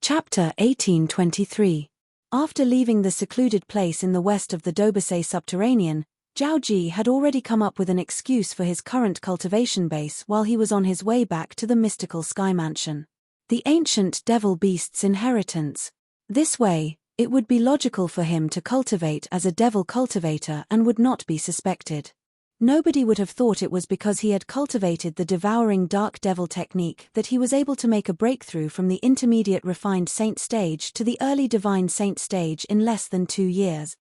Chapter 1823. After leaving the secluded place in the west of the Dobasay subterranean, Zhao Ji had already come up with an excuse for his current cultivation base while he was on his way back to the mystical sky mansion. The ancient devil beast's inheritance. This way, it would be logical for him to cultivate as a devil cultivator and would not be suspected. Nobody would have thought it was because he had cultivated the devouring dark devil technique that he was able to make a breakthrough from the intermediate refined saint stage to the early divine saint stage in less than 2 years.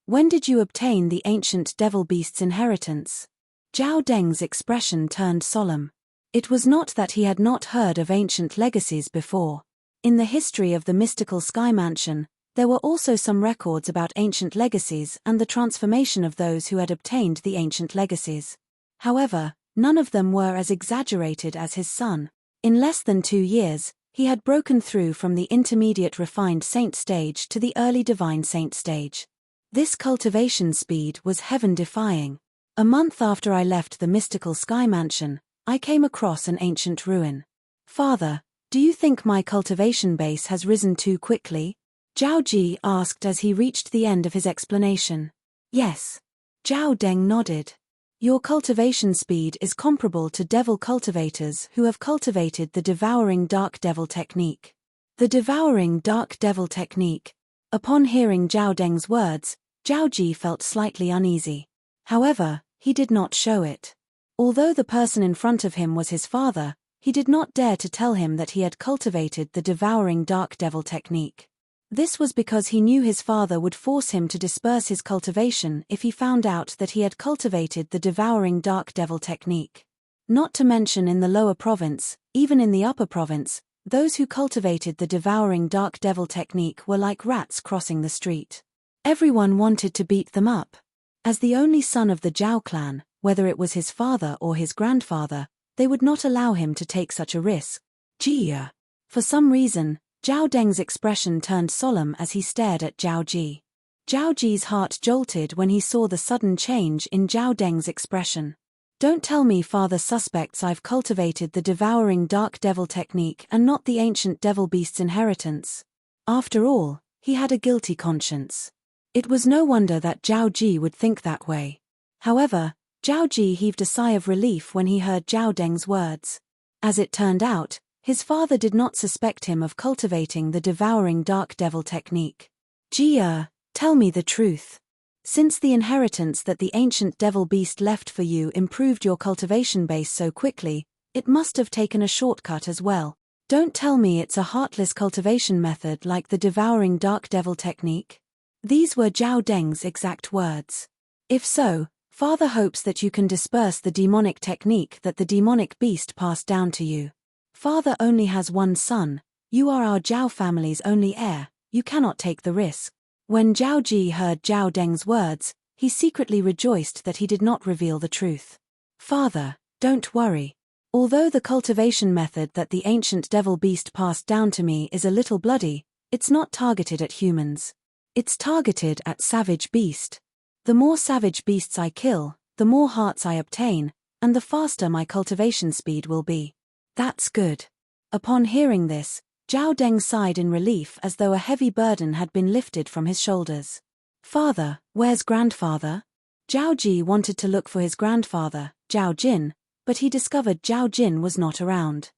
When did you obtain the ancient devil beast's inheritance? Zhao Deng's expression turned solemn. It was not that he had not heard of ancient legacies before. In the history of the mystical sky mansion, there were also some records about ancient legacies and the transformation of those who had obtained the ancient legacies. However, none of them were as exaggerated as his son. In less than 2 years, he had broken through from the intermediate refined saint stage to the early divine saint stage. This cultivation speed was heaven-defying. A month after I left the mystical sky mansion, I came across an ancient ruin. Father, do you think my cultivation base has risen too quickly? Zhao Ji asked as he reached the end of his explanation. Yes. Zhao Deng nodded. Your cultivation speed is comparable to devil cultivators who have cultivated the devouring dark devil technique. The devouring dark devil technique. Upon hearing Zhao Deng's words, Zhao Ji felt slightly uneasy. However, he did not show it. Although the person in front of him was his father, he did not dare to tell him that he had cultivated the devouring dark devil technique. This was because he knew his father would force him to disperse his cultivation if he found out that he had cultivated the devouring dark devil technique. Not to mention in the lower province, even in the upper province, those who cultivated the devouring dark devil technique were like rats crossing the street. Everyone wanted to beat them up. As the only son of the Zhao clan, whether it was his father or his grandfather, they would not allow him to take such a risk. Jia. For some reason, Zhao Deng's expression turned solemn as he stared at Zhao Ji. Zhao Ji's heart jolted when he saw the sudden change in Zhao Deng's expression. Don't tell me father suspects I've cultivated the devouring dark devil technique and not the ancient devil beast's inheritance. After all, he had a guilty conscience. It was no wonder that Zhao Ji would think that way. However, Zhao Ji heaved a sigh of relief when he heard Zhao Deng's words. As it turned out, his father did not suspect him of cultivating the devouring dark devil technique. Jia, tell me the truth. Since the inheritance that the ancient devil beast left for you improved your cultivation base so quickly, it must have taken a shortcut as well. Don't tell me it's a heartless cultivation method like the devouring dark devil technique. These were Zhao Deng's exact words. If so, father hopes that you can disperse the demonic technique that the demonic beast passed down to you. Father only has one son, you are our Zhao family's only heir, you cannot take the risk. When Zhao Ji heard Zhao Deng's words, he secretly rejoiced that he did not reveal the truth. Father, don't worry. Although the cultivation method that the ancient devil beast passed down to me is a little bloody, it's not targeted at humans. It's targeted at savage beast. The more savage beasts I kill, the more hearts I obtain, and the faster my cultivation speed will be. That's good. Upon hearing this, Zhao Deng sighed in relief as though a heavy burden had been lifted from his shoulders. Father, where's grandfather? Zhao Ji wanted to look for his grandfather, Zhao Jin, but he discovered Zhao Jin was not around.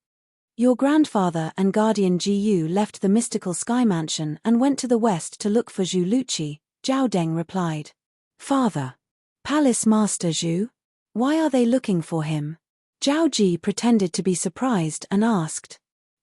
Your grandfather and guardian Jiyu left the mystical sky mansion and went to the west to look for Zhu Luqi, Zhao Deng replied. Father. Palace Master Zhu? Why are they looking for him? Zhao Ji pretended to be surprised and asked.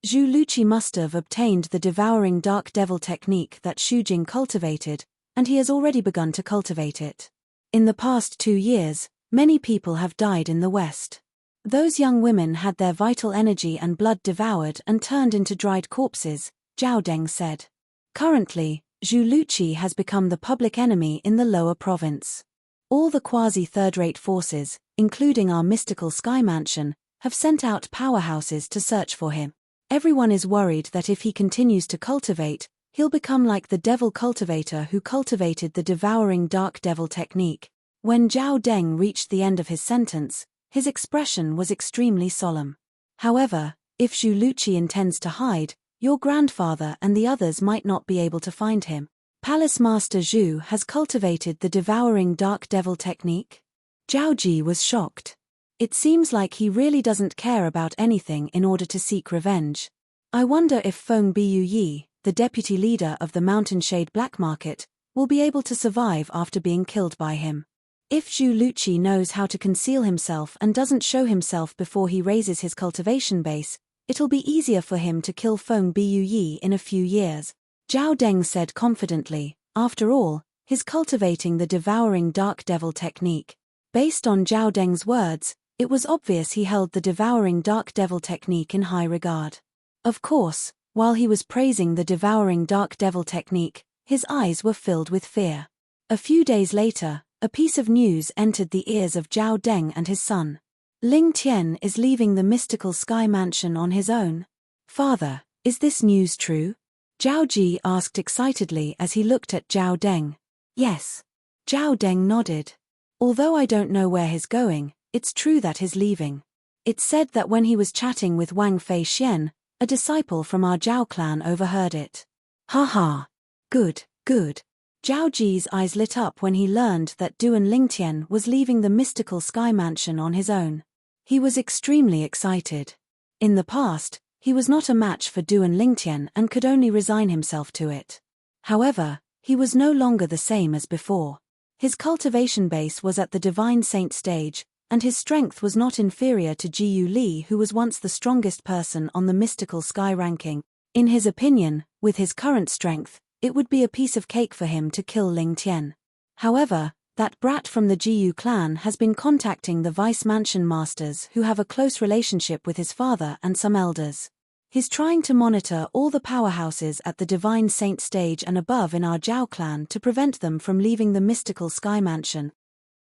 Zhu Luqi must have obtained the devouring dark devil technique that Xu Jing cultivated, and he has already begun to cultivate it. In the past 2 years, many people have died in the West. Those young women had their vital energy and blood devoured and turned into dried corpses, Zhao Deng said. Currently, Zhu Luqi has become the public enemy in the lower province. All the quasi-third-rate forces, including our mystical sky mansion, have sent out powerhouses to search for him. Everyone is worried that if he continues to cultivate, he'll become like the devil cultivator who cultivated the devouring dark devil technique. When Zhao Deng reached the end of his sentence, his expression was extremely solemn. However, if Zhu Luqi intends to hide, your grandfather and the others might not be able to find him. Palace Master Zhu has cultivated the devouring dark devil technique? Zhao Ji was shocked. It seems like he really doesn't care about anything in order to seek revenge. I wonder if Feng Buyi, the deputy leader of the Mountainshade Black Market, will be able to survive after being killed by him. If Zhu Luqi knows how to conceal himself and doesn't show himself before he raises his cultivation base, it'll be easier for him to kill Feng Buyi in a few years. Zhao Deng said confidently. After all, he's cultivating the devouring dark devil technique. Based on Zhao Deng's words, it was obvious he held the devouring dark devil technique in high regard. Of course, while he was praising the devouring dark devil technique, his eyes were filled with fear. A few days later, a piece of news entered the ears of Zhao Deng and his son. Ling Tian is leaving the mystical sky mansion on his own. Father, is this news true? Zhao Ji asked excitedly as he looked at Zhao Deng. Yes. Zhao Deng nodded. Although I don't know where he's going, it's true that he's leaving. It's said that when he was chatting with Wang Fei Xian, a disciple from our Zhao clan overheard it. Ha ha. Good, good. Zhao Ji's eyes lit up when he learned that Duan Lingtian was leaving the mystical sky mansion on his own. He was extremely excited. In the past, he was not a match for Duan Lingtian and could only resign himself to it. However, he was no longer the same as before. His cultivation base was at the Divine Saint stage, and his strength was not inferior to Jiyu Li, who was once the strongest person on the mystical sky ranking. In his opinion, with his current strength, it would be a piece of cake for him to kill Ling Tian. However, that brat from the Jiyu clan has been contacting the vice mansion masters who have a close relationship with his father and some elders. He's trying to monitor all the powerhouses at the Divine Saint stage and above in our Zhao clan to prevent them from leaving the mystical sky mansion.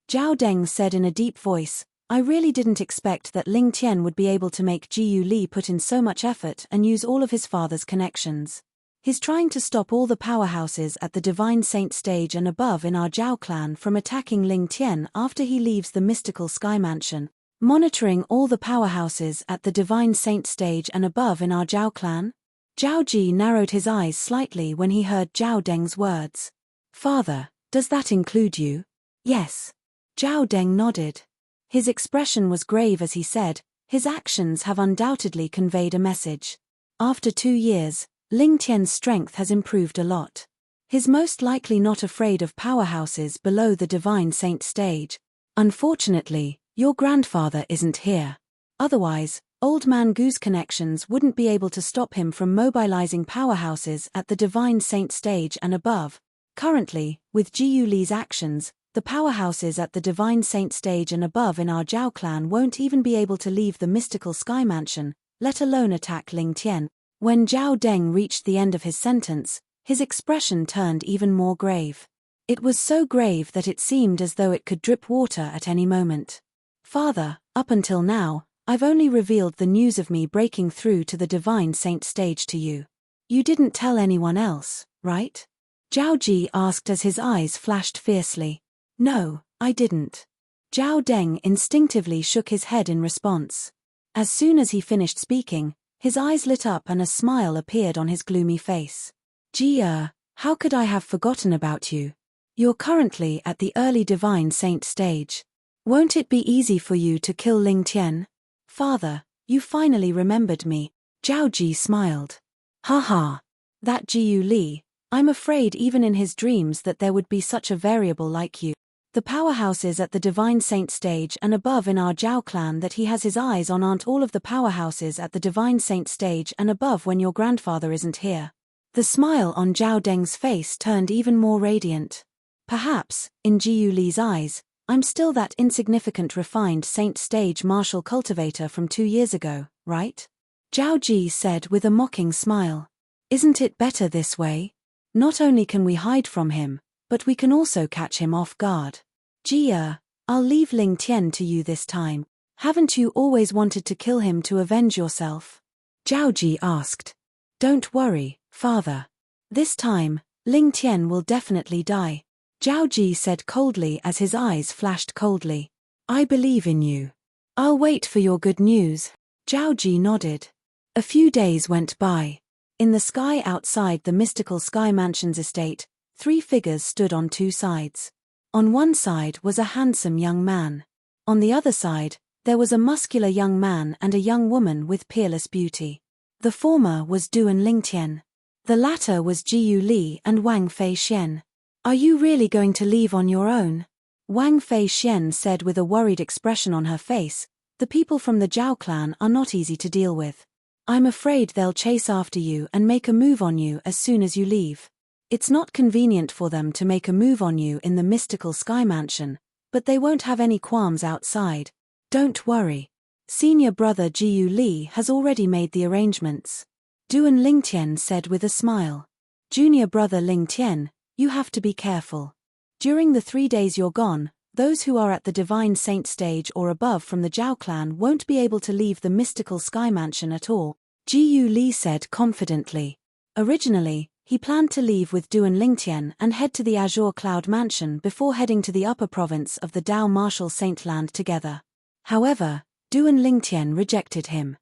Zhao Deng said in a deep voice, I really didn't expect that Ling Tian would be able to make Jiyu Li put in so much effort and use all of his father's connections. He's trying to stop all the powerhouses at the Divine Saint stage and above in our Zhao clan from attacking Ling Tian after he leaves the mystical sky mansion. Monitoring all the powerhouses at the Divine Saint stage and above in our Zhao clan? Zhao Ji narrowed his eyes slightly when he heard Zhao Deng's words. Father, does that include you? Yes. Zhao Deng nodded. His expression was grave as he said, his actions have undoubtedly conveyed a message. After 2 years, Ling Tian's strength has improved a lot. He's most likely not afraid of powerhouses below the Divine Saint stage. Unfortunately, your grandfather isn't here. Otherwise, Old Man Gu's connections wouldn't be able to stop him from mobilizing powerhouses at the Divine Saint stage and above. Currently, with Jiyu Li's actions, the powerhouses at the Divine Saint stage and above in our Zhao clan won't even be able to leave the mystical sky mansion, let alone attack Ling Tian. When Zhao Deng reached the end of his sentence, his expression turned even more grave. It was so grave that it seemed as though it could drip water at any moment. Father, up until now, I've only revealed the news of me breaking through to the Divine Saint stage to you. You didn't tell anyone else, right? Zhao Ji asked as his eyes flashed fiercely. No, I didn't. Zhao Deng instinctively shook his head in response. As soon as he finished speaking, his eyes lit up and a smile appeared on his gloomy face. Jia, how could I have forgotten about you? You're currently at the early Divine Saint stage. Won't it be easy for you to kill Ling Tian? Father, you finally remembered me. Zhao Ji smiled. Ha ha. That Jiyu Li, I'm afraid even in his dreams that there would be such a variable like you. The powerhouses at the Divine Saint stage and above in our Zhao clan that he has his eyes on aren't all of the powerhouses at the Divine Saint stage and above when your grandfather isn't here. The smile on Zhao Deng's face turned even more radiant. Perhaps, in Jiyu Li's eyes, I'm still that insignificant refined Saint stage martial cultivator from 2 years ago, right? Zhao Ji said with a mocking smile. Isn't it better this way? Not only can we hide from him, but we can also catch him off guard. Jia, I'll leave Ling Tian to you this time. Haven't you always wanted to kill him to avenge yourself? Zhao Ji asked. Don't worry, father. This time, Ling Tian will definitely die. Zhao Ji said coldly as his eyes flashed coldly. I believe in you. I'll wait for your good news. Zhao Ji nodded. A few days went by. In the sky outside the mystical Sky Mansion's estate, 3 figures stood on 2 sides. On one side was a handsome young man. On the other side, there was a muscular young man and a young woman with peerless beauty. The former was Duan Lingtian. The latter was Jiyu Li and Wang Fei Xian. "Are you really going to leave on your own?" Wang Fei Xian said with a worried expression on her face. "The people from the Zhao clan are not easy to deal with. I'm afraid they'll chase after you and make a move on you as soon as you leave. It's not convenient for them to make a move on you in the mystical Sky Mansion, but they won't have any qualms outside. Don't worry. Senior brother Jiyu Li has already made the arrangements." Duan Lingtian said with a smile. "Junior brother Lingtian, you have to be careful. During the 3 days you're gone, those who are at the Divine Saint stage or above from the Zhao clan won't be able to leave the mystical Sky Mansion at all," Jiyu Li said confidently. Originally, he planned to leave with Duan Lingtian and head to the Azure Cloud Mansion before heading to the upper province of the Dao Martial Saint Land together. However, Duan Lingtian rejected him.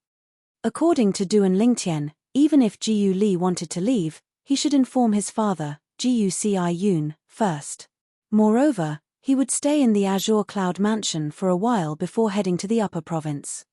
According to Duan Lingtian, even if Jiyu Li wanted to leave, he should inform his father, Jiyu Yun, first. Moreover, he would stay in the Azure Cloud Mansion for a while before heading to the upper province.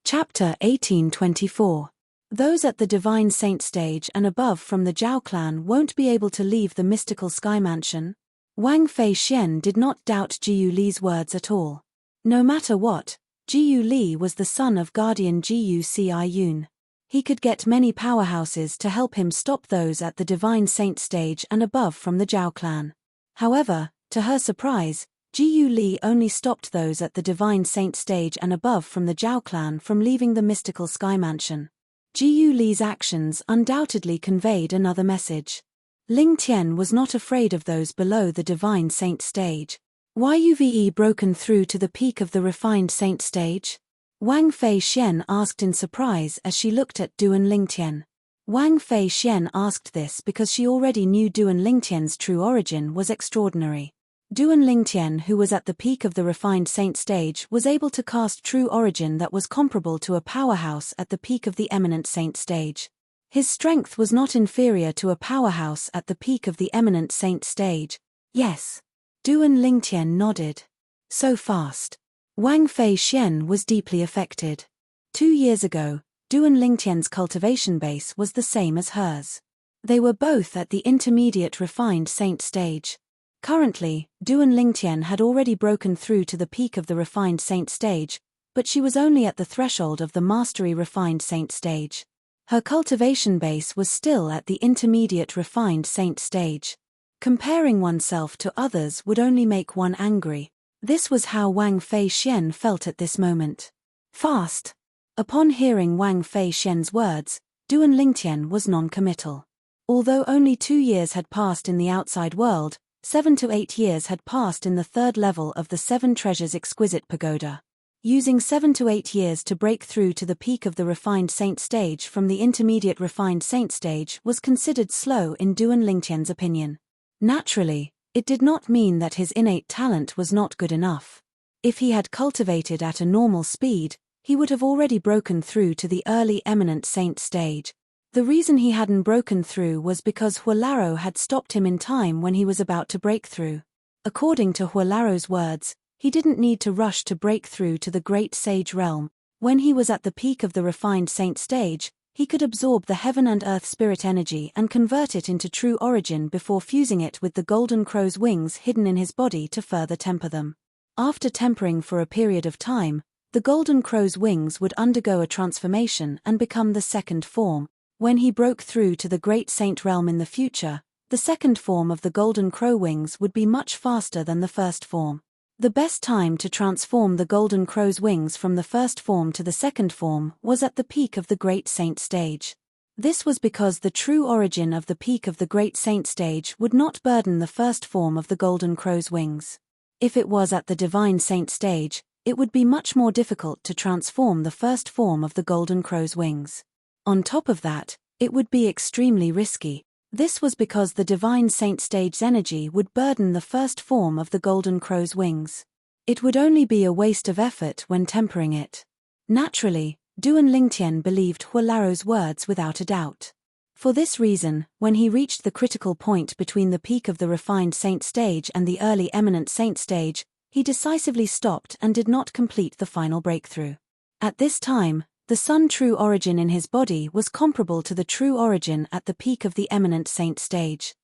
Chapter 1824. Those at the Divine Saint stage and above from the Zhao clan won't be able to leave the mystical Sky Mansion. Wang Fei Xian did not doubt Jiyu Li's words at all. No matter what, Jiyu Li was the son of guardian Jiyu Yun. He could get many powerhouses to help him stop those at the Divine Saint stage and above from the Zhao clan. However, to her surprise, Jiyu Li only stopped those at the Divine Saint stage and above from the Zhao clan from leaving the mystical Sky Mansion. Jiyu Li's actions undoubtedly conveyed another message. Ling Tian was not afraid of those below the Divine Saint stage. "Why you've broken through to the peak of the refined saint stage?" Wang Fei Xian asked in surprise as she looked at Duan Lingtian. Wang Fei Xian asked this because she already knew Duan Lingtian's true origin was extraordinary. Duan Lingtian, who was at the peak of the refined saint stage, was able to cast true origin that was comparable to a powerhouse at the peak of the eminent saint stage. His strength was not inferior to a powerhouse at the peak of the eminent saint stage. "Yes." Duan Lingtian nodded. "So fast." Wang Fei Xian was deeply affected. 2 years ago, Duan Lingtian's cultivation base was the same as hers. They were both at the intermediate refined saint stage. Currently, Duan Lingtian had already broken through to the peak of the refined saint stage, but she was only at the threshold of the mastery refined saint stage. Her cultivation base was still at the intermediate refined saint stage. Comparing oneself to others would only make one angry. This was how Wang Fei Xian felt at this moment. Fast. Upon hearing Wang Fei Xian's words, Duan Lingtian was non-committal. Although only 2 years had passed in the outside world, 7 to 8 years had passed in the 3rd level of the 7 Treasures Exquisite Pagoda. Using 7 to 8 years to break through to the peak of the refined saint stage from the intermediate refined saint stage was considered slow in Duan Lingtian's opinion. Naturally, it did not mean that his innate talent was not good enough. If he had cultivated at a normal speed, he would have already broken through to the early eminent saint stage. The reason he hadn't broken through was because Huolaro had stopped him in time when he was about to break through. According to Huolaro's words, he didn't need to rush to break through to the great sage realm. When he was at the peak of the refined saint stage, he could absorb the heaven and earth spirit energy and convert it into true origin before fusing it with the golden crow's wings hidden in his body to further temper them. After tempering for a period of time, the golden crow's wings would undergo a transformation and become the second form. When he broke through to the great saint realm in the future, the second form of the golden crow wings would be much faster than the first form. The best time to transform the golden crow's wings from the first form to the second form was at the peak of the great saint stage. This was because the true origin of the peak of the great saint stage would not burden the first form of the golden crow's wings. If it was at the divine saint stage, it would be much more difficult to transform the first form of the golden crow's wings. On top of that, it would be extremely risky. This was because the divine saint stage's energy would burden the first form of the golden crow's wings. It would only be a waste of effort when tempering it. Naturally, Duan Lingtian believed Hualaro's words without a doubt. For this reason, when he reached the critical point between the peak of the refined saint stage and the early eminent saint stage, he decisively stopped and did not complete the final breakthrough. At this time, the sun true origin in his body was comparable to the true origin at the peak of the eminent saint stage.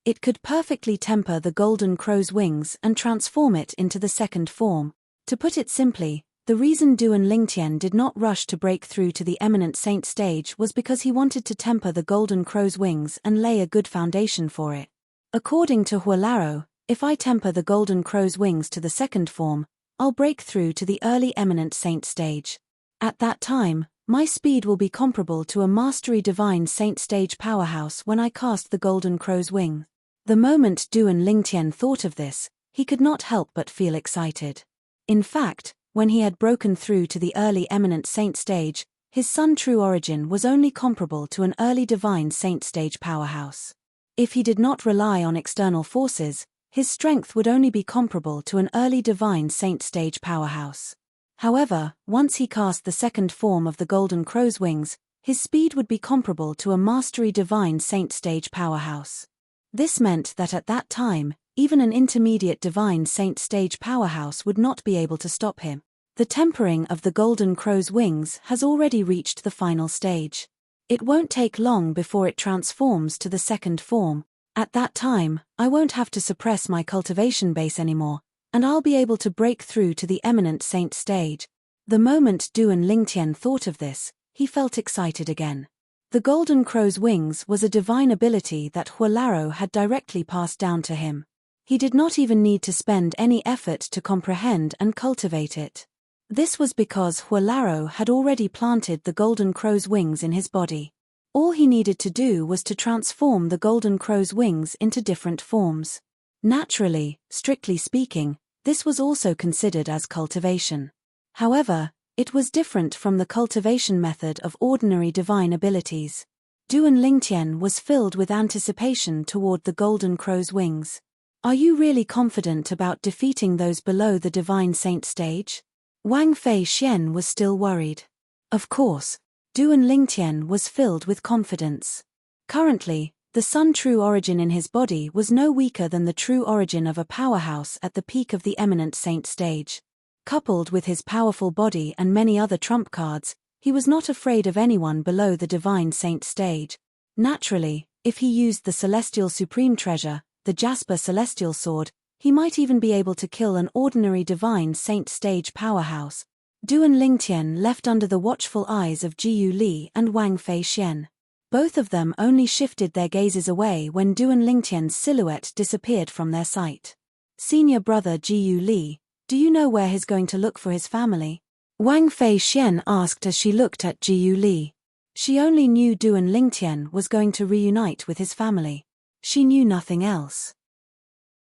It could perfectly temper the golden crow's wings and transform it into the second form. To put it simply, the reason Duan Lingtian did not rush to break through to the eminent saint stage was because he wanted to temper the golden crow's wings and lay a good foundation for it. According to Hualaro, if I temper the golden crow's wings to the second form, I'll break through to the early eminent saint stage. At that time, my speed will be comparable to a mastery divine saint stage powerhouse when I cast the golden crow's wing. The moment Duan Lingtian thought of this, he could not help but feel excited. In fact, when he had broken through to the early eminent saint stage, his sun true origin was only comparable to an early divine saint stage powerhouse. If he did not rely on external forces, his strength would only be comparable to an early divine saint stage powerhouse. However, once he cast the second form of the golden crow's wings, his speed would be comparable to a mastery divine saint stage powerhouse. This meant that at that time, even an intermediate divine saint stage powerhouse would not be able to stop him. The tempering of the golden crow's wings has already reached the final stage. It won't take long before it transforms to the second form. At that time, I won't have to suppress my cultivation base anymore, and I'll be able to break through to the eminent saint stage. The moment Duan Lingtian thought of this, he felt excited again. The golden crow's wings was a divine ability that Hualaro had directly passed down to him. He did not even need to spend any effort to comprehend and cultivate it. This was because Hualaro had already planted the golden crow's wings in his body. All he needed to do was to transform the golden crow's wings into different forms. Naturally, strictly speaking, this was also considered as cultivation. However, it was different from the cultivation method of ordinary divine abilities. Duan Lingtian was filled with anticipation toward the golden crow's wings. Are you really confident about defeating those below the divine saint stage? Wang Fei Xian was still worried. Of course, Duan Lingtian was filled with confidence. Currently, the sun true origin in his body was no weaker than the true origin of a powerhouse at the peak of the eminent saint stage. Coupled with his powerful body and many other trump cards, he was not afraid of anyone below the divine saint stage. Naturally, if he used the celestial supreme treasure, the Jasper celestial sword, he might even be able to kill an ordinary divine saint stage powerhouse. Duan Lingtian left under the watchful eyes of Jiyu Li and Wang Fei Xian. Both of them only shifted their gazes away when Duan Lingtian's silhouette disappeared from their sight. Senior brother Jiyu Li, do you know where he's going to look for his family? Wang Fei Xian asked as she looked at Jiyu Li. She only knew Duan Lingtian was going to reunite with his family. She knew nothing else.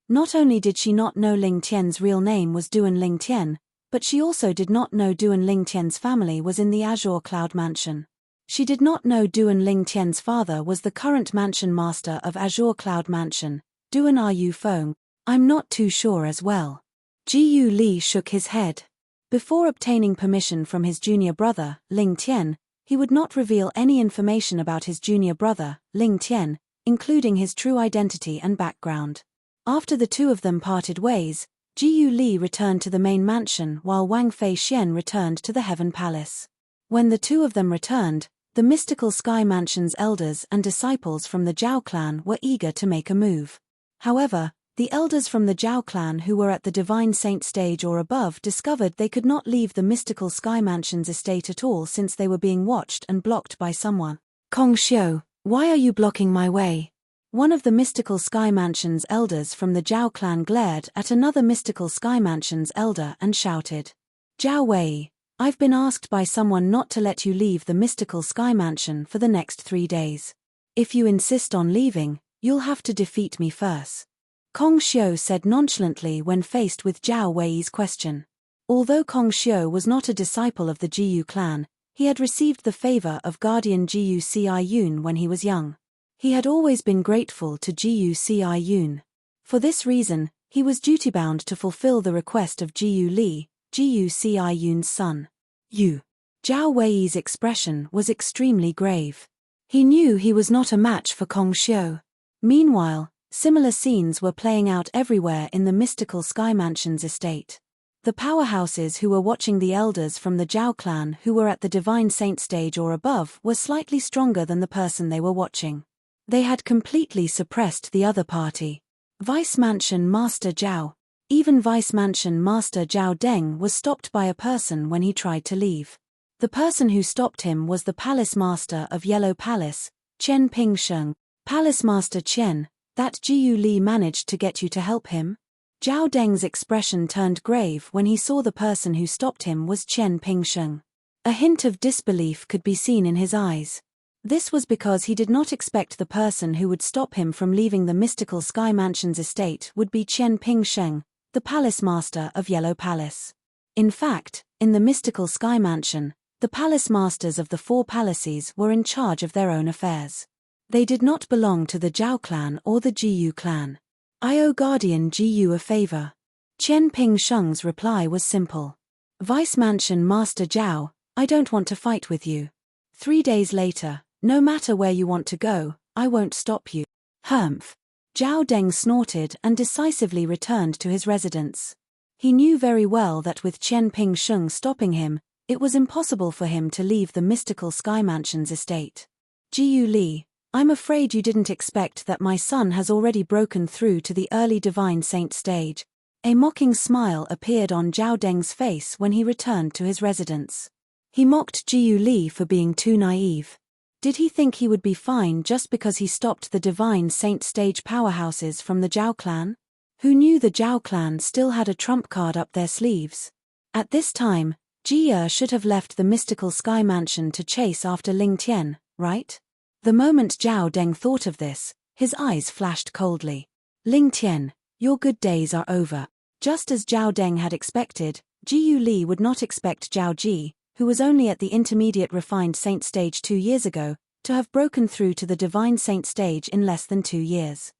Not only did she not know Ling Tian's real name was Duan Lingtian, but she also did not know Duan Lingtian's family was in the Azure Cloud Mansion. She did not know Duan Lingtian's father was the current mansion master of Azure Cloud Mansion, Duan Ru Feng. I'm not too sure as well. Jiyu Li shook his head. Before obtaining permission from his junior brother, Ling Tian, he would not reveal any information about his junior brother, Ling Tian, including his true identity and background. After the two of them parted ways, Jiyu Li returned to the main mansion while Wang Fei Xian returned to the Heaven Palace. When the two of them returned, the mystical Sky Mansion's elders and disciples from the Zhao clan were eager to make a move. However, the elders from the Zhao clan who were at the Divine Saint stage or above discovered they could not leave the mystical Sky Mansion's estate at all since they were being watched and blocked by someone. Kong Xiu, why are you blocking my way? One of the mystical Sky Mansion's elders from the Zhao clan glared at another mystical Sky Mansion's elder and shouted. Zhao Wei, I've been asked by someone not to let you leave the mystical Sky Mansion for the next 3 days. If you insist on leaving, you'll have to defeat me first. Kong Xiu said nonchalantly when faced with Zhao Wei's question. Although Kong Xiu was not a disciple of the Jiyu clan, he had received the favor of guardian Jiyu Ciyun when he was young. He had always been grateful to Jiyu Ciyun. For this reason, he was duty-bound to fulfill the request of Jiyu Li, Jiyu Ciyun's son. Zhao Zhao Wei's expression was extremely grave. He knew he was not a match for Kong Xiu. Meanwhile, similar scenes were playing out everywhere in the mystical Sky Mansion's estate. The powerhouses who were watching the elders from the Zhao clan who were at the Divine Saint stage or above were slightly stronger than the person they were watching. They had completely suppressed the other party. Vice Mansion Master Zhao. Even Vice Mansion Master Zhao Deng was stopped by a person when he tried to leave. The person who stopped him was the Palace Master of Yellow Palace, Chen Pingsheng. Palace Master Chen, that Jiyu Li managed to get you to help him? Zhao Deng's expression turned grave when he saw the person who stopped him was Chen Pingsheng. A hint of disbelief could be seen in his eyes. This was because he did not expect the person who would stop him from leaving the mystical Sky Mansion's estate would be Chen Pingsheng, the Palace Master of Yellow Palace. In fact, in the mystical Sky Mansion, the Palace Masters of the four palaces were in charge of their own affairs. They did not belong to the Zhao clan or the Jiyu clan. I owe Guardian Jiyu a favor. Chen Pingsheng's reply was simple. Vice Mansion Master Zhao, I don't want to fight with you. 3 days later, no matter where you want to go, I won't stop you. Humph. Zhao Deng snorted and decisively returned to his residence. He knew very well that with Chen Pingsheng stopping him, it was impossible for him to leave the mystical Sky Mansion's estate. Jiyu Li, I'm afraid you didn't expect that my son has already broken through to the early Divine Saint stage. A mocking smile appeared on Zhao Deng's face when he returned to his residence. He mocked Jiyu Li for being too naive. Did he think he would be fine just because he stopped the Divine Saint stage powerhouses from the Zhao clan? Who knew the Zhao clan still had a trump card up their sleeves? At this time, Jia should have left the mystical Sky Mansion to chase after Ling Tian, right? The moment Zhao Deng thought of this, his eyes flashed coldly. Ling Tian, your good days are over. Just as Zhao Deng had expected, Jiyu Li would not expect Zhao Ji, who was only at the intermediate refined saint stage 2 years ago, to have broken through to the divine saint stage in less than 2 years.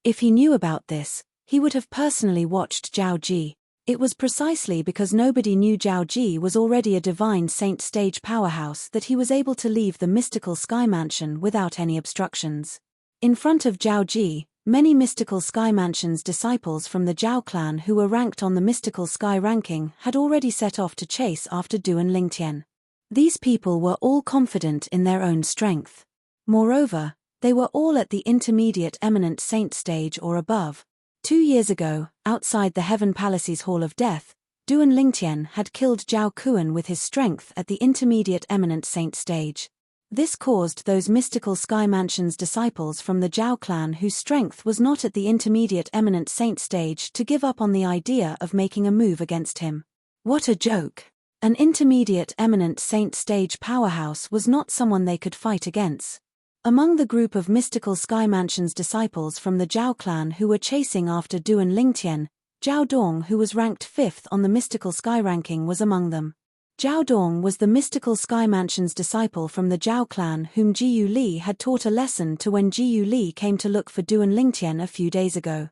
If he knew about this, he would have personally watched Zhao Ji. It was precisely because nobody knew Zhao Ji was already a divine saint stage powerhouse that he was able to leave the mystical Sky Mansion without any obstructions. In front of Zhao Ji, many mystical Sky Mansion's disciples from the Zhao clan who were ranked on the mystical Sky ranking had already set off to chase after Du and Lingtian. These people were all confident in their own strength. Moreover, they were all at the intermediate eminent saint stage or above. 2 years ago, outside the Heaven Palace's Hall of Death, Du and Lingtian had killed Zhao Kuan with his strength at the intermediate eminent saint stage. This caused those mystical Sky Mansion's disciples from the Zhao clan whose strength was not at the intermediate eminent saint stage to give up on the idea of making a move against him. What a joke! An intermediate eminent saint stage powerhouse was not someone they could fight against. Among the group of mystical Sky Mansion's disciples from the Zhao clan who were chasing after Du and Lingtian, Zhao Dong, who was ranked 5th on the mystical Sky ranking, was among them. Zhao Dong was the mystical Sky Mansion's disciple from the Zhao clan whom Jiyu Li had taught a lesson to when Jiyu Li came to look for Du and Lingtian a few days ago.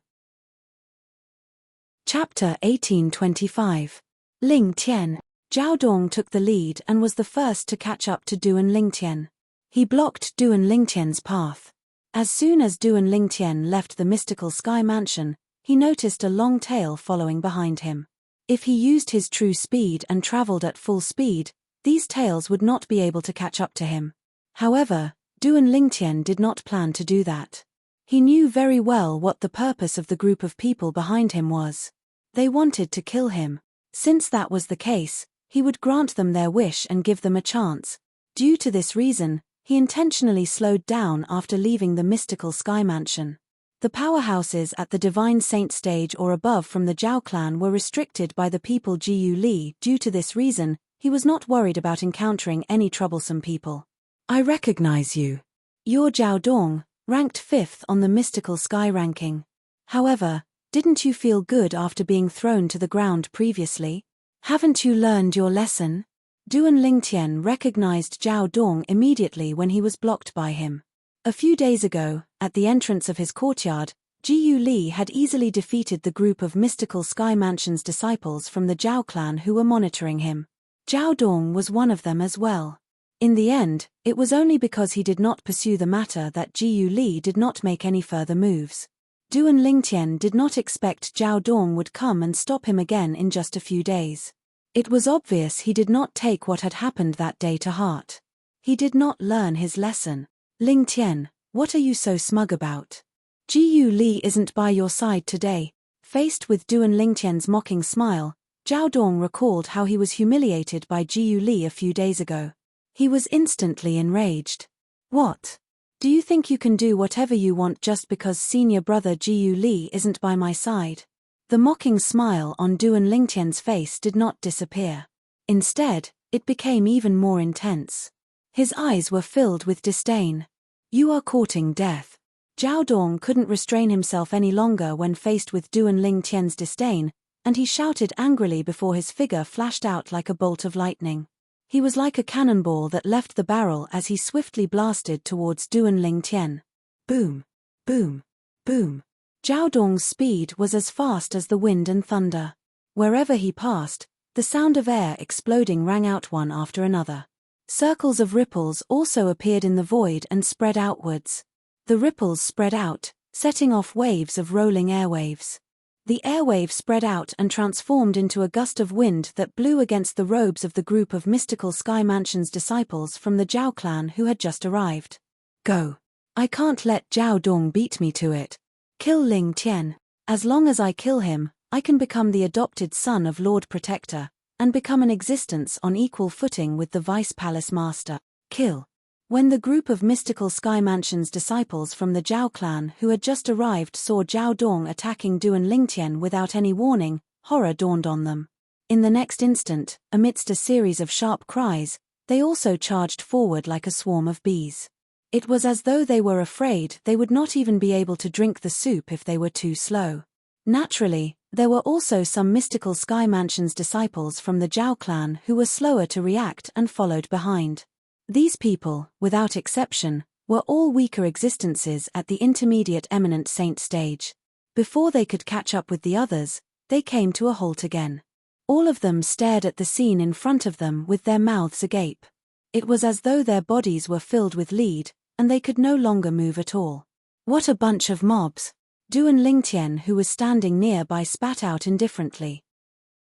Chapter 1825. Ling Tian. Zhao Dong took the lead and was the first to catch up to Du and Lingtian. He blocked Du and Lingtian's path. As soon as Du and Lingtian left the mystical Sky Mansion, he noticed a long tail following behind him. If he used his true speed and traveled at full speed, these tails would not be able to catch up to him. However, Du and Lingtian did not plan to do that. He knew very well what the purpose of the group of people behind him was. They wanted to kill him. Since that was the case, he would grant them their wish and give them a chance. Due to this reason, he intentionally slowed down after leaving the mystical Sky Mansion. The powerhouses at the Divine Saint stage or above from the Zhao clan were restricted by the people Jiyu Li. Due to this reason, he was not worried about encountering any troublesome people. I recognize you. You're Zhao Dong, ranked 5th on the mystical Sky ranking. However, didn't you feel good after being thrown to the ground previously? Haven't you learned your lesson? Du and Lingtian recognized Zhao Dong immediately when he was blocked by him. A few days ago, at the entrance of his courtyard, Jiyu Li had easily defeated the group of mystical Sky Mansion's disciples from the Zhao clan who were monitoring him. Zhao Dong was one of them as well. In the end, it was only because he did not pursue the matter that Jiyu Li did not make any further moves. Duan Lingtian did not expect Zhao Dong would come and stop him again in just a few days. It was obvious he did not take what had happened that day to heart. He did not learn his lesson. Lingtian, what are you so smug about? Jiyu Li isn't by your side today. Faced with Duan Lingtian's mocking smile, Zhao Dong recalled how he was humiliated by Jiyu Li a few days ago. He was instantly enraged. What? Do you think you can do whatever you want just because senior brother Jiyu Li isn't by my side? The mocking smile on Duan Lingtian's face did not disappear. Instead, it became even more intense. His eyes were filled with disdain. You are courting death. Zhao Dong couldn't restrain himself any longer when faced with Duan Lingtian's disdain, and he shouted angrily before his figure flashed out like a bolt of lightning. He was like a cannonball that left the barrel as he swiftly blasted towards Duan Lingtian. Boom! Boom! Boom! Zhao Dong's speed was as fast as the wind and thunder. Wherever he passed, the sound of air exploding rang out one after another. Circles of ripples also appeared in the void and spread outwards. The ripples spread out, setting off waves of rolling airwaves. The airwave spread out and transformed into a gust of wind that blew against the robes of the group of mystical Sky Mansion's disciples from the Zhao clan who had just arrived. Go! I can't let Zhao Dong beat me to it. Kill Ling Tian. As long as I kill him, I can become the adopted son of Lord Protector, and become an existence on equal footing with the Vice Palace Master. Kill. When the group of mystical Sky Mansion's disciples from the Zhao clan who had just arrived saw Zhao Dong attacking Duan Lingtian without any warning, horror dawned on them. In the next instant, amidst a series of sharp cries, they also charged forward like a swarm of bees. It was as though they were afraid they would not even be able to drink the soup if they were too slow. Naturally, there were also some mystical Sky Mansion's disciples from the Zhao clan who were slower to react and followed behind. These people, without exception, were all weaker existences at the intermediate eminent saint stage. Before they could catch up with the others, they came to a halt again. All of them stared at the scene in front of them with their mouths agape. It was as though their bodies were filled with lead, and they could no longer move at all. What a bunch of mobs! Duan Lingtian, who was standing nearby, spat out indifferently.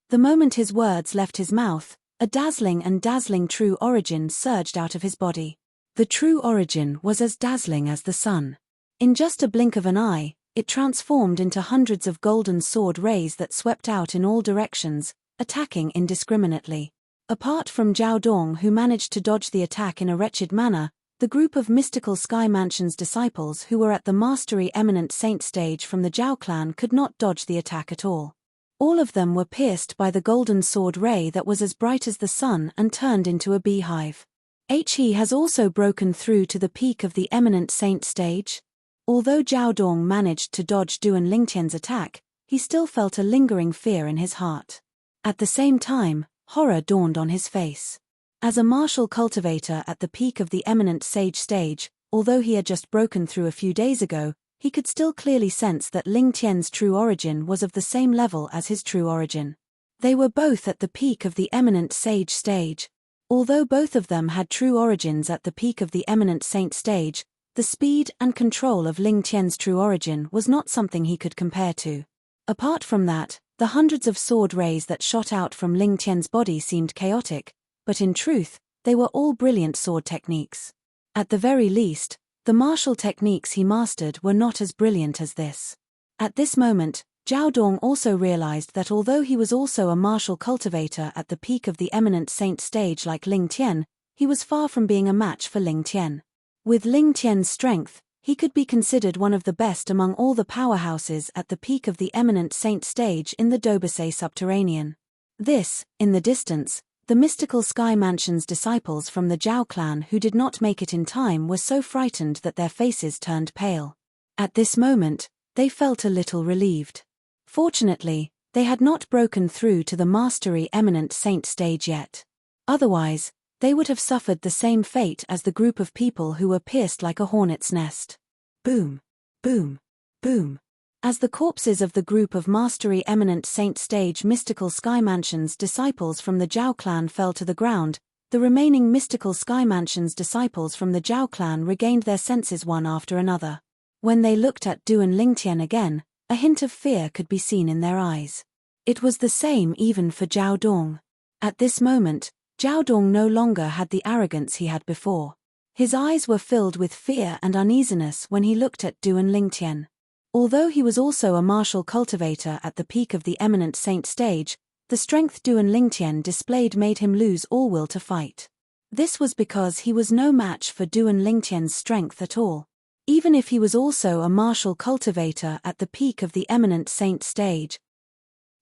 The moment his words left his mouth, a dazzling true origin surged out of his body. The true origin was as dazzling as the sun. In just a blink of an eye, it transformed into hundreds of golden sword rays that swept out in all directions, attacking indiscriminately. Apart from Zhao Dong, who managed to dodge the attack in a wretched manner, the group of mystical Sky Mansion's disciples who were at the mastery eminent saint stage from the Zhao clan could not dodge the attack at all. All of them were pierced by the golden sword ray that was as bright as the sun and turned into a beehive. He has also broken through to the peak of the eminent saint stage. Although Zhao Dong managed to dodge Duan Lingtian's attack, he still felt a lingering fear in his heart. At the same time, horror dawned on his face. As a martial cultivator at the peak of the eminent sage stage, although he had just broken through a few days ago, he could still clearly sense that Ling Tian's true origin was of the same level as his true origin. They were both at the peak of the eminent sage stage. Although both of them had true origins at the peak of the eminent saint stage, the speed and control of Ling Tian's true origin was not something he could compare to. Apart from that, the hundreds of sword rays that shot out from Ling Tian's body seemed chaotic, but in truth, they were all brilliant sword techniques. At the very least, the martial techniques he mastered were not as brilliant as this. At this moment, Zhao Dong also realized that although he was also a martial cultivator at the peak of the eminent saint stage like Ling Tian, he was far from being a match for Ling Tian. With Ling Tian's strength, he could be considered one of the best among all the powerhouses at the peak of the eminent saint stage in the Dobasay subterranean. This, in the distance, the mystical Sky Mansion's disciples from the Zhao clan who did not make it in time were so frightened that their faces turned pale. At this moment, they felt a little relieved. Fortunately, they had not broken through to the mastery eminent saint stage yet. Otherwise, they would have suffered the same fate as the group of people who were pierced like a hornet's nest. Boom! Boom! Boom! As the corpses of the group of Mastery Eminent Saint Stage Mystical Sky Mansions disciples from the Zhao clan fell to the ground, the remaining Mystical Sky Mansions disciples from the Zhao clan regained their senses one after another. When they looked at Du and Lingtian again, a hint of fear could be seen in their eyes. It was the same even for Zhao Dong. At this moment, Zhao Dong no longer had the arrogance he had before. His eyes were filled with fear and uneasiness when he looked at Du and Lingtian. Although he was also a martial cultivator at the peak of the Eminent Saint stage, the strength Du and Lingtian displayed made him lose all will to fight. This was because he was no match for Du and Lingtian's strength at all. Even if he was also a martial cultivator at the peak of the Eminent Saint stage.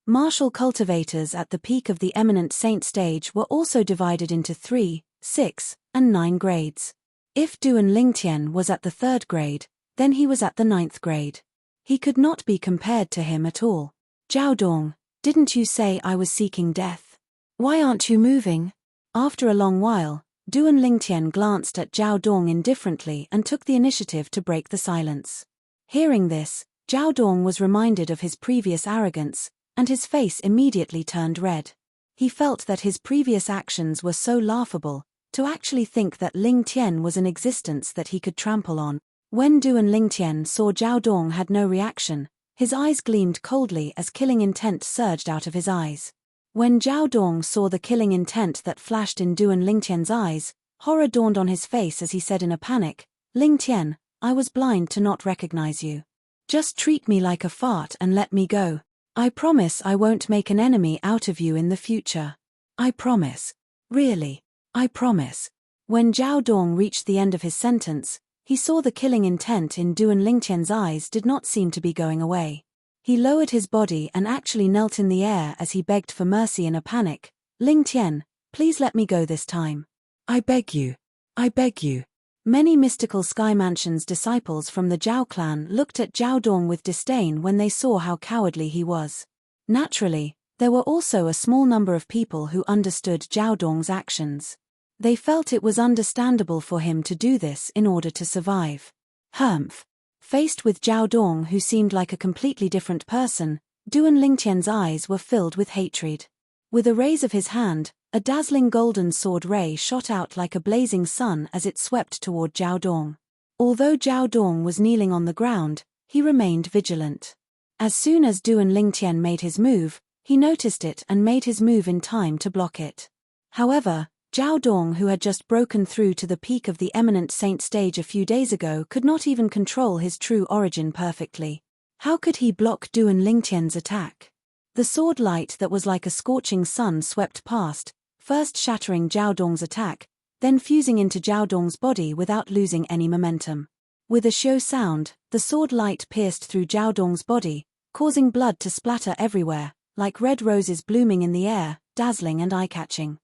Martial cultivators at the peak of the Eminent Saint stage were also divided into 3, 6, and 9 grades. If Du and Lingtian was at the 3rd grade, then he was at the 9th grade. He could not be compared to him at all. Zhao Dong, didn't you say I was seeking death? Why aren't you moving? After a long while, Du and Lingtian glanced at Zhao Dong indifferently and took the initiative to break the silence. Hearing this, Zhao Dong was reminded of his previous arrogance, and his face immediately turned red. He felt that his previous actions were so laughable, to actually think that Lingtian was an existence that he could trample on. When Du and Lingtian saw Zhao Dong had no reaction, his eyes gleamed coldly as killing intent surged out of his eyes. When Zhao Dong saw the killing intent that flashed in Du and Lingtian's eyes, horror dawned on his face as he said in a panic, "Lingtian, I was blind to not recognize you. Just treat me like a fart and let me go. I promise I won't make an enemy out of you in the future. I promise. Really. I promise." When Zhao Dong reached the end of his sentence, he saw the killing intent in Du and Lingtian's eyes did not seem to be going away. He lowered his body and actually knelt in the air as he begged for mercy in a panic. "Lingtian, please let me go this time. I beg you. I beg you." Many Mystical Sky Mansion's disciples from the Zhao clan looked at Zhao Dong with disdain when they saw how cowardly he was. Naturally, there were also a small number of people who understood Zhao Dong's actions. They felt it was understandable for him to do this in order to survive. Humph. Faced with Zhao Dong, who seemed like a completely different person, Du and Lingtian's eyes were filled with hatred. With a raise of his hand, a dazzling golden sword ray shot out like a blazing sun as it swept toward Zhao Dong. Although Zhao Dong was kneeling on the ground, he remained vigilant. As soon as Du and Lingtian made his move, he noticed it and made his move in time to block it. However, Zhao Dong, who had just broken through to the peak of the Eminent Saint stage a few days ago, could not even control his true origin perfectly. How could he block Du and Lingtian's attack? The sword light that was like a scorching sun swept past, first shattering Zhao Dong's attack, then fusing into Zhao Dong's body without losing any momentum. With a shrill sound, the sword light pierced through Zhao Dong's body, causing blood to splatter everywhere, like red roses blooming in the air, dazzling and eye-catching.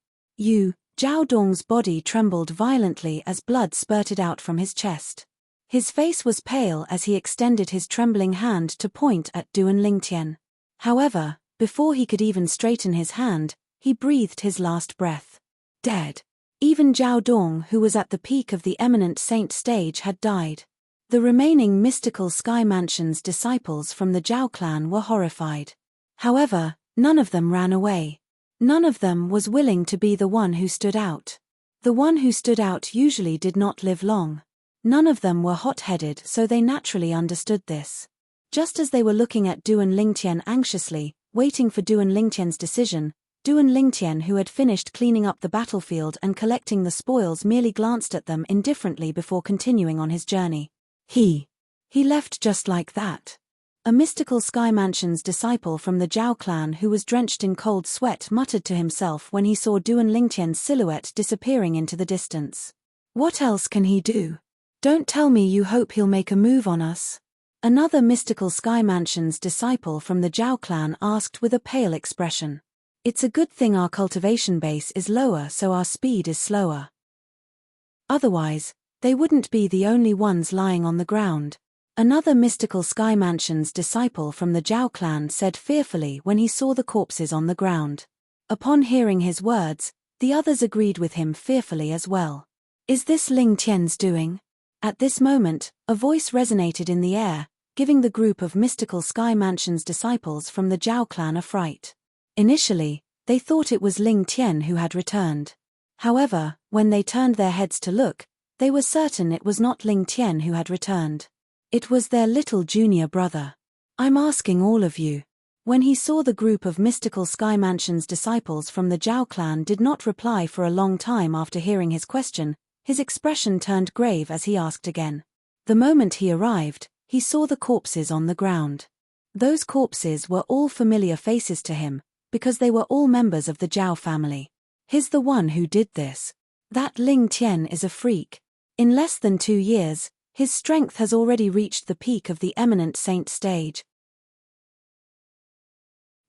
Zhao Dong's body trembled violently as blood spurted out from his chest. His face was pale as he extended his trembling hand to point at Du and Lingtian. However, before he could even straighten his hand, he breathed his last breath. Dead. Even Zhao Dong, who was at the peak of the Eminent Saint stage, had died. The remaining Mystical Sky Mansion's disciples from the Zhao clan were horrified. However, none of them ran away. None of them was willing to be the one who stood out. The one who stood out usually did not live long. None of them were hot-headed, so they naturally understood this. Just as they were looking at Du and Lingtian anxiously, waiting for Du and Lingtian's decision, Du and Lingtian, who had finished cleaning up the battlefield and collecting the spoils, merely glanced at them indifferently before continuing on his journey. He left just like that. A Mystical Sky Mansion's disciple from the Zhao clan who was drenched in cold sweat muttered to himself when he saw Du and Lingtian's silhouette disappearing into the distance. What else can he do? Don't tell me you hope he'll make a move on us. Another Mystical Sky Mansion's disciple from the Zhao clan asked with a pale expression. It's a good thing our cultivation base is lower so our speed is slower. Otherwise, they wouldn't be the only ones lying on the ground. Another Mystical Sky Mansion's disciple from the Zhao clan said fearfully when he saw the corpses on the ground. Upon hearing his words, the others agreed with him fearfully as well. Is this Lingtian's doing? At this moment, a voice resonated in the air, giving the group of mystical Sky Mansion's disciples from the Zhao clan a fright. Initially, they thought it was Ling Tian who had returned. However, when they turned their heads to look, they were certain it was not Ling Tian who had returned. It was their little junior brother. "I'm asking all of you." When he saw the group of mystical Sky Mansion's disciples from the Zhao clan did not reply for a long time after hearing his question, his expression turned grave as he asked again. The moment he arrived, he saw the corpses on the ground. Those corpses were all familiar faces to him, because they were all members of the Zhao family. "He's the one who did this. That Ling Tian is a freak. In less than 2 years, his strength has already reached the peak of the eminent saint stage."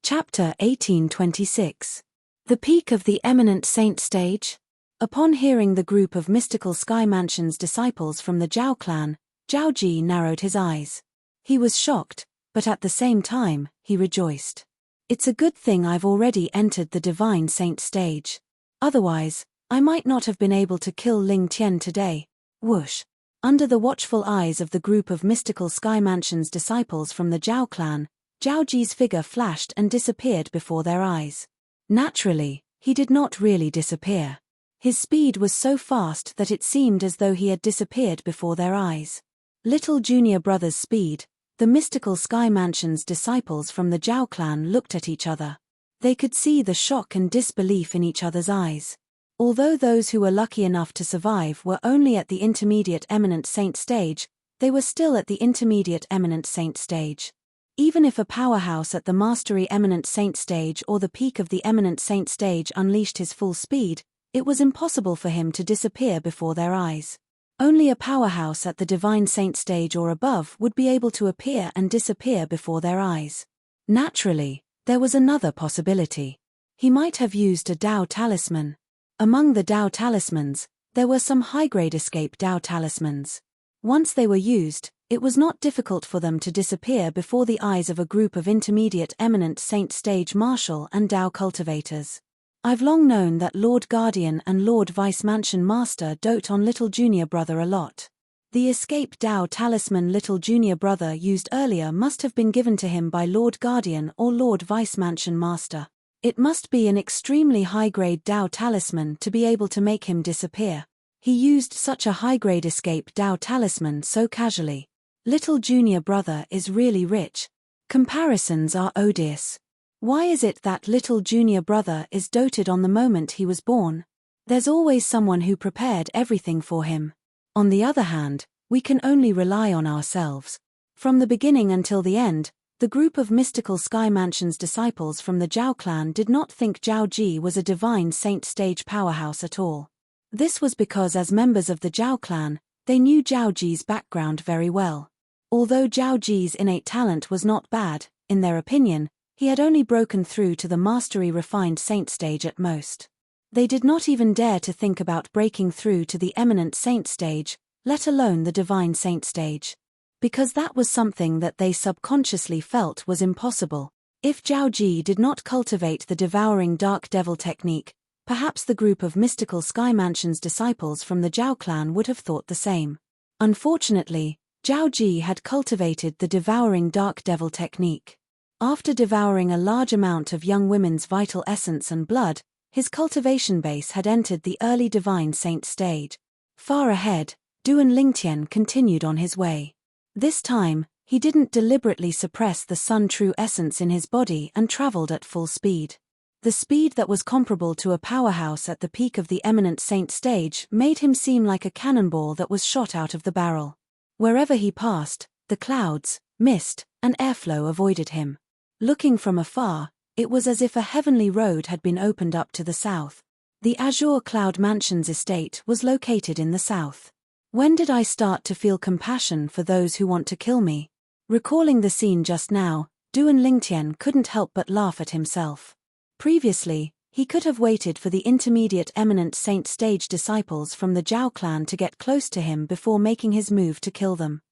Chapter 1826. The peak of the eminent saint stage? Upon hearing the group of mystical Sky Mansion's disciples from the Zhao clan, Zhao Ji narrowed his eyes. He was shocked, but at the same time, he rejoiced. "It's a good thing I've already entered the divine saint stage. Otherwise, I might not have been able to kill Ling Tian today." Whoosh! Under the watchful eyes of the group of mystical Sky Mansion's disciples from the Zhao clan, Zhao Ji's figure flashed and disappeared before their eyes. Naturally, he did not really disappear. His speed was so fast that it seemed as though he had disappeared before their eyes. Little junior brother's speed, the mystical Sky Mansion's disciples from the Zhao clan looked at each other. They could see the shock and disbelief in each other's eyes. Although those who were lucky enough to survive were only at the intermediate eminent saint stage, they were still at the intermediate eminent saint stage. Even if a powerhouse at the mastery eminent saint stage or the peak of the eminent saint stage unleashed his full speed, it was impossible for him to disappear before their eyes. Only a powerhouse at the divine saint stage or above would be able to appear and disappear before their eyes. Naturally, there was another possibility. He might have used a Dao talisman. Among the Dao talismans, there were some high-grade escape Dao talismans. Once they were used, it was not difficult for them to disappear before the eyes of a group of intermediate eminent saint stage martial and Dao cultivators. I've long known that Lord Guardian and Lord Vice Mansion Master dote on little junior brother a lot. The escape Dao talisman little junior brother used earlier must have been given to him by Lord Guardian or Lord Vice Mansion Master. It must be an extremely high-grade Dao talisman to be able to make him disappear. He used such a high-grade escape Dao talisman so casually. Little junior brother is really rich. Comparisons are odious. Why is it that little junior brother is doted on the moment he was born? There's always someone who prepared everything for him. On the other hand, we can only rely on ourselves. From the beginning until the end, the group of mystical Sky Mansion's disciples from the Zhao clan did not think Zhao Ji was a divine saint stage powerhouse at all. This was because as members of the Zhao clan, they knew Zhao Ji's background very well. Although Zhao Ji's innate talent was not bad, in their opinion, he had only broken through to the mastery refined saint stage at most. They did not even dare to think about breaking through to the eminent saint stage, let alone the divine saint stage. Because that was something that they subconsciously felt was impossible. If Zhao Ji did not cultivate the devouring dark devil technique, perhaps the group of mystical Sky Mansion's disciples from the Zhao clan would have thought the same. Unfortunately, Zhao Ji had cultivated the devouring dark devil technique. After devouring a large amount of young women's vital essence and blood, his cultivation base had entered the early divine saint stage. Far ahead, Duan Lingtian continued on his way. This time, he didn't deliberately suppress the sun true essence in his body and traveled at full speed. The speed that was comparable to a powerhouse at the peak of the eminent saint stage made him seem like a cannonball that was shot out of the barrel. Wherever he passed, the clouds, mist, and airflow avoided him. Looking from afar, it was as if a heavenly road had been opened up to the south. The Azure Cloud Mansion's estate was located in the south. When did I start to feel compassion for those who want to kill me? Recalling the scene just now, Duan Lingtian couldn't help but laugh at himself. Previously, he could have waited for the intermediate eminent saint stage disciples from the Zhao clan to get close to him before making his move to kill them.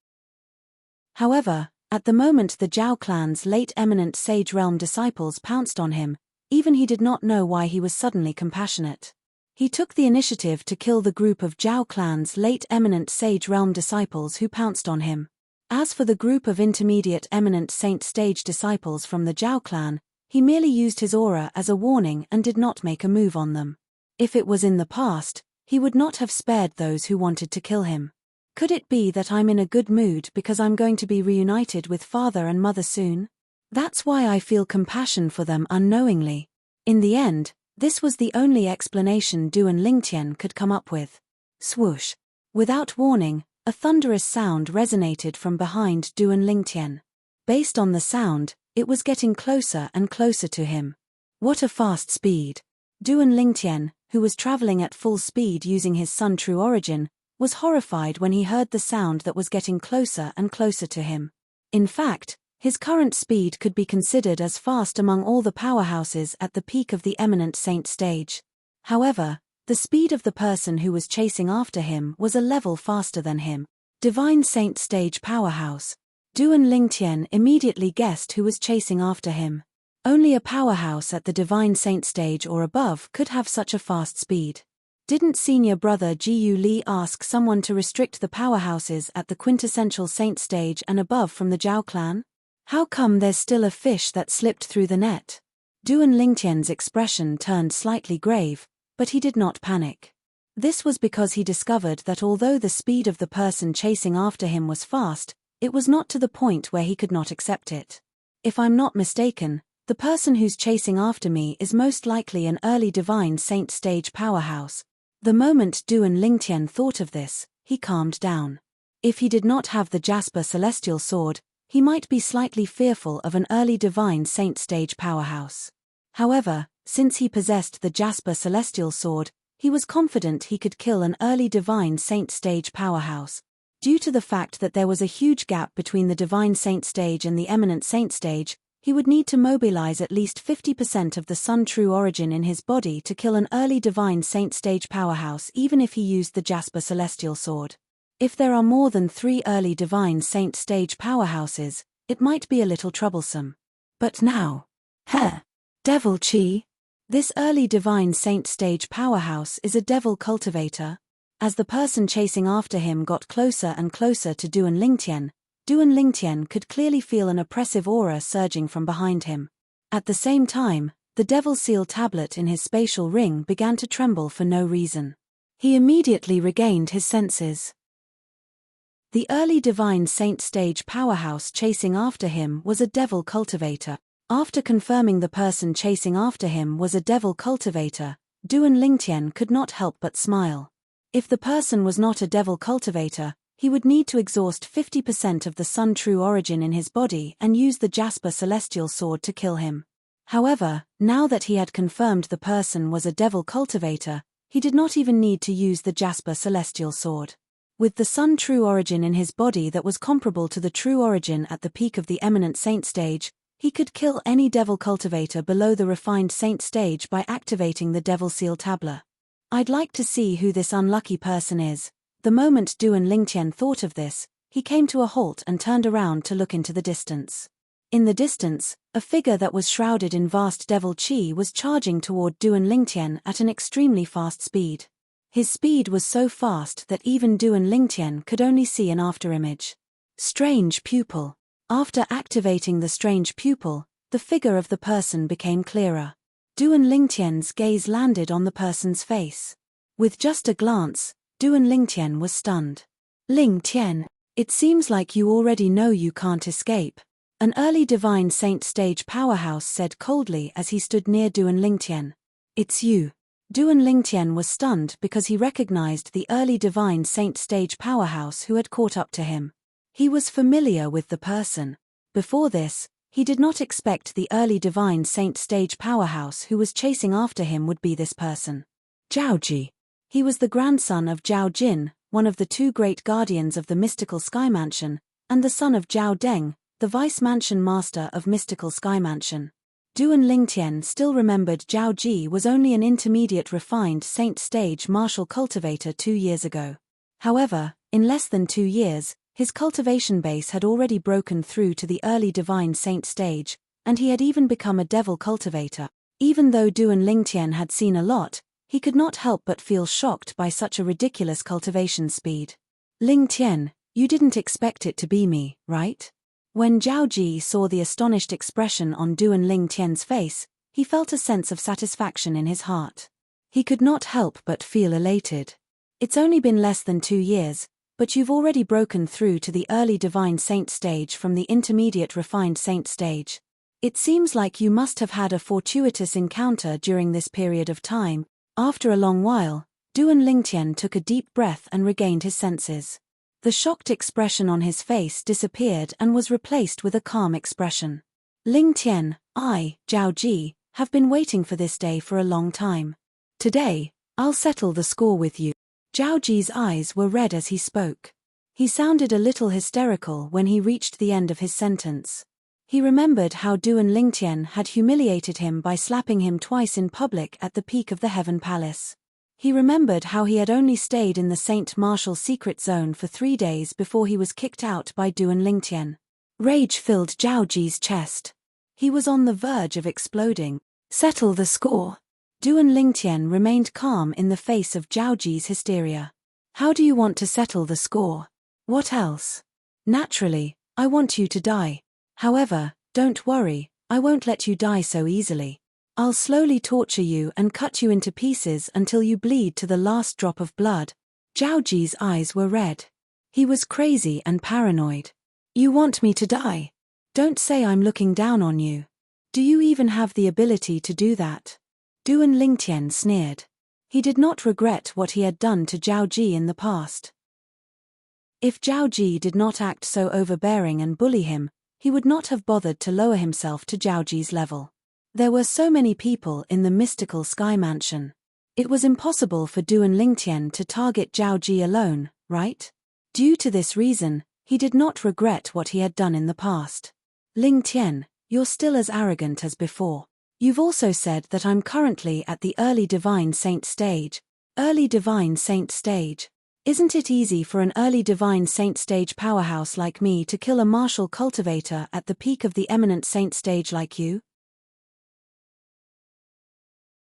However, at the moment the Zhao clan's late eminent sage realm disciples pounced on him, even he did not know why he was suddenly compassionate. He took the initiative to kill the group of Zhao clan's late eminent sage realm disciples who pounced on him. As for the group of intermediate eminent saint stage disciples from the Zhao clan, he merely used his aura as a warning and did not make a move on them. If it was in the past, he would not have spared those who wanted to kill him. Could it be that I'm in a good mood because I'm going to be reunited with father and mother soon? That's why I feel compassion for them unknowingly. In the end, this was the only explanation Duan Lingtian could come up with. Swoosh. Without warning, a thunderous sound resonated from behind Duan Lingtian. Based on the sound, it was getting closer and closer to him. What a fast speed! Duan Lingtian, who was traveling at full speed using his Sun True Origin, was horrified when he heard the sound that was getting closer and closer to him. In fact, his current speed could be considered as fast among all the powerhouses at the peak of the eminent saint stage. However, the speed of the person who was chasing after him was a level faster than him. Divine Saint Stage Powerhouse. Duan Lingtian immediately guessed who was chasing after him. Only a powerhouse at the Divine Saint Stage or above could have such a fast speed. Didn't senior brother Jiu Li ask someone to restrict the powerhouses at the quintessential saint stage and above from the Zhao clan? How come there's still a fish that slipped through the net? Duan Lingtian's expression turned slightly grave, but he did not panic. This was because he discovered that although the speed of the person chasing after him was fast, it was not to the point where he could not accept it. If I'm not mistaken, the person who's chasing after me is most likely an early divine saint stage powerhouse. The moment Duan Lingtian thought of this, he calmed down. If he did not have the Jasper Celestial Sword, he might be slightly fearful of an early divine saint stage powerhouse. However, since he possessed the Jasper Celestial Sword, he was confident he could kill an early divine saint stage powerhouse. Due to the fact that there was a huge gap between the divine saint stage and the eminent saint stage, he would need to mobilize at least 50% of the Sun True Origin in his body to kill an early divine saint stage powerhouse even if he used the Jasper Celestial Sword. If there are more than 3 early divine saint stage powerhouses, it might be a little troublesome. But now, Devil Chi. This early divine saint stage powerhouse is a devil cultivator. As the person chasing after him got closer and closer to Duan Lingtian could clearly feel an oppressive aura surging from behind him. At the same time, the Devil Seal tablet in his spatial ring began to tremble for no reason. He immediately regained his senses. The early divine saint stage powerhouse chasing after him was a devil cultivator. After confirming the person chasing after him was a devil cultivator, Duan Lingtian could not help but smile. If the person was not a devil cultivator, he would need to exhaust 50% of the Sun True Origin in his body and use the Jasper Celestial Sword to kill him. However, now that he had confirmed the person was a devil cultivator, he did not even need to use the Jasper Celestial Sword. With the Sun True Origin in his body that was comparable to the True Origin at the peak of the eminent saint stage, he could kill any devil cultivator below the refined saint stage by activating the Devil Seal tablet. I'd like to see who this unlucky person is. The moment Duan Lingtian thought of this, he came to a halt and turned around to look into the distance. In the distance, a figure that was shrouded in vast devil chi was charging toward Duan Lingtian at an extremely fast speed. His speed was so fast that even Duan Lingtian could only see an afterimage. Strange pupil. After activating the strange pupil, the figure of the person became clearer. Duan Lingtian's gaze landed on the person's face. With just a glance, Duan Lingtian was stunned. Lingtian, it seems like you already know you can't escape. An early divine saint stage powerhouse said coldly as he stood near Duan Lingtian. It's you. Duan Lingtian was stunned because he recognized the early divine saint stage powerhouse who had caught up to him. He was familiar with the person. Before this, he did not expect the early divine saint stage powerhouse who was chasing after him would be this person. Zhaoji. He was the grandson of Zhao Jin, one of the 2 great guardians of the mystical Sky Mansion, and the son of Zhao Deng, the vice mansion master of mystical Sky Mansion. Duan Lingtian still remembered Zhao Ji was only an intermediate refined saint stage martial cultivator 2 years ago. However, in less than 2 years, his cultivation base had already broken through to the early divine saint stage, and he had even become a devil cultivator. Even though Duan Lingtian had seen a lot, he could not help but feel shocked by such a ridiculous cultivation speed. Lingtian, You didn't expect it to be me, right? When Zhao Ji saw the astonished expression on Duan Ling Tian's face, he felt a sense of satisfaction in his heart. He could not help but feel elated. It's only been less than 2 years, but you've already broken through to the early divine saint stage from the intermediate refined saint stage. It seems like you must have had a fortuitous encounter during this period of time. After a long while, Duan Lingtian took a deep breath and regained his senses. The shocked expression on his face disappeared and was replaced with a calm expression. Lingtian, I, Zhao Ji, have been waiting for this day for a long time. Today, I'll settle the score with you. Zhao Ji's eyes were red as he spoke. He sounded a little hysterical when he reached the end of his sentence. He remembered how Duan Lingtian had humiliated him by slapping him twice in public at the peak of the Heaven Palace. He remembered how he had only stayed in the Saint Martial secret zone for 3 days before he was kicked out by Duan Lingtian. Rage filled Zhao Ji's chest. He was on the verge of exploding. Settle the score. Duan Lingtian remained calm in the face of Zhao Ji's hysteria. How do you want to settle the score? What else? Naturally, I want you to die. However, don't worry, I won't let you die so easily. I'll slowly torture you and cut you into pieces until you bleed to the last drop of blood. Zhao Ji's eyes were red. He was crazy and paranoid. You want me to die? Don't say I'm looking down on you. Do you even have the ability to do that? Duan Lingtian sneered. He did not regret what he had done to Zhao Ji in the past. If Zhao Ji did not act so overbearing and bully him, he would not have bothered to lower himself to Zhao Ji's level. There were so many people in the mystical sky mansion. It was impossible for Duan Lingtian to target Zhao Ji alone, right? Due to this reason, he did not regret what he had done in the past. Lingtian, you're still as arrogant as before. You've also said that I'm currently at the early divine saint stage. Early divine saint stage. Isn't it easy for an early divine saint stage powerhouse like me to kill a martial cultivator at the peak of the eminent saint stage like you?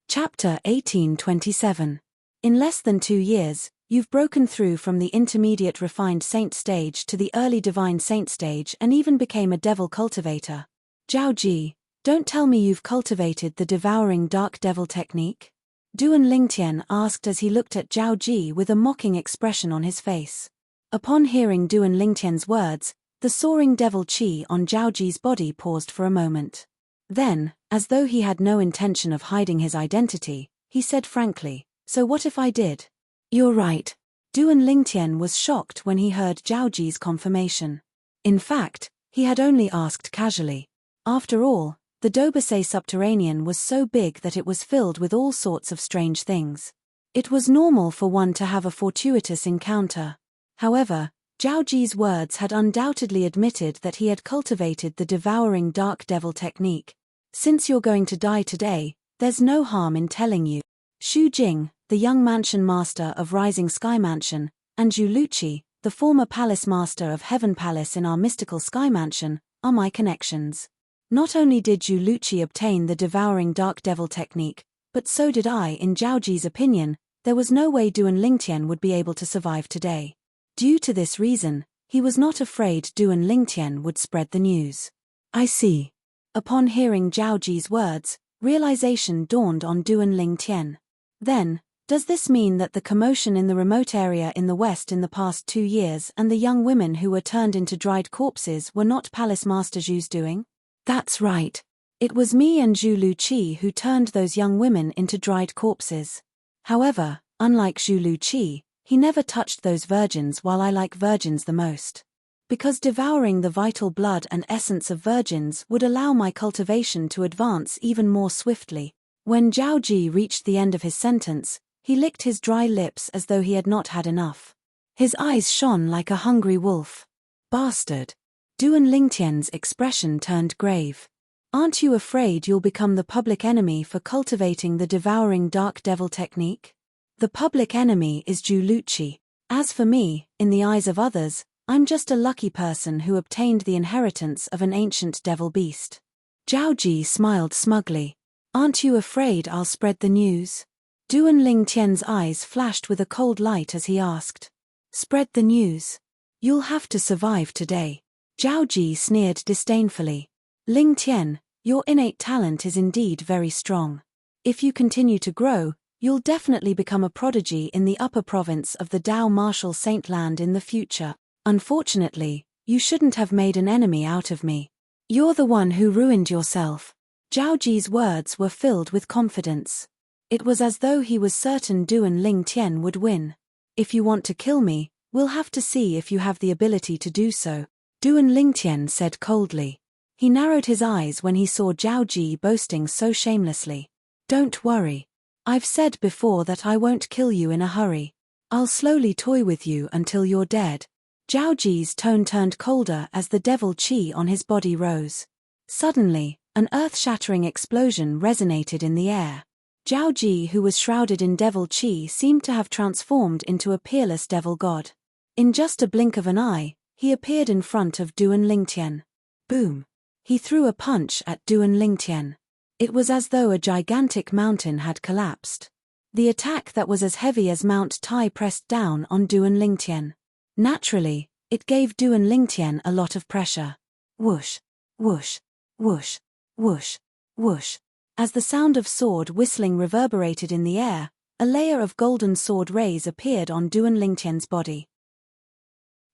Chapter 1827. In less than 2 years, you've broken through from the intermediate refined saint stage to the early divine saint stage and even became a devil cultivator. Zhao Ji, don't tell me you've cultivated the devouring dark devil technique? Duan Lingtian asked as he looked at Zhao Ji with a mocking expression on his face. Upon hearing Duan Lingtian's words, the soaring devil qi on Zhao Ji's body paused for a moment. Then, as though he had no intention of hiding his identity, he said frankly, so what if I did? You're right. Duan Lingtian was shocked when he heard Zhao Ji's confirmation. In fact, he had only asked casually. After all, the Dobasay subterranean was so big that it was filled with all sorts of strange things. It was normal for one to have a fortuitous encounter. However, Zhao Ji's words had undoubtedly admitted that he had cultivated the devouring dark devil technique. Since you're going to die today, there's no harm in telling you. Xu Jing, the young mansion master of Rising Sky Mansion, and Zhu Luqi, the former palace master of Heaven Palace in our mystical sky mansion, are my connections. Not only did Zhu Luqi obtain the devouring dark devil technique, but so did I. In Zhao Ji's opinion, there was no way Duan Lingtian would be able to survive today. Due to this reason, he was not afraid Duan Lingtian would spread the news. I see. Upon hearing Zhao Ji's words, realization dawned on Duan Lingtian. Then, does this mean that the commotion in the remote area in the west in the past 2 years and the young women who were turned into dried corpses were not Palace Master Zhu's doing? That's right. It was me and Zhu Luqi who turned those young women into dried corpses. However, unlike Zhu Luqi, he never touched those virgins while I like virgins the most. Because devouring the vital blood and essence of virgins would allow my cultivation to advance even more swiftly. When Zhao Ji reached the end of his sentence, he licked his dry lips as though he had not had enough. His eyes shone like a hungry wolf. Bastard. Duan Lingtian's expression turned grave. Aren't you afraid you'll become the public enemy for cultivating the devouring dark devil technique? The public enemy is Zhu Luqi. As for me, in the eyes of others, I'm just a lucky person who obtained the inheritance of an ancient devil beast. Zhao Ji smiled smugly. Aren't you afraid I'll spread the news? Duan Lingtian's eyes flashed with a cold light as he asked. Spread the news. You'll have to survive today. Zhao Ji sneered disdainfully. Ling Tian, your innate talent is indeed very strong. If you continue to grow, you'll definitely become a prodigy in the upper province of the Dao Martial Saint Land in the future. Unfortunately, you shouldn't have made an enemy out of me. You're the one who ruined yourself. Zhao Ji's words were filled with confidence. It was as though he was certain Duan Ling Tian would win. If you want to kill me, we'll have to see if you have the ability to do so, Duan Ling Tian said coldly. He narrowed his eyes when he saw Zhao Ji boasting so shamelessly. Don't worry. I've said before that I won't kill you in a hurry. I'll slowly toy with you until you're dead. Zhao Ji's tone turned colder as the devil qi on his body rose. Suddenly, an earth-shattering explosion resonated in the air. Zhao Ji, who was shrouded in devil qi, seemed to have transformed into a peerless devil god. In just a blink of an eye, he appeared in front of Duan Ling Tian. Boom! He threw a punch at Duan Ling Tian. It was as though a gigantic mountain had collapsed. The attack that was as heavy as Mount Tai pressed down on Duan Ling Tian. Naturally, it gave Duan Ling Tian a lot of pressure. Whoosh, whoosh, whoosh, whoosh, whoosh. As the sound of sword whistling reverberated in the air, a layer of golden sword rays appeared on Duan Ling Tian's body.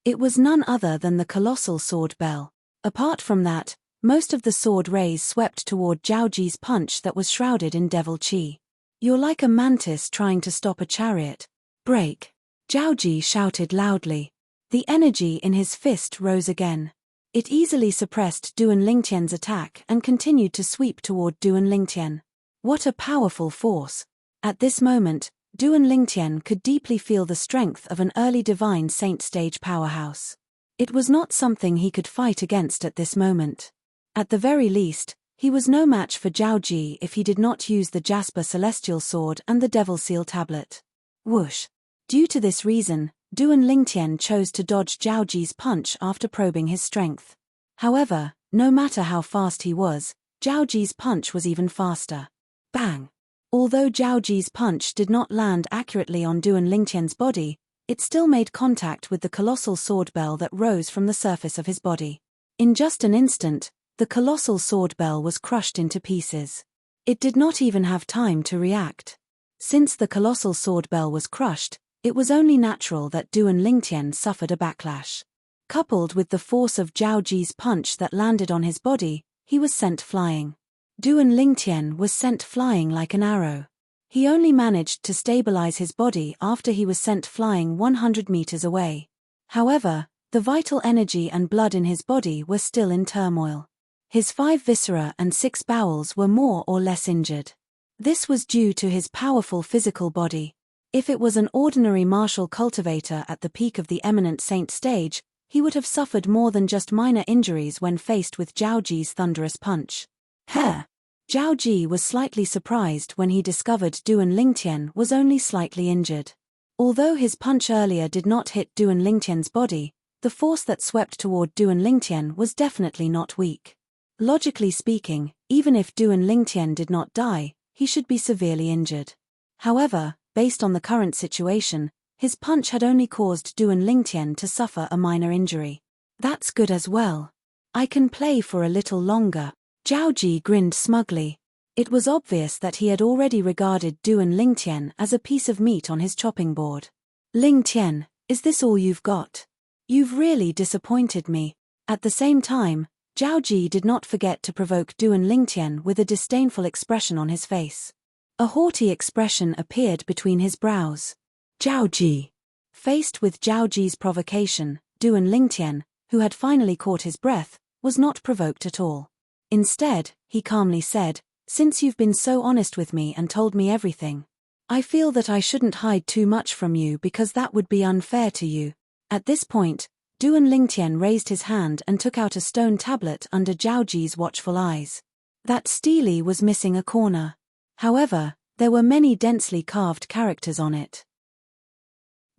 It was none other than the colossal sword bell. Apart from that, most of the sword rays swept toward Zhao Ji's punch that was shrouded in devil qi. You're like a mantis trying to stop a chariot. Break! Zhao Ji shouted loudly. The energy in his fist rose again. It easily suppressed Duan Ling Tian's attack and continued to sweep toward Duan Ling Tian. What a powerful force! At this moment, Duan Ling Tian could deeply feel the strength of an early divine saint stage powerhouse. It was not something he could fight against at this moment. At the very least, he was no match for Zhao Ji if he did not use the Jasper Celestial Sword and the Devil Seal Tablet. Whoosh! Due to this reason, Duan Ling Tian chose to dodge Zhao Ji's punch after probing his strength. However, no matter how fast he was, Zhao Ji's punch was even faster. Bang! Although Zhao Ji's punch did not land accurately on Duan Ling Tian's body, it still made contact with the colossal sword bell that rose from the surface of his body. In just an instant, the colossal sword bell was crushed into pieces. It did not even have time to react. Since the colossal sword bell was crushed, it was only natural that Duan Ling Tian suffered a backlash. Coupled with the force of Zhao Ji's punch that landed on his body, he was sent flying. Duan Ling Tian was sent flying like an arrow. He only managed to stabilize his body after he was sent flying 100 meters away. However, the vital energy and blood in his body were still in turmoil. His 5 viscera and 6 bowels were more or less injured. This was due to his powerful physical body. If it was an ordinary martial cultivator at the peak of the eminent saint stage, he would have suffered more than just minor injuries when faced with Zhao Ji's thunderous punch. Zhao Ji was slightly surprised when he discovered Duan Ling Tian was only slightly injured. Although his punch earlier did not hit Duan Ling Tian's body, the force that swept toward Duan Ling Tian was definitely not weak. Logically speaking, even if Duan Ling Tian did not die, he should be severely injured. However, based on the current situation, his punch had only caused Duan Ling Tian to suffer a minor injury. That's good as well. I can play for a little longer. Zhao Ji grinned smugly. It was obvious that he had already regarded Duan Ling Tian as a piece of meat on his chopping board. Ling Tian, is this all you've got? You've really disappointed me. At the same time, Zhao Ji did not forget to provoke Duan Ling Tian with a disdainful expression on his face. A haughty expression appeared between his brows. Zhao Ji. Faced with Zhao Ji's provocation, Duan Ling Tian, who had finally caught his breath, was not provoked at all. Instead, he calmly said, "Since you've been so honest with me and told me everything, I feel that I shouldn't hide too much from you because that would be unfair to you." At this point, Duan Ling Tian raised his hand and took out a stone tablet under Zhao Ji's watchful eyes. That stele was missing a corner. However, there were many densely carved characters on it.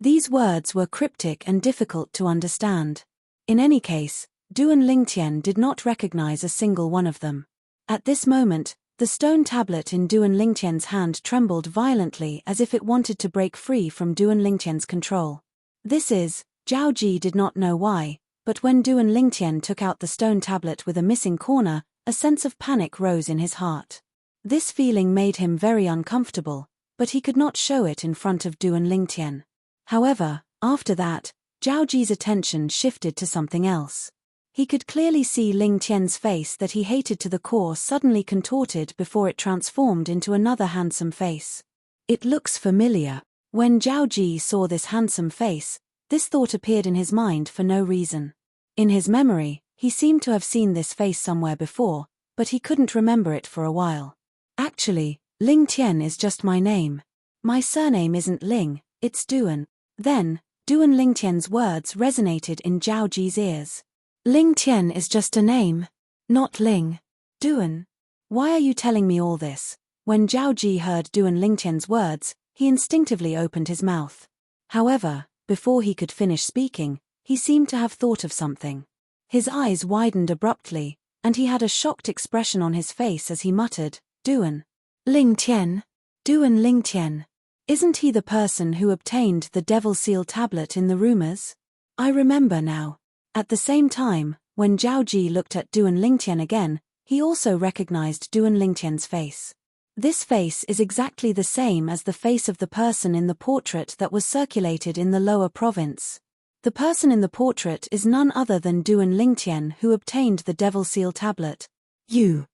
These words were cryptic and difficult to understand. In any case, Duan Ling Tian did not recognize a single one of them. At this moment, the stone tablet in Duan Ling Tian's hand trembled violently as if it wanted to break free from Duan Ling Tian's control. This is Zhao Ji did not know why, but when Duan Lingtian took out the stone tablet with a missing corner, a sense of panic rose in his heart. This feeling made him very uncomfortable, but he could not show it in front of Duan Lingtian. However, after that, Zhao Ji's attention shifted to something else. He could clearly see Ling Tian's face that he hated to the core suddenly contorted before it transformed into another handsome face. It looks familiar. When Zhao Ji saw this handsome face, this thought appeared in his mind for no reason. In his memory, he seemed to have seen this face somewhere before, but he couldn't remember it for a while. Actually, Ling Tian is just my name. My surname isn't Ling, it's Duan. Then, Duan Lingtian's words resonated in Zhao Ji's ears. Ling Tian is just a name, not Ling. Duan. Why are you telling me all this? When Zhao Ji heard Duan Lingtian's words, he instinctively opened his mouth. However, before he could finish speaking, he seemed to have thought of something. His eyes widened abruptly, and he had a shocked expression on his face as he muttered, Duan. Ling Tian. Duan Lingtian. Isn't he the person who obtained the Devil Seal tablet in the rumors? I remember now. At the same time, when Zhao Ji looked at Duan Lingtian again, he also recognized Duan Lingtian's face. This face is exactly the same as the face of the person in the portrait that was circulated in the lower province. The person in the portrait is none other than Duan Lingtian who obtained the Devil Seal tablet. You're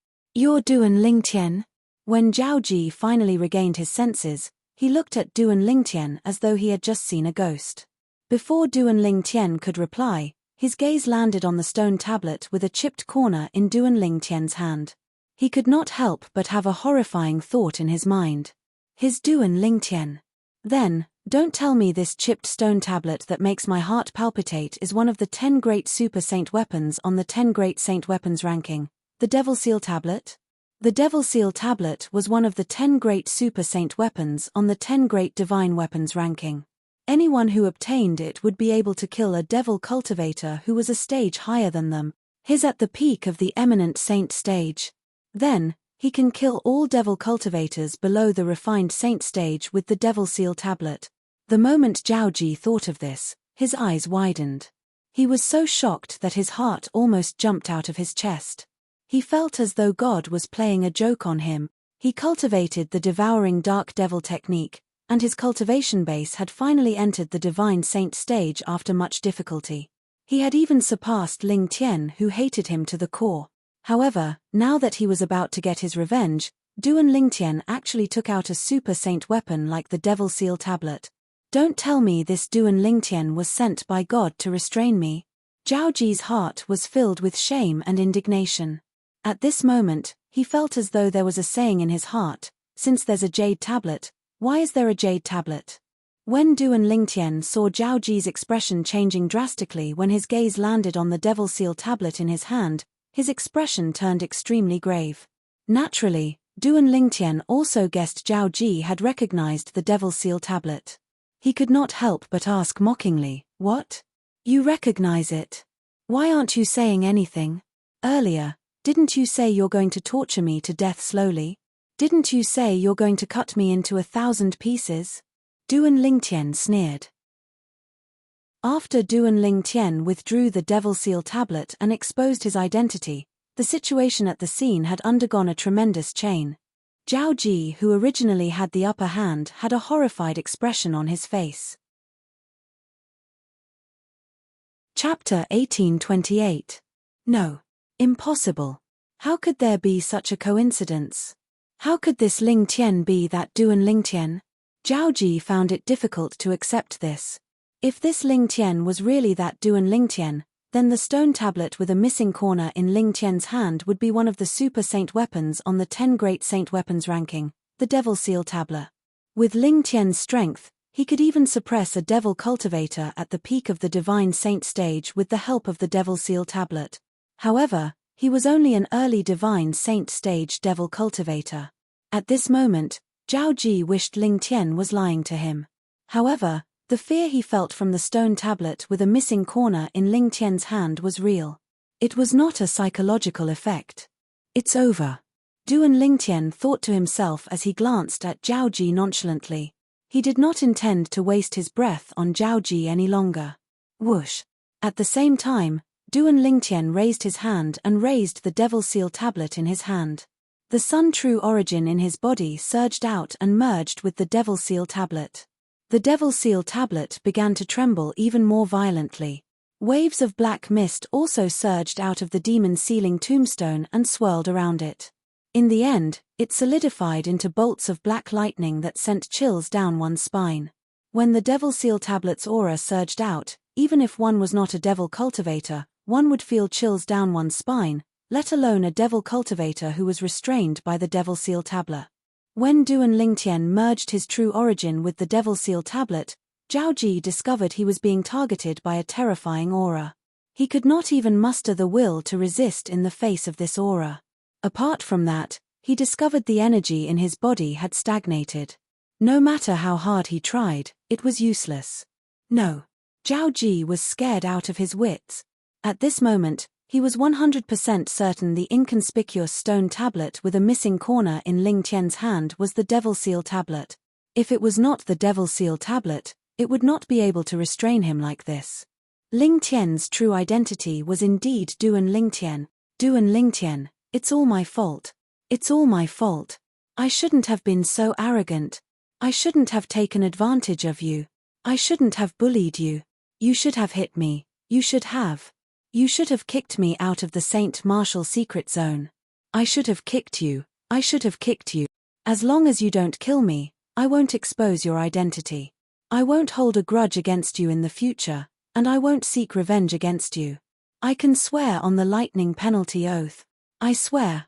Duan Lingtian? When Zhao Ji finally regained his senses, he looked at Duan Lingtian as though he had just seen a ghost. Before Duan Lingtian could reply, his gaze landed on the stone tablet with a chipped corner in Duan Lingtian's hand. He could not help but have a horrifying thought in his mind. His Duan Lingtian. Then, don't tell me this chipped stone tablet that makes my heart palpitate is one of the 10 great super saint weapons on the 10 great saint weapons ranking, the Devil Seal tablet? The Devil Seal tablet was one of the 10 great super saint weapons on the 10 great divine weapons ranking. Anyone who obtained it would be able to kill a devil cultivator who was a stage higher than them. He's at the peak of the eminent saint stage. Then, he can kill all devil cultivators below the refined saint stage with the Devil Seal tablet. The moment Zhao Ji thought of this, his eyes widened. He was so shocked that his heart almost jumped out of his chest. He felt as though God was playing a joke on him. He cultivated the devouring dark devil technique, and his cultivation base had finally entered the divine saint stage after much difficulty. He had even surpassed Ling Tian, who hated him to the core. However, now that he was about to get his revenge, Duan Lingtian actually took out a super saint weapon like the Devil Seal tablet. Don't tell me this Duan Lingtian was sent by God to restrain me. Zhao Ji's heart was filled with shame and indignation. At this moment, he felt as though there was a saying in his heart, since there's a jade tablet, why is there a jade tablet? When Duan Lingtian saw Zhao Ji's expression changing drastically when his gaze landed on the Devil Seal tablet in his hand, his expression turned extremely grave. Naturally, Duan Lingtian also guessed Zhao Ji had recognized the Devil Seal tablet. He could not help but ask mockingly, what? You recognize it? Why aren't you saying anything? Earlier, didn't you say you're going to torture me to death slowly? Didn't you say you're going to cut me into 1,000 pieces? Duan Lingtian sneered. After Duan Lingtian withdrew the Devil Seal tablet and exposed his identity, the situation at the scene had undergone a tremendous change. Zhao Ji, who originally had the upper hand, had a horrified expression on his face. Chapter 1828. No. Impossible. How could there be such a coincidence? How could this Ling Tian be that Duan Lingtian? Zhao Ji found it difficult to accept this. If this Ling Tian was really that Duan Lingtian, then the stone tablet with a missing corner in Ling Tian's hand would be one of the super saint weapons on the 10 great saint weapons ranking, the Devil Seal tablet. With Ling Tian's strength, he could even suppress a devil cultivator at the peak of the divine saint stage with the help of the Devil Seal tablet. However, he was only an early divine saint stage devil cultivator. At this moment, Zhao Ji wished Ling Tian was lying to him. However, the fear he felt from the stone tablet with a missing corner in Ling Tian's hand was real. It was not a psychological effect. It's over. Duan Lingtian thought to himself as he glanced at Zhao Ji nonchalantly. He did not intend to waste his breath on Zhao Ji any longer. Whoosh! At the same time, Duan Lingtian raised his hand and raised the Devil Seal tablet in his hand. The Sun True Origin in his body surged out and merged with the Devil Seal tablet. The Devil Seal tablet began to tremble even more violently. Waves of black mist also surged out of the demon sealing tombstone and swirled around it. In the end, it solidified into bolts of black lightning that sent chills down one's spine. When the Devil Seal tablet's aura surged out, even if one was not a devil cultivator, one would feel chills down one's spine, let alone a devil cultivator who was restrained by the Devil Seal tablet. When Duan Lingtian merged his true origin with the Devil Seal tablet, Zhao Ji discovered he was being targeted by a terrifying aura. He could not even muster the will to resist in the face of this aura. Apart from that, he discovered the energy in his body had stagnated. No matter how hard he tried, it was useless. No. Zhao Ji was scared out of his wits. At this moment, he was 100% certain the inconspicuous stone tablet with a missing corner in Ling Tian's hand was the Devil Seal tablet. If it was not the Devil Seal tablet, it would not be able to restrain him like this. Ling Tian's true identity was indeed Duan Lingtian. Duan Lingtian, it's all my fault. It's all my fault. I shouldn't have been so arrogant. I shouldn't have taken advantage of you. I shouldn't have bullied you. You should have hit me. You should have. You should have kicked me out of the Saint Martial secret zone. I should have kicked you. I should have kicked you. As long as you don't kill me, I won't expose your identity. I won't hold a grudge against you in the future, and I won't seek revenge against you. I can swear on the lightning penalty oath. I swear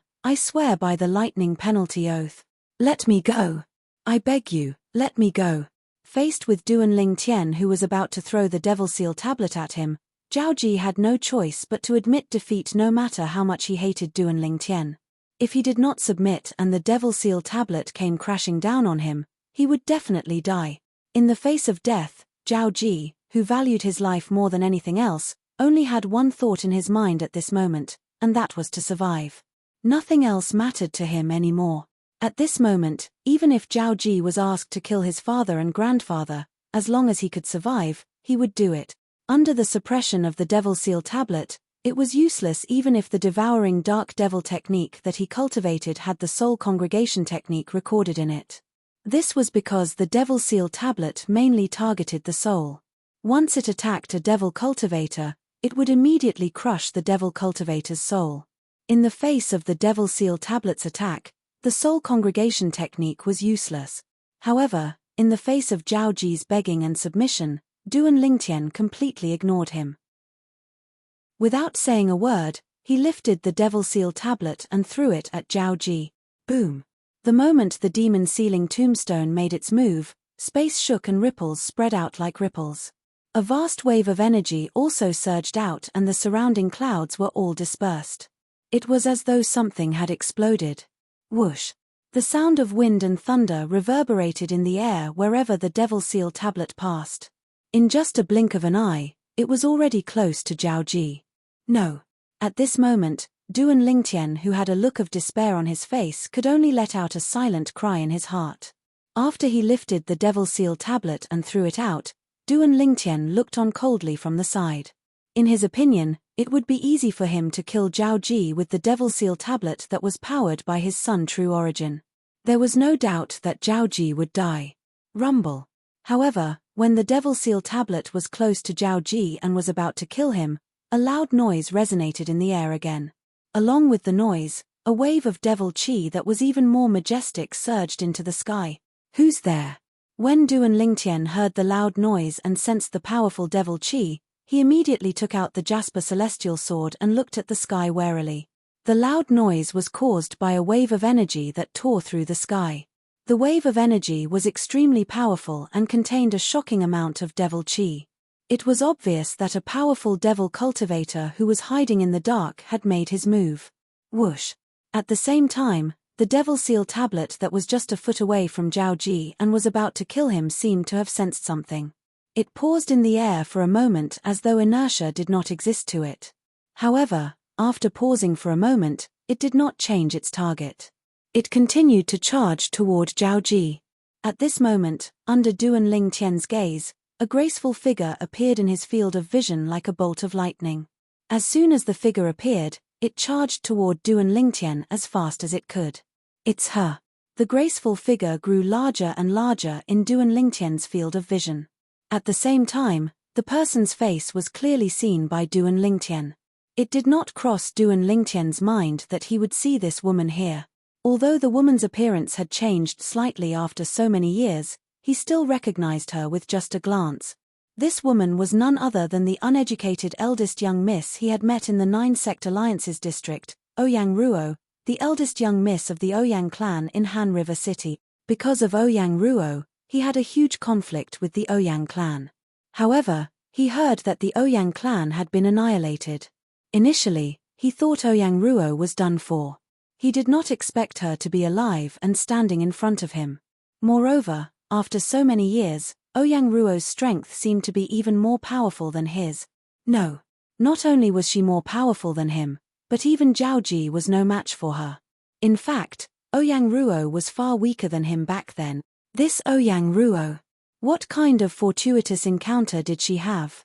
by the lightning penalty oath. Let me go. I beg you, let me go. Faced with Duan Lingtian who was about to throw the Devil Seal tablet at him, Zhao Ji had no choice but to admit defeat no matter how much he hated Duan Lingtian. If he did not submit and the Devil Seal tablet came crashing down on him, he would definitely die. In the face of death, Zhao Ji, who valued his life more than anything else, only had one thought in his mind at this moment, and that was to survive. Nothing else mattered to him anymore. At this moment, even if Zhao Ji was asked to kill his father and grandfather, as long as he could survive, he would do it. Under the suppression of the Devil Seal tablet, it was useless even if the devouring dark devil technique that he cultivated had the soul congregation technique recorded in it. This was because the Devil Seal tablet mainly targeted the soul. Once it attacked a devil cultivator, it would immediately crush the devil cultivator's soul. In the face of the Devil Seal tablet's attack, the soul congregation technique was useless. However, in the face of Zhao Ji's begging and submission, Duan Lingtian completely ignored him. Without saying a word, he lifted the Devil Seal tablet and threw it at Zhao Ji. Boom! The moment the demon sealing tombstone made its move, space shook and ripples spread out like ripples. A vast wave of energy also surged out and the surrounding clouds were all dispersed. It was as though something had exploded. Whoosh! The sound of wind and thunder reverberated in the air wherever the Devil Seal tablet passed. In just a blink of an eye, it was already close to Zhao Ji. No. At this moment, Duan Lingtian, who had a look of despair on his face, could only let out a silent cry in his heart. After he lifted the Devil Seal tablet and threw it out, Duan Lingtian looked on coldly from the side. In his opinion, it would be easy for him to kill Zhao Ji with the Devil Seal tablet that was powered by his Sun True Origin. There was no doubt that Zhao Ji would die. Rumble. However, when the Devil Seal tablet was close to Zhao Ji and was about to kill him, a loud noise resonated in the air again. Along with the noise, a wave of devil chi that was even more majestic surged into the sky. Who's there? When Duan Lingtian heard the loud noise and sensed the powerful devil chi, he immediately took out the Jasper Celestial Sword and looked at the sky warily. The loud noise was caused by a wave of energy that tore through the sky. The wave of energy was extremely powerful and contained a shocking amount of devil chi. It was obvious that a powerful devil cultivator who was hiding in the dark had made his move. Whoosh! At the same time, the Devil Seal tablet that was just a foot away from Zhao Ji and was about to kill him seemed to have sensed something. It paused in the air for a moment as though inertia did not exist to it. However, after pausing for a moment, it did not change its target. It continued to charge toward Zhao Ji. At this moment, under Duan Lingtian's gaze, a graceful figure appeared in his field of vision like a bolt of lightning. As soon as the figure appeared, it charged toward Duan Lingtian as fast as it could. It's her. The graceful figure grew larger and larger in Duan Lingtian's field of vision. At the same time, the person's face was clearly seen by Duan Lingtian. It did not cross Duan Lingtian's mind that he would see this woman here. Although the woman's appearance had changed slightly after so many years, he still recognized her with just a glance. This woman was none other than the uneducated eldest young miss he had met in the 9-sect alliances district, Ouyang Ruo, the eldest young miss of the Ouyang clan in Han River City. Because of Ouyang Ruo, he had a huge conflict with the Ouyang clan. However, he heard that the Ouyang clan had been annihilated. Initially, he thought Ouyang Ruo was done for. He did not expect her to be alive and standing in front of him. Moreover, after so many years, Ouyang Ruo's strength seemed to be even more powerful than his. No. Not only was she more powerful than him, but even Zhao Ji was no match for her. In fact, Ouyang Ruo was far weaker than him back then. This Ouyang Ruo. What kind of fortuitous encounter did she have?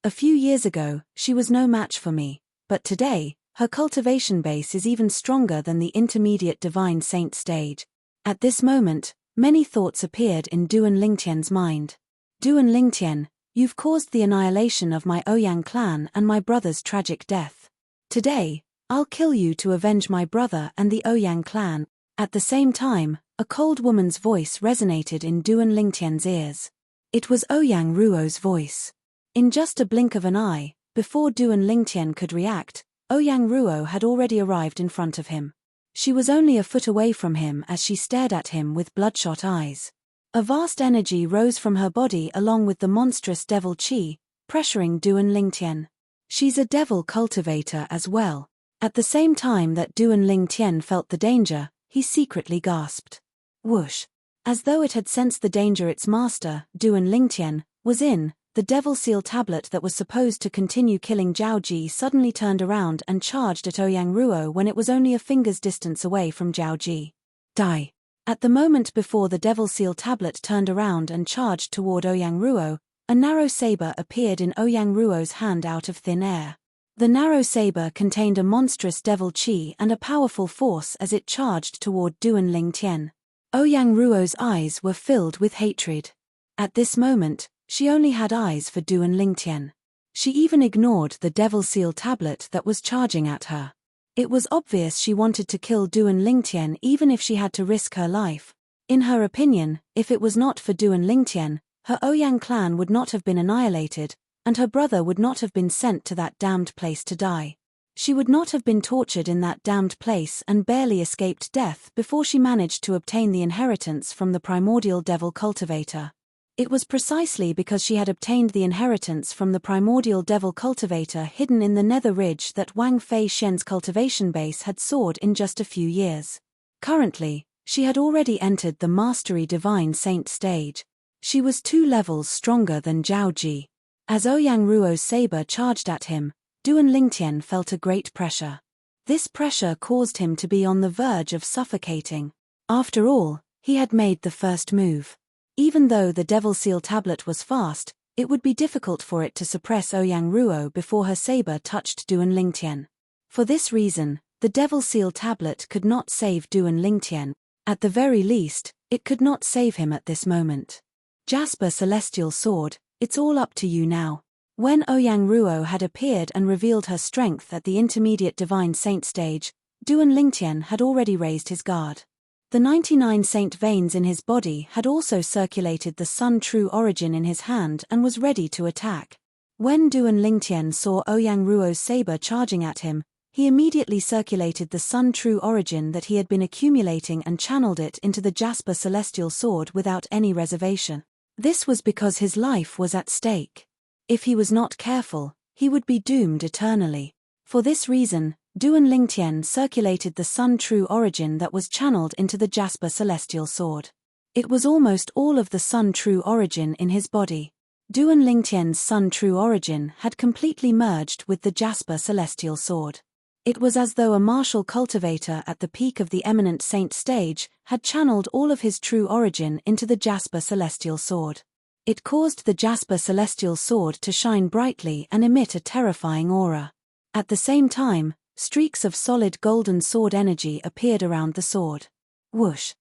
A few years ago, she was no match for me, but today, her cultivation base is even stronger than the intermediate divine saint stage. At this moment, many thoughts appeared in Duan Lingtian's mind. Duan Lingtian, you've caused the annihilation of my Ouyang clan and my brother's tragic death. Today, I'll kill you to avenge my brother and the Ouyang clan. At the same time, a cold woman's voice resonated in Duan Lingtian's ears. It was Ouyang Ruo's voice. In just a blink of an eye, before Duan Lingtian could react, Ouyang Ruo had already arrived in front of him. She was only a foot away from him as she stared at him with bloodshot eyes. A vast energy rose from her body along with the monstrous devil chi, pressuring Duan Lingtian. She's a devil cultivator as well. At the same time that Duan Lingtian felt the danger, he secretly gasped. Whoosh! As though it had sensed the danger its master, Duan Lingtian, was in, the devil seal tablet that was supposed to continue killing Zhao Ji suddenly turned around and charged at Ouyang Ruo when it was only a finger's distance away from Zhao Ji. Die! At the moment before the devil seal tablet turned around and charged toward Ouyang Ruo, a narrow saber appeared in Ouyang Ruo's hand out of thin air. The narrow saber contained a monstrous devil chi and a powerful force as it charged toward Duan Lingtian. Ouyang Ruo's eyes were filled with hatred. At this moment, she only had eyes for Duan Lingtian. She even ignored the devil seal tablet that was charging at her. It was obvious she wanted to kill Duan Lingtian even if she had to risk her life. In her opinion, if it was not for Duan Lingtian, her Ouyang clan would not have been annihilated, and her brother would not have been sent to that damned place to die. She would not have been tortured in that damned place and barely escaped death before she managed to obtain the inheritance from the primordial devil cultivator. It was precisely because she had obtained the inheritance from the primordial devil cultivator hidden in the nether ridge that Wang Fei Shen's cultivation base had soared in just a few years. Currently, she had already entered the mastery divine saint stage. She was 2 levels stronger than Zhao Ji. As Ouyang Ruo's saber charged at him, Duan Lingtian felt a great pressure. This pressure caused him to be on the verge of suffocating. After all, he had made the first move. Even though the devil seal tablet was fast, it would be difficult for it to suppress Ouyang Ruo before her saber touched Duan Lingtian. For this reason, the devil seal tablet could not save Duan Lingtian. At the very least, it could not save him at this moment. Jasper Celestial Sword, it's all up to you now. When Ouyang Ruo had appeared and revealed her strength at the intermediate divine saint stage, Duan Lingtian had already raised his guard. The 99 saint veins in his body had also circulated the Sun True Origin in his hand and was ready to attack. When Duan Lingtian saw Ouyang Ruo's saber charging at him, he immediately circulated the Sun True Origin that he had been accumulating and channeled it into the Jasper Celestial Sword without any reservation. This was because his life was at stake. If he was not careful, he would be doomed eternally. For this reason, Duan Lingtian circulated the Sun True Origin that was channeled into the Jasper Celestial Sword. It was almost all of the Sun True Origin in his body. Duan Lingtian's Sun True Origin had completely merged with the Jasper Celestial Sword. It was as though a martial cultivator at the peak of the eminent saint stage had channeled all of his true origin into the Jasper Celestial Sword. It caused the jasper celestial sword to shine brightly and emit a terrifying aura. At the same time, streaks of solid golden sword energy appeared around the sword. Whoosh.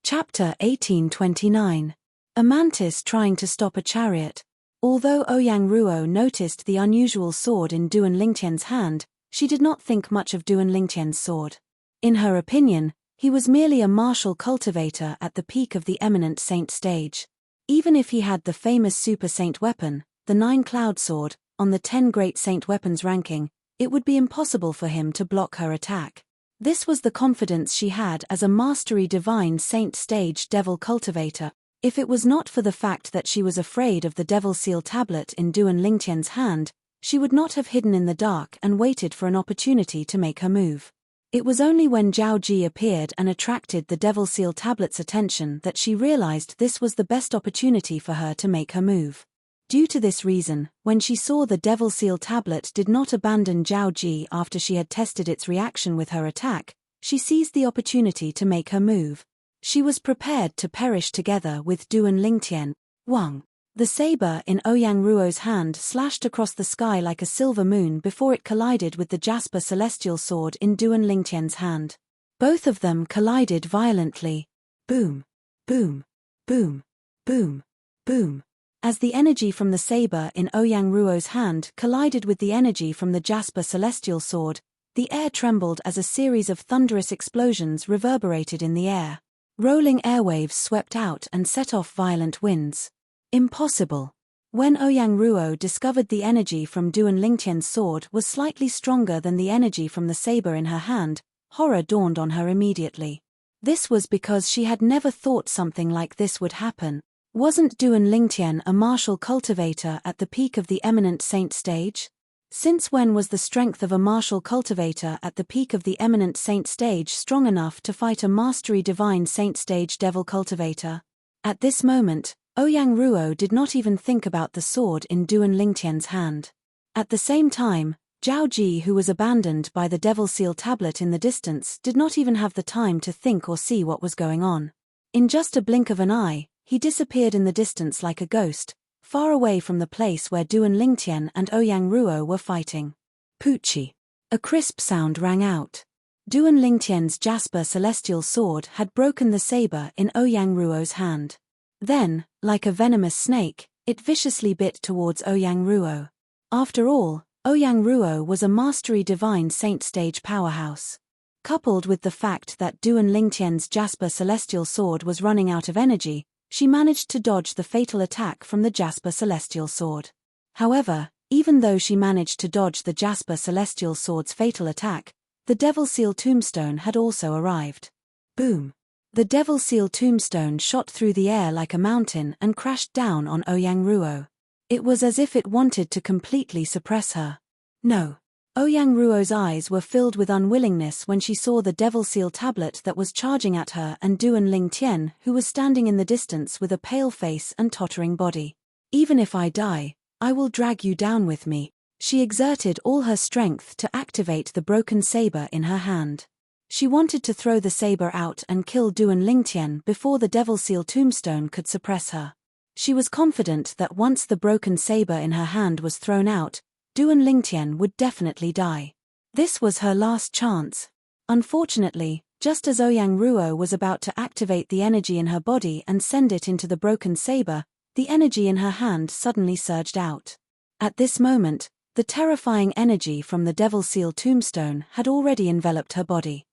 Chapter 1829. A mantis trying to stop a chariot. Although Ouyang Ruo noticed the unusual sword in Duan Lingtian's hand, she did not think much of Duan Lingtian's sword. In her opinion, he was merely a martial cultivator at the peak of the eminent saint stage. Even if he had the famous super saint weapon, the 9 Cloud Sword, on the 10 great saint weapons ranking, it would be impossible for him to block her attack. This was the confidence she had as a mastery divine saint stage devil cultivator. If it was not for the fact that she was afraid of the devil seal tablet in Duan Lingtian's hand, she would not have hidden in the dark and waited for an opportunity to make her move. It was only when Zhao Ji appeared and attracted the devil seal tablet's attention that she realized this was the best opportunity for her to make her move. Due to this reason, when she saw the devil seal tablet did not abandon Zhao Ji after she had tested its reaction with her attack, she seized the opportunity to make her move. She was prepared to perish together with Duan Lingtian. Wang. The saber in Ouyang Ruo's hand slashed across the sky like a silver moon before it collided with the jasper celestial sword in Duan Lingtian's hand. Both of them collided violently. Boom. Boom. Boom. Boom. Boom. As the energy from the saber in Ouyang Ruo's hand collided with the energy from the jasper celestial sword, the air trembled as a series of thunderous explosions reverberated in the air. Rolling airwaves swept out and set off violent winds. Impossible. When Ouyang Ruo discovered the energy from Duan Lingtian's sword was slightly stronger than the energy from the saber in her hand, horror dawned on her immediately. This was because she had never thought something like this would happen. Wasn't Duan Lingtian a martial cultivator at the peak of the eminent saint stage? Since when was the strength of a martial cultivator at the peak of the eminent saint stage strong enough to fight a mastery divine saint stage devil cultivator? At this moment, Ouyang Ruo did not even think about the sword in Duan Lingtian's hand. At the same time, Zhao Ji, who was abandoned by the devil seal tablet in the distance, did not even have the time to think or see what was going on. In just a blink of an eye, he disappeared in the distance like a ghost, far away from the place where Duan Lingtian and Ouyang Ruo were fighting. Poochie. A crisp sound rang out. Duan Lingtian's jasper celestial sword had broken the saber in Ouyang Ruo's hand. Then, like a venomous snake, it viciously bit towards Ouyang Ruo. After all, Ouyang Ruo was a mastery divine saint stage powerhouse. Coupled with the fact that Duan Lingtian's jasper celestial sword was running out of energy, she managed to dodge the fatal attack from the jasper celestial sword. However, even though she managed to dodge the jasper celestial sword's fatal attack, the devil seal tombstone had also arrived. Boom. The devil seal tombstone shot through the air like a mountain and crashed down on Ouyang Ruo. It was as if it wanted to completely suppress her. No. Ouyang Ruo's eyes were filled with unwillingness when she saw the devil seal tablet that was charging at her and Duan Lingtian, who was standing in the distance with a pale face and tottering body. Even if I die, I will drag you down with me. She exerted all her strength to activate the broken saber in her hand. She wanted to throw the saber out and kill Duan Lingtian before the devil seal tombstone could suppress her. She was confident that once the broken saber in her hand was thrown out, Duan Lingtian would definitely die. This was her last chance. Unfortunately, just as Ouyang Ruo was about to activate the energy in her body and send it into the broken saber, the energy in her hand suddenly surged out. At this moment, the terrifying energy from the devil seal tombstone had already enveloped her body.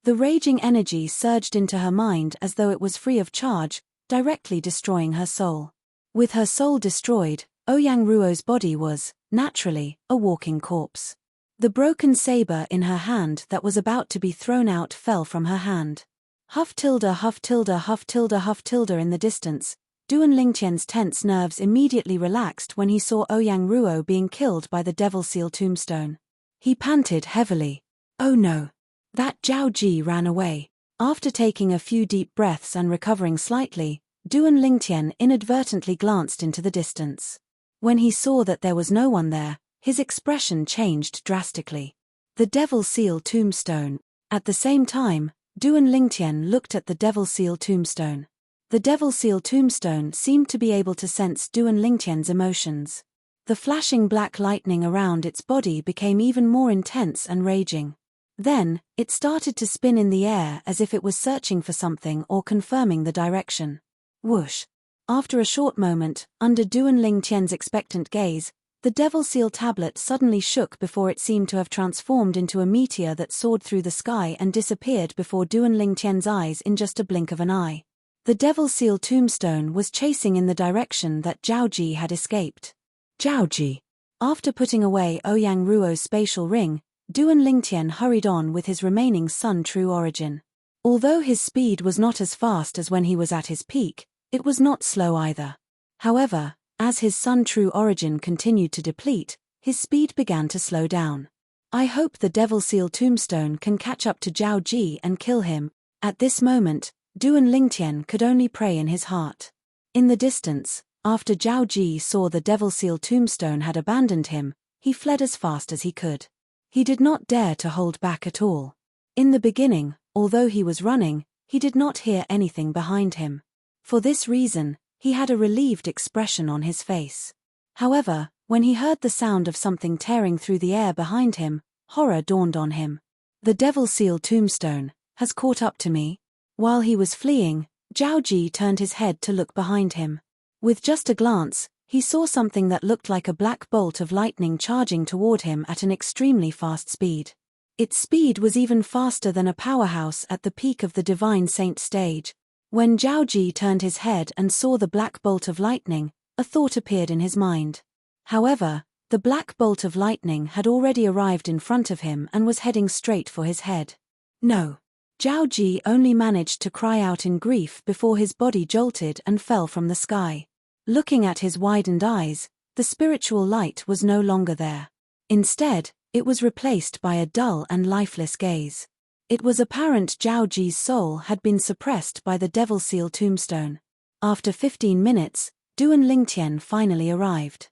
The raging energy surged into her mind as though it was free of charge, directly destroying her soul. With her soul destroyed, Ouyang Ruo's body was, naturally, a walking corpse. The broken saber in her hand that was about to be thrown out fell from her hand. Huff tilde huff tilde huff tilde huff tilde in the distance, Duan Lingtian's tense nerves immediately relaxed when he saw Ouyang Ruo being killed by the devil seal tombstone. He panted heavily. Oh no. That Zhao Ji ran away. After taking a few deep breaths and recovering slightly, Duan Lingtian inadvertently glanced into the distance. When he saw that there was no one there, his expression changed drastically. The devil seal tombstone. At the same time, Duan Lingtian looked at the Devil Seal tombstone. The Devil Seal tombstone seemed to be able to sense Duan Lingtian's emotions. The flashing black lightning around its body became even more intense and raging. Then, it started to spin in the air as if it was searching for something or confirming the direction. Whoosh! After a short moment, under Duan Lingtian's expectant gaze, the Devil Seal tablet suddenly shook before it seemed to have transformed into a meteor that soared through the sky and disappeared before Duan Lingtian's eyes in just a blink of an eye. The Devil Seal tombstone was chasing in the direction that Zhao Ji had escaped. Zhao Ji. After putting away Ouyang Ruo's spatial ring, Duan Lingtian hurried on with his remaining Sun True Origin. Although his speed was not as fast as when he was at his peak, it was not slow either. However, as his Sun True Origin continued to deplete, his speed began to slow down. I hope the Devil Seal tombstone can catch up to Zhao Ji and kill him. At this moment, Duan Lingtian could only pray in his heart. In the distance, after Zhao Ji saw the Devil Seal tombstone had abandoned him, he fled as fast as he could. He did not dare to hold back at all. In the beginning, although he was running, he did not hear anything behind him. For this reason, he had a relieved expression on his face. However, when he heard the sound of something tearing through the air behind him, horror dawned on him. The Devil Seal tombstone has caught up to me. While he was fleeing, Zhao Ji turned his head to look behind him. With just a glance, he saw something that looked like a black bolt of lightning charging toward him at an extremely fast speed. Its speed was even faster than a powerhouse at the peak of the Divine Saint stage. When Zhao Ji turned his head and saw the black bolt of lightning, a thought appeared in his mind. However, the black bolt of lightning had already arrived in front of him and was heading straight for his head. No. Zhao Ji only managed to cry out in grief before his body jolted and fell from the sky. Looking at his widened eyes, the spiritual light was no longer there. Instead, it was replaced by a dull and lifeless gaze. It was apparent Zhao Ji's soul had been suppressed by the Devil Seal tombstone. After 15 minutes, Duan Lingtian finally arrived.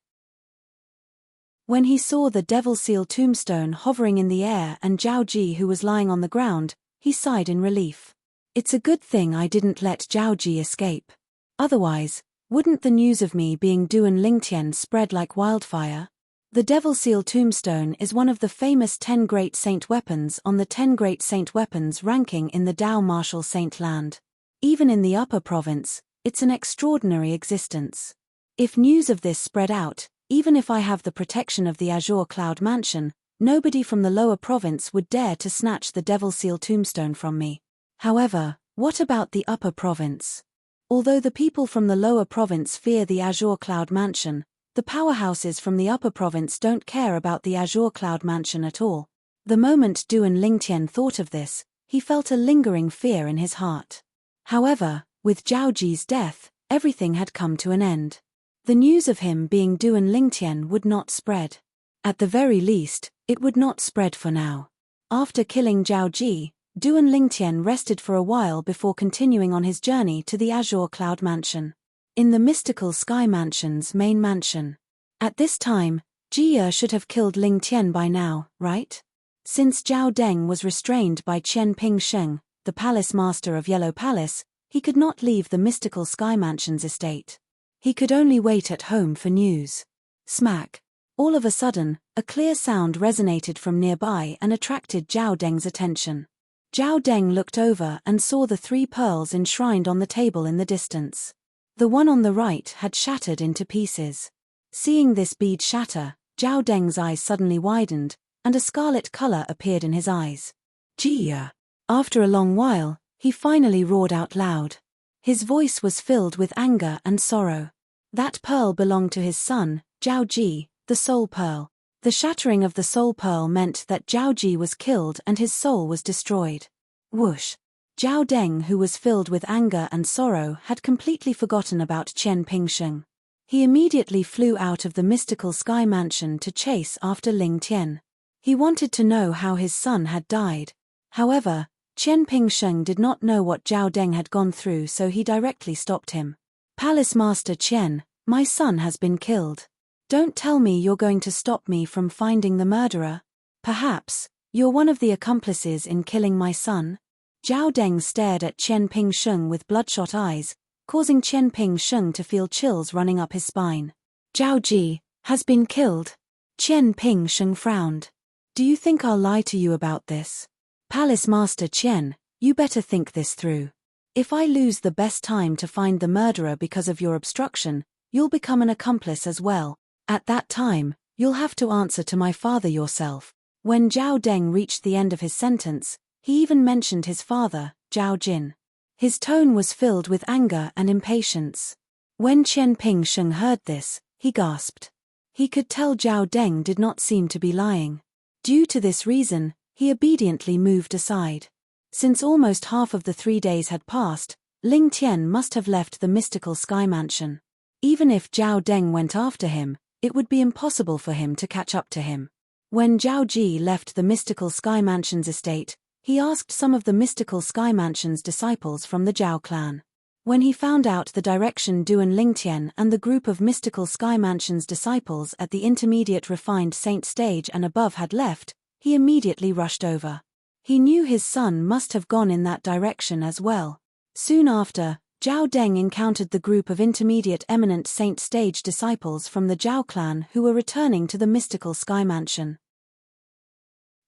When he saw the Devil Seal tombstone hovering in the air and Zhao Ji who was lying on the ground, he sighed in relief. It's a good thing I didn't let Zhao Ji escape. Otherwise, wouldn't the news of me being Duan Lingtian spread like wildfire? The Devil Seal tombstone is one of the famous 10 Great Saint weapons on the 10 Great Saint weapons ranking in the Dao Martial Saint land. Even in the upper province, it's an extraordinary existence. If news of this spread out, even if I have the protection of the Azure Cloud Mansion, nobody from the lower province would dare to snatch the Devil Seal tombstone from me. However, what about the upper province? Although the people from the lower province fear the Azure Cloud Mansion, the powerhouses from the upper province don't care about the Azure Cloud Mansion at all. The moment Duan Lingtian thought of this, he felt a lingering fear in his heart. However, with Zhao Ji's death, everything had come to an end. The news of him being Duan Lingtian would not spread. At the very least, it would not spread for now. After killing Zhao Ji, Duan Lingtian rested for a while before continuing on his journey to the Azure Cloud Mansion. In the mystical Sky Mansion's main mansion. At this time, Jia should have killed Ling Tian by now, right? Since Zhao Deng was restrained by Qian Ping Sheng, the palace master of Yellow Palace, he could not leave the mystical Sky Mansion's estate. He could only wait at home for news. Smack. All of a sudden, a clear sound resonated from nearby and attracted Zhao Deng's attention. Zhao Deng looked over and saw the 3 pearls enshrined on the table in the distance. The one on the right had shattered into pieces. Seeing this bead shatter, Zhao Deng's eyes suddenly widened, and a scarlet color appeared in his eyes. Jia! After a long while, he finally roared out loud. His voice was filled with anger and sorrow. That pearl belonged to his son, Zhao Ji, the soul pearl. The shattering of the soul pearl meant that Zhao Ji was killed and his soul was destroyed. Whoosh! Zhao Deng, who was filled with anger and sorrow, had completely forgotten about Qian Pingsheng. He immediately flew out of the mystical Sky Mansion to chase after Ling Tian. He wanted to know how his son had died. However, Qian Pingsheng did not know what Zhao Deng had gone through, so he directly stopped him. Palace Master Qian, my son has been killed. Don't tell me you're going to stop me from finding the murderer. Perhaps, you're one of the accomplices in killing my son? Zhao Deng stared at Qian Pingsheng with bloodshot eyes, causing Qian Pingsheng to feel chills running up his spine. Zhao Ji has been killed. Qian Pingsheng frowned. Do you think I'll lie to you about this? Palace Master Qian, you better think this through. If I lose the best time to find the murderer because of your obstruction, you'll become an accomplice as well. At that time, you'll have to answer to my father yourself. When Zhao Deng reached the end of his sentence, he even mentioned his father, Zhao Jin. His tone was filled with anger and impatience. When Qian Pingsheng heard this, he gasped. He could tell Zhao Deng did not seem to be lying. Due to this reason, he obediently moved aside. Since almost half of the 3 days had passed, Ling Tian must have left the mystical sky mansion. Even if Zhao Deng went after him, it would be impossible for him to catch up to him. When Zhao Ji left the mystical sky mansion's estate, he asked some of the mystical sky mansion's disciples from the Zhao clan. When he found out the direction Duan Lingtian and the group of mystical sky mansion's disciples at the intermediate refined saint stage and above had left, he immediately rushed over. He knew his son must have gone in that direction as well. Soon after, Zhao Deng encountered the group of intermediate eminent saint stage disciples from the Zhao clan who were returning to the mystical sky mansion.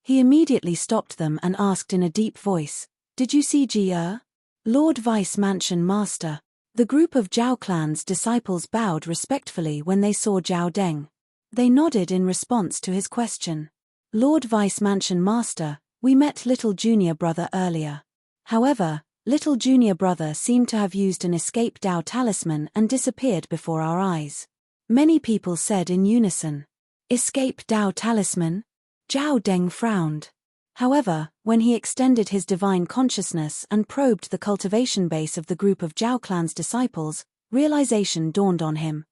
He immediately stopped them and asked in a deep voice, "Did you see Jie? Lord Vice Mansion Master?" The group of Zhao clan's disciples bowed respectfully when they saw Zhao Deng. They nodded in response to his question. "Lord Vice Mansion Master, we met little junior brother earlier. However, little junior brother seemed to have used an escape Dao talisman and disappeared before our eyes." Many people said in unison, "Escape Dao talisman?" Zhao Deng frowned. However, when he extended his divine consciousness and probed the cultivation base of the group of Zhao clan's disciples, realization dawned on him.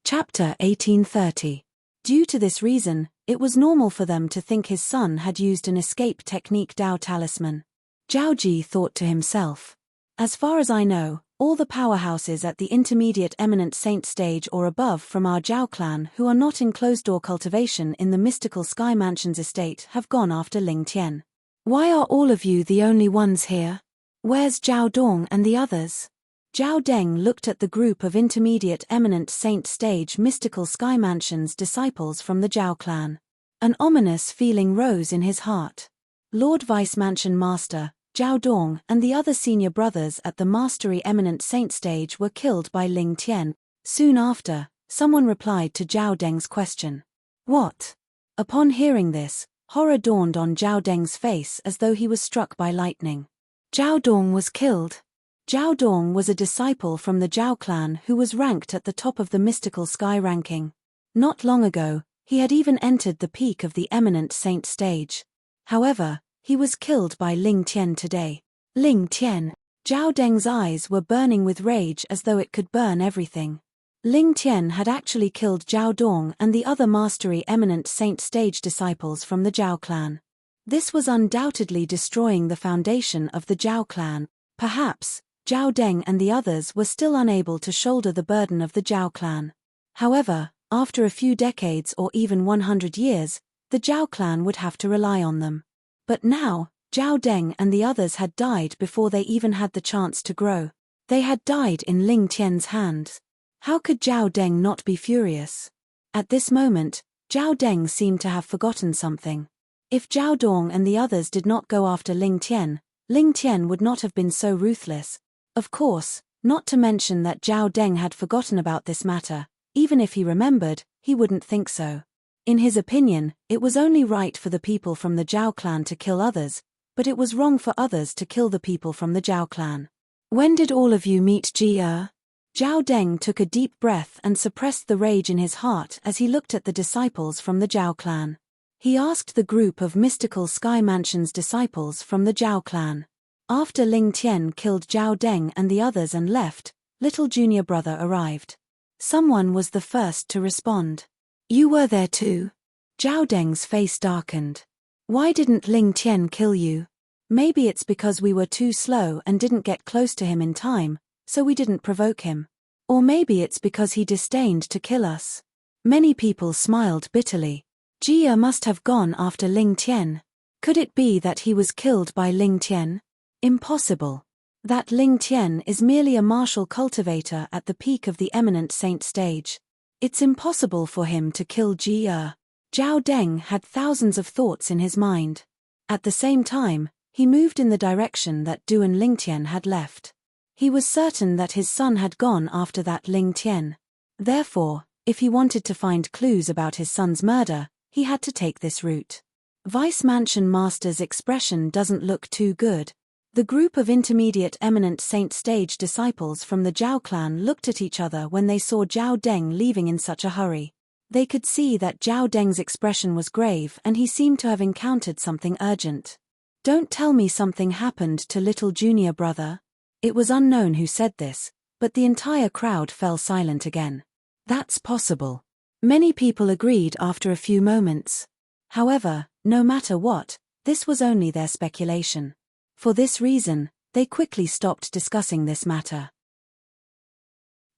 Chapter 1830. Due to this reason, it was normal for them to think his son had used an escape technique Dao talisman. Zhao Ji thought to himself, "As far as I know, all the powerhouses at the intermediate eminent saint stage or above from our Zhao clan who are not in closed-door cultivation in the mystical sky mansion's estate have gone after Ling Tian. Why are all of you the only ones here? Where's Zhao Dong and the others?" Zhao Deng looked at the group of intermediate eminent saint stage mystical sky mansion's disciples from the Zhao clan. An ominous feeling rose in his heart. Lord Vice Mansion Master, Zhao Dong and the other senior brothers at the Mastery Eminent Saint stage were killed by Ling Tian. Soon after, someone replied to Zhao Deng's question. "What?" Upon hearing this, horror dawned on Zhao Deng's face as though he was struck by lightning. Zhao Dong was killed. Zhao Dong was a disciple from the Zhao clan who was ranked at the top of the mystical sky ranking. Not long ago, he had even entered the peak of the Eminent Saint stage. However, he was killed by Ling Tian today. Ling Tian. Zhao Deng's eyes were burning with rage as though it could burn everything. Ling Tian had actually killed Zhao Dong and the other Mastery Eminent Saint stage disciples from the Zhao clan. This was undoubtedly destroying the foundation of the Zhao clan. Perhaps, Zhao Deng and the others were still unable to shoulder the burden of the Zhao clan. However, after a few decades or even 100 years, the Zhao clan would have to rely on them. But now, Zhao Deng and the others had died before they even had the chance to grow. They had died in Ling Tian's hands. How could Zhao Deng not be furious? At this moment, Zhao Deng seemed to have forgotten something. If Zhao Dong and the others did not go after Ling Tian would not have been so ruthless. Of course, not to mention that Zhao Deng had forgotten about this matter. Even if he remembered, he wouldn't think so. In his opinion, it was only right for the people from the Zhao clan to kill others, but it was wrong for others to kill the people from the Zhao clan. "When did all of you meet Jie?" Zhao Deng took a deep breath and suppressed the rage in his heart as he looked at the disciples from the Zhao clan. He asked the group of mystical sky mansion's disciples from the Zhao clan. After Ling Tian killed Zhao Deng and the others and left, little junior brother arrived. Someone was the first to respond. "You were there too?" Zhao Deng's face darkened. "Why didn't Ling Tian kill you?" "Maybe it's because we were too slow and didn't get close to him in time, so we didn't provoke him. Or maybe it's because he disdained to kill us." Many people smiled bitterly. Jie must have gone after Ling Tian. Could it be that he was killed by Ling Tian? Impossible. That Ling Tian is merely a martial cultivator at the peak of the eminent saint stage. It's impossible for him to kill Ji Er. Zhao Deng had thousands of thoughts in his mind. At the same time, he moved in the direction that Duan Lingtian had left. He was certain that his son had gone after that Ling Tian. Therefore, if he wanted to find clues about his son's murder, he had to take this route. Vice Mansion Master's expression doesn't look too good. The group of intermediate eminent saint stage disciples from the Zhao clan looked at each other when they saw Zhao Deng leaving in such a hurry. They could see that Zhao Deng's expression was grave and he seemed to have encountered something urgent. Don't tell me something happened to little junior brother. It was unknown who said this, but the entire crowd fell silent again. That's possible. Many people agreed after a few moments. However, no matter what, this was only their speculation. For this reason, they quickly stopped discussing this matter.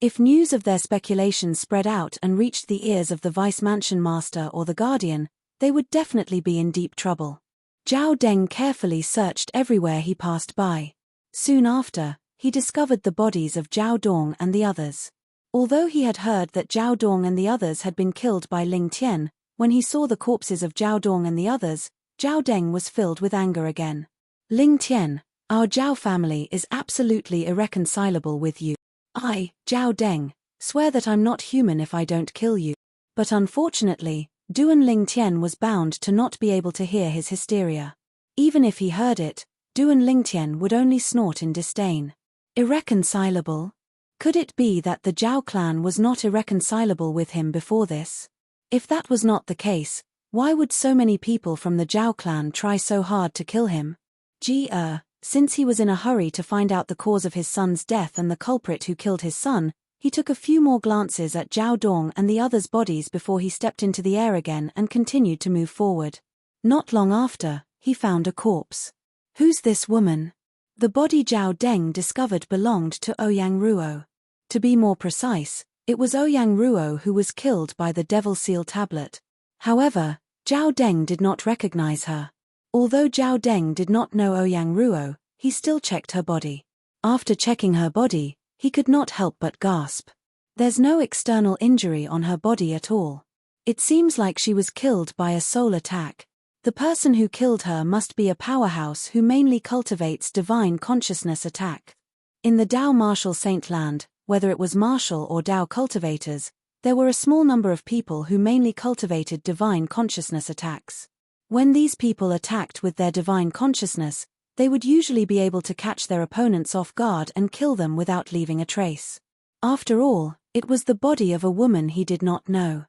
If news of their speculation spread out and reached the ears of the Vice Mansion Master or the Guardian, they would definitely be in deep trouble. Zhao Deng carefully searched everywhere he passed by. Soon after, he discovered the bodies of Zhao Dong and the others. Although he had heard that Zhao Dong and the others had been killed by Ling Tian, when he saw the corpses of Zhao Dong and the others, Zhao Deng was filled with anger again. Ling Tian, our Zhao family is absolutely irreconcilable with you. I, Zhao Deng, swear that I'm not human if I don't kill you. But unfortunately, Duan Ling Tian was bound to not be able to hear his hysteria. Even if he heard it, Duan Ling Tian would only snort in disdain. Irreconcilable? Could it be that the Zhao clan was not irreconcilable with him before this? If that was not the case, why would so many people from the Zhao clan try so hard to kill him? Ji Er, since he was in a hurry to find out the cause of his son's death and the culprit who killed his son, he took a few more glances at Zhao Dong and the others' bodies before he stepped into the air again and continued to move forward. Not long after, he found a corpse. Who's this woman? The body Zhao Deng discovered belonged to Ouyang Ruo. To be more precise, it was Ouyang Ruo who was killed by the Devil Seal tablet. However, Zhao Deng did not recognize her. Although Zhao Deng did not know Ouyang Ruo, he still checked her body. After checking her body, he could not help but gasp. There's no external injury on her body at all. It seems like she was killed by a soul attack. The person who killed her must be a powerhouse who mainly cultivates divine consciousness attack. In the Dao martial saint land, whether it was martial or Dao cultivators, there were a small number of people who mainly cultivated divine consciousness attacks. When these people attacked with their divine consciousness, they would usually be able to catch their opponents off guard and kill them without leaving a trace. After all, it was the body of a woman he did not know.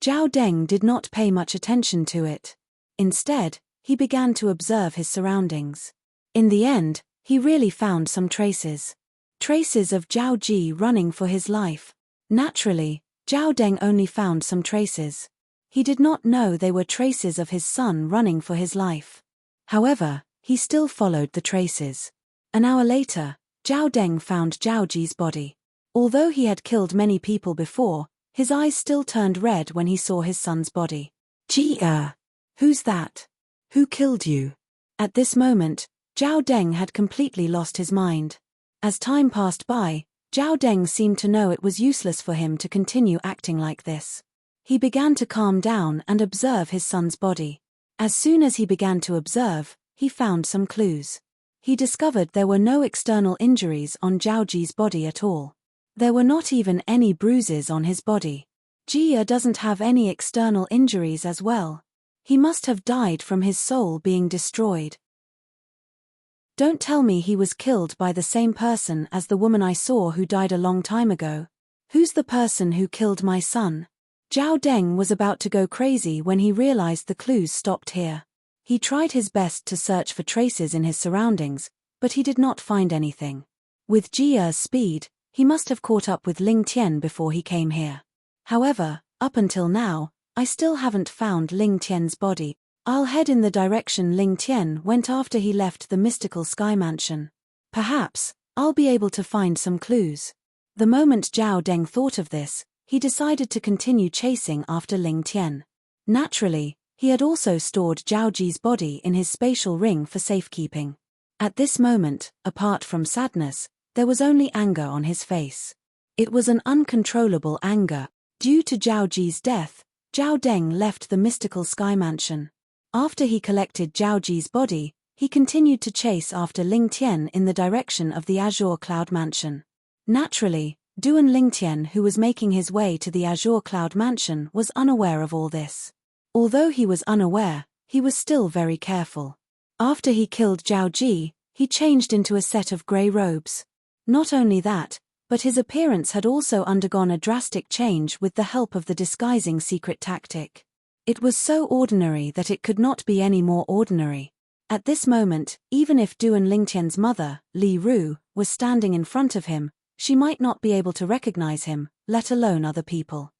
Zhao Deng did not pay much attention to it. Instead, he began to observe his surroundings. In the end, he really found some traces. Traces of Zhao Ji running for his life. Naturally, Zhao Deng only found some traces. He did not know they were traces of his son running for his life. However, he still followed the traces. An hour later, Zhao Deng found Zhao Ji's body. Although he had killed many people before, his eyes still turned red when he saw his son's body. Ji Er. Who's that? Who killed you? At this moment, Zhao Deng had completely lost his mind. As time passed by, Zhao Deng seemed to know it was useless for him to continue acting like this. He began to calm down and observe his son's body. As soon as he began to observe, he found some clues. He discovered there were no external injuries on Zhao Ji's body at all. There were not even any bruises on his body. Jia doesn't have any external injuries as well. He must have died from his soul being destroyed. Don't tell me he was killed by the same person as the woman I saw who died a long time ago. Who's the person who killed my son? Zhao Deng was about to go crazy when he realized the clues stopped here. He tried his best to search for traces in his surroundings, but he did not find anything. With Jia's speed, he must have caught up with Ling Tian before he came here. However, up until now, I still haven't found Ling Tian's body. I'll head in the direction Ling Tian went after he left the mystical sky mansion. Perhaps, I'll be able to find some clues. The moment Zhao Deng thought of this, he decided to continue chasing after Ling Tian. Naturally, He had also stored Zhao Ji's body in his spatial ring for safekeeping. At this moment, apart from sadness, there was only anger on his face. It was an uncontrollable anger. Due to Zhao Ji's death, Zhao Deng left the mystical sky mansion. After he collected Zhao Ji's body, he continued to chase after Ling Tian in the direction of the Azure Cloud Mansion. Naturally, Duan Lingtian, who was making his way to the Azure Cloud Mansion, was unaware of all this. Although he was unaware, he was still very careful. After he killed Zhao Ji, he changed into a set of grey robes. Not only that, but his appearance had also undergone a drastic change with the help of the disguising secret tactic. It was so ordinary that it could not be any more ordinary. At this moment, even if Duan Lingtian's mother, Li Ru, was standing in front of him, she might not be able to recognize him, let alone other people.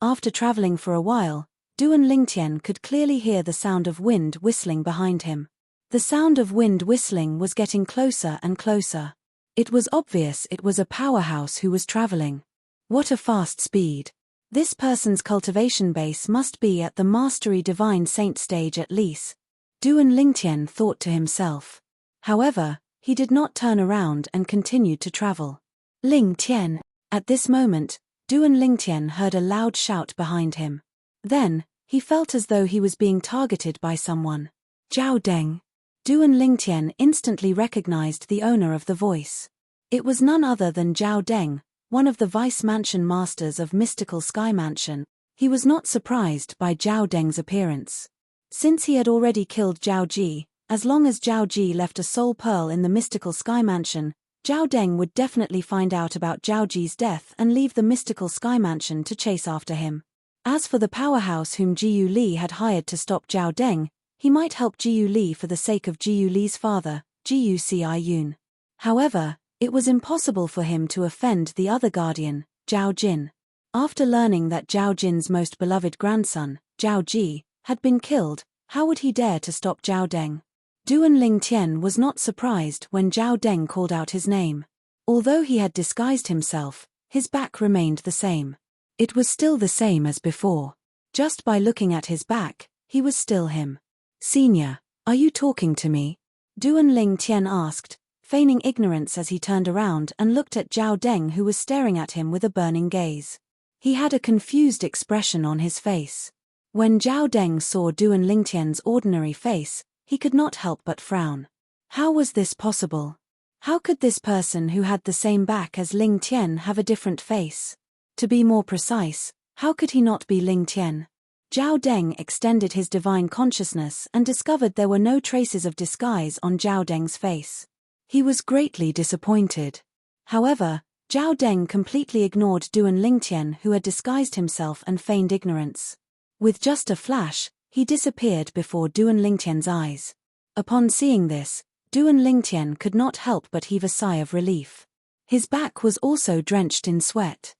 After traveling for a while, Duan Lingtian could clearly hear the sound of wind whistling behind him. The sound of wind whistling was getting closer and closer. It was obvious it was a powerhouse who was traveling. What a fast speed. This person's cultivation base must be at the Mastery Divine Saint stage at least. Duan Lingtian thought to himself. However, he did not turn around and continued to travel. Ling Tian. At this moment, Duan Lingtian heard a loud shout behind him. Then, he felt as though he was being targeted by someone. Zhao Deng. Duan Lingtian instantly recognized the owner of the voice. It was none other than Zhao Deng, one of the vice mansion masters of Mystical Sky Mansion. He was not surprised by Zhao Deng's appearance. Since he had already killed Zhao Ji, as long as Zhao Ji left a soul pearl in the Mystical Sky Mansion, Zhao Deng would definitely find out about Zhao Ji's death and leave the Mystical Sky Mansion to chase after him. As for the powerhouse whom Jiyu Li had hired to stop Zhao Deng, he might help Jiyu Li for the sake of Jiyu Li's father, Jiyu Ci Yun. However, it was impossible for him to offend the other guardian, Zhao Jin. After learning that Zhao Jin's most beloved grandson, Zhao Ji, had been killed, how would he dare to stop Zhao Deng? Duan Lingtian was not surprised when Zhao Deng called out his name. Although he had disguised himself, his back remained the same. It was still the same as before. Just by looking at his back, he was still him. "Senior, are you talking to me?" Duan Lingtian asked, feigning ignorance as he turned around and looked at Zhao Deng, who was staring at him with a burning gaze. He had a confused expression on his face. When Zhao Deng saw Duan Lingtian's ordinary face, he could not help but frown. How was this possible? How could this person who had the same back as Ling Tian have a different face? To be more precise, how could he not be Ling Tian? Zhao Deng extended his divine consciousness and discovered there were no traces of disguise on Zhao Deng's face. He was greatly disappointed. However, Zhao Deng completely ignored Duan Lingtian, who had disguised himself and feigned ignorance. With just a flash, he disappeared before Duan Lingtian's eyes. Upon seeing this, Duan Lingtian could not help but heave a sigh of relief. His back was also drenched in sweat.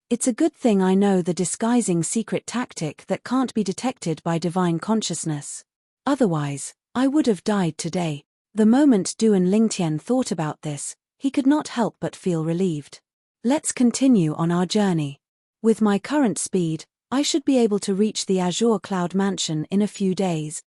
It's a good thing I know the disguising secret tactic that can't be detected by divine consciousness. Otherwise, I would have died today. The moment Duan Lingtian thought about this, he could not help but feel relieved. Let's continue on our journey. With my current speed, I should be able to reach the Azure Cloud Mansion in a few days.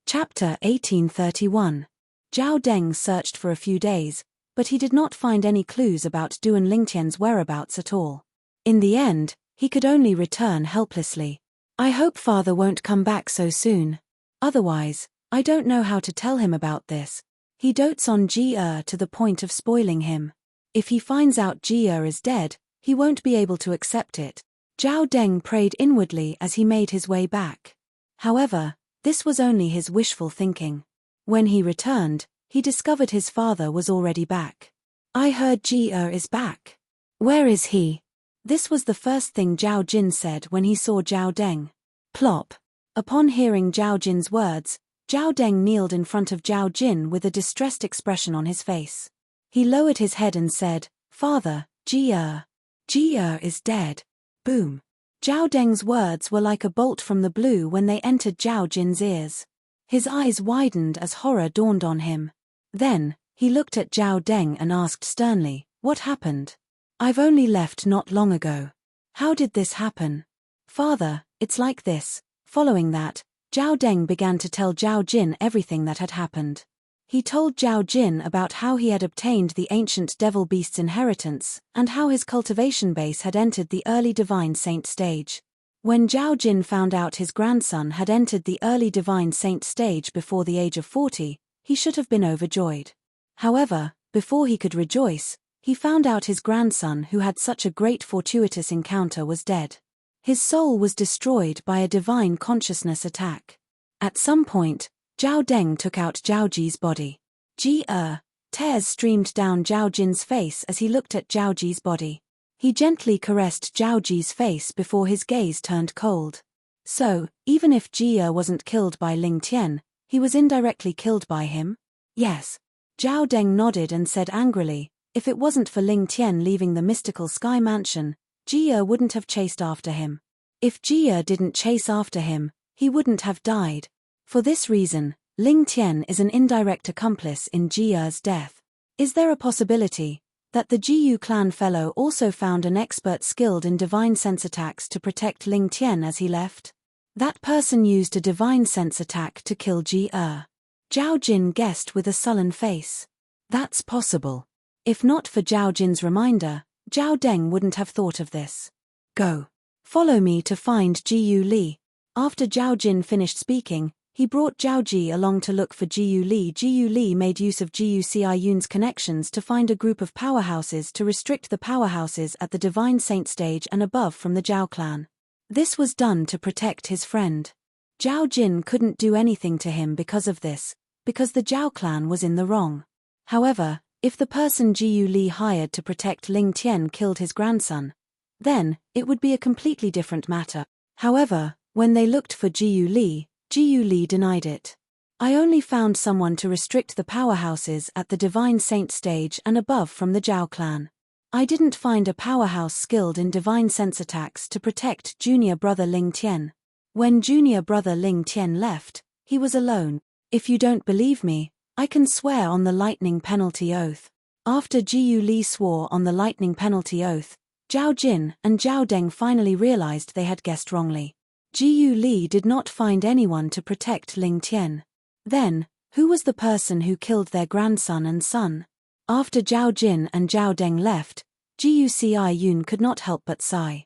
Chapter 1831. Zhao Deng searched for a few days, but he did not find any clues about Duan Lingtian's whereabouts at all. In the end, he could only return helplessly. I hope father won't come back so soon. Otherwise, I don't know how to tell him about this. He dotes on Ji to the point of spoiling him. If he finds out Ji is dead, he won't be able to accept it. Zhao Deng prayed inwardly as he made his way back. However, this was only his wishful thinking. When he returned, he discovered his father was already back. I heard Ji is back. Where is he? This was the first thing Zhao Jin said when he saw Zhao Deng. Plop. Upon hearing Zhao Jin's words, Zhao Deng kneeled in front of Zhao Jin with a distressed expression on his face. He lowered his head and said, "Father, Ji is dead." Boom. Zhao Deng's words were like a bolt from the blue when they entered Zhao Jin's ears. His eyes widened as horror dawned on him. Then, he looked at Zhao Deng and asked sternly, "What happened? I've only left not long ago. How did this happen? Father, it's like this. Following that, Zhao Deng began to tell Zhao Jin everything that had happened. He told Zhao Jin about how he had obtained the ancient devil beast's inheritance, and how his cultivation base had entered the early divine saint stage. When Zhao Jin found out his grandson had entered the early divine saint stage before the age of 40, he should have been overjoyed. However, before he could rejoice, he found out his grandson who had such a great fortuitous encounter was dead. His soul was destroyed by a divine consciousness attack. At some point, Zhao Deng took out Zhao Ji's body. Tears streamed down Zhao Jin's face as he looked at Zhao Ji's body. He gently caressed Zhao Ji's face before his gaze turned cold. So, even if Jie wasn't killed by Ling Tian, he was indirectly killed by him? Yes. Zhao Deng nodded and said angrily, if it wasn't for Ling Tian leaving the mystical sky mansion, Jie wouldn't have chased after him. If Jie didn't chase after him, he wouldn't have died. For this reason, Ling Tian is an indirect accomplice in Jie's death. Is there a possibility that the Jiyu clan fellow also found an expert skilled in divine sense attacks to protect Ling Tian as he left? That person used a divine sense attack to kill Jie. Zhao Jin guessed with a sullen face. That's possible. If not for Zhao Jin's reminder, Zhao Deng wouldn't have thought of this. Go. Follow me to find Jiyu Li. After Zhao Jin finished speaking, he brought Zhao Ji along to look for Jiyu Li. Jiyu Li made use of Jiyu Yun's connections to find a group of powerhouses to restrict the powerhouses at the Divine Saint stage and above from the Zhao clan. This was done to protect his friend. Zhao Jin couldn't do anything to him because of this, because the Zhao clan was in the wrong. However, if the person Jiyu Li hired to protect Ling Tian killed his grandson, then it would be a completely different matter. However, when they looked for Jiyu Li denied it. I only found someone to restrict the powerhouses at the Divine Saint stage and above from the Zhao clan. I didn't find a powerhouse skilled in divine sense attacks to protect junior brother Ling Tian. When junior brother Ling Tian left, he was alone. If you don't believe me, I can swear on the lightning penalty oath. After Jiyu Li swore on the lightning penalty oath, Zhao Jin and Zhao Deng finally realized they had guessed wrongly. Jiyu Li did not find anyone to protect Ling Tian. Then, who was the person who killed their grandson and son? After Zhao Jin and Zhao Deng left, Jiyu Yun could not help but sigh.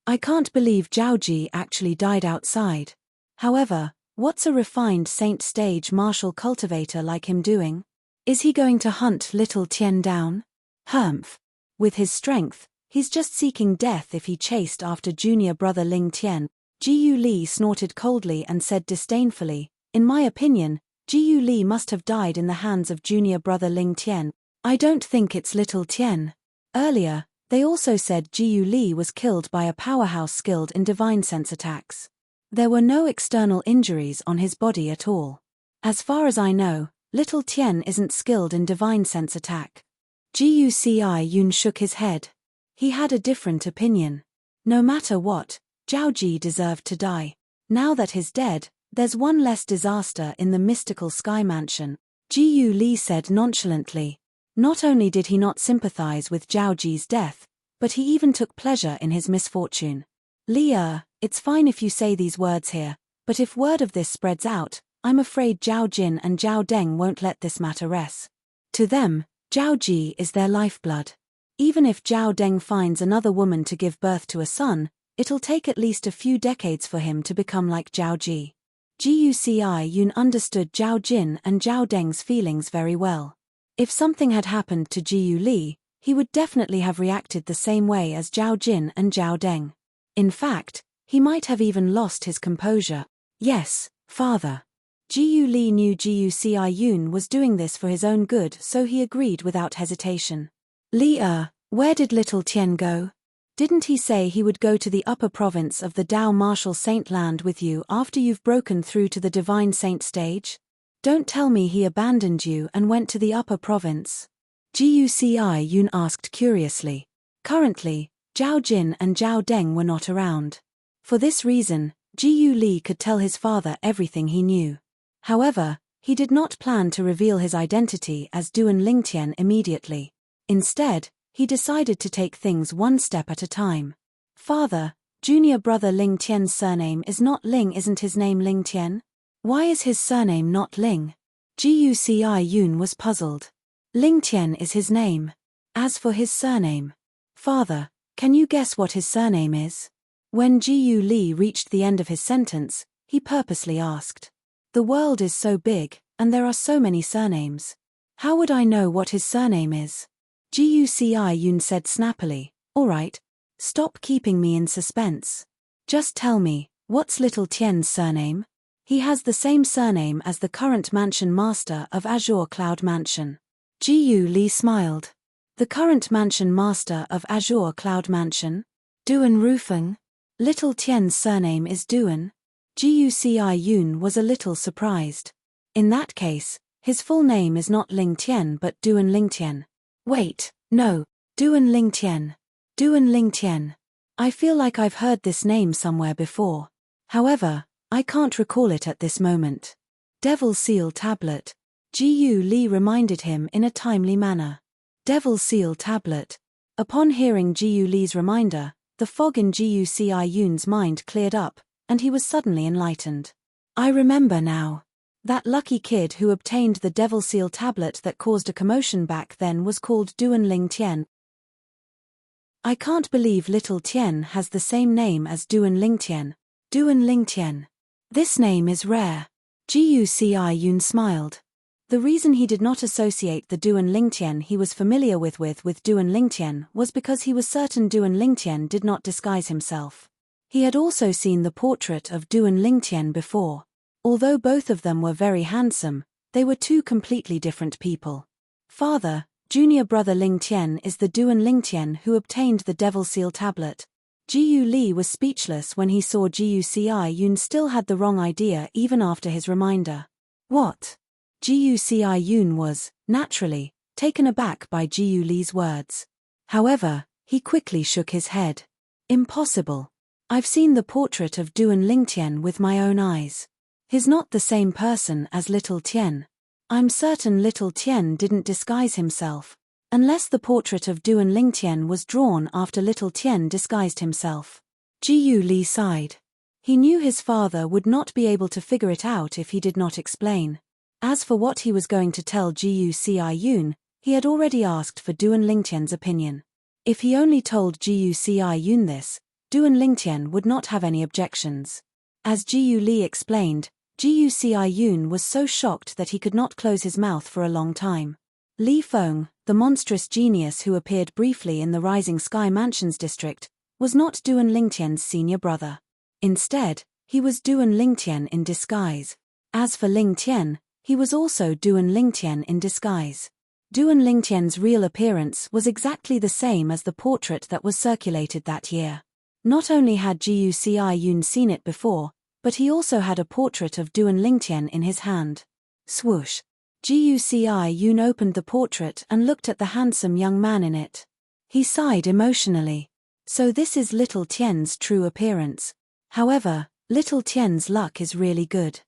I can't believe Zhao Ji actually died outside. However, what's a refined saint stage martial cultivator like him doing? Is he going to hunt little Tian down? Humph. With his strength, he's just seeking death if he chased after junior brother Ling Tian. Jiyu Li snorted coldly and said disdainfully, in my opinion, Jiyu Li must have died in the hands of junior brother Ling Tian. I don't think it's little Tian. Earlier, they also said Jiyu Li was killed by a powerhouse skilled in divine sense attacks. There were no external injuries on his body at all. As far as I know, little Tian isn't skilled in divine sense attack. Jiyu Yun shook his head. He had a different opinion. No matter what, Zhao Ji deserved to die. Now that he's dead, there's one less disaster in the mystical sky mansion. Jiyu Li said nonchalantly. Not only did he not sympathize with Zhao Ji's death, but he even took pleasure in his misfortune. Li, it's fine if you say these words here, but if word of this spreads out, I'm afraid Zhao Jin and Zhao Deng won't let this matter rest. To them, Zhao Ji is their lifeblood. Even if Zhao Deng finds another woman to give birth to a son, it'll take at least a few decades for him to become like Zhao Ji. Jiyu Yun understood Zhao Jin and Zhao Deng's feelings very well. If something had happened to Jiyu Li, he would definitely have reacted the same way as Zhao Jin and Zhao Deng. In fact, he might have even lost his composure. Yes, father. Jiyu Li knew Jiyu Yun was doing this for his own good, so he agreed without hesitation. Li, where did little Tian go? Didn't he say he would go to the upper province of the Dao Martial Saint land with you after you've broken through to the Divine Saint stage? Don't tell me he abandoned you and went to the upper province. Jiyu Yun asked curiously. Currently, Zhao Jin and Zhao Deng were not around. For this reason, Jiyu Li could tell his father everything he knew. However, he did not plan to reveal his identity as Duan Lingtian immediately. Instead, he decided to take things one step at a time. Father, junior brother Ling Tian's surname is not Ling. Isn't his name Ling Tian? Why is his surname not Ling? Guci Yun was puzzled. Ling Tian is his name. As for his surname. Father, can you guess what his surname is? When Jiu Li reached the end of his sentence, he purposely asked. The world is so big, and there are so many surnames. How would I know what his surname is? Guci Yun said snappily. All right, stop keeping me in suspense. Just tell me, what's little Tian's surname? He has the same surname as the current mansion master of Azure Cloud Mansion. Jiu Li smiled. The current mansion master of Azure Cloud Mansion? Duan Rufeng? Little Tian's surname is Duan? Guci Yun was a little surprised. In that case, his full name is not Ling Tian but Duan Ling Tian. Wait, no, Duan Ling Tian. Duan Ling Tian. I feel like I've heard this name somewhere before. However, I can't recall it at this moment. Devil Seal Tablet. Jiu Li reminded him in a timely manner. Devil Seal Tablet. Upon hearing Jiu Li's reminder, the fog in Guci Yun's mind cleared up, and he was suddenly enlightened. I remember now. That lucky kid who obtained the Devil Seal Tablet that caused a commotion back then was called Duan Ling Tian. I can't believe little Tian has the same name as Duan Ling Tian. Duan Ling Tian. This name is rare. Guci Yun smiled. The reason he did not associate the Duan Ling Tian he was familiar with Duan Ling Tian was because he was certain Duan Ling Tian did not disguise himself. He had also seen the portrait of Duan Ling Tian before. Although both of them were very handsome, they were two completely different people. Father, junior brother Ling Tian is the Duan Ling Tian who obtained the Devil Seal Tablet. Jiu Li was speechless when he saw Guci Yun still had the wrong idea even after his reminder. What? Guci Yun was, naturally, taken aback by Jiu Li's words. However, he quickly shook his head. Impossible. I've seen the portrait of Duan Ling Tian with my own eyes. He's not the same person as little Tian. I'm certain little Tian didn't disguise himself. Unless the portrait of Duan Ling Tian was drawn after little Tian disguised himself. Jiu Li sighed. He knew his father would not be able to figure it out if he did not explain. As for what he was going to tell Guci Yun, he had already asked for Duan Ling Tian's opinion. If he only told Guci Yun this, Duan Ling Tian would not have any objections. As Jiu Li explained, Guci Yun was so shocked that he could not close his mouth for a long time. Li Feng, the monstrous genius who appeared briefly in the Rising Sky Mansions district, was not Duan Ling Tian's senior brother. Instead, he was Duan Ling Tian in disguise. As for Ling Tian, he was also Duan Ling Tian in disguise. Duan Ling Tian's real appearance was exactly the same as the portrait that was circulated that year. Not only had Guci Yun seen it before, but he also had a portrait of Duan Ling Tian in his hand. Swoosh. Guci Yun opened the portrait and looked at the handsome young man in it. He sighed emotionally. So this is little Tian's true appearance. However, little Tian's luck is really good.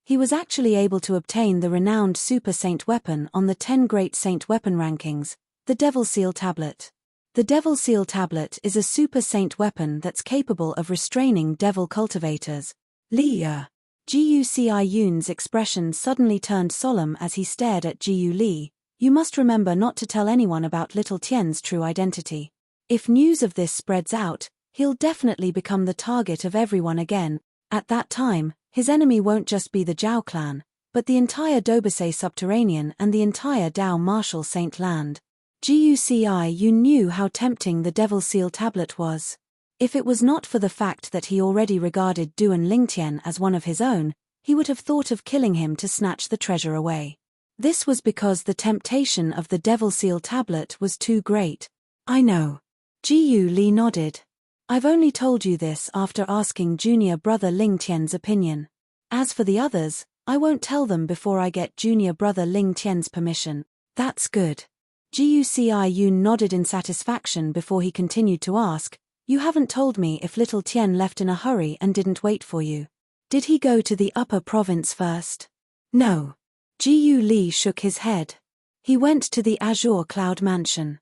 He was actually able to obtain the renowned Super Saint weapon on the 10 Great Saint weapon rankings, the Devil Seal Tablet. The Devil Seal Tablet is a Super Saint weapon that's capable of restraining devil cultivators. Leah. Guci Yun's expression suddenly turned solemn as he stared at Jiu Li. You must remember not to tell anyone about little Tian's true identity. If news of this spreads out, he'll definitely become the target of everyone again. At that time, his enemy won't just be the Zhao clan, but the entire Dobasay subterranean and the entire Dao Martial Saint land. Guci Yun knew how tempting the Devil Seal Tablet was. If it was not for the fact that he already regarded Duan Ling Tian as one of his own, he would have thought of killing him to snatch the treasure away. This was because the temptation of the Devil Seal Tablet was too great. I know. Jiu Li nodded. I've only told you this after asking junior brother Ling Tian's opinion. As for the others, I won't tell them before I get junior brother Ling Tian's permission. That's good. Guci Yun nodded in satisfaction before he continued to ask, You haven't told me if little Tian left in a hurry and didn't wait for you. Did he go to the upper province first? No. Jiu Li shook his head. He went to the Azure Cloud Mansion.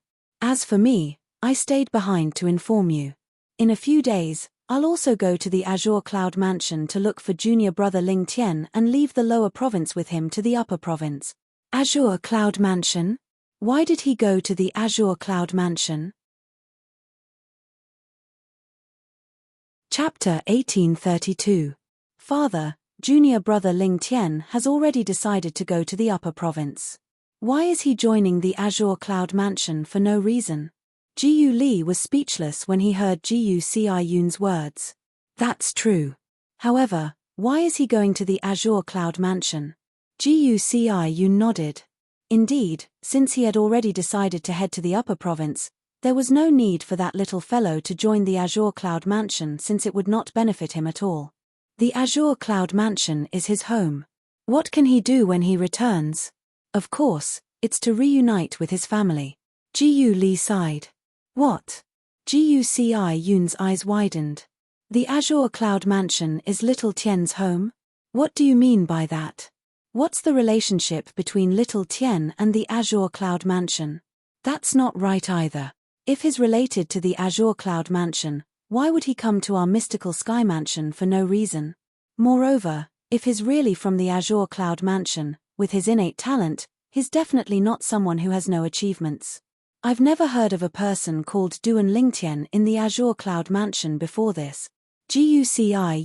As for me, I stayed behind to inform you. In a few days, I'll also go to the Azure Cloud Mansion to look for junior brother Ling Tian and leave the lower province with him to the upper province. Azure Cloud Mansion? Why did he go to the Azure Cloud Mansion? Chapter 1832. Father, junior brother Ling Tian has already decided to go to the upper province. Why is he joining the Azure Cloud Mansion for no reason? Jiyu Li was speechless when he heard Jiyu Yun's words. That's true. However, why is he going to the Azure Cloud Mansion? Jiyu Yun nodded. Indeed, since he had already decided to head to the upper province, there was no need for that little fellow to join the Azure Cloud Mansion since it would not benefit him at all. The Azure Cloud Mansion is his home. What can he do when he returns? Of course, it's to reunite with his family. Jiyu Li sighed. What? Jiyu Yun's eyes widened. The Azure Cloud Mansion is Little Tian's home? What do you mean by that? What's the relationship between Little Tian and the Azure Cloud Mansion? That's not right either. If he's related to the Azure Cloud Mansion, why would he come to our mystical sky mansion for no reason? Moreover, if he's really from the Azure Cloud Mansion, with his innate talent, he's definitely not someone who has no achievements. I've never heard of a person called Duan Lingtian in the Azure Cloud Mansion before this. Jiyu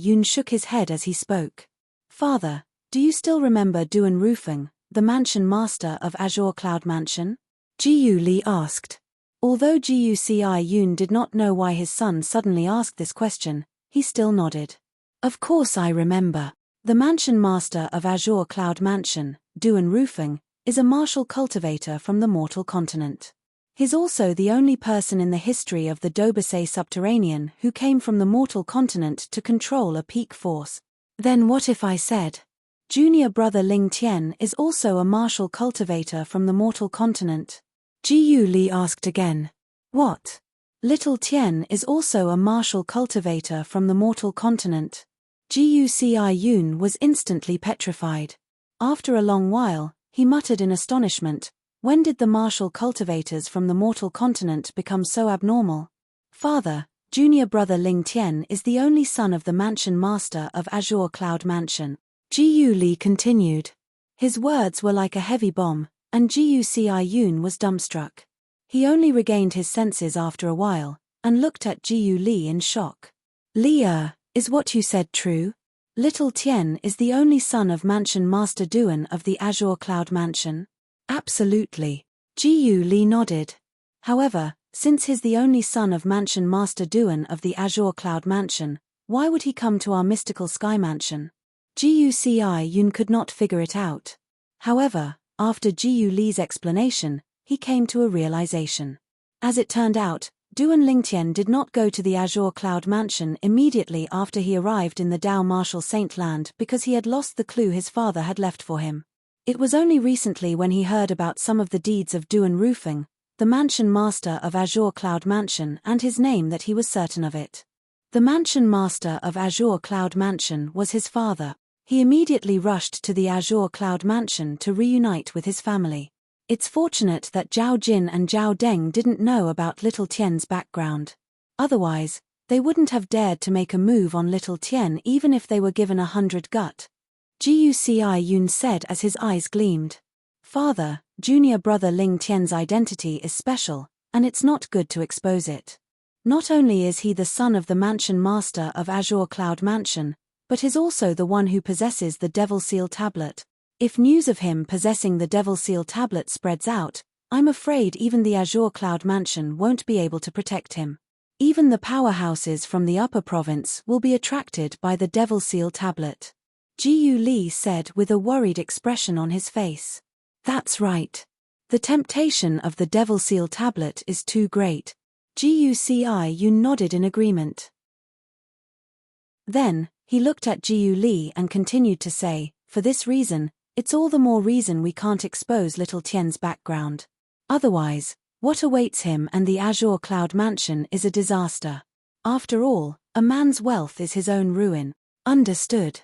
Yun shook his head as he spoke. Father, do you still remember Duan Rufeng, the mansion master of Azure Cloud Mansion? Jiyu Li asked. Although Jiyu Yun did not know why his son suddenly asked this question, he still nodded. Of course I remember. The mansion master of Azure Cloud Mansion, Duan Rufeng, is a martial cultivator from the mortal continent. He's also the only person in the history of the Dobasay subterranean who came from the mortal continent to control a peak force. Then what if I said, junior brother Ling Tian is also a martial cultivator from the mortal continent? Jiyu Li asked again. What? Little Tian is also a martial cultivator from the mortal continent. Jiyu Yun was instantly petrified. After a long while, he muttered in astonishment, when did the martial cultivators from the mortal continent become so abnormal? Father, junior brother Ling Tian is the only son of the mansion master of Azure Cloud Mansion. Jiyu Li continued. His words were like a heavy bomb, and Jiyu Yun was dumbstruck. He only regained his senses after a while, and looked at Jiyu Li in shock. Li, is what you said true? Little Tian is the only son of Mansion Master Duan of the Azure Cloud Mansion? Absolutely. Jiyu Li nodded. However, since he's the only son of Mansion Master Duan of the Azure Cloud Mansion, why would he come to our mystical sky mansion? Jiyu Yun could not figure it out. However, after Jiyu Li's explanation, he came to a realization. As it turned out, Duan Lingtian did not go to the Azure Cloud Mansion immediately after he arrived in the Dao Martial Saint Land because he had lost the clue his father had left for him. It was only recently when he heard about some of the deeds of Duan Rufeng, the mansion master of Azure Cloud Mansion, and his name that he was certain of it. The mansion master of Azure Cloud Mansion was his father. He immediately rushed to the Azure Cloud Mansion to reunite with his family. It's fortunate that Zhao Jin and Zhao Deng didn't know about Little Tian's background. Otherwise, they wouldn't have dared to make a move on Little Tian even if they were given 100 gut. Jiyu Yun said as his eyes gleamed. Father, junior brother Ling Tian's identity is special, and it's not good to expose it. Not only is he the son of the mansion master of Azure Cloud Mansion, but is also the one who possesses the Devil Seal Tablet. If news of him possessing the Devil Seal Tablet spreads out, I'm afraid even the Azure Cloud Mansion won't be able to protect him. Even the powerhouses from the upper province will be attracted by the Devil Seal Tablet. Jiyu Li said with a worried expression on his face. That's right. The temptation of the Devil Seal Tablet is too great. Jiyu Yun nodded in agreement. Then, he looked at Jiyu Li and continued to say, for this reason, it's all the more reason we can't expose Little Tian's background. Otherwise, what awaits him and the Azure Cloud Mansion is a disaster. After all, a man's wealth is his own ruin. Understood.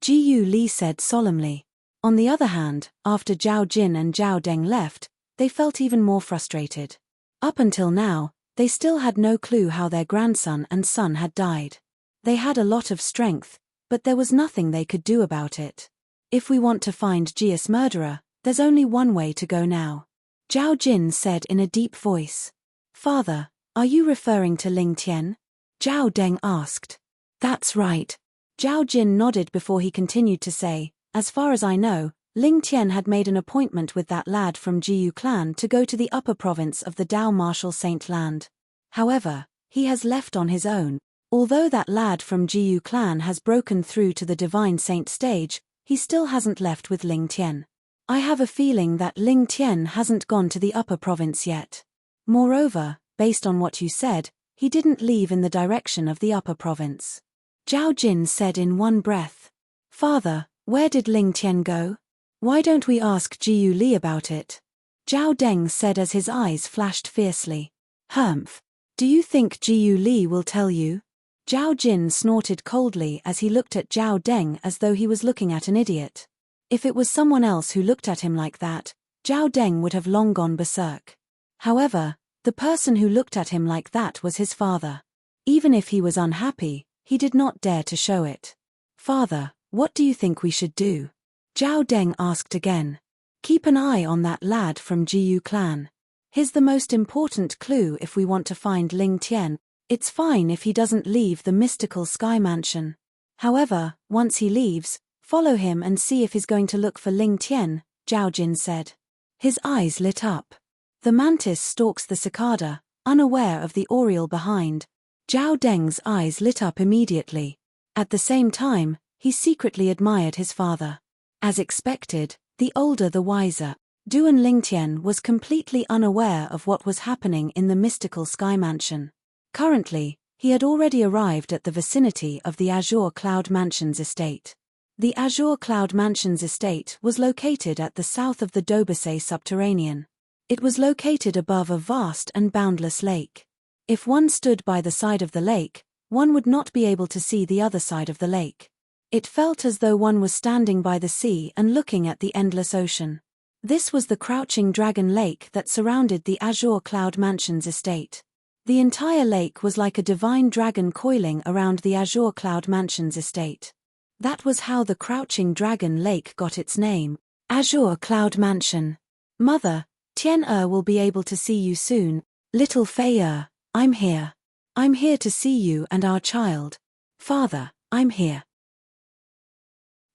Jiyu Li said solemnly. On the other hand, after Zhao Jin and Zhao Deng left, they felt even more frustrated. Up until now, they still had no clue how their grandson and son had died. They had a lot of strength, but there was nothing they could do about it. If we want to find Jia's murderer, there's only one way to go now. Zhao Jin said in a deep voice. Father, are you referring to Ling Tian? Zhao Deng asked. That's right. Zhao Jin nodded before he continued to say, as far as I know, Ling Tian had made an appointment with that lad from Jiyu clan to go to the upper province of the Dao Martial Saint land. However, he has left on his own. Although that lad from Jiyu clan has broken through to the Divine Saint stage, he still hasn't left with Ling Tian. I have a feeling that Ling Tian hasn't gone to the upper province yet. Moreover, based on what you said, he didn't leave in the direction of the upper province. Zhao Jin said in one breath. Father, where did Ling Tian go? Why don't we ask Jiyu Li about it? Zhao Deng said as his eyes flashed fiercely. Humph. Do you think Jiyu Li will tell you? Zhao Jin snorted coldly as he looked at Zhao Deng as though he was looking at an idiot. If it was someone else who looked at him like that, Zhao Deng would have long gone berserk. However, the person who looked at him like that was his father. Even if he was unhappy, he did not dare to show it. Father, what do you think we should do? Zhao Deng asked again. Keep an eye on that lad from Jiyu clan. He's the most important clue if we want to find Ling Tian. It's fine if he doesn't leave the mystical sky mansion. However, once he leaves, follow him and see if he's going to look for Ling Tian, Zhao Jin said. His eyes lit up. The mantis stalks the cicada, unaware of the oriole behind. Zhao Deng's eyes lit up immediately. At the same time, he secretly admired his father. As expected, the older the wiser, Duan Lingtian was completely unaware of what was happening in the mystical sky mansion. Currently, he had already arrived at the vicinity of the Azure Cloud Mansion's estate. The Azure Cloud Mansion's estate was located at the south of the Dobasay subterranean. It was located above a vast and boundless lake. If one stood by the side of the lake, one would not be able to see the other side of the lake. It felt as though one was standing by the sea and looking at the endless ocean. This was the Crouching Dragon Lake that surrounded the Azure Cloud Mansion's estate. The entire lake was like a divine dragon coiling around the Azure Cloud Mansion's estate. That was how the Crouching Dragon Lake got its name, Azure Cloud Mansion. Mother, Tian will be able to see you soon. Little Fei, I'm here. I'm here to see you and our child. Father, I'm here.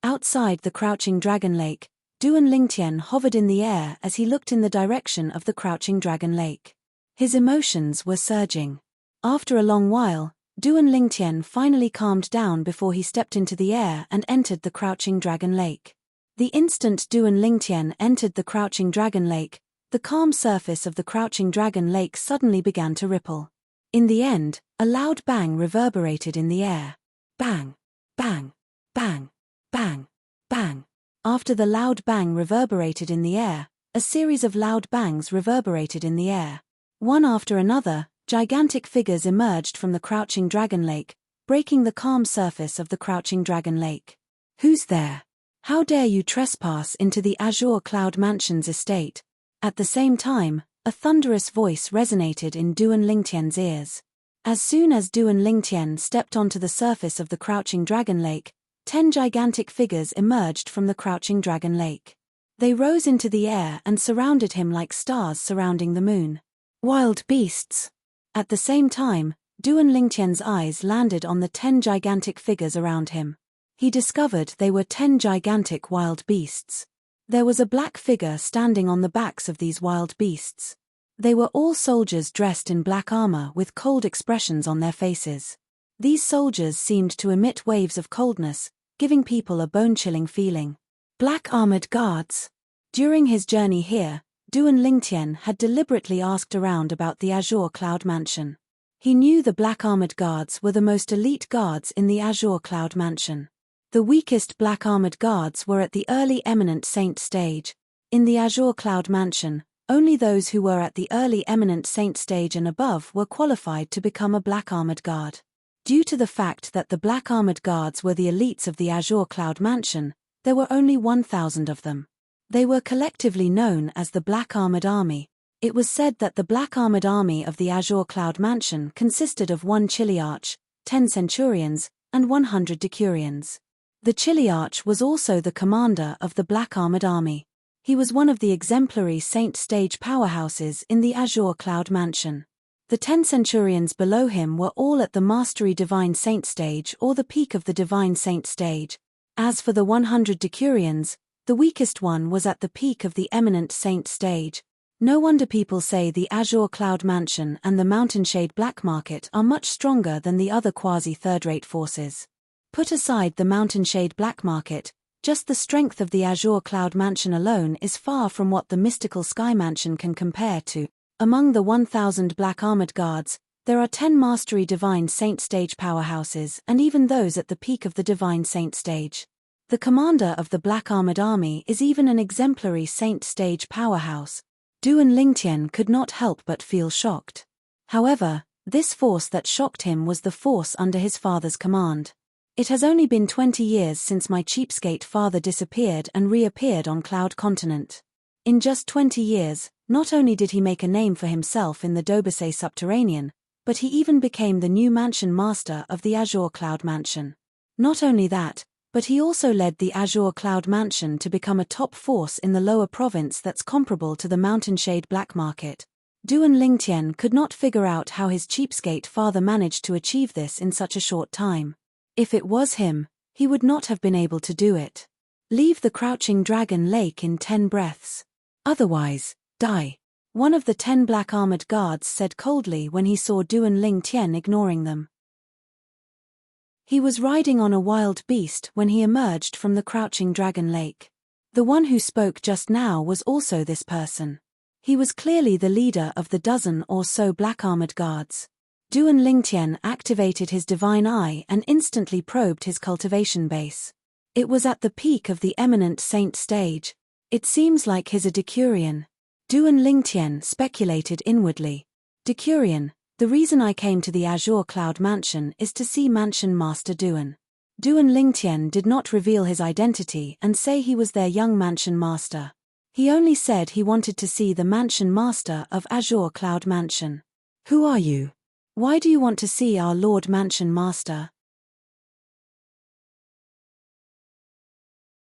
Outside the Crouching Dragon Lake, Duan Lingtian hovered in the air as he looked in the direction of the Crouching Dragon Lake. His emotions were surging. After a long while, Duan Lingtian finally calmed down before he stepped into the air and entered the Crouching Dragon Lake. The instant Duan Lingtian entered the Crouching Dragon Lake, the calm surface of the Crouching Dragon Lake suddenly began to ripple. In the end, a loud bang reverberated in the air. Bang! Bang! Bang! Bang! Bang! After the loud bang reverberated in the air, a series of loud bangs reverberated in the air. One after another, gigantic figures emerged from the Crouching Dragon Lake, breaking the calm surface of the Crouching Dragon Lake. Who's there? How dare you trespass into the Azure Cloud Mansion's estate? At the same time, a thunderous voice resonated in Duan Lingtian's ears. As soon as Duan Lingtian stepped onto the surface of the Crouching Dragon Lake, 10 gigantic figures emerged from the Crouching Dragon Lake. They rose into the air and surrounded him like stars surrounding the moon. Wild beasts! At the same time, Duan Lingtian's eyes landed on the 10 gigantic figures around him. He discovered they were 10 gigantic wild beasts. There was a black figure standing on the backs of these wild beasts. They were all soldiers dressed in black armor with cold expressions on their faces. These soldiers seemed to emit waves of coldness, giving people a bone-chilling feeling. Black armored guards. During his journey here, Duan Lingtian had deliberately asked around about the Azure Cloud Mansion. He knew the black armored guards were the most elite guards in the Azure Cloud Mansion. The weakest black armored guards were at the early Eminent Saint stage. In the Azure Cloud Mansion, only those who were at the early Eminent Saint stage and above were qualified to become a black armored guard. Due to the fact that the black armored guards were the elites of the Azure Cloud Mansion, there were only 1,000 of them. They were collectively known as the Black Armored Army. It was said that the black armored army of the Azure Cloud Mansion consisted of 1 Chiliarch, 10 Centurions, and 100 Decurions. The Chiliarch was also the commander of the black armored army. He was one of the exemplary Saint Stage powerhouses in the Azure Cloud Mansion. The 10 Centurions below him were all at the Mastery Divine Saint Stage or the peak of the Divine Saint Stage. As for the 100 Decurions, the weakest one was at the peak of the Eminent Saint Stage. No wonder people say the Azure Cloud Mansion and the Mountainshade Black Market are much stronger than the other quasi-third-rate forces. Put aside the Mountainshade Black Market, just the strength of the Azure Cloud Mansion alone is far from what the mystical Sky Mansion can compare to. Among the 1,000 Black Armored Guards, there are 10 Mastery Divine Saint Stage powerhouses and even those at the peak of the Divine Saint Stage. The commander of the Black Armored Army is even an exemplary Saint Stage powerhouse. Duan Lingtian could not help but feel shocked. However, this force that shocked him was the force under his father's command. It has only been 20 years since my cheapskate father disappeared and reappeared on Cloud Continent. In just 20 years, not only did he make a name for himself in the Dobasay Subterranean, but he even became the new mansion master of the Azure Cloud Mansion. Not only that, but he also led the Azure Cloud Mansion to become a top force in the lower province that's comparable to the Mountainshade Black Market. Duan Lingtian could not figure out how his cheapskate father managed to achieve this in such a short time. If it was him, he would not have been able to do it. Leave the Crouching Dragon Lake in 10 breaths. Otherwise, die. One of the 10 black armored guards said coldly when he saw Duan Lingtian ignoring them. He was riding on a wild beast when he emerged from the Crouching Dragon Lake. The one who spoke just now was also this person. He was clearly the leader of the dozen or so black armored guards. Duan Lingtian activated his divine eye and instantly probed his cultivation base. It was at the peak of the Eminent Saint Stage. It seems like he's a Decurion. Duan Lingtian speculated inwardly. Decurion, the reason I came to the Azure Cloud Mansion is to see Mansion Master Duan. Duan Lingtian did not reveal his identity and say he was their young Mansion Master. He only said he wanted to see the Mansion Master of Azure Cloud Mansion. Who are you? Why do you want to see our Lord Mansion Master?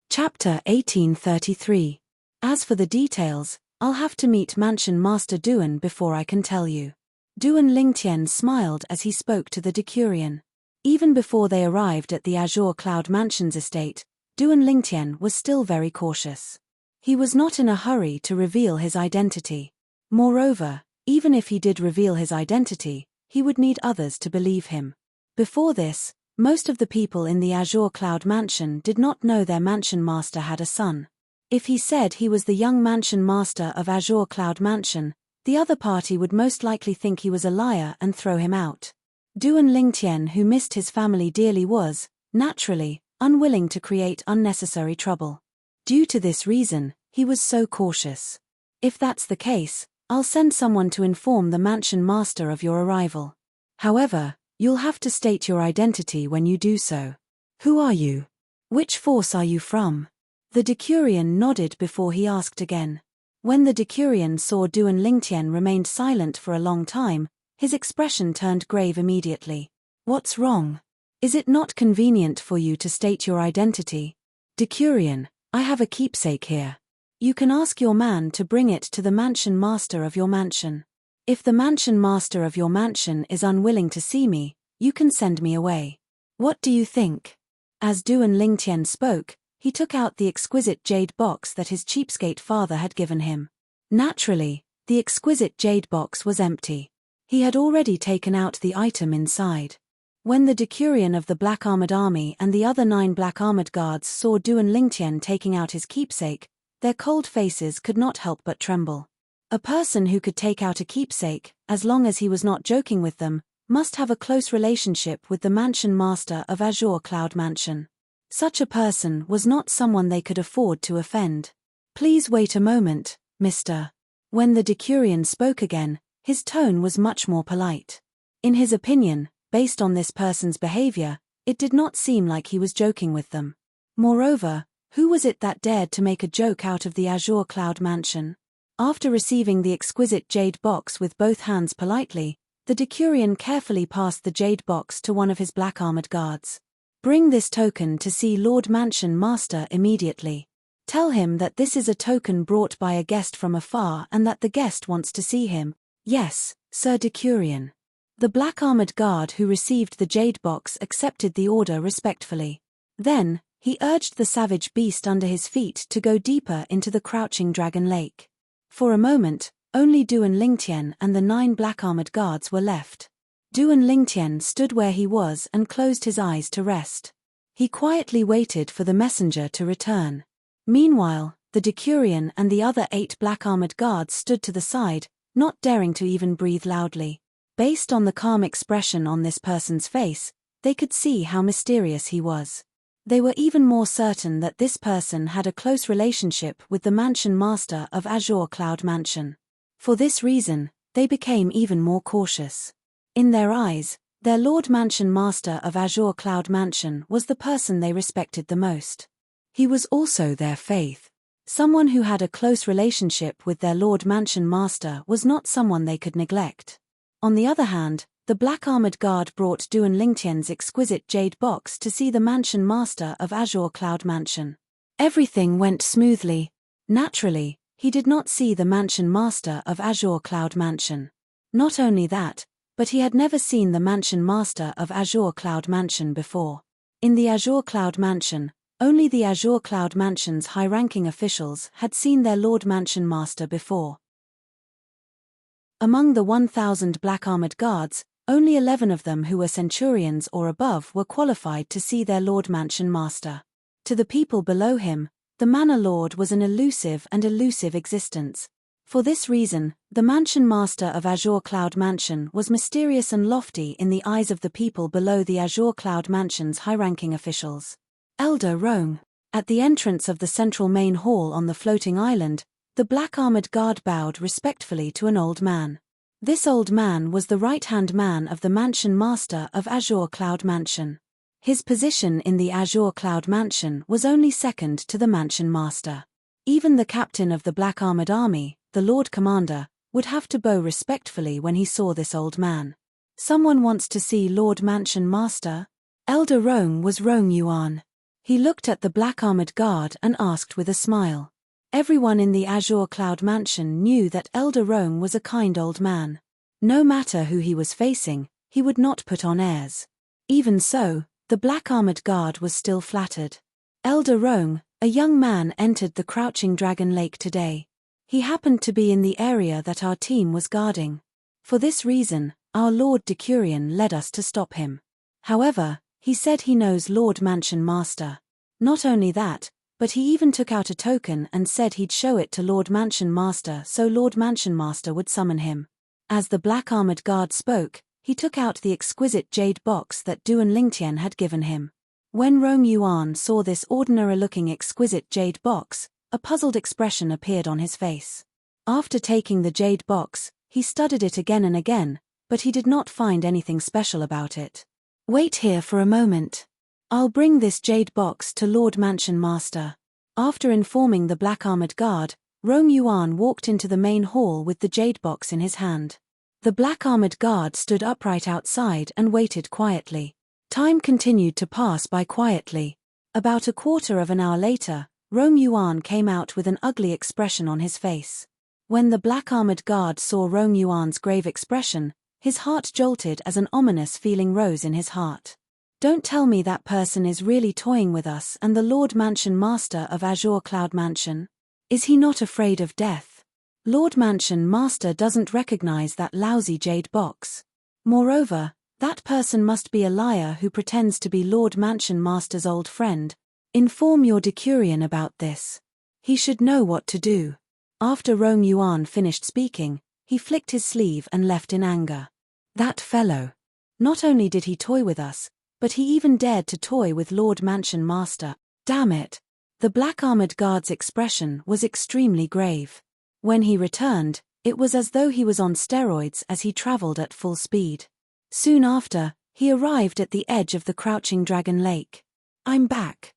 Chapter 1833. As for the details, I'll have to meet Mansion Master Duan before I can tell you. Duan Lingtian smiled as he spoke to the Decurion. Even before they arrived at the Azure Cloud Mansion's estate, Duan Lingtian was still very cautious. He was not in a hurry to reveal his identity. Moreover, even if he did reveal his identity, he would need others to believe him. Before this, most of the people in the Azure Cloud Mansion did not know their Mansion Master had a son. If he said he was the young Mansion Master of Azure Cloud Mansion, the other party would most likely think he was a liar and throw him out. Duan Lingtian, who missed his family dearly, was, naturally, unwilling to create unnecessary trouble. Due to this reason, he was so cautious. If that's the case, I'll send someone to inform the Mansion Master of your arrival. However, you'll have to state your identity when you do so. Who are you? Which force are you from? The Decurion nodded before he asked again. When the Decurion saw Duan Lingtian remained silent for a long time, his expression turned grave immediately. What's wrong? Is it not convenient for you to state your identity? Decurion, I have a keepsake here. You can ask your man to bring it to the Mansion Master of your mansion. If the Mansion Master of your mansion is unwilling to see me, you can send me away. What do you think? As Duan Lingtian spoke, he took out the exquisite jade box that his cheapskate father had given him. Naturally, the exquisite jade box was empty. He had already taken out the item inside. When the Decurion of the Black Armored Army and the other 9 Black Armored Guards saw Duan Lingtian taking out his keepsake, their cold faces could not help but tremble. A person who could take out a keepsake, as long as he was not joking with them, must have a close relationship with the Mansion Master of Azure Cloud Mansion. Such a person was not someone they could afford to offend. Please wait a moment, Mr. When the Decurion spoke again, his tone was much more polite. In his opinion, based on this person's behavior, it did not seem like he was joking with them. Moreover, who was it that dared to make a joke out of the Azure Cloud Mansion? After receiving the exquisite jade box with both hands politely, the Decurion carefully passed the jade box to one of his black armored guards. "Bring this token to see Lord Mansion Master immediately. Tell him that this is a token brought by a guest from afar and that the guest wants to see him." "Yes, Sir Decurion." The black armored guard who received the jade box accepted the order respectfully. Then, he urged the savage beast under his feet to go deeper into the crouching dragon lake. For a moment, only Duan Lingtian and the 9 black-armored guards were left. Duan Lingtian stood where he was and closed his eyes to rest. He quietly waited for the messenger to return. Meanwhile, the Decurion and the other 8 black-armored guards stood to the side, not daring to even breathe loudly. Based on the calm expression on this person's face, they could see how mysterious he was. They were even more certain that this person had a close relationship with the Mansion Master of Azure Cloud Mansion. For this reason, they became even more cautious. In their eyes, their Lord Mansion Master of Azure Cloud Mansion was the person they respected the most. He was also their faith. Someone who had a close relationship with their Lord Mansion Master was not someone they could neglect. On the other hand, the black-armored guard brought Duan Lingtian's exquisite jade box to see the Mansion Master of Azure Cloud Mansion. Everything went smoothly. Naturally, he did not see the Mansion Master of Azure Cloud Mansion. Not only that, but he had never seen the Mansion Master of Azure Cloud Mansion before. In the Azure Cloud Mansion, only the Azure Cloud Mansion's high-ranking officials had seen their Lord Mansion Master before. Among the 1,000 black-armored guards, only 11 of them who were centurions or above were qualified to see their Lord Mansion Master. To the people below him, the Manor Lord was an elusive existence. For this reason, the Mansion Master of Azure Cloud Mansion was mysterious and lofty in the eyes of the people below the Azure Cloud Mansion's high-ranking officials. Elder Roam. At the entrance of the central main hall on the floating island, the black-armored guard bowed respectfully to an old man. This old man was the right-hand man of the Mansion Master of Azure Cloud Mansion. His position in the Azure Cloud Mansion was only second to the Mansion Master. Even the captain of the black-armored army, the Lord Commander, would have to bow respectfully when he saw this old man. "Someone wants to see Lord Mansion Master?" Elder Roam was Roam Yuan. He looked at the black-armored guard and asked with a smile. Everyone in the Azure Cloud Mansion knew that Elder Roam was a kind old man. No matter who he was facing, he would not put on airs. Even so, the black-armored guard was still flattered. Elder Roam, a young man, entered the Crouching Dragon Lake today. He happened to be in the area that our team was guarding. For this reason, our Lord Decurion led us to stop him. However, he said he knows Lord Mansion Master. Not only that, but he even took out a token and said he'd show it to Lord Mansion Master so Lord Mansion Master would summon him. As the black-armored guard spoke, he took out the exquisite jade box that Duan Lingtian had given him. When Roam Yuan saw this ordinary-looking exquisite jade box, a puzzled expression appeared on his face. After taking the jade box, he studied it again and again, but he did not find anything special about it. "Wait here for a moment. I'll bring this jade box to Lord Mansion Master." After informing the black-armored guard, Roam Yuan walked into the main hall with the jade box in his hand. The black-armored guard stood upright outside and waited quietly. Time continued to pass by quietly. About a quarter of an hour later, Roam Yuan came out with an ugly expression on his face. When the black-armored guard saw Roam Yuan's grave expression, his heart jolted as an ominous feeling rose in his heart. "Don't tell me that person is really toying with us and the Lord Mansion Master of Azure Cloud Mansion? Is he not afraid of death? Lord Mansion Master doesn't recognize that lousy jade box. Moreover, that person must be a liar who pretends to be Lord Mansion Master's old friend. Inform your Decurion about this. He should know what to do." After Roam Yuan finished speaking, he flicked his sleeve and left in anger. That fellow. Not only did he toy with us, but he even dared to toy with Lord Mansion Master. Damn it. The black-armored guard's expression was extremely grave. When he returned, it was as though he was on steroids as he traveled at full speed. Soon after, he arrived at the edge of the Crouching Dragon Lake. "I'm back."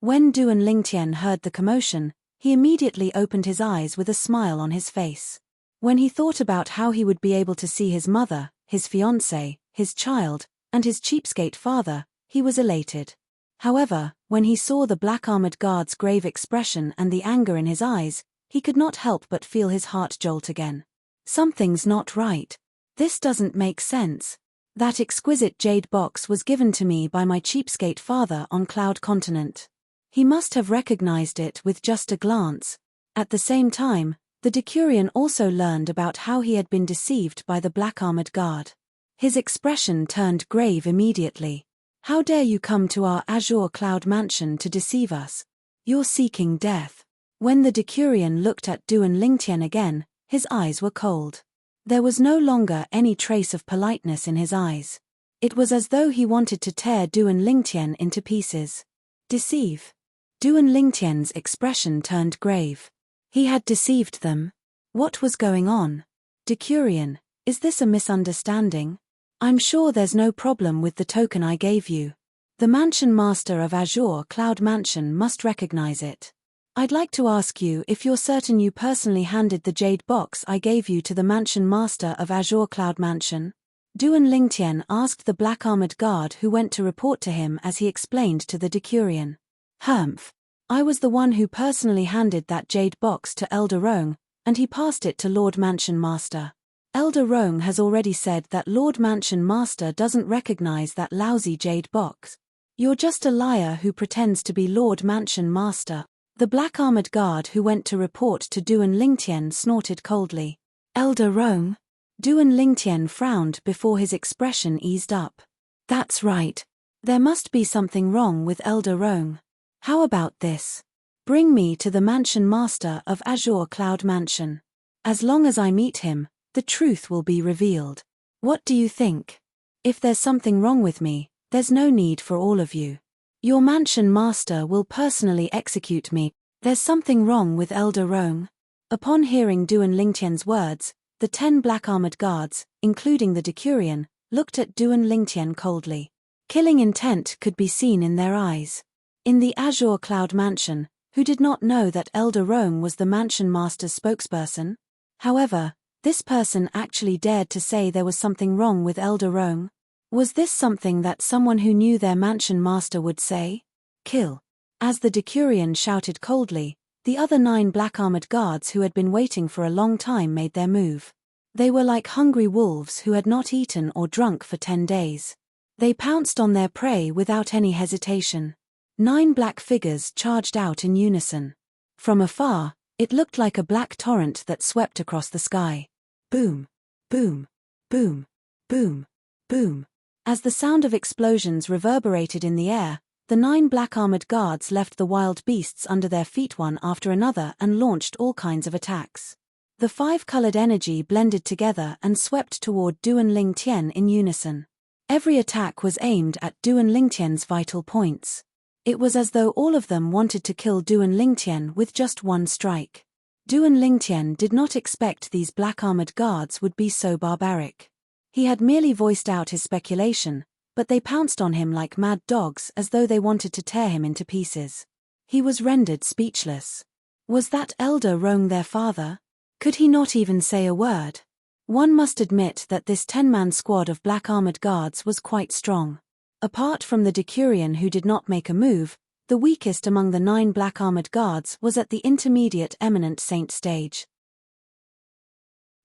When Duan Lingtian heard the commotion, He immediately opened his eyes with a smile on his face. When he thought about how he would be able to see his mother, his fiancée, his child, and his cheapskate father, he was elated. However, when he saw the black armored guard's grave expression and the anger in his eyes, he could not help but feel his heart jolt again. Something's not right. This doesn't make sense. That exquisite jade box was given to me by my cheapskate father on Cloud Continent. He must have recognized it with just a glance. At the same time, the Decurion also learned about how he had been deceived by the black armored guard. His expression turned grave immediately. How dare you come to our Azure Cloud Mansion to deceive us? You're seeking death. When the Decurion looked at Duan Lingtian again, his eyes were cold. There was no longer any trace of politeness in his eyes. It was as though he wanted to tear Duan Lingtian into pieces. Deceive. Duan Lingtian's expression turned grave. He had deceived them. What was going on? Decurion, is this a misunderstanding? I'm sure there's no problem with the token I gave you. The Mansion Master of Azure Cloud Mansion must recognize it. I'd like to ask you if you're certain you personally handed the jade box I gave you to the Mansion Master of Azure Cloud Mansion? Duan Lingtian asked the black armored guard who went to report to him as he explained to the Decurion. Humph. I was the one who personally handed that jade box to Elder Roang, and he passed it to Lord Mansion Master. Elder Roang has already said that Lord Mansion Master doesn't recognize that lousy jade box. You're just a liar who pretends to be Lord Mansion Master. The black armored guard who went to report to Duan Lingtian snorted coldly. Elder Roang? Duan Lingtian frowned before his expression eased up. That's right. There must be something wrong with Elder Roang. How about this? Bring me to the Mansion Master of Azure Cloud Mansion. As long as I meet him, the truth will be revealed. What do you think? If there's something wrong with me, there's no need for all of you. Your Mansion Master will personally execute me. There's something wrong with Elder Roang. Upon hearing Duan Lingtian's words, the 10 black armored guards, including the Decurion, looked at Duan Lingtian coldly. Killing intent could be seen in their eyes. In the Azure Cloud Mansion, who did not know that Elder Roang was the Mansion Master's spokesperson? However, this person actually dared to say there was something wrong with Elder Roang. Was this something that someone who knew their Mansion Master would say? Kill. As the Decurion shouted coldly, the other 9 black armored guards who had been waiting for a long time made their move. They were like hungry wolves who had not eaten or drunk for 10 days. They pounced on their prey without any hesitation. 9 black figures charged out in unison. From afar, it looked like a black torrent that swept across the sky. Boom, boom, boom, boom, boom. As the sound of explosions reverberated in the air, the 9 black armored guards left the wild beasts under their feet one after another and launched all kinds of attacks. The 5-colored energy blended together and swept toward Duan Lingtian in unison. Every attack was aimed at Duan Lingtian's vital points. It was as though all of them wanted to kill Duan Lingtian with just one strike. Duan Lingtian did not expect these black armored guards would be so barbaric. He had merely voiced out his speculation, but they pounced on him like mad dogs as though they wanted to tear him into pieces. He was rendered speechless. Was that Elder Roang their father? Could he not even say a word? One must admit that this 10-man squad of black armored guards was quite strong. Apart from the Decurion who did not make a move, the weakest among the 9 black armored guards was at the intermediate Eminent Saint stage.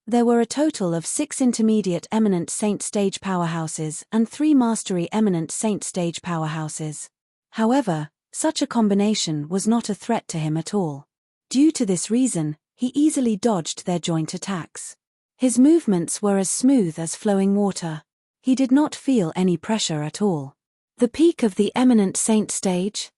There were a total of 6 intermediate Eminent Saint stage powerhouses and 3 mastery Eminent Saint stage powerhouses. However, such a combination was not a threat to him at all. Due to this reason, he easily dodged their joint attacks. His movements were as smooth as flowing water. He did not feel any pressure at all. The peak of the Eminent Saint stage.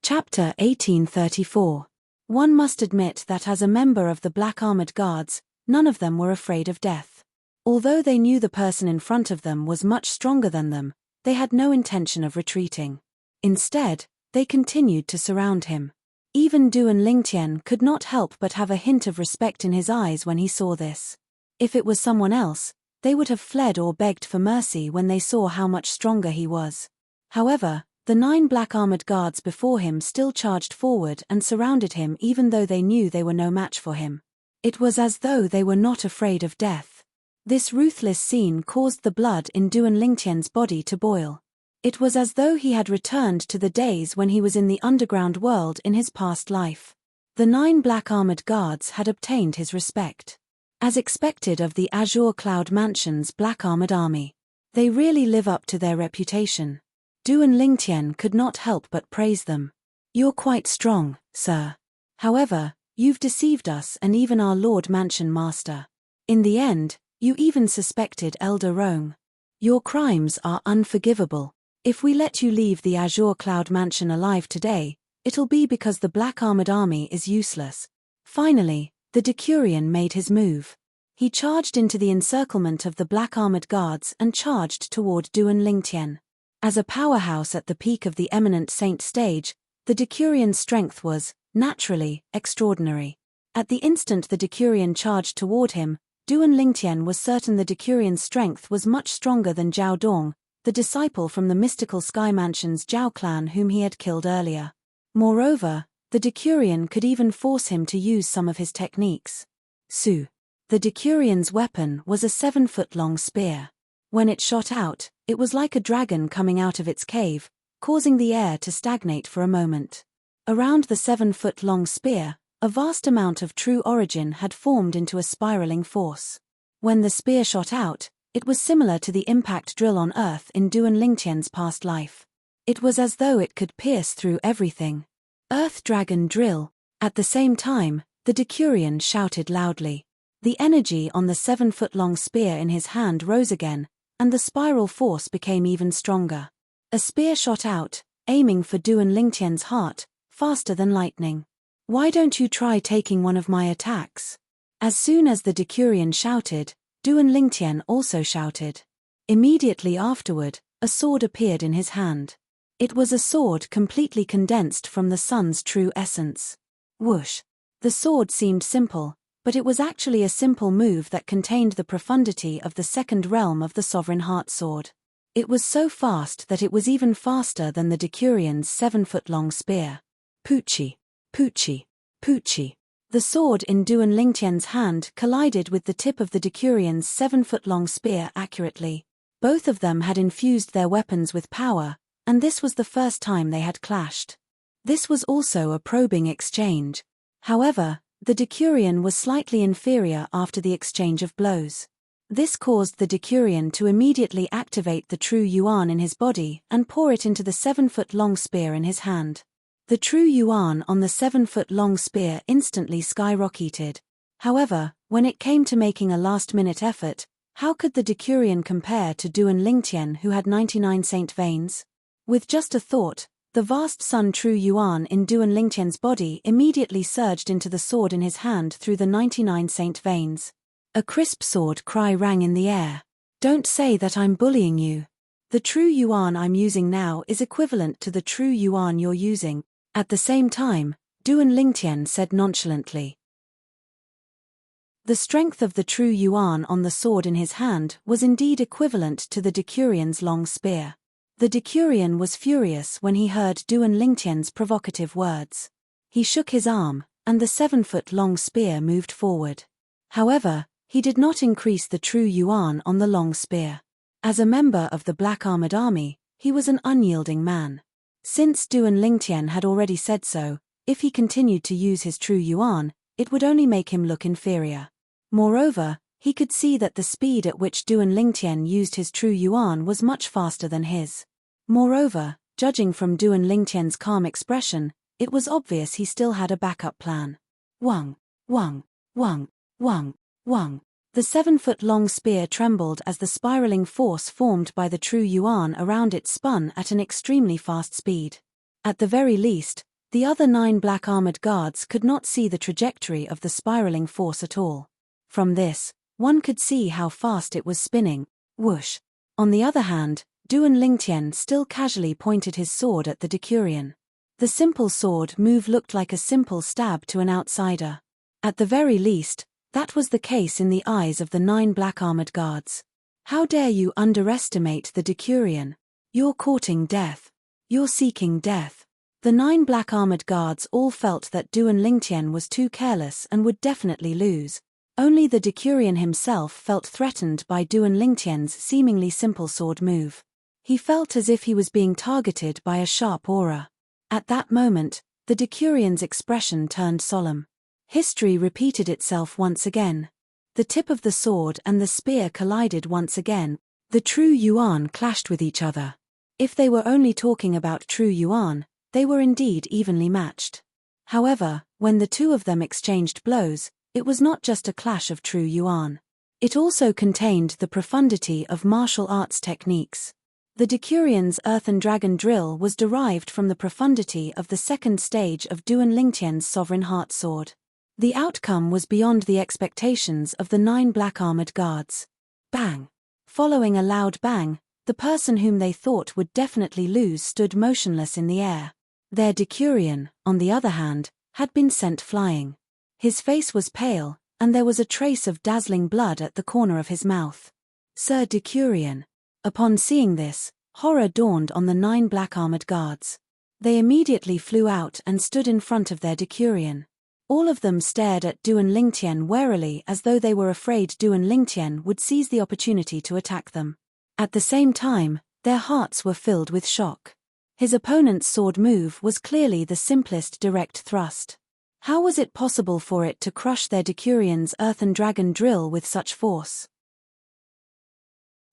Chapter 1834. One must admit that as a member of the Black Armored Guards, none of them were afraid of death. Although they knew the person in front of them was much stronger than them, they had no intention of retreating. Instead, they continued to surround him. Even Duan Lingtian could not help but have a hint of respect in his eyes when he saw this. If it was someone else, they would have fled or begged for mercy when they saw how much stronger he was. However, The 9 black armored guards before him still charged forward and surrounded him even though they knew they were no match for him. It was as though they were not afraid of death. This ruthless scene caused the blood in Duan Lingtian's body to boil. It was as though he had returned to the days when he was in the underground world in his past life. The 9 black armored guards had obtained his respect. As expected of the Azure Cloud Mansion's black armored army. They really live up to their reputation. Duan Lingtian could not help but praise them. You're quite strong, sir. However, you've deceived us and even our Lord Mansion Master. In the end, you even suspected Elder Rome. Your crimes are unforgivable. If we let you leave the Azure Cloud Mansion alive today, it'll be because the black armored army is useless. Finally, the Decurion made his move. He charged into the encirclement of the black armored guards and charged toward Duan Lingtian. As a powerhouse at the peak of the eminent saint stage, the Decurion's strength was, naturally, extraordinary. At the instant the Decurion charged toward him, Duan Lingtian was certain the Decurion's strength was much stronger than Zhao Dong, the disciple from the mystical Sky Mansion's Zhao clan whom he had killed earlier. Moreover, the Decurion could even force him to use some of his techniques. Su. The Decurion's weapon was a 7-foot-long spear. When it shot out, it was like a dragon coming out of its cave, causing the air to stagnate for a moment. Around the 7-foot-long spear, a vast amount of true origin had formed into a spiraling force. When the spear shot out, it was similar to the impact drill on Earth in Duan Lingtian's past life. It was as though it could pierce through everything. Earth Dragon Drill. At the same time, the Decurion shouted loudly. The energy on the 7-foot-long spear in his hand rose again, and the spiral force became even stronger. A spear shot out, aiming for Duan Lingtian's heart, faster than lightning. Why don't you try taking one of my attacks? As soon as the Decurion shouted, Duan Lingtian also shouted. Immediately afterward, a sword appeared in his hand. It was a sword completely condensed from the sun's true essence. Whoosh! The sword seemed simple, but it was actually a simple move that contained the profundity of the second realm of the Sovereign Heart Sword. It was so fast that it was even faster than the Decurion's 7-foot-long spear. Poochie! Poochie! Poochie! The sword in Duan Lingtian's hand collided with the tip of the Decurion's 7-foot-long spear accurately. Both of them had infused their weapons with power, and this was the first time they had clashed. This was also a probing exchange. However, the Decurion was slightly inferior after the exchange of blows. This caused the Decurion to immediately activate the true Yuan in his body and pour it into the 7-foot-long spear in his hand. The true Yuan on the 7-foot-long spear instantly skyrocketed. However, when it came to making a last-minute effort, how could the Decurion compare to Duan Lingtian who had 99 saint veins? With just a thought, the vast sun true Yuan in Duan Lingtian's body immediately surged into the sword in his hand through the 99 saint veins. A crisp sword cry rang in the air. Don't say that I'm bullying you. The true Yuan I'm using now is equivalent to the true Yuan you're using. At the same time, Duan Lingtian said nonchalantly. The strength of the true Yuan on the sword in his hand was indeed equivalent to the Decurion's long spear. The Decurion was furious when he heard Duan Lingtian's provocative words. He shook his arm, and the 7-foot-long spear moved forward. However, he did not increase the true Yuan on the long spear. As a member of the Black Armored Army, he was an unyielding man. Since Duan Lingtian had already said so, if he continued to use his true Yuan, it would only make him look inferior. Moreover, he could see that the speed at which Duan Lingtian used his true Yuan was much faster than his. Moreover, judging from Duan Lingtian's calm expression, it was obvious he still had a backup plan. Wang, wang, wang, wang, wang. The 7-foot-long spear trembled as the spiraling force formed by the true Yuan around it spun at an extremely fast speed. At the very least, the other 9 black armored guards could not see the trajectory of the spiraling force at all. From this, one could see how fast it was spinning. Whoosh. On the other hand, Duan Lingtian still casually pointed his sword at the Decurion. The simple sword move looked like a simple stab to an outsider. At the very least, that was the case in the eyes of the 9 black armored guards. How dare you underestimate the Decurion? You're courting death. You're seeking death. The 9 black armored guards all felt that Duan Lingtian was too careless and would definitely lose. Only the Decurion himself felt threatened by Duan Lingtian's seemingly simple sword move. He felt as if he was being targeted by a sharp aura. At that moment, the Decurion's expression turned solemn. History repeated itself once again. The tip of the sword and the spear collided once again. The true Yuan clashed with each other. If they were only talking about true Yuan, they were indeed evenly matched. However, when the two of them exchanged blows, it was not just a clash of true Yuan. It also contained the profundity of martial arts techniques. The Decurion's Earthen Dragon drill was derived from the profundity of the second stage of Duan Lingtian's Sovereign Heart Sword. The outcome was beyond the expectations of the 9 black armored guards. Bang! Following a loud bang, the person whom they thought would definitely lose stood motionless in the air. Their Decurion, on the other hand, had been sent flying. His face was pale, and there was a trace of dazzling blood at the corner of his mouth. Sir Decurion. Upon seeing this, horror dawned on the 9 black armored guards. They immediately flew out and stood in front of their Decurion. All of them stared at Duan Lingtian warily as though they were afraid Duan Lingtian would seize the opportunity to attack them. At the same time, their hearts were filled with shock. His opponent's sword move was clearly the simplest direct thrust. How was it possible for it to crush their Decurion's Earthen Dragon drill with such force?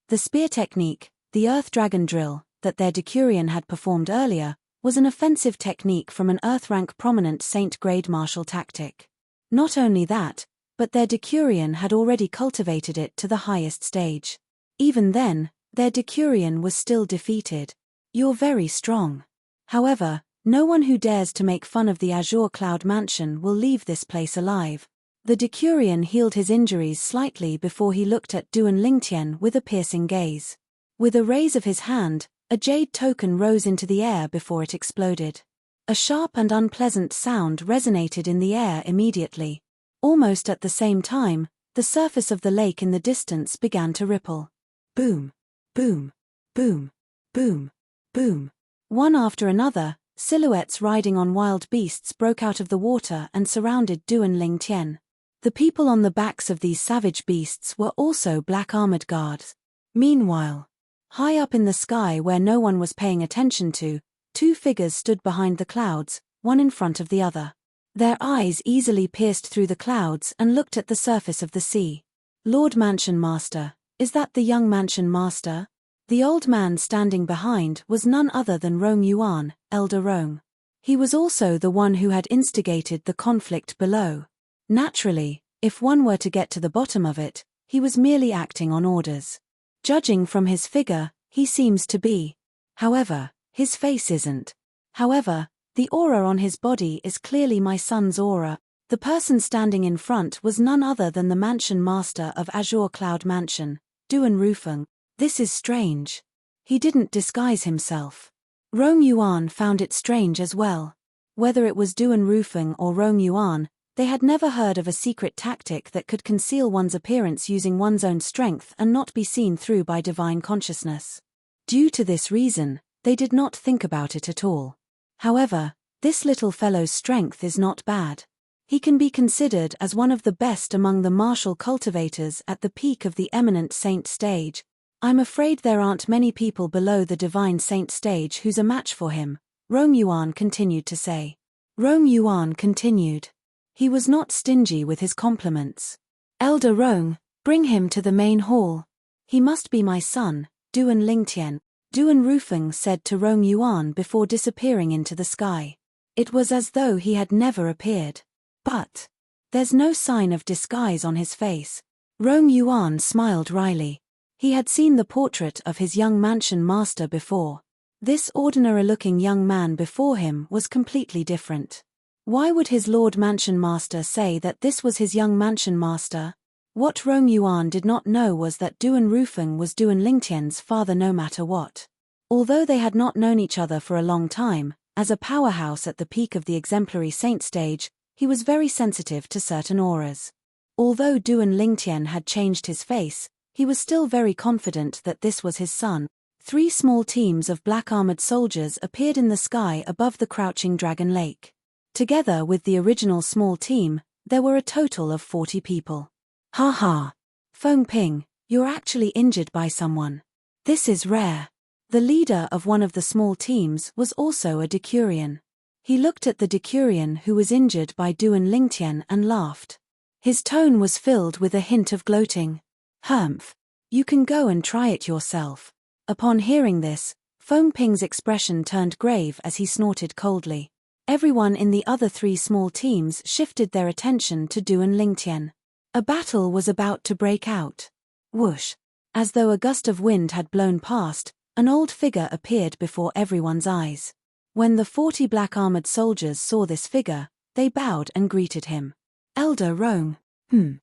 The spear technique, the Earth Dragon drill, that their Decurion had performed earlier, was an offensive technique from an Earth-rank prominent Saint-grade martial tactic. Not only that, but their Decurion had already cultivated it to the highest stage. Even then, their Decurion was still defeated. You're very strong. However, no one who dares to make fun of the Azure Cloud Mansion will leave this place alive. The Decurion healed his injuries slightly before he looked at Duan Lingtian with a piercing gaze. With a raise of his hand, a jade token rose into the air before it exploded. A sharp and unpleasant sound resonated in the air immediately. Almost at the same time, the surface of the lake in the distance began to ripple. Boom, boom, boom, boom, boom. One after another, silhouettes riding on wild beasts broke out of the water and surrounded Duan Lingtian. The people on the backs of these savage beasts were also black armored guards. Meanwhile, high up in the sky where no one was paying attention to, 2 figures stood behind the clouds, one in front of the other. Their eyes easily pierced through the clouds and looked at the surface of the sea. Lord Mansion Master, is that the young Mansion Master? The old man standing behind was none other than Rong Yuan, Elder Rong. He was also the one who had instigated the conflict below. Naturally, if one were to get to the bottom of it, he was merely acting on orders. Judging from his figure, he seems to be. However, his face isn't. However, the aura on his body is clearly my son's aura. The person standing in front was none other than the Mansion Master of Azure Cloud Mansion, Duan Rufeng. This is strange. He didn't disguise himself. Rong Yuan found it strange as well. Whether it was Duan Rufeng or Rong Yuan, they had never heard of a secret tactic that could conceal one's appearance using one's own strength and not be seen through by divine consciousness. Due to this reason, they did not think about it at all. However, this little fellow's strength is not bad. He can be considered as one of the best among the martial cultivators at the peak of the eminent saint stage. I'm afraid there aren't many people below the divine saint stage who's a match for him, Rong Yuan continued to say. Rong Yuan continued. He was not stingy with his compliments. Elder Rong, bring him to the main hall. He must be my son, Duan Lingtian, Duan Rufeng said to Rong Yuan before disappearing into the sky. It was as though he had never appeared. But there's no sign of disguise on his face. Rong Yuan smiled wryly. He had seen the portrait of his young Mansion Master before. This ordinary-looking young man before him was completely different. Why would his Lord Mansion Master say that this was his young Mansion Master? What Rong Yuan did not know was that Duan Rufeng was Duan Lingtian's father no matter what. Although they had not known each other for a long time, as a powerhouse at the peak of the exemplary saint stage, he was very sensitive to certain auras. Although Duan Lingtian had changed his face, he was still very confident that this was his son. 3 small teams of black-armored soldiers appeared in the sky above the crouching Dragon Lake. Together with the original small team, there were a total of 40 people. Ha ha! Feng Ping, you're actually injured by someone. This is rare. The leader of one of the small teams was also a Decurion. He looked at the Decurion who was injured by Duan Lingtian and laughed. His tone was filled with a hint of gloating. Humph. You can go and try it yourself. Upon hearing this, Feng Ping's expression turned grave as he snorted coldly. Everyone in the other 3 small teams shifted their attention to Duan Lingtian. A battle was about to break out. Whoosh! As though a gust of wind had blown past, an old figure appeared before everyone's eyes. When the 40 black-armored soldiers saw this figure, they bowed and greeted him. Elder Rong. The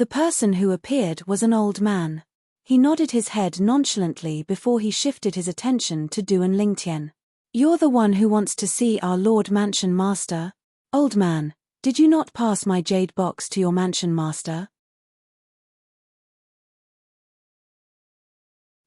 person who appeared was an old man. He nodded his head nonchalantly before he shifted his attention to Duan Lingtian. You're the one who wants to see our Lord Mansion Master? Old man, did you not pass my jade box to your Mansion Master?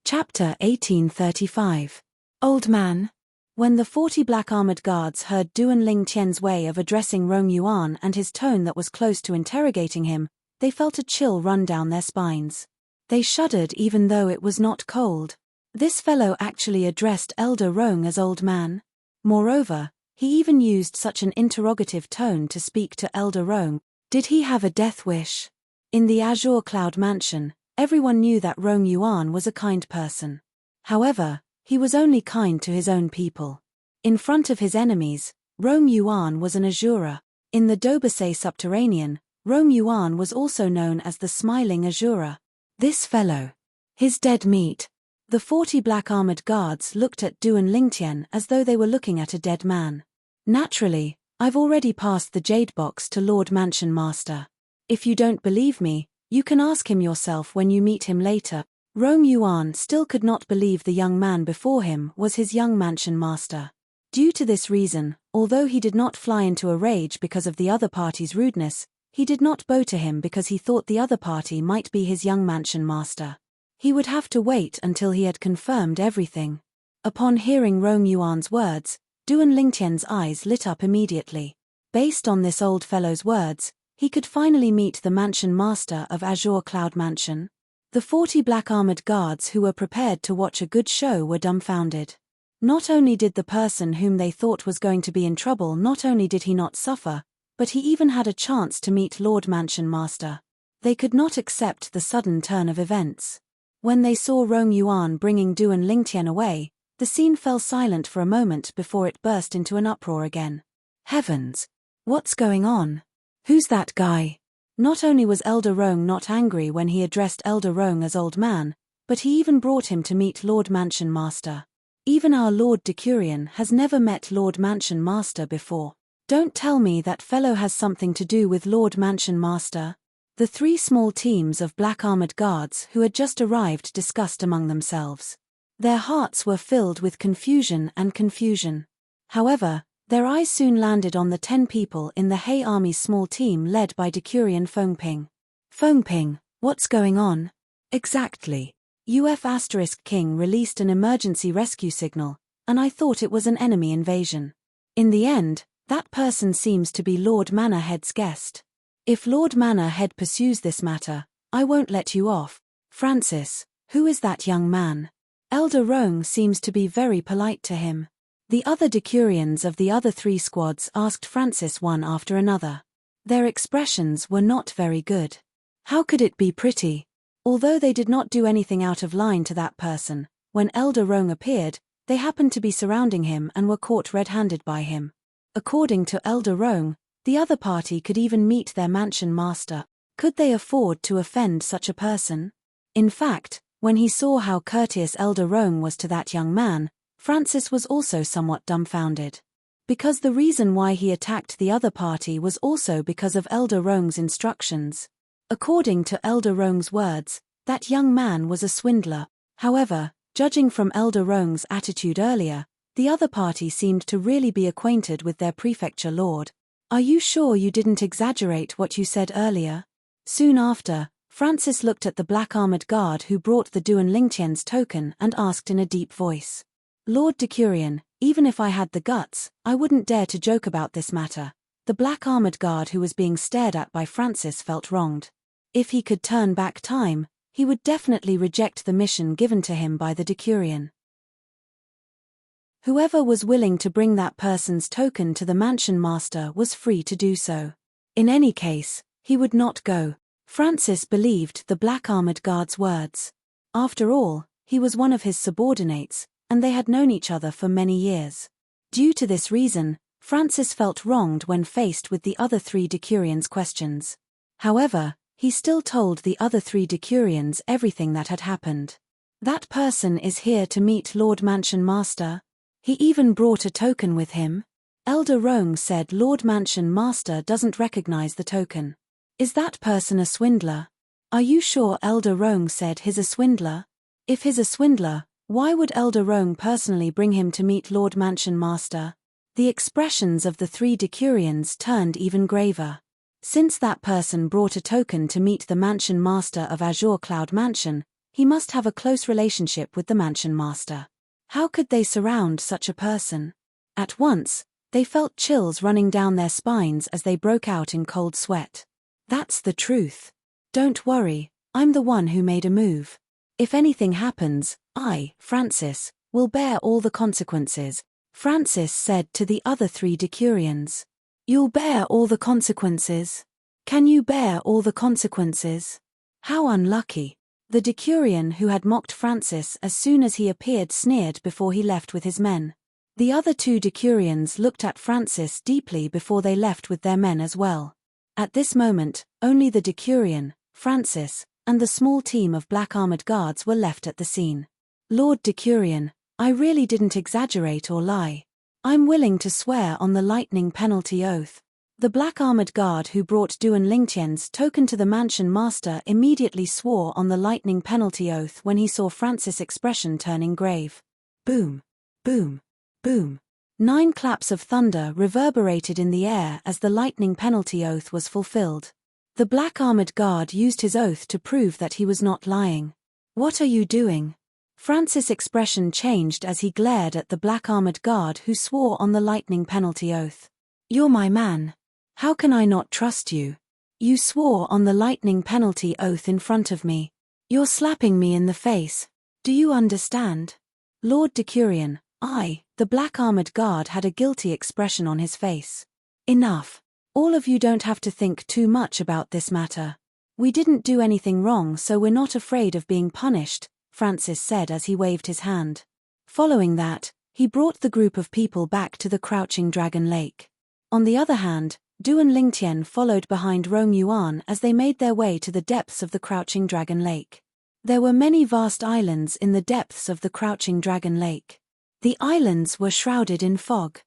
Chapter 1835. Old man. When the 40 black-armored guards heard Duan Lingtian's way of addressing Rong Yuan and his tone that was close to interrogating him, they felt a chill run down their spines. They shuddered even though it was not cold. This fellow actually addressed Elder Rong as old man. Moreover, he even used such an interrogative tone to speak to Elder Rong. Did he have a death wish? In the Azure Cloud Mansion, everyone knew that Rong Yuan was a kind person. However, he was only kind to his own people. In front of his enemies, Rong Yuan was an Azura. In the Dobasay subterranean, Rong Yuan was also known as the Smiling Azura. This fellow. His dead meat. The 40 black-armored guards looked at Duan Lingtian as though they were looking at a dead man. Naturally, I've already passed the jade box to Lord Mansion Master. If you don't believe me, you can ask him yourself when you meet him later. Rong Yuan still could not believe the young man before him was his young Mansion Master. Due to this reason, although he did not fly into a rage because of the other party's rudeness, he did not bow to him because he thought the other party might be his young Mansion Master. He would have to wait until he had confirmed everything. Upon hearing Rong Yuan's words, Duan Lingtian's eyes lit up immediately. Based on this old fellow's words, he could finally meet the Mansion Master of Azure Cloud Mansion. The 40 black-armored guards who were prepared to watch a good show were dumbfounded. Not only did the person whom they thought was going to be in trouble not only did he not suffer, but he even had a chance to meet Lord Mansion Master. They could not accept the sudden turn of events. When they saw Rong Yuan bringing Duan Lingtian away, the scene fell silent for a moment before it burst into an uproar again. Heavens! What's going on? Who's that guy? Not only was Elder Rong not angry when he addressed Elder Rong as old man, but he even brought him to meet Lord Mansion Master. Even our Lord Decurion has never met Lord Mansion Master before. Don't tell me that fellow has something to do with Lord Mansion Master. The 3 small teams of black-armored guards who had just arrived discussed among themselves. Their hearts were filled with confusion. However, their eyes soon landed on the 10 people in the Hei Army's small team led by Decurion Feng Ping. Feng Ping, what's going on? Exactly. King released an emergency rescue signal, and I thought it was an enemy invasion. In the end, that person seems to be Lord Manor-Head's guest. If Lord Manor-Head pursues this matter, I won't let you off. Francis, who is that young man? Elder Rong seems to be very polite to him. The other Decurions of the other 3 squads asked Francis one after another. Their expressions were not very good. How could it be pretty? Although they did not do anything out of line to that person, when Elder Rong appeared, they happened to be surrounding him and were caught red-handed by him. According to Elder Rong, the other party could even meet their Mansion Master. Could they afford to offend such a person? In fact, when he saw how courteous Elder Rong was to that young man, Francis was also somewhat dumbfounded. Because the reason why he attacked the other party was also because of Elder Rong's instructions. According to Elder Rong's words, that young man was a swindler. However, judging from Elder Rong's attitude earlier, the other party seemed to really be acquainted with their prefecture lord. Are you sure you didn't exaggerate what you said earlier? Soon after, Francis looked at the black-armored guard who brought the Duan Lingtian's token and asked in a deep voice. Lord Decurion, even if I had the guts, I wouldn't dare to joke about this matter. The black-armored guard who was being stared at by Francis felt wronged. If he could turn back time, he would definitely reject the mission given to him by the Decurion. Whoever was willing to bring that person's token to the mansion master was free to do so. In any case, he would not go. Francis believed the black-armored guard's words. After all, he was one of his subordinates, and they had known each other for many years. Due to this reason, Francis felt wronged when faced with the other three Decurions' questions. However, he still told the other three Decurions everything that had happened. That person is here to meet Lord Mansion Master. He even brought a token with him. Elder Roang said Lord Mansion Master doesn't recognize the token. Is that person a swindler? Are you sure Elder Roang said he's a swindler? If he's a swindler, why would Elder Roang personally bring him to meet Lord Mansion Master? The expressions of the three Decurions turned even graver. Since that person brought a token to meet the Mansion Master of Azure Cloud Mansion, he must have a close relationship with the Mansion Master. How could they surround such a person? At once, they felt chills running down their spines as they broke out in cold sweat. That's the truth. Don't worry, I'm the one who made a move. If anything happens, I, Francis, will bear all the consequences, Francis said to the other three Decurions. You'll bear all the consequences? Can you bear all the consequences? How unlucky. The Decurion who had mocked Francis as soon as he appeared sneered before he left with his men. The other two Decurions looked at Francis deeply before they left with their men as well. At this moment, only the Decurion, Francis, and the small team of black-armored guards were left at the scene. Lord Decurion, I really didn't exaggerate or lie. I'm willing to swear on the lightning penalty oath. The black-armored guard who brought Duan Lingtian's token to the mansion master immediately swore on the lightning penalty oath when he saw Francis' expression turning grave. Boom, boom, boom. 9 claps of thunder reverberated in the air as the lightning penalty oath was fulfilled. The black-armored guard used his oath to prove that he was not lying. What are you doing? Francis' expression changed as he glared at the black-armored guard who swore on the lightning penalty oath. You're my man. How can I not trust you? You swore on the lightning penalty oath in front of me. You're slapping me in the face. Do you understand? Lord Decurion, the black-armored guard had a guilty expression on his face. Enough. All of you don't have to think too much about this matter. We didn't do anything wrong, so we're not afraid of being punished, Francis said as he waved his hand. Following that, he brought the group of people back to the Crouching Dragon Lake. On the other hand, Duan Lingtian followed behind Roang Yuan as they made their way to the depths of the Crouching Dragon Lake. There were many vast islands in the depths of the Crouching Dragon Lake. The islands were shrouded in fog.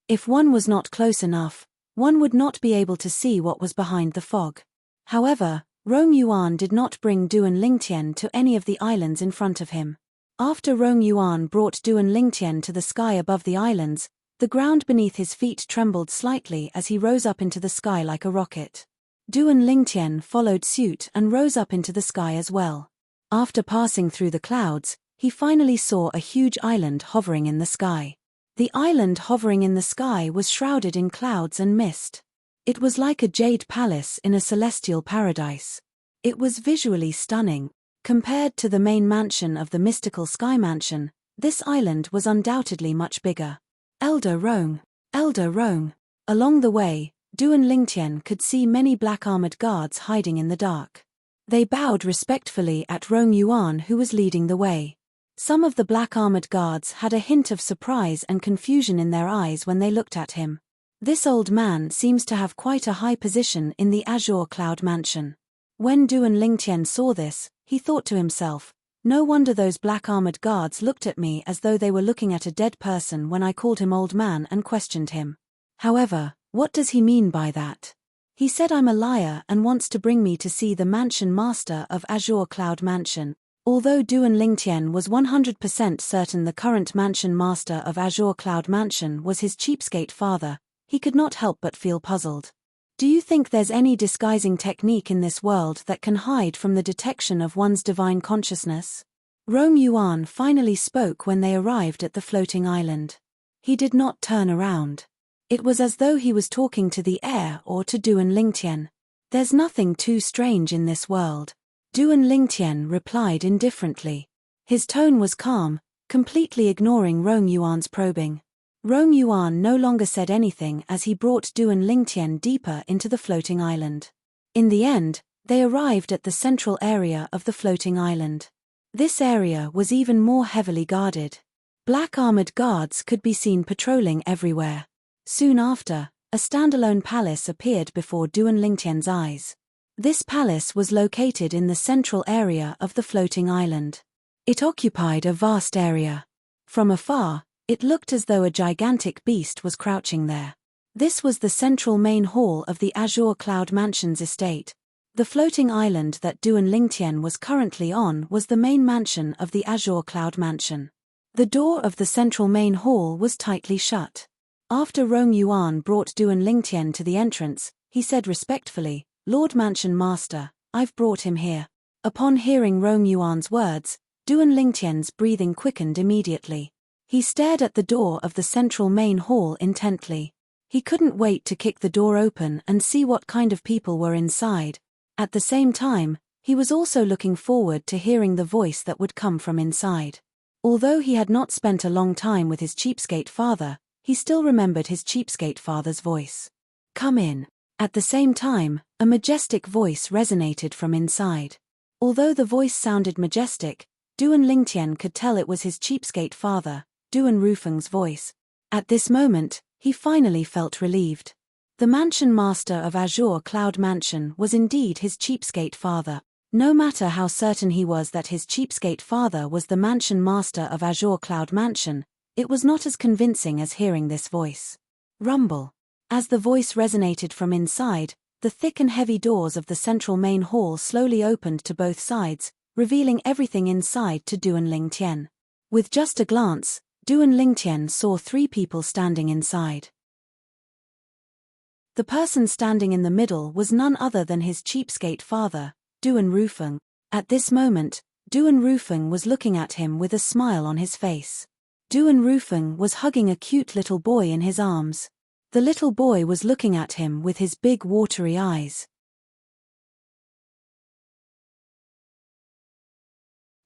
If one was not close enough, one would not be able to see what was behind the fog. However, Roang Yuan did not bring Duan Lingtian to any of the islands in front of him. After Roang Yuan brought Duan Lingtian to the sky above the islands, the ground beneath his feet trembled slightly as he rose up into the sky like a rocket. Duan Lingtian followed suit and rose up into the sky as well. After passing through the clouds, he finally saw a huge island hovering in the sky. The island hovering in the sky was shrouded in clouds and mist. It was like a jade palace in a celestial paradise. It was visually stunning. Compared to the main mansion of the mystical Sky Mansion, this island was undoubtedly much bigger. Elder Roang. Elder Roang. Along the way, Duan Lingtian could see many black-armored guards hiding in the dark. They bowed respectfully at Roang Yuan who was leading the way. Some of the black-armored guards had a hint of surprise and confusion in their eyes when they looked at him. This old man seems to have quite a high position in the Azure Cloud Mansion. When Duan Lingtian saw this, he thought to himself, no wonder those black-armored guards looked at me as though they were looking at a dead person when I called him old man and questioned him. However, what does he mean by that? He said I'm a liar and wants to bring me to see the mansion master of Azure Cloud Mansion. Although Duan Lingtian was 100% certain the current mansion master of Azure Cloud Mansion was his cheapskate father, he could not help but feel puzzled. Do you think there's any disguising technique in this world that can hide from the detection of one's divine consciousness? Rong Yuan finally spoke when they arrived at the floating island. He did not turn around. It was as though he was talking to the air or to Duan Lingtian. There's nothing too strange in this world. Duan Lingtian replied indifferently. His tone was calm, completely ignoring Rong Yuan's probing. Rong Yuan no longer said anything as he brought Duan Lingtian deeper into the floating island. In the end, they arrived at the central area of the floating island. This area was even more heavily guarded. Black armored guards could be seen patrolling everywhere. Soon after, a standalone palace appeared before Duan Lingtian's eyes. This palace was located in the central area of the floating island. It occupied a vast area. From afar, it looked as though a gigantic beast was crouching there. This was the central main hall of the Azure Cloud Mansion's estate. The floating island that Duan Lingtian was currently on was the main mansion of the Azure Cloud Mansion. The door of the central main hall was tightly shut. After Rong Yuan brought Duan Lingtian to the entrance, he said respectfully, "Lord Mansion Master, I've brought him here." Upon hearing Rong Yuan's words, Duan Lingtian's breathing quickened immediately. He stared at the door of the central main hall intently. He couldn't wait to kick the door open and see what kind of people were inside. At the same time, he was also looking forward to hearing the voice that would come from inside. Although he had not spent a long time with his cheapskate father, he still remembered his cheapskate father's voice. "Come in." At the same time, a majestic voice resonated from inside. Although the voice sounded majestic, Duan Lingtian could tell it was his cheapskate father, Duan Rufeng's voice. At this moment, he finally felt relieved. The mansion master of Azure Cloud Mansion was indeed his cheapskate father. No matter how certain he was that his cheapskate father was the mansion master of Azure Cloud Mansion, it was not as convincing as hearing this voice. Rumble. As the voice resonated from inside, the thick and heavy doors of the central main hall slowly opened to both sides, revealing everything inside to Duan Lingtian. With just a glance, Duan Lingtian saw 3 people standing inside. The person standing in the middle was none other than his cheapskate father, Duan Rufeng. At this moment, Duan Rufeng was looking at him with a smile on his face. Duan Rufeng was hugging a cute little boy in his arms. The little boy was looking at him with his big watery eyes.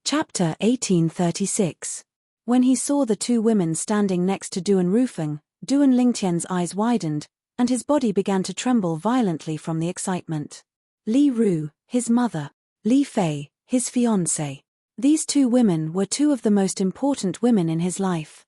Chapter 1836. When he saw the 2 women standing next to Duan Rufeng, Duan Lingtian's eyes widened, and his body began to tremble violently from the excitement. Li Ru, his mother. Li Fei, his fiancée. These 2 women were 2 of the most important women in his life.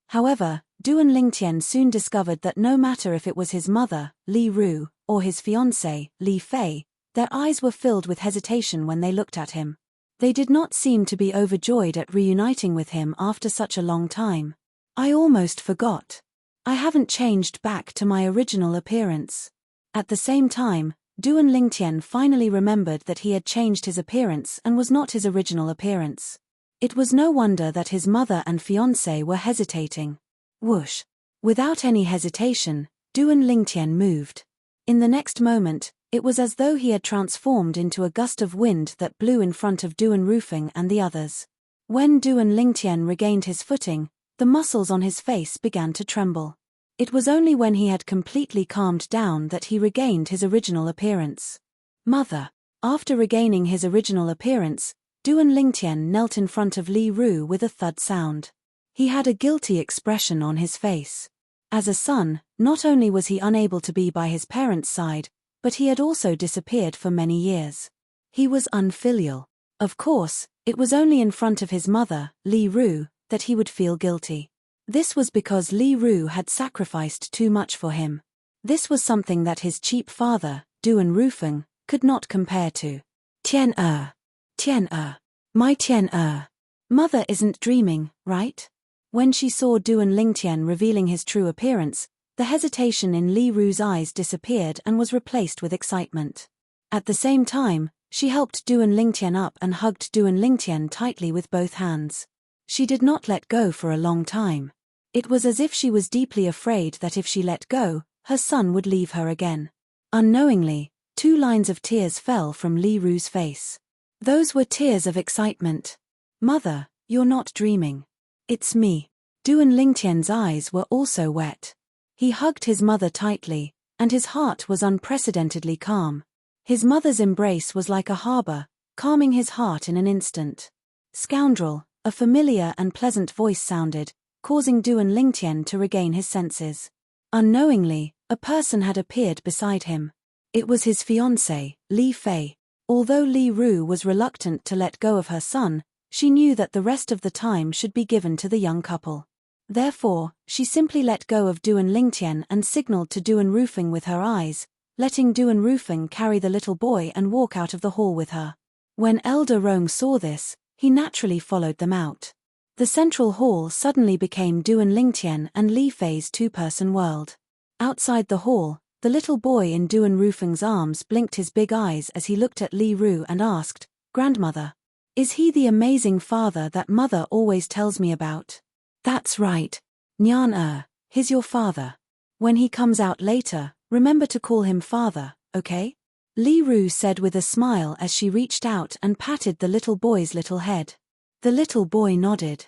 However, Duan Lingtian soon discovered that no matter if it was his mother, Li Ru, or his fiancée, Li Fei, their eyes were filled with hesitation when they looked at him. They did not seem to be overjoyed at reuniting with him after such a long time. "I almost forgot. I haven't changed back to my original appearance." At the same time, Duan Lingtian finally remembered that he had changed his appearance and was not his original appearance. It was no wonder that his mother and fiancé were hesitating. Whoosh! Without any hesitation, Duan Lingtian moved. In the next moment, it was as though he had transformed into a gust of wind that blew in front of Duan Rufeng and the others. When Duan Lingtian regained his footing, the muscles on his face began to tremble. It was only when he had completely calmed down that he regained his original appearance. "Mother." After regaining his original appearance, Duan Lingtian knelt in front of Li Ru with a thud sound. He had a guilty expression on his face. As a son, not only was he unable to be by his parents' side, but he had also disappeared for many years. He was unfilial. Of course, it was only in front of his mother, Li Ru, that he would feel guilty. This was because Li Ru had sacrificed too much for him. This was something that his cheap father, Duan Rufeng, could not compare to. Tian-er. Tian-er. My Tian-er. Mother isn't dreaming, right? When she saw Duan Lingtian revealing his true appearance, the hesitation in Li Ru's eyes disappeared and was replaced with excitement. At the same time, she helped Duan Lingtian up and hugged Duan Lingtian tightly with both hands. She did not let go for a long time. It was as if she was deeply afraid that if she let go, her son would leave her again. Unknowingly, 2 lines of tears fell from Li Ru's face. Those were tears of excitement. "Mother, you're not dreaming. It's me." Duan Lingtian's eyes were also wet. He hugged his mother tightly, and his heart was unprecedentedly calm. His mother's embrace was like a harbor, calming his heart in an instant. "Scoundrel," a familiar and pleasant voice sounded, causing Duan Lingtian to regain his senses. Unknowingly, a person had appeared beside him. It was his fiancée, Li Fei. Although Li Ru was reluctant to let go of her son, she knew that the rest of the time should be given to the young couple. Therefore, she simply let go of Duan Lingtian and signaled to Duan Rufeng with her eyes, letting Duan Rufeng carry the little boy and walk out of the hall with her. When Elder Rong saw this, he naturally followed them out. The central hall suddenly became Duan Lingtian and Li Fei's 2-person world. Outside the hall, the little boy in Duan Rufeng's arms blinked his big eyes as he looked at Li Ru and asked, "Grandmother, is he the amazing father that mother always tells me about?" "That's right. Nyan he's your father. When he comes out later, remember to call him father, okay?" Li Ru said with a smile as she reached out and patted the little boy's little head. The little boy nodded.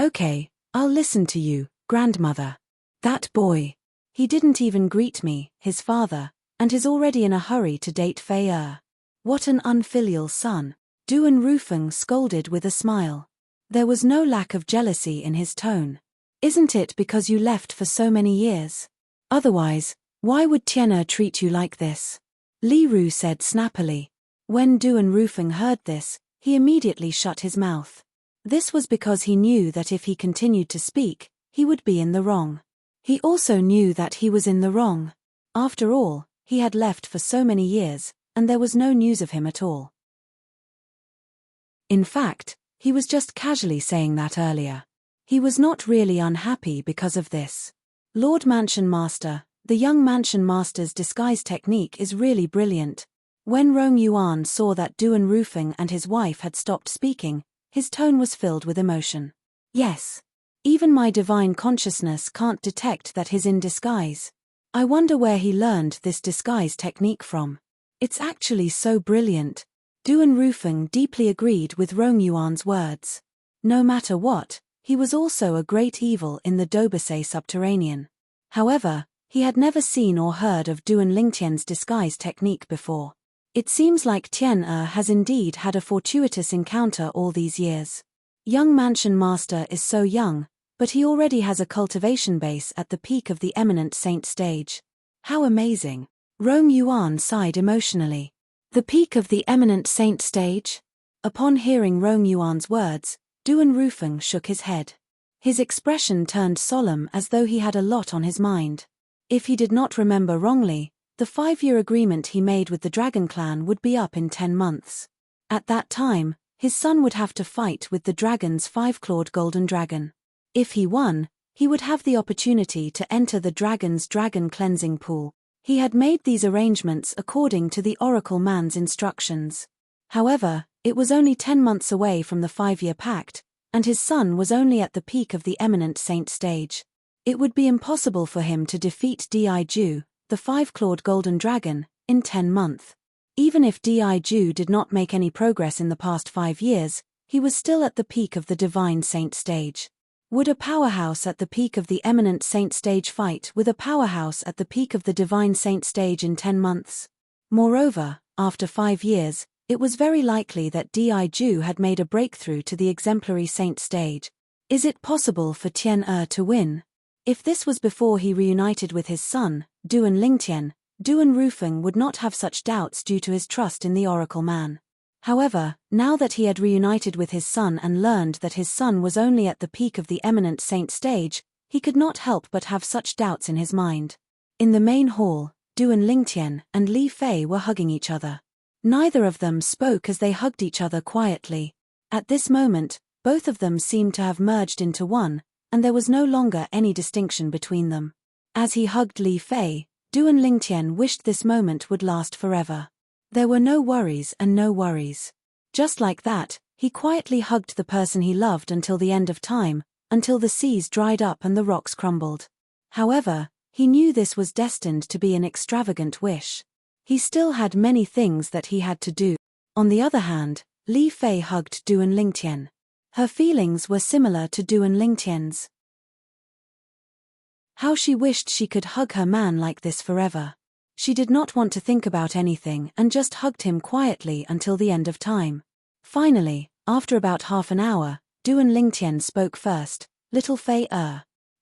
"Okay, I'll listen to you, grandmother." That boy. He didn't even greet me, his father, and is already in a hurry to date Fei. What an unfilial son. Duan Rufeng scolded with a smile. There was no lack of jealousy in his tone. "Isn't it because you left for so many years? Otherwise, why would Tian treat you like this?" Li Ru said snappily. When Duan Rufeng heard this, he immediately shut his mouth. This was because he knew that if he continued to speak, he would be in the wrong. He also knew that he was in the wrong. After all, he had left for so many years, and there was no news of him at all. In fact, he was just casually saying that earlier. He was not really unhappy because of this. Lord Mansion Master, the young Mansion Master's disguise technique is really brilliant. When Rong Yuan saw that Duan Rufeng and his wife had stopped speaking, his tone was filled with emotion. "Yes. Even my divine consciousness can't detect that he's in disguise. I wonder where he learned this disguise technique from. It's actually so brilliant." Duan Rufeng deeply agreed with Rong Yuan's words. No matter what, he was also a great evil in the Dobasay subterranean. However, he had never seen or heard of Duan Lingtian's disguise technique before. It seems like Tian has indeed had a fortuitous encounter all these years. Young Mansion Master is so young, but he already has a cultivation base at the peak of the eminent saint stage. How amazing! Rong Yuan sighed emotionally. The peak of the eminent saint stage? Upon hearing Rong Yuan's words, Duan Rufeng shook his head. His expression turned solemn as though he had a lot on his mind. If he did not remember wrongly, the 5-year agreement he made with the Dragon Clan would be up in 10 months. At that time, his son would have to fight with the dragon's 5-clawed golden dragon. If he won, he would have the opportunity to enter the dragon's dragon cleansing pool. He had made these arrangements according to the Oracle Man's instructions. However, it was only 10 months away from the 5-year pact, and his son was only at the peak of the eminent saint stage. It would be impossible for him to defeat Di-Ju, the 5-clawed golden dragon, in 10 months. Even if Di-Ju did not make any progress in the past 5 years, he was still at the peak of the divine saint stage. Would a powerhouse at the peak of the eminent saint stage fight with a powerhouse at the peak of the divine saint stage in 10 months? Moreover, after 5 years, it was very likely that Di-Ju had made a breakthrough to the exemplary saint stage. Is it possible for Tian to win? If this was before he reunited with his son, Duan Lingtian, Duan Rufeng would not have such doubts due to his trust in the Oracle Man. However, now that he had reunited with his son and learned that his son was only at the peak of the eminent saint stage, he could not help but have such doubts in his mind. In the main hall, Duan Lingtian and Li Fei were hugging each other. Neither of them spoke as they hugged each other quietly. At this moment, both of them seemed to have merged into one, and there was no longer any distinction between them. As he hugged Li Fei, Duan Lingtian wished this moment would last forever. There were no worries and no worries. Just like that, he quietly hugged the person he loved until the end of time, until the seas dried up and the rocks crumbled. However, He knew this was destined to be an extravagant wish. He still had many things that he had to do. On the other hand, Li Fei hugged Duan Lingtian. Her feelings were similar to Duan Lingtian's. How she wished she could hug her man like this forever. She did not want to think about anything and just hugged him quietly until the end of time. Finally, after about half an hour, Duan Lingtian spoke first. Little Fei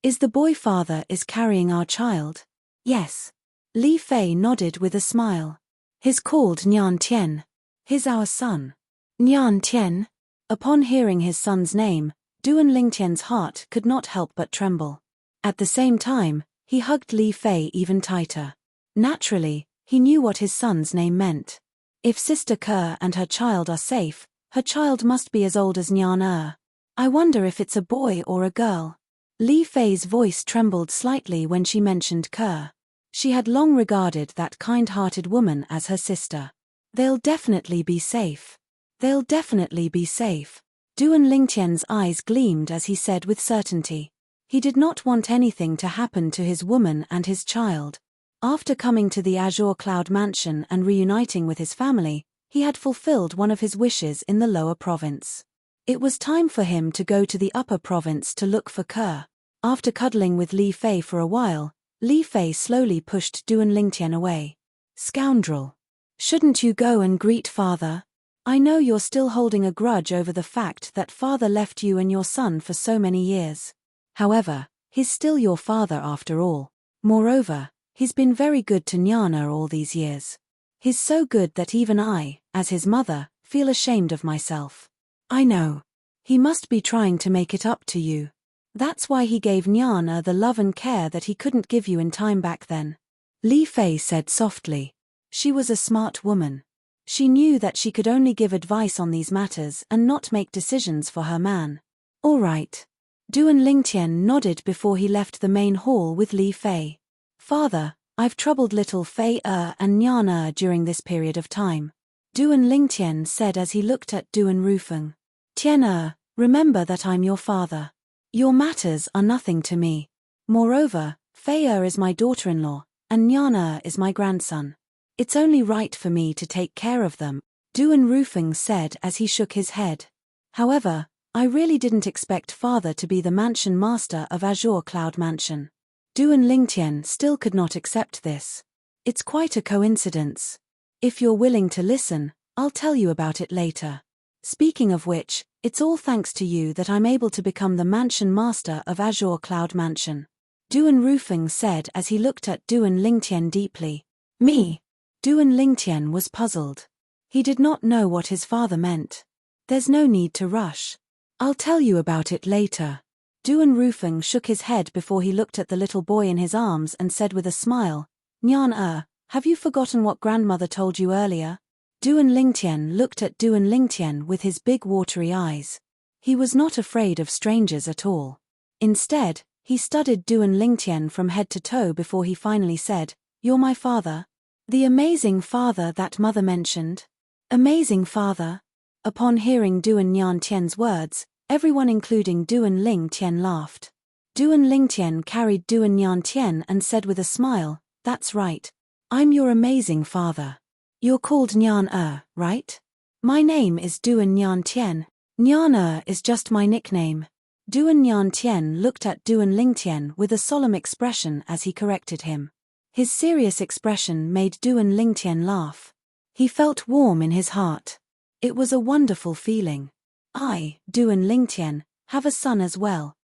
is the boy father is carrying our child? Yes. Li Fei nodded with a smile. He's called Nian Tian. He's our son. Nian Tian? Upon hearing his son's name, Duan Lingtian's heart could not help but tremble. At the same time, he hugged Li Fei even tighter. Naturally, he knew what his son's name meant. If Sister Ke and her child are safe, her child must be as old as Nian. I wonder if it's a boy or a girl. Li Fei's voice trembled slightly when she mentioned Ke. She had long regarded that kind-hearted woman as her sister. They'll definitely be safe. They'll definitely be safe. Duan Lingtian's eyes gleamed as he said with certainty. He did not want anything to happen to his woman and his child. After coming to the Azure Cloud Mansion and reuniting with his family, he had fulfilled one of his wishes in the lower province. It was time for him to go to the upper province to look for Ke. After cuddling with Li Fei for a while, Li Fei slowly pushed Duan Lingtian away. Scoundrel. Shouldn't you go and greet father? I know you're still holding a grudge over the fact that father left you and your son for so many years. However, he's still your father after all. Moreover, he's been very good to Niana all these years. He's so good that even I, as his mother, feel ashamed of myself. I know. He must be trying to make it up to you. That's why he gave Niana the love and care that he couldn't give you in time back then. Li Fei said softly. She was a smart woman. She knew that she could only give advice on these matters and not make decisions for her man. All right. Duan Lingtian nodded before he left the main hall with Li Fei. Father, I've troubled little Fei and Nian during this period of time. Duan Lingtian said as he looked at Duan Rufeng. Tian remember that I'm your father. Your matters are nothing to me. Moreover, Fei is my daughter-in-law, and Nian is my grandson. It's only right for me to take care of them, Duan Rufeng said as he shook his head. However, I really didn't expect father to be the mansion master of Azure Cloud Mansion. Duan Lingtian still could not accept this. It's quite a coincidence. If you're willing to listen, I'll tell you about it later. Speaking of which, it's all thanks to you that I'm able to become the mansion master of Azure Cloud Mansion. Duan Rufeng said as he looked at Duan Lingtian deeply. Me? Duan Lingtian was puzzled. He did not know what his father meant. There's no need to rush. I'll tell you about it later. Duan Rufeng shook his head before he looked at the little boy in his arms and said with a smile, Nian have you forgotten what grandmother told you earlier? Duan Lingtian looked at Duan Lingtian with his big watery eyes. He was not afraid of strangers at all. Instead, he studied Duan Lingtian from head to toe before he finally said, You're my father? The amazing father that mother mentioned? Amazing father? Upon hearing Duan Niantian's words, everyone including Duan Lingtian laughed. Duan Lingtian carried Duan Niantian and said with a smile, That's right. I'm your amazing father. You're called Nian right? My name is Duan Niantian. Nian is just my nickname. Duan Niantian looked at Duan Lingtian with a solemn expression as he corrected him. His serious expression made Duan Lingtian laugh. He felt warm in his heart. It was a wonderful feeling. I, Duan Lingtian, have a son as well.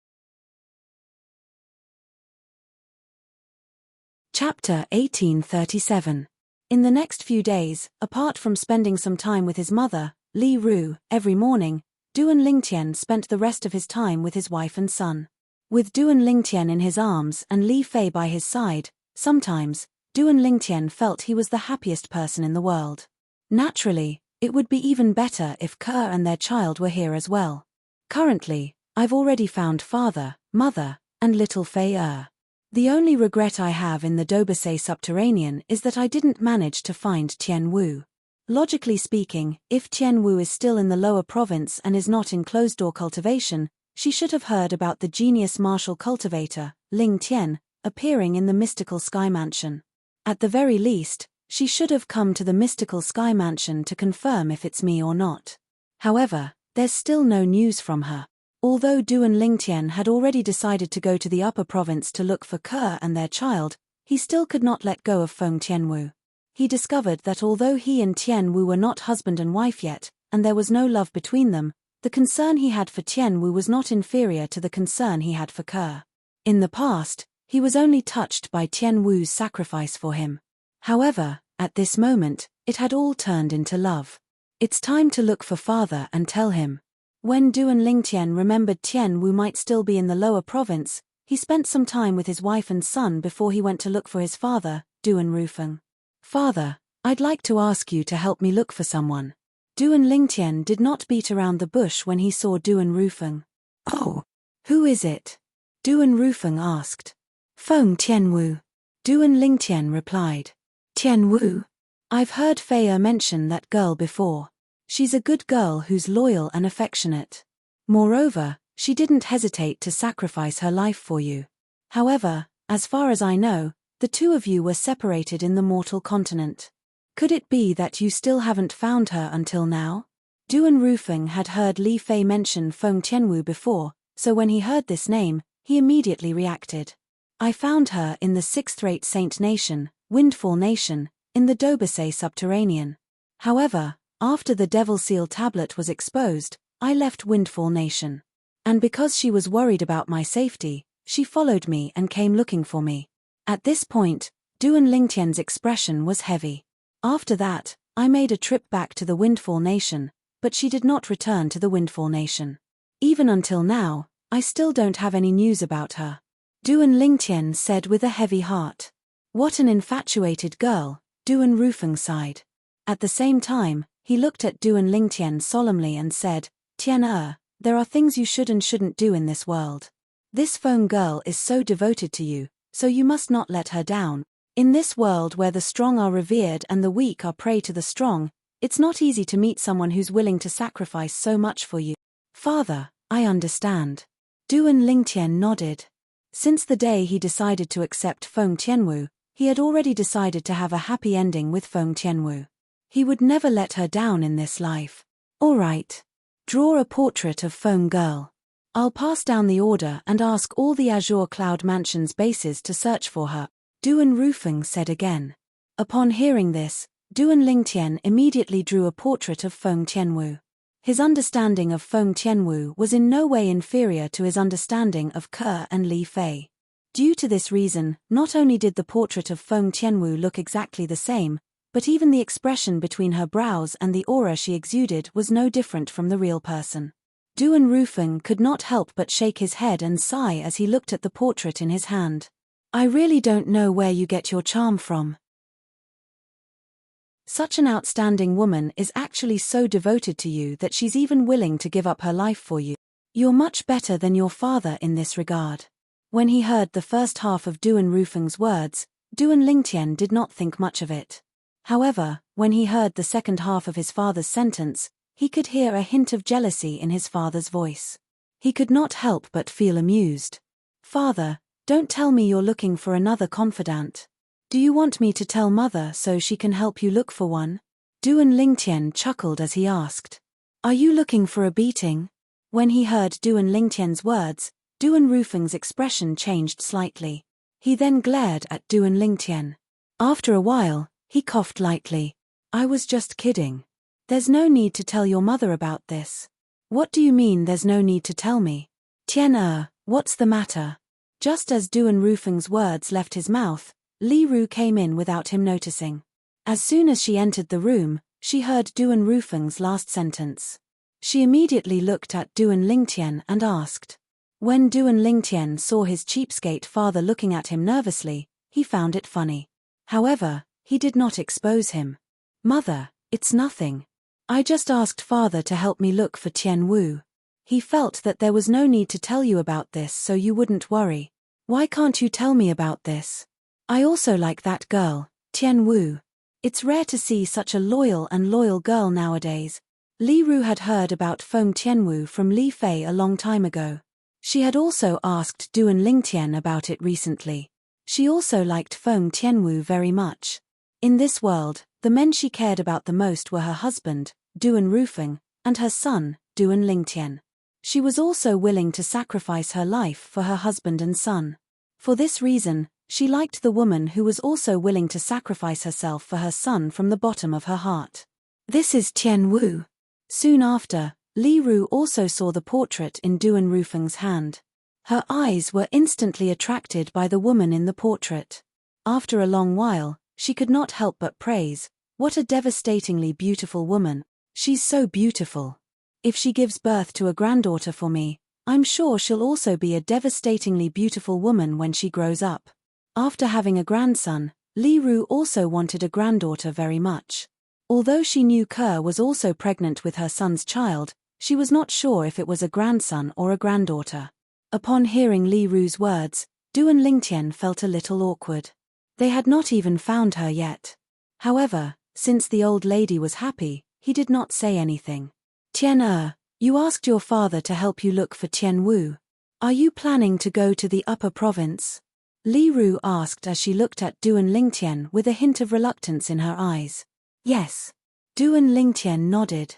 Chapter 1837. In the next few days, apart from spending some time with his mother, Li Ru, every morning, Duan Lingtian spent the rest of his time with his wife and son. With Duan Lingtian in his arms and Li Fei by his side, sometimes, Duan Lingtian felt he was the happiest person in the world. Naturally, it would be even better if Ke and their child were here as well. Currently, I've already found father, mother, and little Fei. The only regret I have in the Dobasay subterranean is that I didn't manage to find Tian Wu. Logically speaking, if Tian Wu is still in the lower province and is not in closed-door cultivation, she should have heard about the genius martial cultivator, Ling Tian, appearing in the mystical sky mansion. At the very least, she should have come to the mystical sky mansion to confirm if it's me or not. However, there's still no news from her. Although Duan Lingtian had already decided to go to the upper province to look for Ke and their child, he still could not let go of Feng Tianwu. He discovered that although he and Tianwu were not husband and wife yet, and there was no love between them, the concern he had for Tianwu was not inferior to the concern he had for Ke. In the past, he was only touched by Tianwu's sacrifice for him. However, at this moment, it had all turned into love. It's time to look for father and tell him. When Duan Lingtian remembered Tianwu might still be in the lower province, he spent some time with his wife and son before he went to look for his father, Duan Rufeng. Father, I'd like to ask you to help me look for someone. Duan Lingtian did not beat around the bush when he saw Duan Rufeng. Oh, who is it? Duan Rufeng asked. Feng Tianwu. Duan Lingtian replied. Tianwu? I've heard Fei mention that girl before. She's a good girl who's loyal and affectionate. Moreover, she didn't hesitate to sacrifice her life for you. However, as far as I know, the two of you were separated in the mortal continent. Could it be that you still haven't found her until now? Duan Rufeng had heard Li Fei mention Feng Tianwu before, so when he heard this name, he immediately reacted. I found her in the sixth-rate Saint Nation, Windfall Nation, in the Dobasay subterranean. However, after the Devil Seal tablet was exposed, I left Windfall Nation. And because she was worried about my safety, she followed me and came looking for me. At this point, Duan Lingtian's expression was heavy. After that, I made a trip back to the Windfall Nation, but she did not return to the Windfall Nation. Even until now, I still don't have any news about her. Duan Lingtian said with a heavy heart. What an infatuated girl, Duan Rufeng sighed. At the same time, he looked at Duan Lingtian solemnly and said, Tian there are things you should and shouldn't do in this world. This Feng girl is so devoted to you, so you must not let her down. In this world where the strong are revered and the weak are prey to the strong, it's not easy to meet someone who's willing to sacrifice so much for you. Father, I understand. Duan Lingtian nodded. Since the day he decided to accept Feng Tianwu, he had already decided to have a happy ending with Feng Tianwu. He would never let her down in this life. All right. Draw a portrait of Feng girl. I'll pass down the order and ask all the Azure Cloud Mansion's bases to search for her, Duan Rufeng said again. Upon hearing this, Duan Lingtian immediately drew a portrait of Feng Tianwu. His understanding of Feng Tianwu was in no way inferior to his understanding of Ke and Li Fei. Due to this reason, not only did the portrait of Feng Tianwu look exactly the same, but even the expression between her brows and the aura she exuded was no different from the real person. Duan Rufeng could not help but shake his head and sigh as he looked at the portrait in his hand. I really don't know where you get your charm from. Such an outstanding woman is actually so devoted to you that she's even willing to give up her life for you. You're much better than your father in this regard. When he heard the first half of Duan Rufeng's words, Duan Lingtian did not think much of it. However, when he heard the second half of his father's sentence, he could hear a hint of jealousy in his father's voice. He could not help but feel amused. Father, don't tell me you're looking for another confidant. Do you want me to tell mother so she can help you look for one? Duan Lingtian chuckled as he asked. Are you looking for a beating? When he heard Duan Lingtian's words, Duan Rufeng's expression changed slightly. He then glared at Duan Lingtian. After a while, he coughed lightly. I was just kidding. There's no need to tell your mother about this. What do you mean there's no need to tell me? Tian what's the matter? Just as Duan Rufeng's words left his mouth, Li Ru came in without him noticing. As soon as she entered the room, she heard Duan Rufeng's last sentence. She immediately looked at Duan Lingtian and asked. When Duan Lingtian saw his cheapskate father looking at him nervously, he found it funny. However, he did not expose him. Mother, it's nothing. I just asked father to help me look for Tianwu. He felt that there was no need to tell you about this so you wouldn't worry. Why can't you tell me about this? I also like that girl, Tianwu. It's rare to see such a loyal girl nowadays. Li Ru had heard about Feng Tianwu from Li Fei a long time ago. She had also asked Duan Lingtian about it recently. She also liked Feng Tianwu very much. In this world, the men she cared about the most were her husband, Duan Rufeng, and her son, Duan Lingtian. She was also willing to sacrifice her life for her husband and son. For this reason, she liked the woman who was also willing to sacrifice herself for her son from the bottom of her heart. This is Tian Wu. Soon after, Li Ru also saw the portrait in Duan Rufeng's hand. Her eyes were instantly attracted by the woman in the portrait. After a long while, she could not help but praise, "What a devastatingly beautiful woman. She's so beautiful. If she gives birth to a granddaughter for me, I'm sure she'll also be a devastatingly beautiful woman when she grows up." After having a grandson, Li Ru also wanted a granddaughter very much. Although she knew Ke was also pregnant with her son's child, she was not sure if it was a grandson or a granddaughter. Upon hearing Li Ru's words, Duan Lingtian felt a little awkward. They had not even found her yet. However, since the old lady was happy, he did not say anything. "Tian you asked your father to help you look for Tian Wu. Are you planning to go to the upper province?" Li Ru asked as she looked at Duan Lingtian with a hint of reluctance in her eyes. "Yes." Duan Lingtian nodded.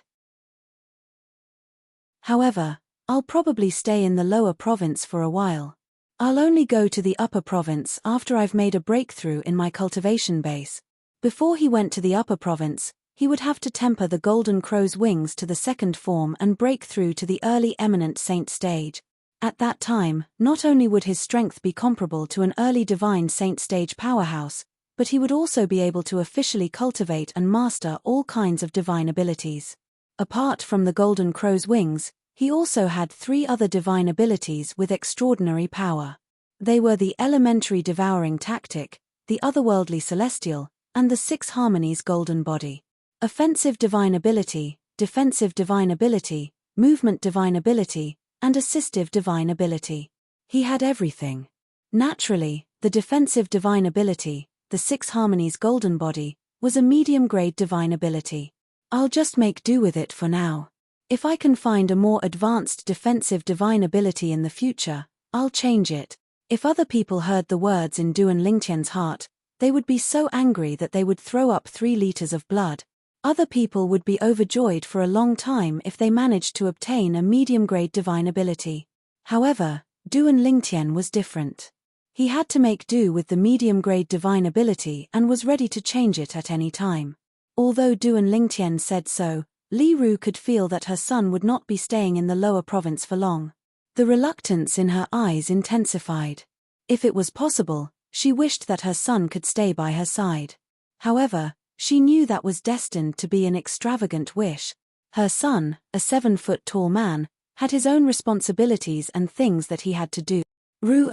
"However, I'll probably stay in the lower province for a while. I'll only go to the upper province after I've made a breakthrough in my cultivation base." Before he went to the upper province, he would have to temper the golden crow's wings to the second form and break through to the early eminent saint stage. At that time, not only would his strength be comparable to an early divine saint stage powerhouse, but he would also be able to officially cultivate and master all kinds of divine abilities. Apart from the golden crow's wings, he also had 3 other divine abilities with extraordinary power. They were the elementary devouring tactic, the otherworldly celestial, and the 6 harmonies golden body. Offensive divine ability, defensive divine ability, movement divine ability, and assistive divine ability. He had everything. Naturally, the defensive divine ability, the 6 harmonies golden body, was a medium-grade divine ability. I'll just make do with it for now. If I can find a more advanced defensive divine ability in the future, I'll change it. If other people heard the words in Duan Lingtian's heart, they would be so angry that they would throw up 3 liters of blood. Other people would be overjoyed for a long time if they managed to obtain a medium-grade divine ability. However, Duan Lingtian was different. He had to make do with the medium-grade divine ability and was ready to change it at any time. Although Duan Lingtian said so, Li Ru could feel that her son would not be staying in the lower province for long. The reluctance in her eyes intensified. If it was possible, she wished that her son could stay by her side. However, she knew that was destined to be an extravagant wish. Her son, a 7-foot-tall man, had his own responsibilities and things that he had to do. "Ru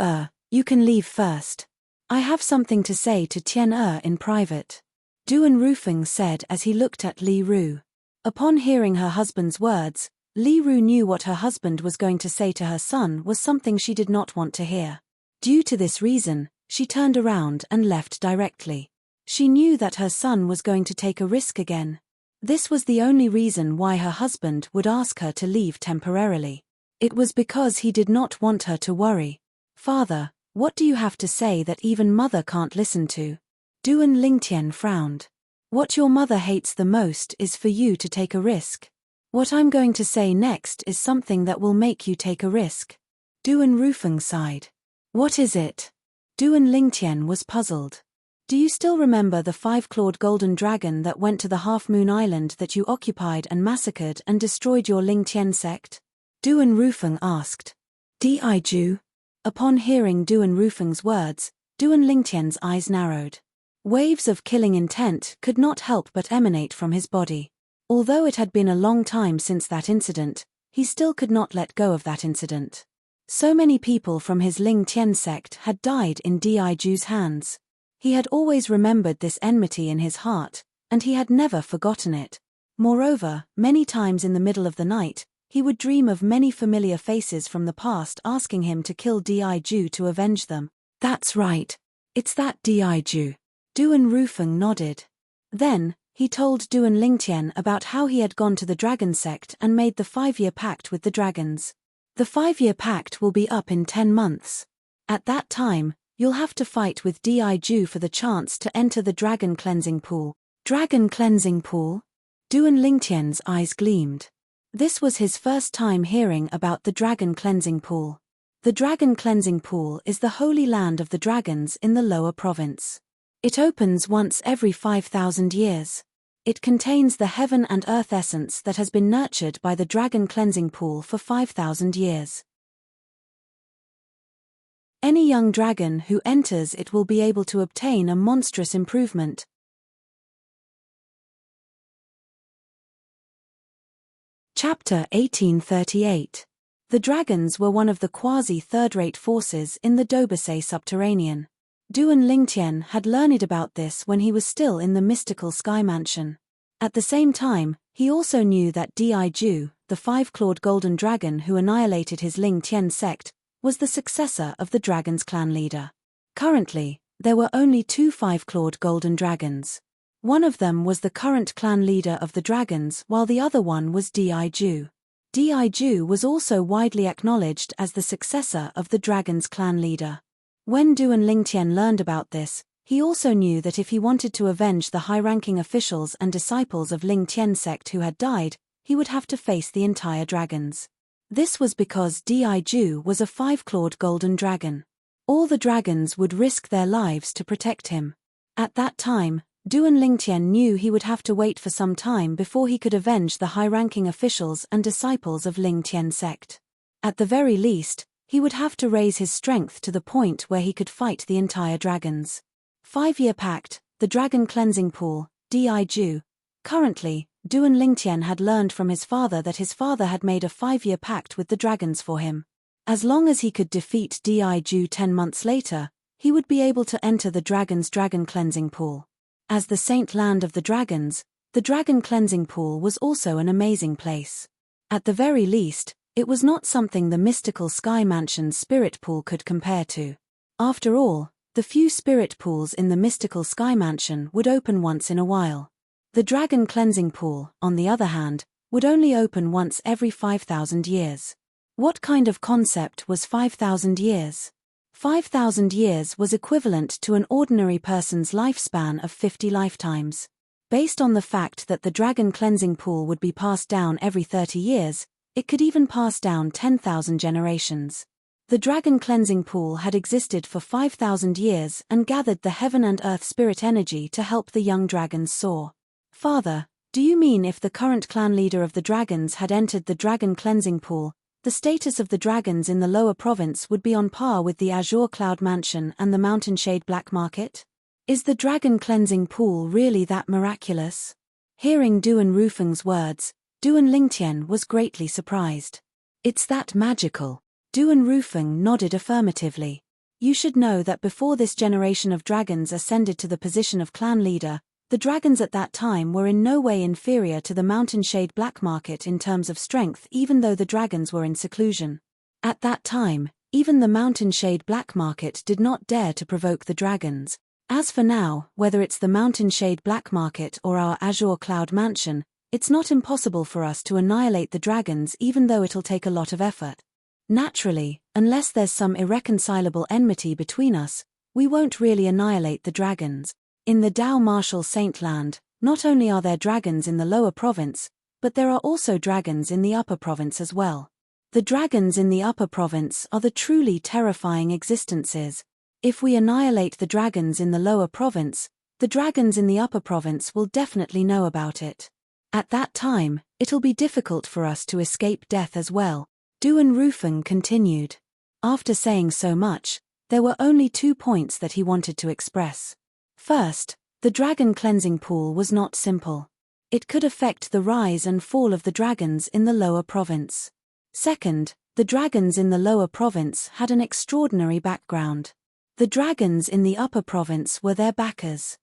you can leave first. I have something to say to Tian in private," Duan Rufeng said as he looked at Li Ru. Upon hearing her husband's words, Li Ru knew what her husband was going to say to her son was something she did not want to hear. Due to this reason, she turned around and left directly. She knew that her son was going to take a risk again. This was the only reason why her husband would ask her to leave temporarily. It was because he did not want her to worry. "Father, what do you have to say that even mother can't listen to?" Duan Lingtian frowned. "What your mother hates the most is for you to take a risk. What I'm going to say next is something that will make you take a risk." Duan Rufeng sighed. "What is it?" Duan Lingtian was puzzled. "Do you still remember the 5-clawed golden dragon that went to the Half-Moon Island that you occupied and massacred and destroyed your Lingtian sect?" Duan Rufeng asked. "Diju?" Upon hearing Duan Rufeng's words, Duan Lingtian's eyes narrowed. Waves of killing intent could not help but emanate from his body. Although it had been a long time since that incident, he still could not let go of that incident. So many people from his Ling Tian sect had died in Diju's hands. He had always remembered this enmity in his heart, and he had never forgotten it. Moreover, many times in the middle of the night, he would dream of many familiar faces from the past asking him to kill Diju to avenge them. "That's right. It's that Diju." Duan Rufeng nodded. Then, he told Duan Lingtian about how he had gone to the dragon sect and made the 5-year pact with the dragons. "The 5-year pact will be up in 10 months. At that time, You'll have to fight with Diju for the chance to enter the dragon cleansing pool. Dragon cleansing pool? Duan Lingtian's eyes gleamed. This was his first time hearing about the dragon cleansing pool. The dragon cleansing pool is the holy land of the dragons in the lower province. It opens once every 5,000 years. It contains the heaven and earth essence that has been nurtured by the dragon cleansing pool for 5,000 years. Any young dragon who enters it will be able to obtain a monstrous improvement. Chapter 1838. The dragons were one of the quasi-third-rate forces in the Dobasay subterranean. Duan Lingtian had learned about this when he was still in the mystical sky mansion. At the same time, he also knew that Diju, the five-clawed golden dragon who annihilated his Lingtian sect, was the successor of the dragon's clan leader. Currently, there were only two five-clawed golden dragons. One of them was the current clan leader of the dragons while the other one was Diju. Diju was also widely acknowledged as the successor of the dragon's clan leader. When Duan Lingtian learned about this, he also knew that if he wanted to avenge the high-ranking officials and disciples of Lingtian sect who had died, he would have to face the entire dragons. This was because Diju was a five-clawed golden dragon. All the dragons would risk their lives to protect him. At that time, Duan Lingtian knew he would have to wait for some time before he could avenge the high-ranking officials and disciples of Lingtian sect. At the very least, he would have to raise his strength to the point where he could fight the entire dragons. 5-year pact, the dragon cleansing pool, Diju. Currently, Duan Lingtian had learned from his father that his father had made a 5-year pact with the dragons for him. As long as he could defeat Diju 10 months later, he would be able to enter the dragon's dragon cleansing pool. As the saint land of the dragons, the dragon cleansing pool was also an amazing place. At the very least, it was not something the mystical sky mansion's spirit pool could compare to. After all, the few spirit pools in the mystical sky mansion would open once in a while. The dragon cleansing pool, on the other hand, would only open once every 5,000 years. What kind of concept was 5,000 years? 5,000 years was equivalent to an ordinary person's lifespan of 50 lifetimes. Based on the fact that the dragon cleansing pool would be passed down every 30 years, it could even pass down 10,000 generations. The dragon cleansing pool had existed for 5,000 years and gathered the heaven and earth spirit energy to help the young dragons soar. Father, do you mean if the current clan leader of the dragons had entered the dragon cleansing pool, the status of the dragons in the lower province would be on par with the Azure Cloud Mansion and the Mountainshade Black Market? Is the dragon cleansing pool really that miraculous? Hearing Duan Rufeng's words, Duan Lingtian was greatly surprised. It's that magical. Duan Rufeng nodded affirmatively. You should know that before this generation of dragons ascended to the position of clan leader, the dragons at that time were in no way inferior to the Mountainshade Black Market in terms of strength, even though the dragons were in seclusion. At that time, even the Mountainshade Black Market did not dare to provoke the dragons. As for now, whether it's the Mountainshade Black Market or our Azure Cloud Mansion, it's not impossible for us to annihilate the dragons even though it'll take a lot of effort. Naturally, unless there's some irreconcilable enmity between us, we won't really annihilate the dragons. In the Dao Martial Saint Land, not only are there dragons in the lower province, but there are also dragons in the upper province as well. The dragons in the upper province are the truly terrifying existences. If we annihilate the dragons in the lower province, the dragons in the upper province will definitely know about it. At that time, it'll be difficult for us to escape death as well. Duan Rufeng continued. After saying so much, there were only 2 points that he wanted to express. First, the dragon cleansing pool was not simple. It could affect the rise and fall of the dragons in the lower province. Second, the dragons in the lower province had an extraordinary background. The dragons in the upper province were their backers.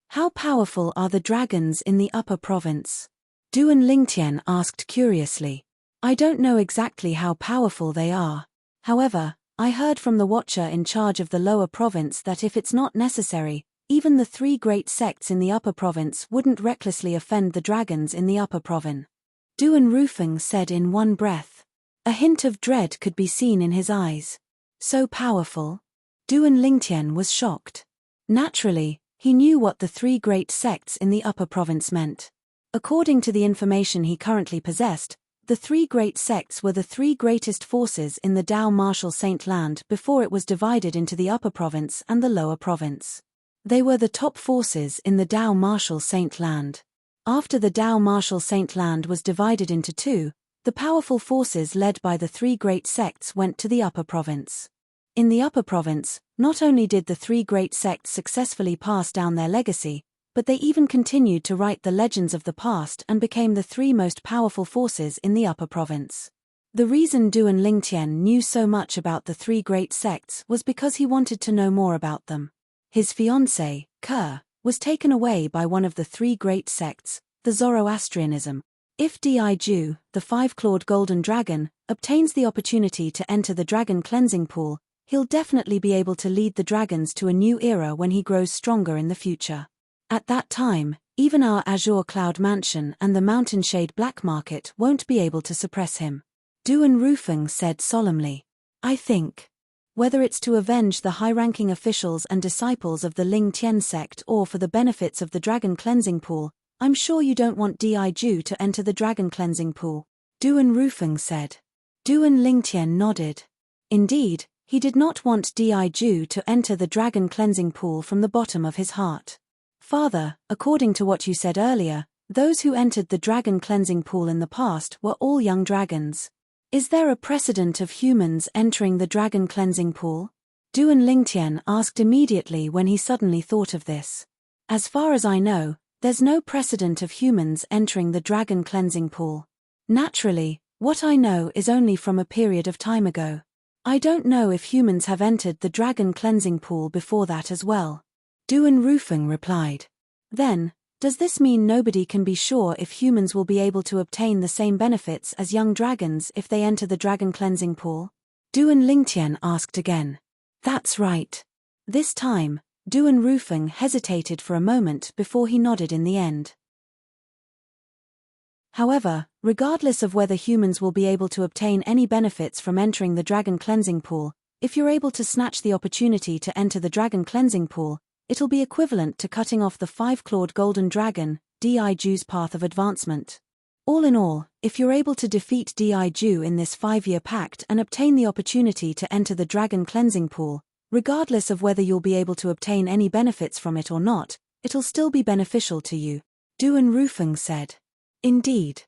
How powerful are the dragons in the upper province? Duan Lingtian asked curiously. I don't know exactly how powerful they are. However, I heard from the Watcher in charge of the lower province that if it's not necessary, even the 3 great sects in the upper province wouldn't recklessly offend the dragons in the upper province. Duan Rufeng said in one breath. A hint of dread could be seen in his eyes. So powerful? Duan Lingtian was shocked. Naturally, he knew what the three great sects in the upper province meant. According to the information he currently possessed, the three great sects were the three greatest forces in the Dao Martial Saint Land before it was divided into the upper province and the lower province. They were the top forces in the Dao Martial Saint Land. After the Dao Martial Saint Land was divided into two, the powerful forces led by the three great sects went to the upper province. In the upper province, not only did the three great sects successfully pass down their legacy, but they even continued to write the legends of the past and became the three most powerful forces in the upper province. The reason Duan Lingtian knew so much about the three great sects was because he wanted to know more about them. His fiancée, Kerr, was taken away by one of the three great sects, the Zoroastrianism. If Diju, the five-clawed golden dragon, obtains the opportunity to enter the dragon cleansing pool, he'll definitely be able to lead the dragons to a new era when he grows stronger in the future. At that time, even our Azure Cloud Mansion and the Mountainshade Black Market won't be able to suppress him. Duan Rufeng said solemnly. I think. Whether it's to avenge the high-ranking officials and disciples of the Ling Tian sect or for the benefits of the dragon cleansing pool, I'm sure you don't want Diju to enter the dragon cleansing pool. Duan Rufeng said. Duan Lingtian nodded. Indeed, he did not want Diju to enter the dragon cleansing pool from the bottom of his heart. Father, according to what you said earlier, those who entered the dragon cleansing pool in the past were all young dragons. Is there a precedent of humans entering the dragon cleansing pool? Duan Lingtian asked immediately when he suddenly thought of this. As far as I know, there's no precedent of humans entering the dragon cleansing pool. Naturally, what I know is only from a period of time ago. I don't know if humans have entered the dragon cleansing pool before that as well. Duan Rufeng replied. Then, does this mean nobody can be sure if humans will be able to obtain the same benefits as young dragons if they enter the dragon cleansing pool? Duan Lingtian asked again. That's right. This time, Duan Rufeng hesitated for a moment before he nodded in the end. However, regardless of whether humans will be able to obtain any benefits from entering the dragon cleansing pool, if you're able to snatch the opportunity to enter the dragon cleansing pool, it'll be equivalent to cutting off the five-clawed golden dragon, Diju's path of advancement. All in all, if you're able to defeat Diju in this 5-year pact and obtain the opportunity to enter the dragon cleansing pool, regardless of whether you'll be able to obtain any benefits from it or not, it'll still be beneficial to you, Duan Rufeng said. Indeed.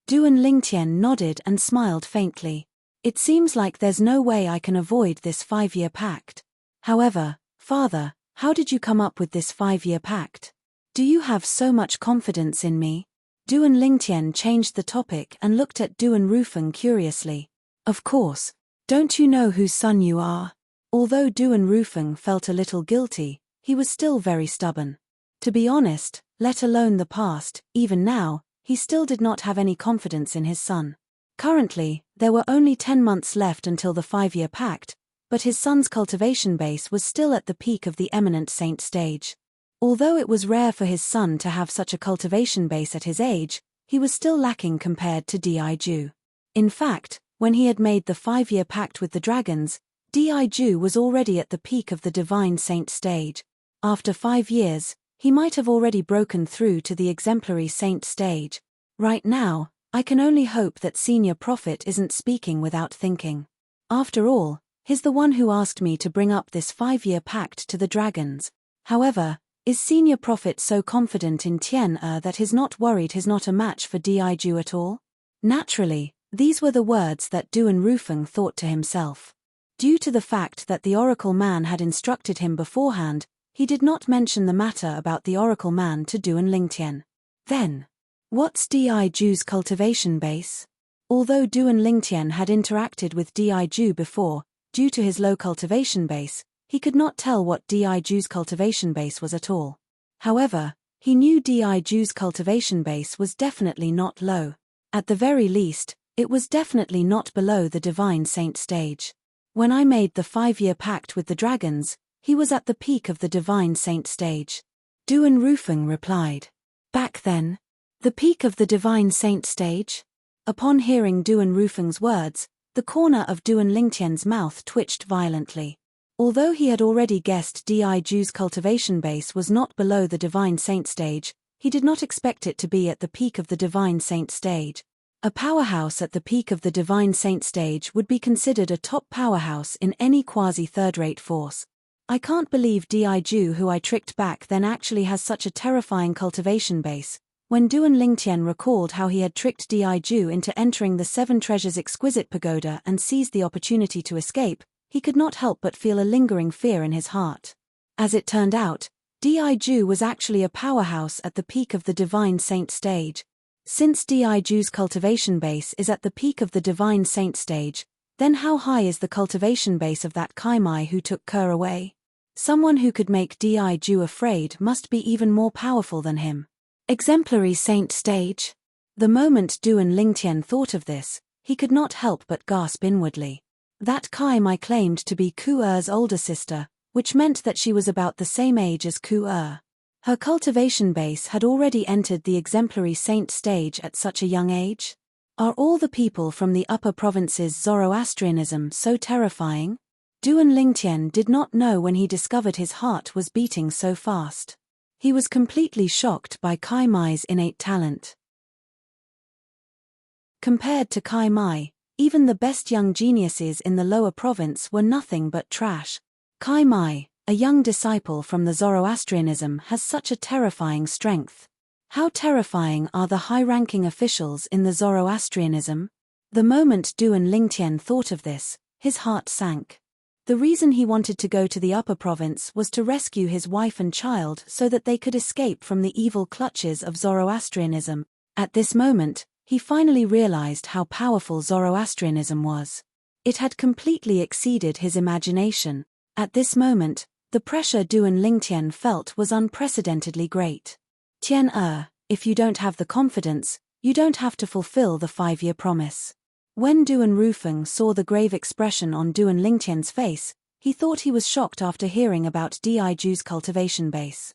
Duan Lingtian nodded and smiled faintly. It seems like there's no way I can avoid this 5-year pact. However, Father, how did you come up with this 5-year pact? Do you have so much confidence in me? Duan Lingtian changed the topic and looked at Duan Rufeng curiously. Of course. Don't you know whose son you are? Although Duan Rufeng felt a little guilty, he was still very stubborn. To be honest, let alone the past, even now, he still did not have any confidence in his son. Currently, there were only 10 months left until the 5-year pact, but his son's cultivation base was still at the peak of the eminent saint stage. Although it was rare for his son to have such a cultivation base at his age, he was still lacking compared to Diju. In fact, when he had made the 5-year pact with the dragons, Diju was already at the peak of the divine saint stage. After 5 years, he might have already broken through to the exemplary saint stage. Right now, I can only hope that Senior Prophet isn't speaking without thinking. After all, he's the one who asked me to bring up this 5-year pact to the dragons. However, is Senior Prophet so confident in Tian that he's not worried he's not a match for Diju at all? Naturally, these were the words that Duan Rufeng thought to himself. Due to the fact that the Oracle Man had instructed him beforehand, he did not mention the matter about the Oracle Man to Duan Lingtian. Then, what's Diju's cultivation base? Although Duan Lingtian had interacted with Diju before, due to his low cultivation base, he could not tell what Diju's cultivation base was at all. However, he knew Diju's cultivation base was definitely not low. At the very least, it was definitely not below the divine saint stage. When I made the 5-year pact with the dragons, he was at the peak of the divine saint stage. Duan Rufeng replied. Back then? The peak of the divine saint stage? Upon hearing Duan Rufeng's words, The corner of Duan Lingtian's mouth twitched violently. Although he had already guessed Di Ju's cultivation base was not below the Divine Saint stage, he did not expect it to be at the peak of the Divine Saint stage. A powerhouse at the peak of the Divine Saint stage would be considered a top powerhouse in any quasi-third-rate force. I can't believe Di Ju, who I tricked back then, actually has such a terrifying cultivation base. When Duan Lingtian recalled how he had tricked Di Ju into entering the Seven Treasures' exquisite pagoda and seized the opportunity to escape, he could not help but feel a lingering fear in his heart. As it turned out, Di Ju was actually a powerhouse at the peak of the Divine Saint stage. Since Di Ju's cultivation base is at the peak of the Divine Saint stage, then how high is the cultivation base of that Kaimai who took Kerr away? Someone who could make Di Ju afraid must be even more powerful than him. Exemplary Saint stage? The moment Duan Lingtian thought of this, he could not help but gasp inwardly. That Kaimai claimed to be Ku Er's older sister, which meant that she was about the same age as Ku Er. Her cultivation base had already entered the exemplary saint stage at such a young age? Are all the people from the upper provinces Zoroastrianism so terrifying? Duan Lingtian did not know when he discovered his heart was beating so fast. He was completely shocked by Kai Mai's innate talent. Compared to Kai Mai, even the best young geniuses in the lower province were nothing but trash. Kai Mai, a young disciple from the Zoroastrianism, has such a terrifying strength. How terrifying are the high-ranking officials in the Zoroastrianism? The moment Duan Lingtian thought of this, his heart sank. The reason he wanted to go to the upper province was to rescue his wife and child so that they could escape from the evil clutches of Zoroastrianism. At this moment, he finally realized how powerful Zoroastrianism was. It had completely exceeded his imagination. At this moment, the pressure Duan Lingtian felt was unprecedentedly great. Tian if you don't have the confidence, you don't have to fulfill the 5-year promise. When Duan Rufeng saw the grave expression on Duan Lingtian's face, he thought he was shocked after hearing about Di Ju's cultivation base.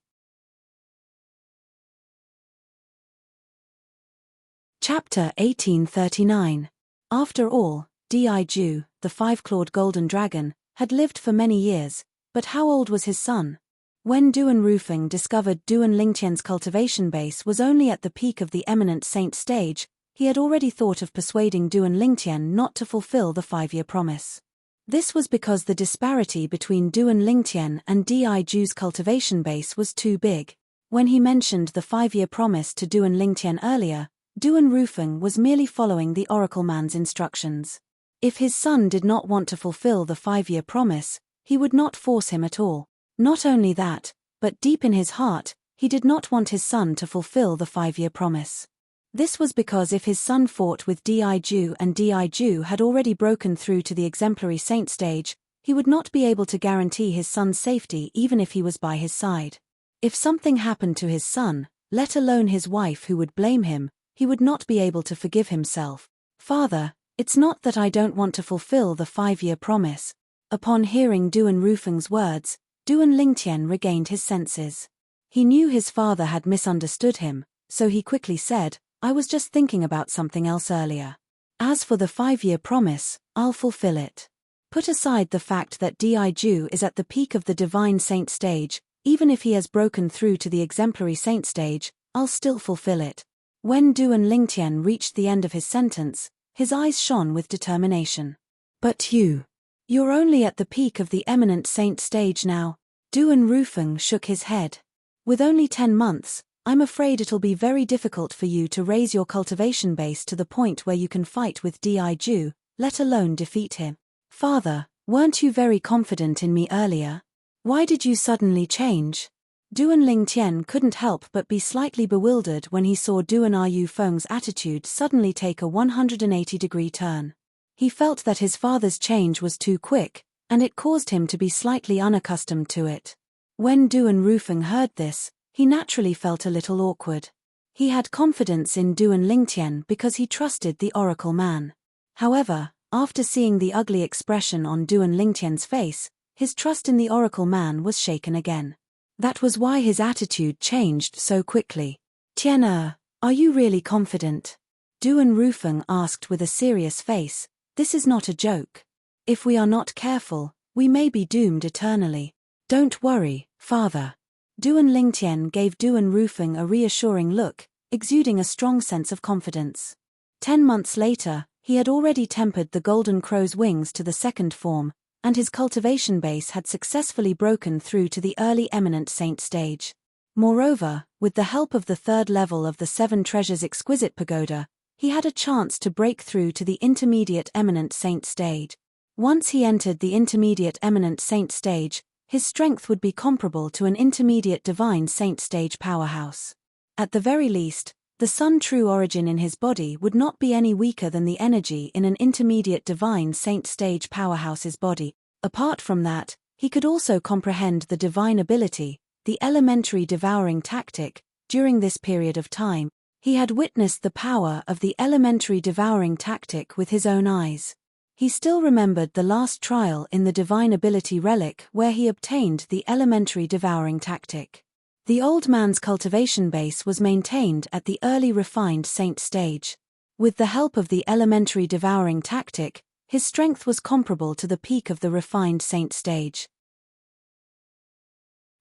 Chapter 1839. After all, Di Ju, the 5-clawed golden dragon, had lived for many years, but how old was his son? When Duan Rufeng discovered Duan Lingtian's cultivation base was only at the peak of the eminent saint stage, he had already thought of persuading Duan Lingtian not to fulfill the 5-year promise. This was because the disparity between Duan Lingtian and Di Ju's cultivation base was too big. When he mentioned the 5-year promise to Duan Lingtian earlier, Duan Rufeng was merely following the oracle man's instructions. If his son did not want to fulfill the 5-year promise, he would not force him at all. Not only that, but deep in his heart, he did not want his son to fulfill the 5-year promise. This was because if his son fought with Di Ju and Di Ju had already broken through to the exemplary saint stage, he would not be able to guarantee his son's safety even if he was by his side. If something happened to his son, let alone his wife who would blame him, he would not be able to forgive himself. Father, it's not that I don't want to fulfill the 5-year promise. Upon hearing Duan Rufeng's words, Duan Lingtian regained his senses. He knew his father had misunderstood him, so he quickly said, I was just thinking about something else earlier. As for the 5-year promise, I'll fulfill it. Put aside the fact that Di Ju is at the peak of the divine saint stage, even if he has broken through to the exemplary saint stage, I'll still fulfill it. When Duan Lingtian reached the end of his sentence, his eyes shone with determination. But you're only at the peak of the eminent saint stage now. Duan Rufeng shook his head. With only 10 months, I'm afraid it'll be very difficult for you to raise your cultivation base to the point where you can fight with Di Ju, let alone defeat him. Father, weren't you very confident in me earlier? Why did you suddenly change? Duan Lingtian couldn't help but be slightly bewildered when he saw Duan Rufeng's attitude suddenly take a 180-degree turn. He felt that his father's change was too quick, and it caused him to be slightly unaccustomed to it. When Duan Rufeng heard this, he naturally felt a little awkward. He had confidence in Duan Lingtian because he trusted the oracle man. However, after seeing the ugly expression on Duan Lingtian's face, his trust in the oracle man was shaken again. That was why his attitude changed so quickly. Tian, are you really confident? Duan Rufeng asked with a serious face, This is not a joke. If we are not careful, we may be doomed eternally. Don't worry, father. Duan Lingtian gave Duan Rufeng a reassuring look, exuding a strong sense of confidence. 10 months later, he had already tempered the golden crow's wings to the second form, and his cultivation base had successfully broken through to the early eminent saint stage. Moreover, with the help of the third level of the Seven Treasures Exquisite Pagoda, he had a chance to break through to the intermediate eminent saint stage. Once he entered the intermediate eminent saint stage, his strength would be comparable to an intermediate divine saint stage powerhouse. At the very least, the sun true origin in his body would not be any weaker than the energy in an intermediate divine saint stage powerhouse's body. Apart from that, he could also comprehend the divine ability, the elementary devouring tactic. During this period of time, he had witnessed the power of the elementary devouring tactic with his own eyes. He still remembered the last trial in the divine ability relic where he obtained the elementary devouring tactic. The old man's cultivation base was maintained at the early refined saint stage. With the help of the elementary devouring tactic, his strength was comparable to the peak of the refined saint stage.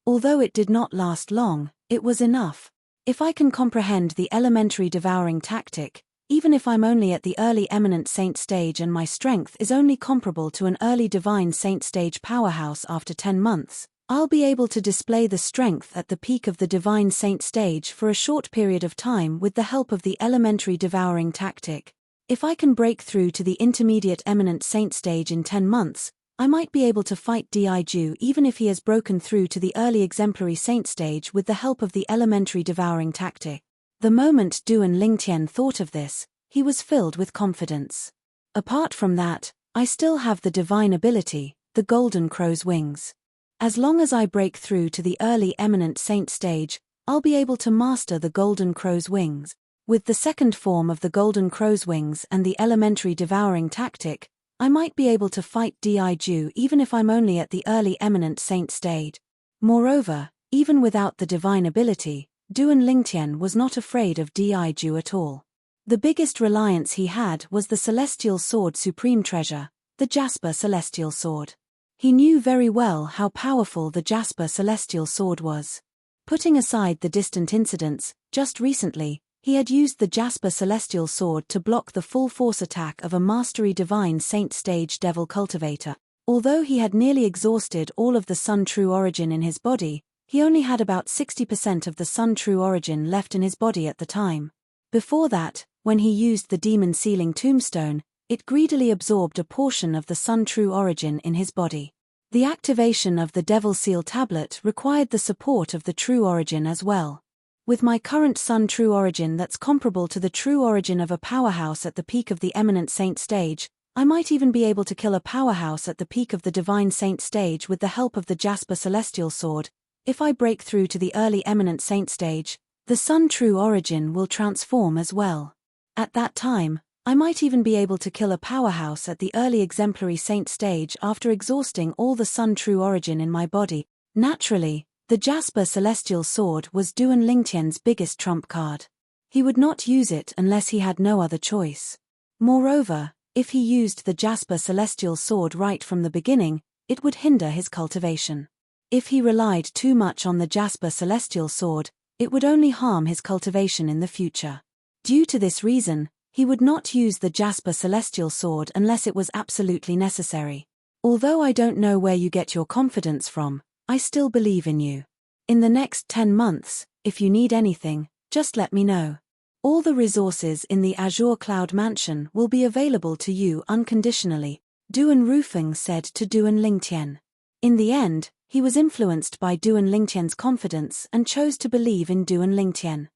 Although it did not last long, it was enough. If I can comprehend the elementary devouring tactic, even if I'm only at the early eminent saint stage and my strength is only comparable to an early divine saint stage powerhouse after 10 months, I'll be able to display the strength at the peak of the divine saint stage for a short period of time with the help of the elementary devouring tactic. If I can break through to the intermediate eminent saint stage in 10 months, I might be able to fight Diju even if he has broken through to the early exemplary saint stage with the help of the elementary devouring tactic. The moment Duan Lingtian thought of this, he was filled with confidence. Apart from that, I still have the divine ability, the golden crow's wings. As long as I break through to the early eminent saint stage, I'll be able to master the golden crow's wings. With the second form of the golden crow's wings and the elementary devouring tactic, I might be able to fight Diju even if I'm only at the early eminent saint stage. Moreover, even without the divine ability, Duan Lingtian was not afraid of Diju at all. The biggest reliance he had was the Celestial Sword Supreme Treasure, the Jasper Celestial Sword. He knew very well how powerful the Jasper Celestial Sword was. Putting aside the distant incidents, just recently, he had used the Jasper Celestial Sword to block the full force attack of a Mastery Divine Saint Stage Devil Cultivator. Although he had nearly exhausted all of the Sun True Origin in his body, he only had about 60% of the Sun True Origin left in his body at the time. Before that, when he used the Demon Sealing Tombstone, it greedily absorbed a portion of the Sun True Origin in his body. The activation of the Devil Seal Tablet required the support of the True Origin as well. With my current Sun True Origin that's comparable to the True Origin of a powerhouse at the peak of the Eminent Saint stage, I might even be able to kill a powerhouse at the peak of the Divine Saint stage with the help of the Jasper Celestial Sword. If I break through to the early Eminent Saint stage, the Sun True Origin will transform as well. At that time, I might even be able to kill a powerhouse at the early Exemplary Saint stage after exhausting all the Sun True Origin in my body. Naturally, the Jasper Celestial Sword was Duan Lingtian's biggest trump card. He would not use it unless he had no other choice. Moreover, if he used the Jasper Celestial Sword right from the beginning, it would hinder his cultivation. If he relied too much on the Jasper Celestial Sword, it would only harm his cultivation in the future. Due to this reason, he would not use the Jasper Celestial Sword unless it was absolutely necessary. Although I don't know where you get your confidence from, I still believe in you. In the next 10 months, if you need anything, just let me know. All the resources in the Azure Cloud Mansion will be available to you unconditionally, Duan Rufeng said to Duan Lingtian. In the end, he was influenced by Duan Lingtian's confidence and chose to believe in Duan Lingtian.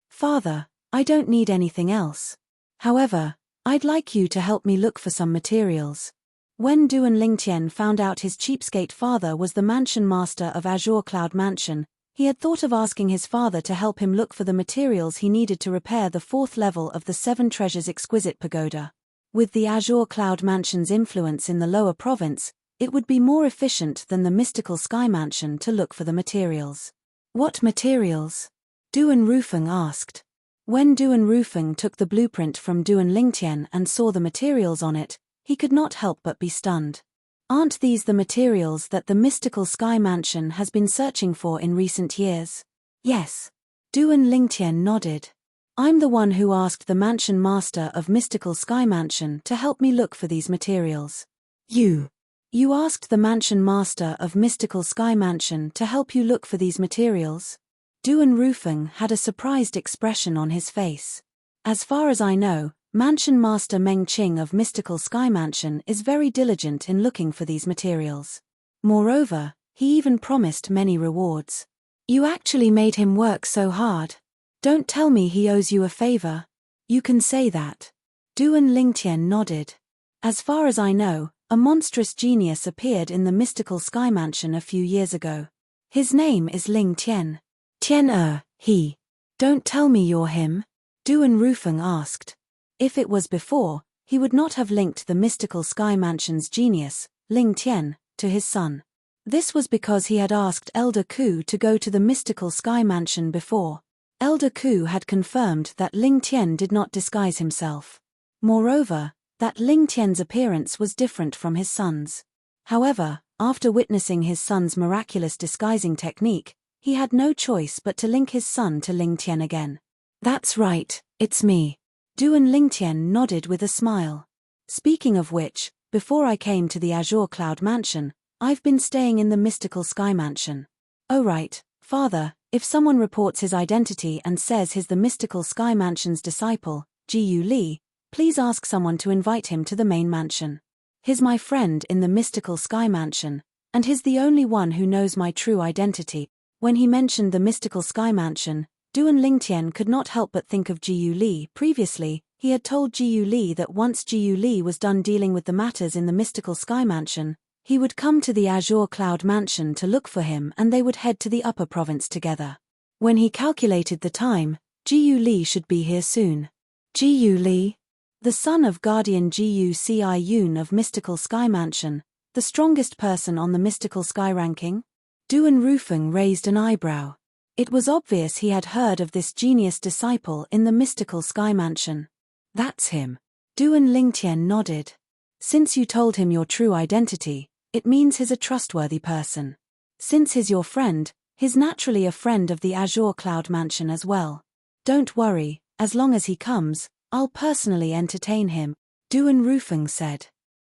Father, I don't need anything else. However, I'd like you to help me look for some materials. When Duan Lingtian found out his cheapskate father was the mansion master of Azure Cloud Mansion, he had thought of asking his father to help him look for the materials he needed to repair the 4th level of the Seven Treasures Exquisite Pagoda. With the Azure Cloud Mansion's influence in the lower province, it would be more efficient than the mystical Sky Mansion to look for the materials. What materials? Duan Rufeng asked. When Duan Rufeng took the blueprint from Duan Lingtian and saw the materials on it, he could not help but be stunned. Aren't these the materials that the mystical Sky Mansion has been searching for in recent years? Yes. Duan Lingtian nodded. I'm the one who asked the mansion master of Mystical Sky Mansion to help me look for these materials. You asked the mansion master of Mystical Sky Mansion to help you look for these materials? Duan Rufeng had a surprised expression on his face. As far as I know, Mansion Master Meng Qing of Mystical Sky Mansion is very diligent in looking for these materials. Moreover, he even promised many rewards. You actually made him work so hard. Don't tell me he owes you a favor. You can say that. Duan Lingtian nodded. As far as I know, a monstrous genius appeared in the Mystical Sky Mansion a few years ago. His name is Ling Tian. Tian he. Don't tell me you're him? Duan Rufeng asked. If it was before, he would not have linked the Mystical Sky Mansion's genius, Ling Tian, to his son. This was because he had asked Elder Ku to go to the Mystical Sky Mansion before. Elder Ku had confirmed that Ling Tian did not disguise himself. Moreover, that Ling Tian's appearance was different from his son's. However, after witnessing his son's miraculous disguising technique, he had no choice but to link his son to Ling Tian again. That's right, it's me. Duan Lingtian nodded with a smile. Speaking of which, before I came to the Azure Cloud Mansion, I've been staying in the Mystical Sky Mansion. Oh right, father, if someone reports his identity and says he's the Mystical Sky Mansion's disciple, Jiyu Li, please ask someone to invite him to the main mansion. He's my friend in the Mystical Sky Mansion, and he's the only one who knows my true identity. When he mentioned the Mystical Sky Mansion, Duan Lingtian could not help but think of Jiyu Li. Previously, he had told Jiyu Li that once Jiyu Li was done dealing with the matters in the Mystical Sky Mansion, he would come to the Azure Cloud Mansion to look for him and they would head to the upper province together. When he calculated the time, Jiyu Li should be here soon. Jiyu Li? The son of Guardian Jiyu Ci Yun of Mystical Sky Mansion, the strongest person on the Mystical Sky ranking? Duan Rufeng raised an eyebrow. It was obvious he had heard of this genius disciple in the Mystical Sky Mansion. That's him. Duan Lingtian nodded. Since you told him your true identity, it means he's a trustworthy person. Since he's your friend, he's naturally a friend of the Azure Cloud Mansion as well. Don't worry, as long as he comes, I'll personally entertain him, Duan Rufeng said.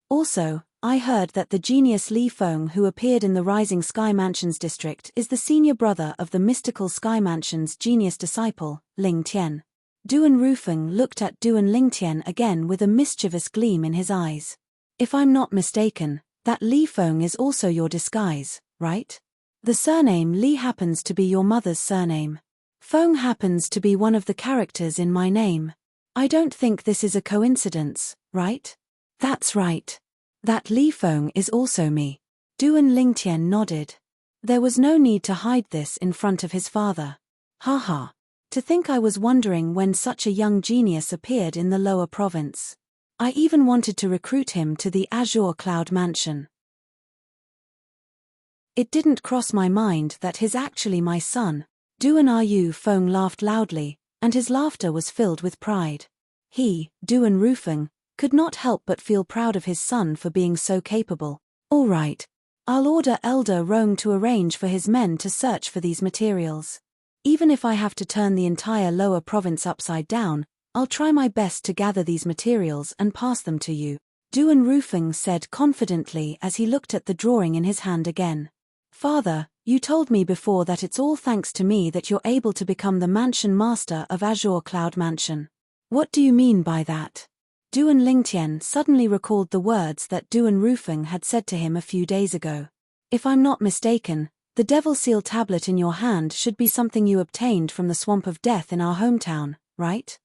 Also, I heard that the genius Li Feng who appeared in the Rising Sky Mansion's district is the senior brother of the Mystical Sky Mansion's genius disciple, Ling Tian. Duan Rufeng looked at Duan Lingtian again with a mischievous gleam in his eyes. If I'm not mistaken, that Li Feng is also your disguise, right? The surname Li happens to be your mother's surname. Feng happens to be one of the characters in my name. I don't think this is a coincidence, right? That's right. That Li Feng is also me. Duan Lingtian nodded. There was no need to hide this in front of his father. Haha. To think I was wondering when such a young genius appeared in the lower province. I even wanted to recruit him to the Azure Cloud Mansion. It didn't cross my mind that he's actually my son. Duan Yu Feng laughed loudly, and his laughter was filled with pride. He, Duan Rufeng, could not help but feel proud of his son for being so capable. All right. I'll order Elder Rong to arrange for his men to search for these materials. Even if I have to turn the entire lower province upside down, I'll try my best to gather these materials and pass them to you, Duan Rufeng said confidently as he looked at the drawing in his hand again. Father, you told me before that it's all thanks to me that you're able to become the mansion master of Azure Cloud Mansion. What do you mean by that? Duan Lingtian suddenly recalled the words that Duan Rufeng had said to him a few days ago. If I'm not mistaken, the Devil Seal tablet in your hand should be something you obtained from the Swamp of Death in our hometown, right?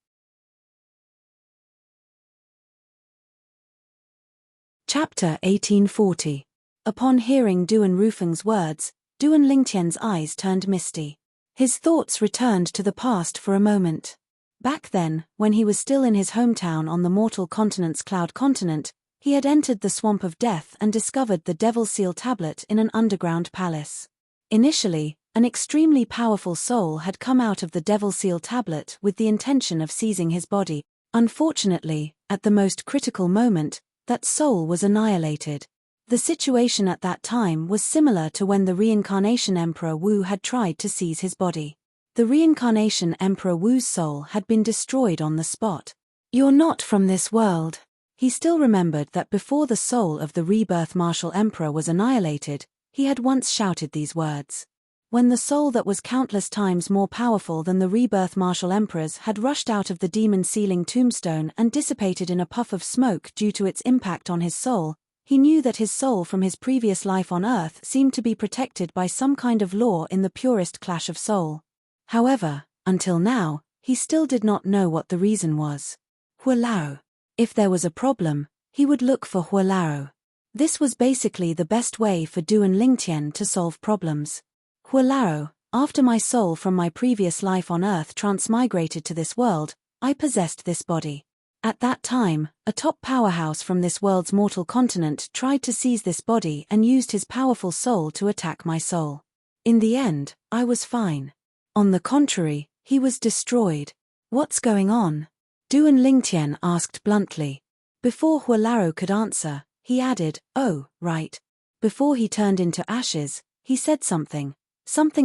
Chapter 1840. Upon hearing Duan Rufeng's words, Duan Lingtian's eyes turned misty. His thoughts returned to the past for a moment. Back then, when he was still in his hometown on the mortal continent's Cloud Continent, he had entered the Swamp of Death and discovered the Devil Seal tablet in an underground palace. Initially, An extremely powerful soul had come out of the Devil Seal tablet with the intention of seizing his body. Unfortunately, at the most critical moment, that soul was annihilated. The situation at that time was similar to when the reincarnation Emperor Wu had tried to seize his body. The reincarnation Emperor Wu's soul had been destroyed on the spot. "You're not from this world." He still remembered that before the soul of the rebirth martial emperor was annihilated, he had once shouted these words. When the soul that was countless times more powerful than the rebirth martial emperor's had rushed out of the demon sealing tombstone and dissipated in a puff of smoke due to its impact on his soul, he knew that his soul from his previous life on Earth seemed to be protected by some kind of law in the purest clash of soul. However, until now, he still did not know what the reason was. Hualao. If there was a problem, he would look for Hualao. This was basically the best way for Duan Lingtian to solve problems. Hualao, after my soul from my previous life on Earth transmigrated to this world, I possessed this body. At that time, a top powerhouse from this world's mortal continent tried to seize this body and used his powerful soul to attack my soul. In the end, I was fine. On the contrary, he was destroyed. What's going on? Duan Lingtian asked bluntly. Before Hualao could answer, he added, "Oh, right." Before he turned into ashes, he said something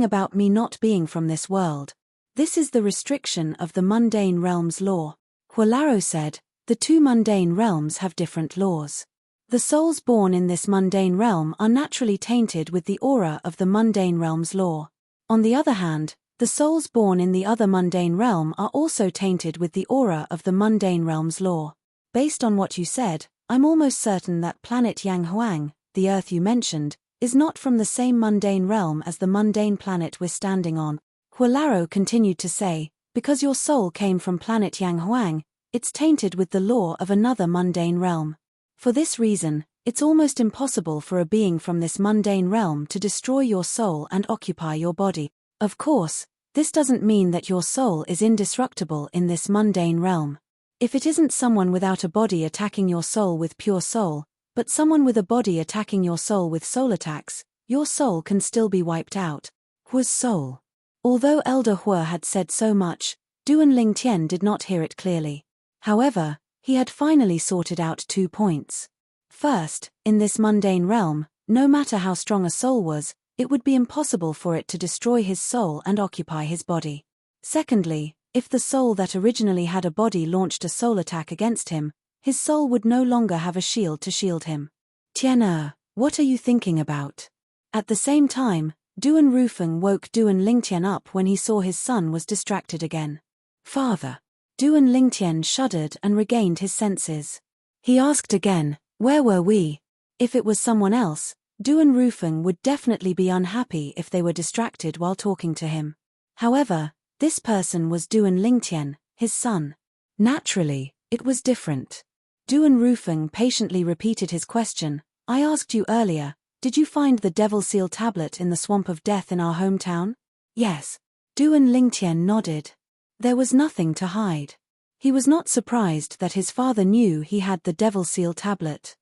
about me not being from this world. This is the restriction of the mundane realm's law. Hualao said, the two mundane realms have different laws. The souls born in this mundane realm are naturally tainted with the aura of the mundane realm's law. On the other hand, the souls born in the other mundane realm are also tainted with the aura of the mundane realm's law. Based on what you said, I'm almost certain that planet Yang Huang, the Earth you mentioned, is not from the same mundane realm as the mundane planet we're standing on. Hualao continued to say, because your soul came from planet Yang Huang, it's tainted with the law of another mundane realm. For this reason, it's almost impossible for a being from this mundane realm to destroy your soul and occupy your body. Of course, this doesn't mean that your soul is indestructible in this mundane realm. If it isn't someone without a body attacking your soul with pure soul, but someone with a body attacking your soul with soul attacks, your soul can still be wiped out. Hua's soul. Although Elder Hua had said so much, Duan Lingtian did not hear it clearly. However, he had finally sorted out 2 points. First, in this mundane realm, no matter how strong a soul was, it would be impossible for it to destroy his soul and occupy his body. Secondly, if the soul that originally had a body launched a soul attack against him, his soul would no longer have a shield to shield him. Tian'er, what are you thinking about? At the same time, Duan Rufeng woke Duan Lingtian up when he saw his son was distracted again. Father. Duan Lingtian shuddered and regained his senses. He asked again, where were we? If it was someone else, Duan Rufeng would definitely be unhappy if they were distracted while talking to him. However, this person was Duan Lingtian, his son. Naturally, it was different. Duan Rufeng patiently repeated his question. I asked you earlier, did you find the Devil Seal tablet in the Swamp of Death in our hometown? Yes. Duan Lingtian nodded. There was nothing to hide. He was not surprised that his father knew he had the Devil Seal tablet.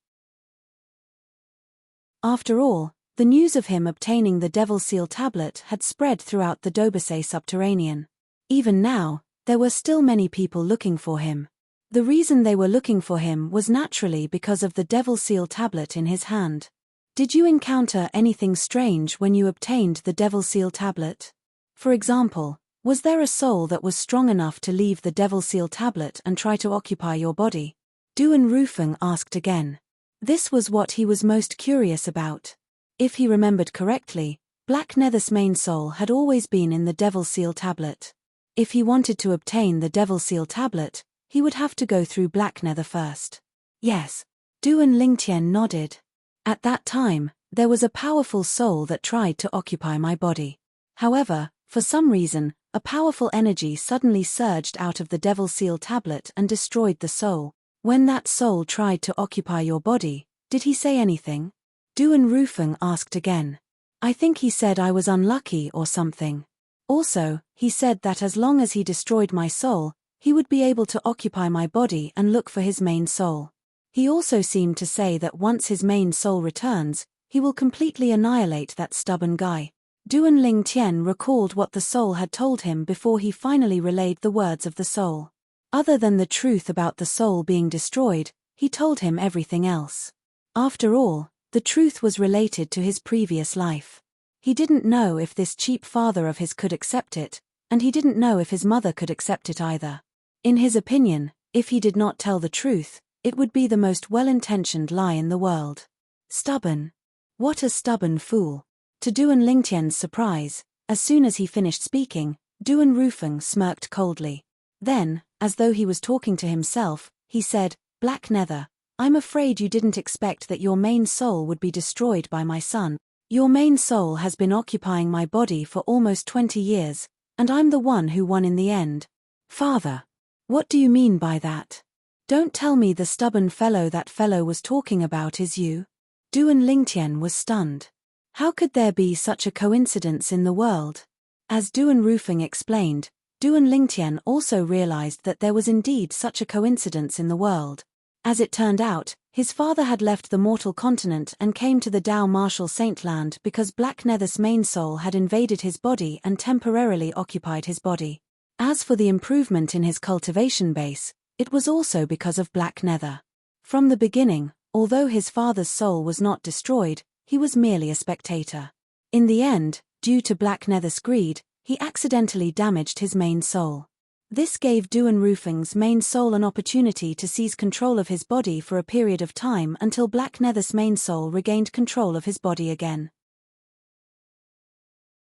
After all, the news of him obtaining the Devil Seal tablet had spread throughout the Dobasay subterranean. Even now, there were still many people looking for him. The reason they were looking for him was naturally because of the Devil Seal tablet in his hand. Did you encounter anything strange when you obtained the Devil Seal tablet? For example, was there a soul that was strong enough to leave the Devil Seal tablet and try to occupy your body? Duan Rufeng asked again. This was what he was most curious about. If he remembered correctly, Black Nether's main soul had always been in the Devil Seal tablet. If he wanted to obtain the Devil Seal tablet, he would have to go through Black Nether first. Yes. Duan Lingtian nodded. At that time, there was a powerful soul that tried to occupy my body. However, for some reason, a powerful energy suddenly surged out of the Devil Seal tablet and destroyed the soul. When that soul tried to occupy your body, did he say anything? Duan Rufeng asked again. I think he said I was unlucky or something. Also, he said that as long as he destroyed my soul, he would be able to occupy my body and look for his main soul. He also seemed to say that once his main soul returns, he will completely annihilate that stubborn guy. Duan Lingtian recalled what the soul had told him before he finally relayed the words of the soul. Other than the truth about the soul being destroyed, he told him everything else. After all, the truth was related to his previous life. He didn't know if this cheap father of his could accept it, and he didn't know if his mother could accept it either. In his opinion, if he did not tell the truth, it would be the most well-intentioned lie in the world. Stubborn. What a stubborn fool. To Duan Lingtian's surprise, as soon as he finished speaking, Duan Rufeng smirked coldly. Then, as though he was talking to himself, he said, "Black Nether, I'm afraid you didn't expect that your main soul would be destroyed by my son. Your main soul has been occupying my body for almost 20 years, and I'm the one who won in the end." "Father, what do you mean by that? Don't tell me the stubborn fellow that fellow was talking about is you?" Duan Lingtian was stunned. How could there be such a coincidence in the world? As Duan Rufeng explained, Duan Lingtian also realized that there was indeed such a coincidence in the world. As it turned out, his father had left the mortal continent and came to the Dao Martial Saint Land because Black Nether's main soul had invaded his body and temporarily occupied his body. As for the improvement in his cultivation base, it was also because of Black Nether. From the beginning, although his father's soul was not destroyed, he was merely a spectator. In the end, due to Black Nether's greed, he accidentally damaged his main soul. This gave Duan Rufeng's main soul an opportunity to seize control of his body for a period of time until Black Nether's main soul regained control of his body again.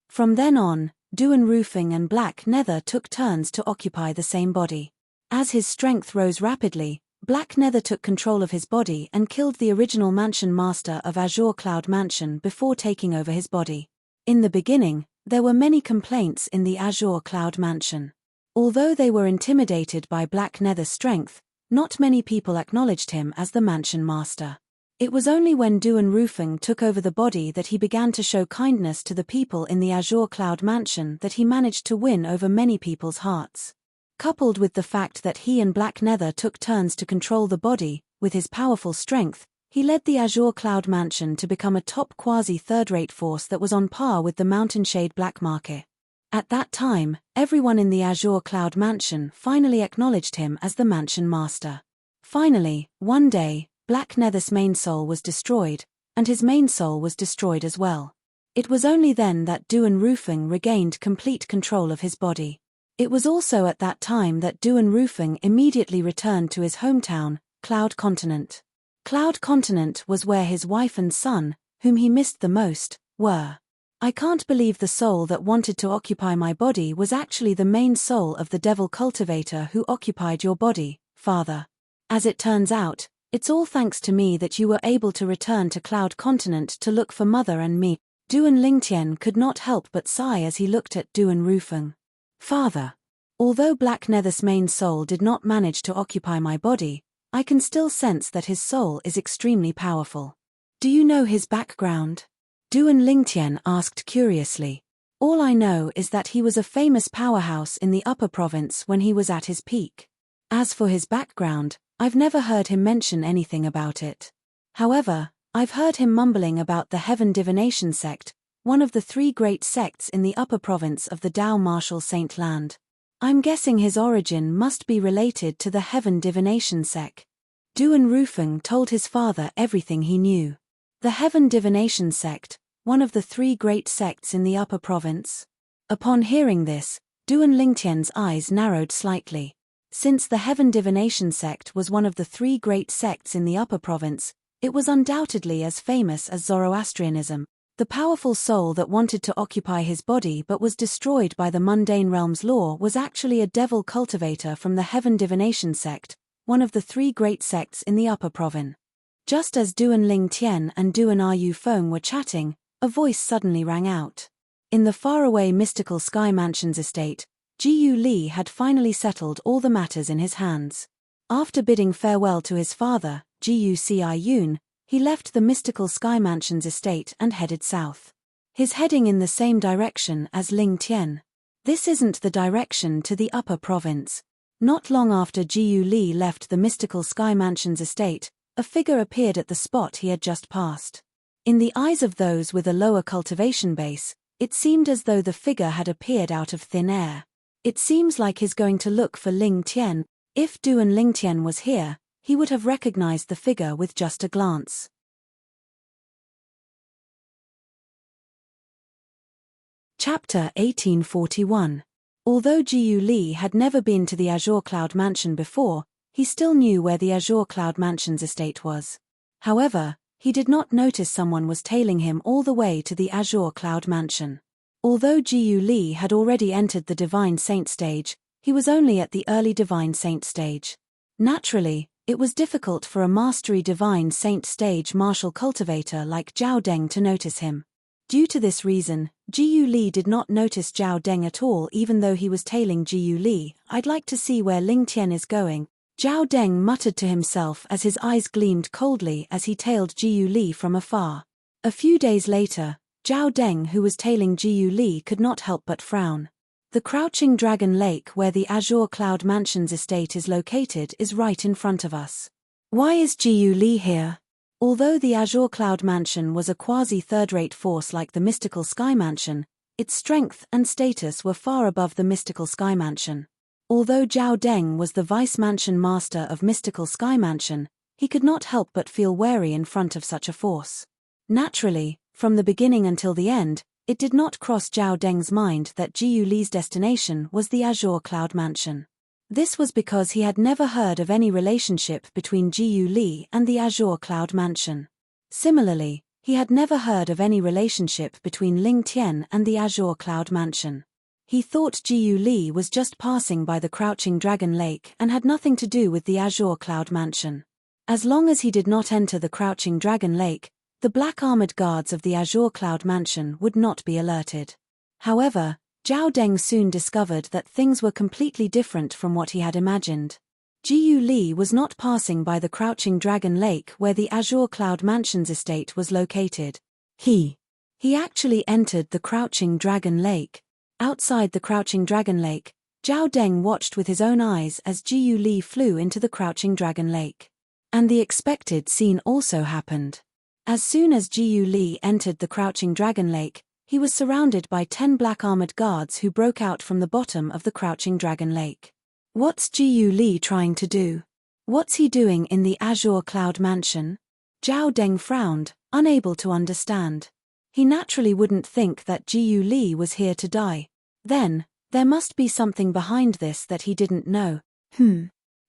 From then on, Duan Rufeng and Black Nether took turns to occupy the same body. As his strength rose rapidly, Black Nether took control of his body and killed the original mansion master of Azure Cloud Mansion before taking over his body. In the beginning, there were many complaints in the Azure Cloud Mansion. Although they were intimidated by Black Nether's strength, not many people acknowledged him as the mansion master. It was only when Duan Rufeng took over the body that he began to show kindness to the people in the Azure Cloud Mansion that he managed to win over many people's hearts. Coupled with the fact that he and Black Nether took turns to control the body, with his powerful strength, he led the Azure Cloud Mansion to become a top quasi-third-rate force that was on par with the Mountainshade Black Market. At that time, everyone in the Azure Cloud Mansion finally acknowledged him as the mansion master. Finally, one day, Black Nether's main soul was destroyed, and his main soul was destroyed as well. It was only then that Duan Rufeng regained complete control of his body. It was also at that time that Duan Rufeng immediately returned to his hometown, Cloud Continent. Cloud Continent was where his wife and son, whom he missed the most, were. "I can't believe the soul that wanted to occupy my body was actually the main soul of the devil cultivator who occupied your body, father. As it turns out, it's all thanks to me that you were able to return to Cloud Continent to look for mother and me." Duan Lingtian could not help but sigh as he looked at Duan Rufeng. "Father, although Black Nether's main soul did not manage to occupy my body, I can still sense that his soul is extremely powerful. Do you know his background?" Duan Lingtian asked curiously. "All I know is that he was a famous powerhouse in the upper province when he was at his peak. As for his background, I've never heard him mention anything about it. However, I've heard him mumbling about the Heaven Divination sect, one of the 3 great sects in the upper province of the Dao Martial Saint Land. I'm guessing his origin must be related to the Heaven Divination sect." Duan Rufeng told his father everything he knew. The Heaven Divination sect, one of the 3 great sects in the upper province. Upon hearing this, Duan Lingtian's eyes narrowed slightly. Since the Heaven Divination sect was one of the 3 great sects in the upper province, it was undoubtedly as famous as Zoroastrianism. The powerful soul that wanted to occupy his body but was destroyed by the mundane realm's law was actually a devil cultivator from the Heaven Divination sect, one of the 3 great sects in the upper province. Just as Duan Lingtian and Duan Rufeng were chatting, a voice suddenly rang out. In the faraway mystical Sky Mansion's estate, Jiyu Li had finally settled all the matters in his hands. After bidding farewell to his father, Jiyu Ciyun, he left the mystical Sky Mansion's estate and headed south. He's heading in the same direction as Ling Tian. This isn't the direction to the upper province. Not long after Jiyu Li left the mystical Sky Mansion's estate, a figure appeared at the spot he had just passed. In the eyes of those with a lower cultivation base, It seemed as though the figure had appeared out of thin air. It seems like he's going to look for Ling Tian. If Duan Ling Tian was here, he would have recognized the figure with just a glance. Chapter 1841. Although Jiyu Li had never been to the Azure Cloud Mansion before, he still knew where the Azure Cloud Mansion's estate was. However, he did not notice someone was tailing him all the way to the Azure Cloud Mansion. Although Jiyu Li had already entered the Divine Saint stage, he was only at the early Divine Saint stage. Naturally, it was difficult for a mastery Divine Saint stage martial cultivator like Zhao Deng to notice him. Due to this reason, Jiyu Li did not notice Zhao Deng at all even though he was tailing Jiyu Li. "I'd like to see where Ling Tian is going," Zhao Deng muttered to himself as his eyes gleamed coldly as he tailed Jiyu Li from afar. A few days later, Zhao Deng, who was tailing Jiyu Li, could not help but frown. The Crouching Dragon Lake where the Azure Cloud Mansion's estate is located is right in front of us. Why is Jiyu Li here? Although the Azure Cloud Mansion was a quasi-third-rate force like the Mystical Sky Mansion, its strength and status were far above the Mystical Sky Mansion. Although Zhao Deng was the Vice-Mansion Master of Mystical Sky Mansion, he could not help but feel wary in front of such a force. Naturally, from the beginning until the end, it did not cross Zhao Deng's mind that Jiyu Li's destination was the Azure Cloud Mansion. This was because he had never heard of any relationship between Jiyu Li and the Azure Cloud Mansion. Similarly, he had never heard of any relationship between Ling Tian and the Azure Cloud Mansion. He thought Jiyu Li was just passing by the Crouching Dragon Lake and had nothing to do with the Azure Cloud Mansion. As long as he did not enter the Crouching Dragon Lake, the black armored guards of the Azure Cloud Mansion would not be alerted. However, Zhao Deng soon discovered that things were completely different from what he had imagined. Jiyu Li was not passing by the Crouching Dragon Lake where the Azure Cloud Mansion's estate was located. He actually entered the Crouching Dragon Lake. Outside the Crouching Dragon Lake, Zhao Deng watched with his own eyes as Jiyu Li flew into the Crouching Dragon Lake. And the expected scene also happened. As soon as Jiyu Li entered the Crouching Dragon Lake, he was surrounded by 10 black armored guards who broke out from the bottom of the Crouching Dragon Lake. What's Jiyu Li trying to do? What's he doing in the Azure Cloud Mansion? Zhao Deng frowned, unable to understand. He naturally wouldn't think that Jiyu Li was here to die. Then, there must be something behind this that he didn't know.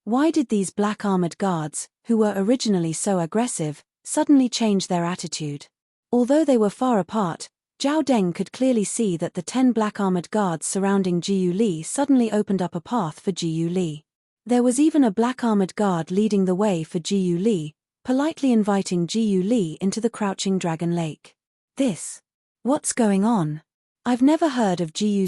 Why did these black armored guards, who were originally so aggressive, suddenly change their attitude? Although they were far apart, Zhao Deng could clearly see that the 10 black armored guards surrounding Jiyu Li suddenly opened up a path for Jiyu Li. There was even a black armored guard leading the way for Jiyu Li, politely inviting Jiyu Li into the Crouching Dragon Lake. What's going on? I've never heard of Jiyu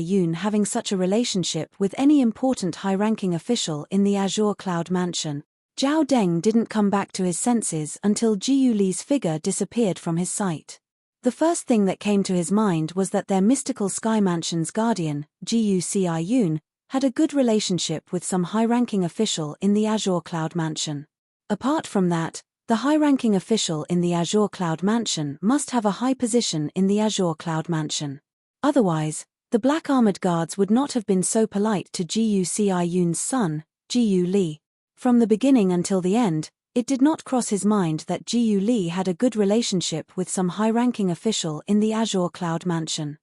Yun having such a relationship with any important high-ranking official in the Azure Cloud Mansion. Zhao Deng didn't come back to his senses until Jiyu Li's figure disappeared from his sight. The first thing that came to his mind was that their Mystical Sky Mansion's guardian, Jiyu Yun, had a good relationship with some high-ranking official in the Azure Cloud Mansion. Apart from that, the high-ranking official in the Azure Cloud Mansion must have a high position in the Azure Cloud Mansion. Otherwise, the black armored guards would not have been so polite to Jiyu Yun's son, Jiyu Li. From the beginning until the end, it did not cross his mind that Jiyu Li had a good relationship with some high-ranking official in the Azure Cloud Mansion.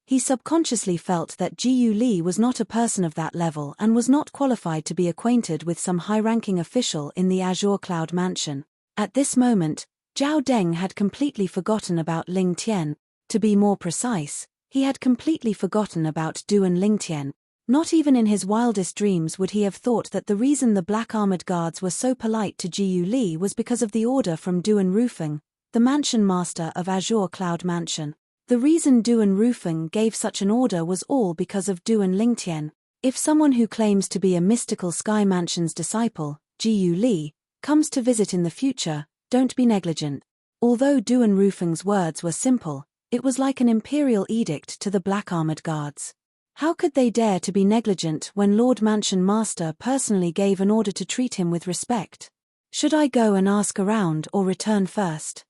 He subconsciously felt that Jiyu Li was not a person of that level and was not qualified to be acquainted with some high-ranking official in the Azure Cloud Mansion. At this moment, Zhao Deng had completely forgotten about Ling Tian. To be more precise, he had completely forgotten about Duan Ling Tian. Not even in his wildest dreams would he have thought that the reason the black armored guards were so polite to Jiyu Li was because of the order from Duan Rufeng, the mansion master of Azure Cloud Mansion. The reason Duan Rufeng gave such an order was all because of Duan Ling Tian. If someone who claims to be a Mystical Sky Mansion's disciple, Jiyu Li, comes to visit in the future, don't be negligent. Although Duan Rufeng's words were simple, it was like an imperial edict to the black armored guards. How could they dare to be negligent when Lord Mansion Master personally gave an order to treat him with respect? Should I go and ask around or return first?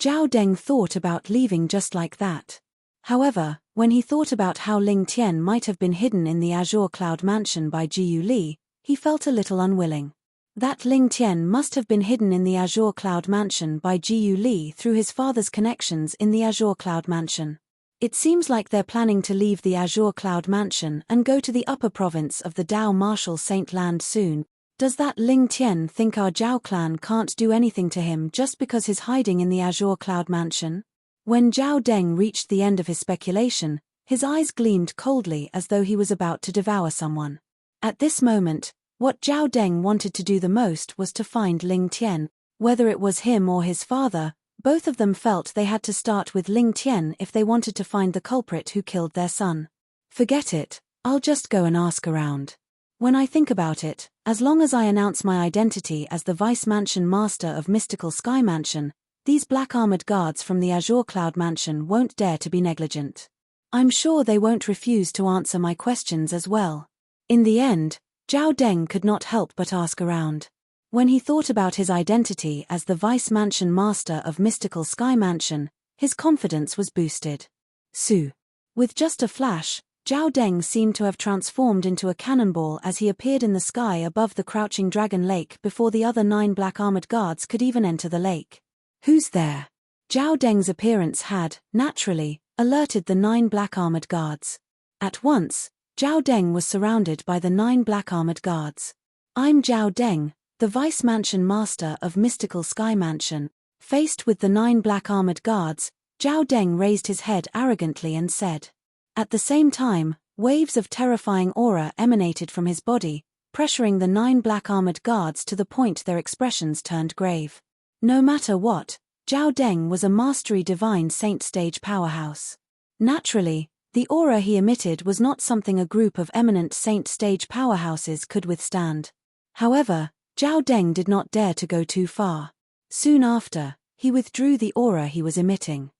Zhao Deng thought about leaving just like that. However, when he thought about how Ling Tian might have been hidden in the Azure Cloud Mansion by Jiyu Li, he felt a little unwilling. That Ling Tian must have been hidden in the Azure Cloud Mansion by Jiyu Li through his father's connections in the Azure Cloud Mansion. It seems like they're planning to leave the Azure Cloud Mansion and go to the upper province of the Dao Martial Saint Land soon. Does that Ling Tian think our Zhao clan can't do anything to him just because he's hiding in the Azure Cloud Mansion? When Zhao Deng reached the end of his speculation, his eyes gleamed coldly as though he was about to devour someone. At this moment, what Zhao Deng wanted to do the most was to find Ling Tian. Whether it was him or his father, both of them felt they had to start with Ling Tian if they wanted to find the culprit who killed their son. Forget it, I'll just go and ask around. When I think about it, as long as I announce my identity as the Vice Mansion Master of Mystical Sky Mansion, these black-armored guards from the Azure Cloud Mansion won't dare to be negligent. I'm sure they won't refuse to answer my questions as well. In the end, Zhao Deng could not help but ask around. When he thought about his identity as the Vice Mansion Master of Mystical Sky Mansion, his confidence was boosted. Su. With just a flash, Zhao Deng seemed to have transformed into a cannonball as he appeared in the sky above the crouching dragon lake before the other 9 black-armored guards could even enter the lake. Who's there? Zhao Deng's appearance had, naturally, alerted the 9 black-armored guards. At once, Zhao Deng was surrounded by the 9 black-armored guards. I'm Zhao Deng, the Vice Mansion Master of Mystical Sky Mansion. Faced with the 9 black-armored guards, Zhao Deng raised his head arrogantly and said. At the same time, waves of terrifying aura emanated from his body, pressuring the 9 black-armored guards to the point their expressions turned grave. No matter what, Zhao Deng was a mastery divine saint stage powerhouse. Naturally, the aura he emitted was not something a group of eminent saint stage powerhouses could withstand. However, Zhao Deng did not dare to go too far. Soon after, he withdrew the aura he was emitting.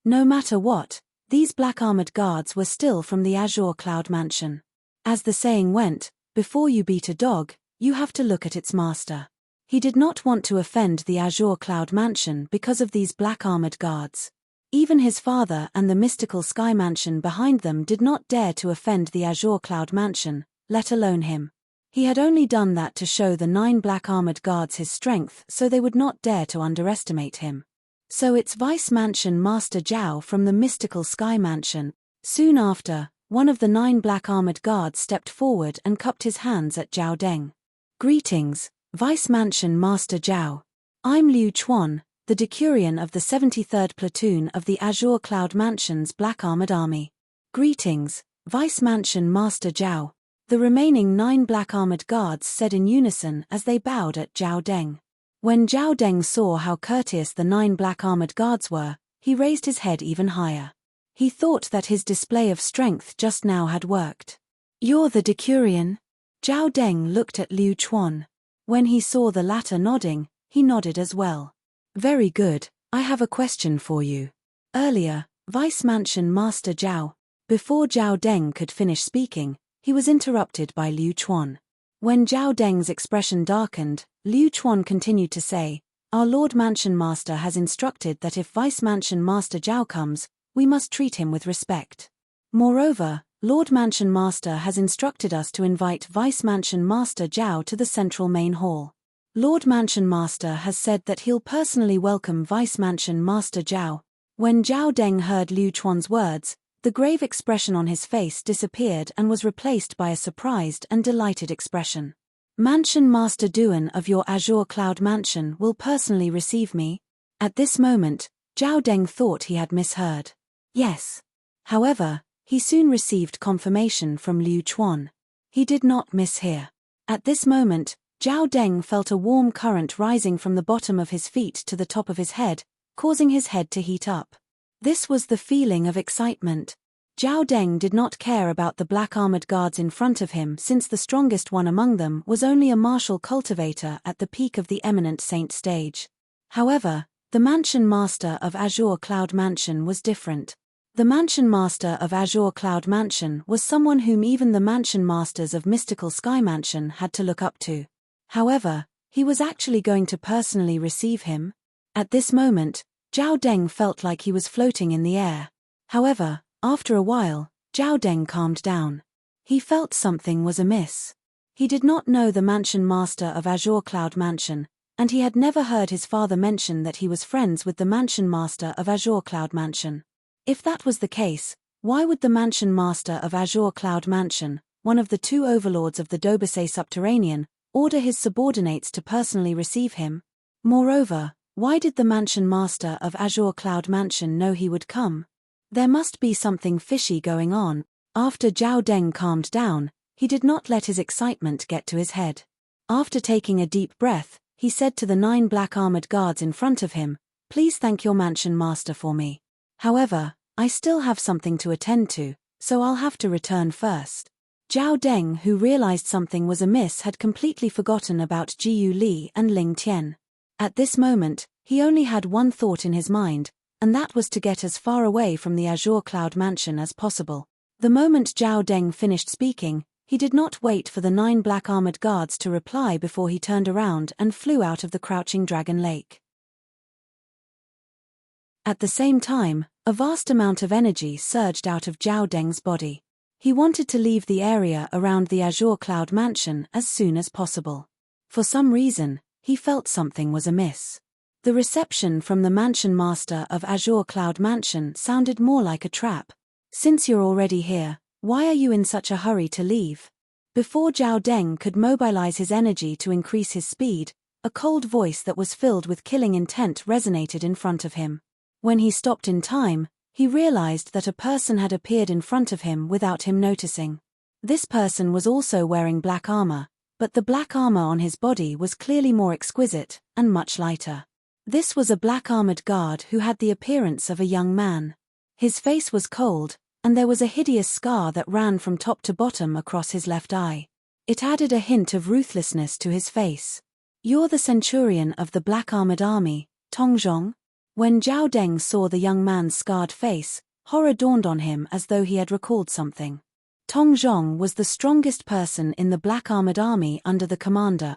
No matter what, these black-armored guards were still from the Azure Cloud Mansion. As the saying went, before you beat a dog, you have to look at its master. He did not want to offend the Azure Cloud Mansion because of these black-armored guards. Even his father and the Mystical Sky Mansion behind them did not dare to offend the Azure Cloud Mansion, let alone him. He had only done that to show the 9 black-armored guards his strength so they would not dare to underestimate him. So it's Vice Mansion Master Zhao from the Mystical Sky Mansion. Soon after, one of the 9 black-armored guards stepped forward and cupped his hands at Zhao Deng. Greetings, Vice Mansion Master Zhao. I'm Liu Chuan, the Decurion of the 73rd Platoon of the Azure Cloud Mansion's Black-Armored Army. Greetings, Vice Mansion Master Zhao. The remaining 9 black-armored guards said in unison as they bowed at Zhao Deng. When Zhao Deng saw how courteous the 9 black-armored guards were, he raised his head even higher. He thought that his display of strength just now had worked. You're the Decurion? Zhao Deng looked at Liu Chuan. When he saw the latter nodding, he nodded as well. Very good, I have a question for you. Earlier, Vice Mansion Master Zhao. Before Zhao Deng could finish speaking, he was interrupted by Liu Chuan. When Zhao Deng's expression darkened, Liu Chuan continued to say, Our Lord Mansion Master has instructed that if Vice Mansion Master Zhao comes, we must treat him with respect. Moreover, Lord Mansion Master has instructed us to invite Vice Mansion Master Zhao to the central main hall. Lord Mansion Master has said that he'll personally welcome Vice Mansion Master Zhao. When Zhao Deng heard Liu Chuan's words, the grave expression on his face disappeared and was replaced by a surprised and delighted expression. Mansion Master Duan of your Azure Cloud Mansion will personally receive me? At this moment, Zhao Deng thought he had misheard. Yes. However, he soon received confirmation from Liu Chuan. He did not mishear. At this moment, Zhao Deng felt a warm current rising from the bottom of his feet to the top of his head, causing his head to heat up. This was the feeling of excitement. Zhao Deng did not care about the black-armored guards in front of him since the strongest one among them was only a martial cultivator at the peak of the eminent saint stage. However, the Mansion Master of Azure Cloud Mansion was different. The Mansion Master of Azure Cloud Mansion was someone whom even the Mansion Masters of Mystical Sky Mansion had to look up to. However, he was actually going to personally receive him. At this moment, Zhao Deng felt like he was floating in the air. However, after a while, Zhao Deng calmed down. He felt something was amiss. He did not know the mansion master of Azure Cloud Mansion, and he had never heard his father mention that he was friends with the mansion master of Azure Cloud Mansion. If that was the case, why would the mansion master of Azure Cloud Mansion, one of the two overlords of the Dobasay Subterranean, order his subordinates to personally receive him? Moreover, why did the mansion master of Azure Cloud Mansion know he would come? There must be something fishy going on. After Zhao Deng calmed down, he did not let his excitement get to his head. After taking a deep breath, he said to the 9 black armored guards in front of him, "Please thank your mansion master for me. However, I still have something to attend to, so I'll have to return first." Zhao Deng, who realized something was amiss, had completely forgotten about Jiyu Li and Ling Tian. At this moment, he only had one thought in his mind, and that was to get as far away from the Azure Cloud Mansion as possible. The moment Zhao Deng finished speaking, he did not wait for the 9 black armored guards to reply before he turned around and flew out of the Crouching Dragon Lake. At the same time, a vast amount of energy surged out of Zhao Deng's body. He wanted to leave the area around the Azure Cloud Mansion as soon as possible. For some reason, he felt something was amiss. The reception from the mansion master of Azure Cloud Mansion sounded more like a trap. "Since you're already here, why are you in such a hurry to leave?" Before Zhao Deng could mobilize his energy to increase his speed, a cold voice that was filled with killing intent resonated in front of him. When he stopped in time, he realized that a person had appeared in front of him without him noticing. This person was also wearing black armor, but the black armor on his body was clearly more exquisite and much lighter. This was a black-armored guard who had the appearance of a young man. His face was cold, and there was a hideous scar that ran from top to bottom across his left eye. It added a hint of ruthlessness to his face. "You're the centurion of the black-armored army, Tong Zhong?" When Zhao Deng saw the young man's scarred face, horror dawned on him as though he had recalled something. Tong Zhong was the strongest person in the black-armored army under the commander.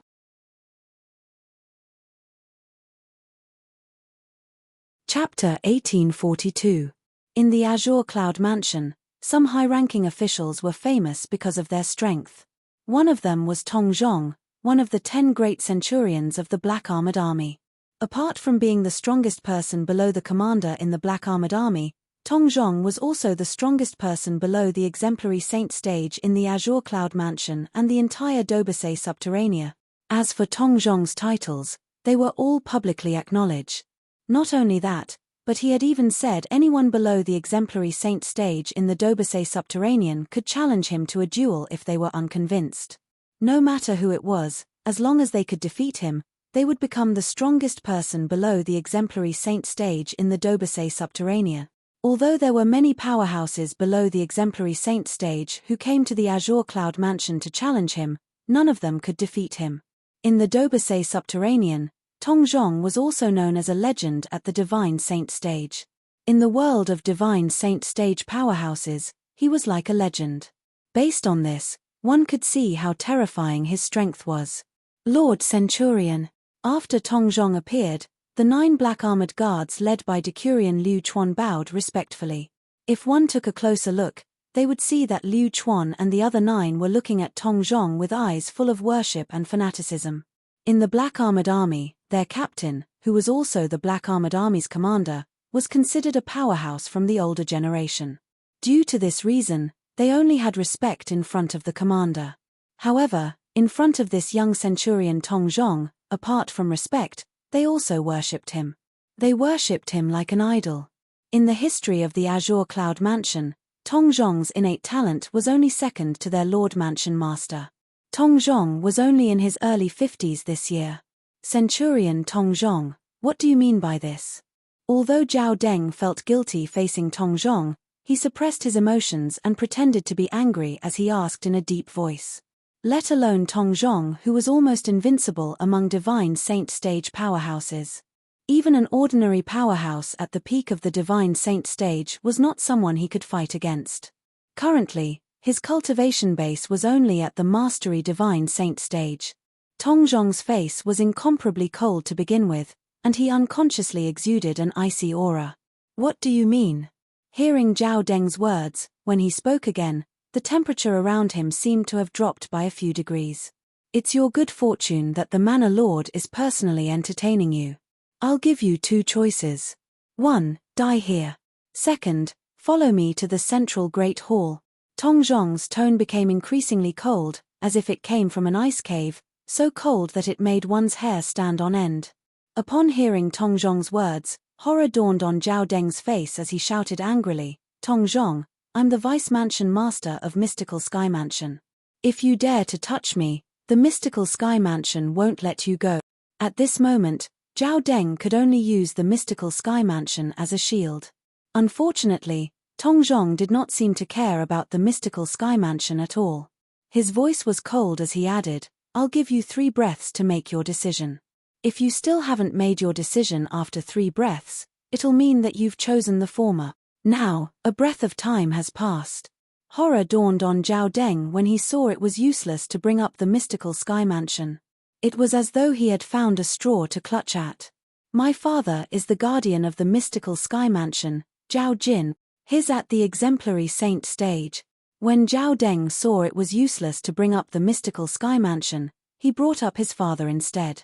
Chapter 1842. In the Azure Cloud Mansion, some high-ranking officials were famous because of their strength. One of them was Tong Zhong, one of the 10 great centurions of the Black Armored Army. Apart from being the strongest person below the commander in the Black Armored Army, Tong Zhong was also the strongest person below the exemplary saint stage in the Azure Cloud Mansion and the entire Dobasay Subterranea. As for Tong Zhong's titles, they were all publicly acknowledged. Not only that, but he had even said anyone below the exemplary saint stage in the Dobasay Subterranean could challenge him to a duel if they were unconvinced. No matter who it was, as long as they could defeat him, they would become the strongest person below the exemplary saint stage in the Dobasay Subterranea. Although there were many powerhouses below the exemplary saint stage who came to the Azure Cloud Mansion to challenge him, none of them could defeat him. In the Dobasay Subterranean, Tong Zhong was also known as a legend at the Divine Saint stage. In the world of Divine Saint stage powerhouses, he was like a legend. Based on this, one could see how terrifying his strength was. "Lord Centurion." After Tong Zhong appeared, the 9 black-armored guards led by Decurion Liu Chuan bowed respectfully. If one took a closer look, they would see that Liu Chuan and the other 9 were looking at Tong Zhong with eyes full of worship and fanaticism. In the Black Armored Army, their captain, who was also the Black Armored Army's commander, was considered a powerhouse from the older generation. Due to this reason, they only had respect in front of the commander. However, in front of this young centurion Tong Zhong, apart from respect, they also worshipped him. They worshipped him like an idol. In the history of the Azure Cloud Mansion, Tong Zhong's innate talent was only second to their Lord Mansion Master. Tong Zhong was only in his early 50s this year. "Centurion Tong Zhong, what do you mean by this?" Although Zhao Deng felt guilty facing Tong Zhong, he suppressed his emotions and pretended to be angry as he asked in a deep voice. Let alone Tong Zhong, who was almost invincible among Divine Saint stage powerhouses. Even an ordinary powerhouse at the peak of the Divine Saint stage was not someone he could fight against. Currently, his cultivation base was only at the Mastery Divine Saint stage. Tong Zhong's face was incomparably cold to begin with, and he unconsciously exuded an icy aura. What do you mean? Hearing Zhao Deng's words, when he spoke again, the temperature around him seemed to have dropped by a few degrees. It's your good fortune that the Manor Lord is personally entertaining you. I'll give you 2 choices. 1. Die here. 2. Follow me to the central Great Hall. Tong Zhong's tone became increasingly cold, as if it came from an ice cave, so cold that it made one's hair stand on end. Upon hearing Tong Zhong's words, horror dawned on Zhao Deng's face as he shouted angrily, Tong Zhong, I'm the Vice Mansion Master of Mystical Sky Mansion. If you dare to touch me, the Mystical Sky Mansion won't let you go. At this moment, Zhao Deng could only use the Mystical Sky Mansion as a shield. Unfortunately, Tong Zhong did not seem to care about the Mystical Sky Mansion at all. His voice was cold as he added, I'll give you 3 breaths to make your decision. If you still haven't made your decision after 3 breaths, it'll mean that you've chosen the former. Now, a breath of time has passed. Horror dawned on Zhao Deng when he saw it was useless to bring up the Mystical Sky Mansion. It was as though he had found a straw to clutch at. My father is the guardian of the Mystical Sky Mansion, Zhao Jin, his at the exemplary saint stage. When Zhao Deng saw it was useless to bring up the Mystical Sky Mansion, he brought up his father instead.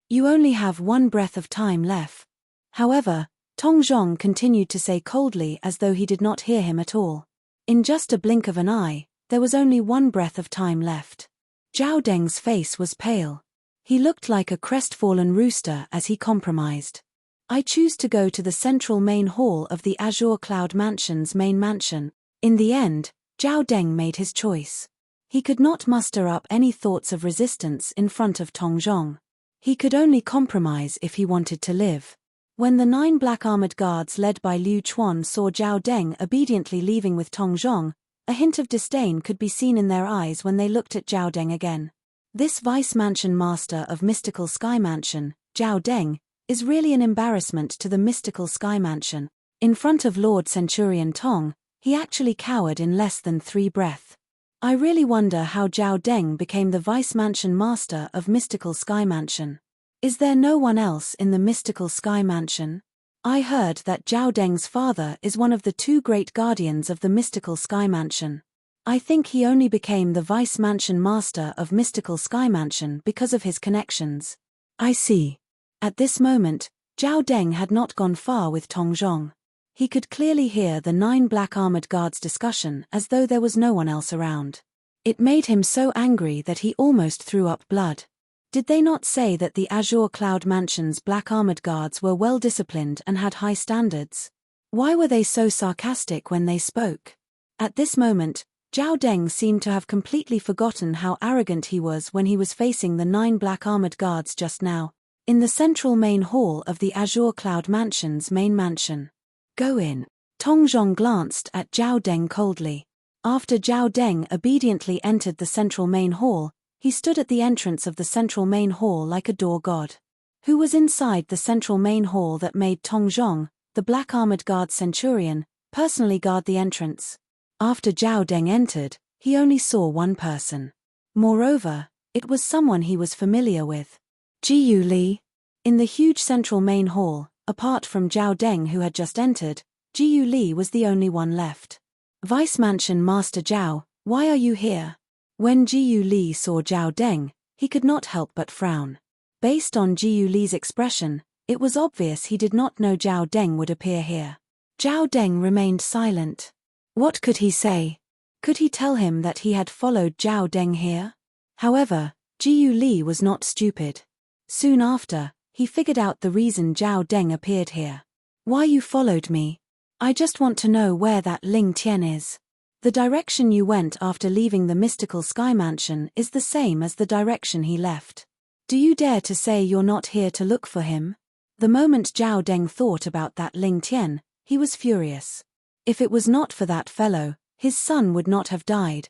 You only have 1 breath of time left. However, Tong Zhong continued to say coldly as though he did not hear him at all. In just a blink of an eye, there was only 1 breath of time left. Zhao Deng's face was pale. He looked like a crestfallen rooster as he compromised. I choose to go to the central main hall of the Azure Cloud Mansion's main mansion. In the end, Zhao Deng made his choice. He could not muster up any thoughts of resistance in front of Tong Zhong. He could only compromise if he wanted to live. When the 9 black-armored guards led by Liu Chuan saw Zhao Deng obediently leaving with Tong Zhong, a hint of disdain could be seen in their eyes when they looked at Zhao Deng again. This Vice Mansion Master of Mystical Sky Mansion, Zhao Deng, is really an embarrassment to the Mystical Sky Mansion. In front of Lord Centurion Tong, he actually cowered in less than 3 breaths. I really wonder how Zhao Deng became the Vice Mansion Master of Mystical Sky Mansion. Is there no one else in the Mystical Sky Mansion? I heard that Zhao Deng's father is one of the 2 great guardians of the Mystical Sky Mansion. I think he only became the Vice Mansion Master of Mystical Sky Mansion because of his connections. I see. At this moment, Zhao Deng had not gone far with Tong Zhong. He could clearly hear the 9 black-armored guards' discussion as though there was no one else around. It made him so angry that he almost threw up blood. Did they not say that the Azure Cloud Mansion's black-armored guards were well-disciplined and had high standards? Why were they so sarcastic when they spoke? At this moment, Zhao Deng seemed to have completely forgotten how arrogant he was when he was facing the 9 black-armored guards just now, in the central main hall of the Azure Cloud Mansion's main mansion. Go in. Tong Zhong glanced at Zhao Deng coldly. After Zhao Deng obediently entered the central main hall, he stood at the entrance of the central main hall like a door god. Who was inside the central main hall that made Tong Zhong, the black-armored guard centurion, personally guard the entrance? After Zhao Deng entered, he only saw one person. Moreover, it was someone he was familiar with. Jiyu Li. In the huge central main hall, apart from Zhao Deng who had just entered, Jiyu Li was the only one left. Vice Mansion Master Zhao, why are you here? When Jiyu Li saw Zhao Deng, he could not help but frown. Based on Jiyu Li's expression, it was obvious he did not know Zhao Deng would appear here. Zhao Deng remained silent. What could he say? Could he tell him that he had followed Zhao Deng here? However, Jiyu Li was not stupid. Soon after, he figured out the reason Zhao Deng appeared here. Why you followed me? I just want to know where that Ling Tian is. The direction you went after leaving the Mystical Sky Mansion is the same as the direction he left. Do you dare to say you're not here to look for him? The moment Zhao Deng thought about that Ling Tian, he was furious. If it was not for that fellow, his son would not have died.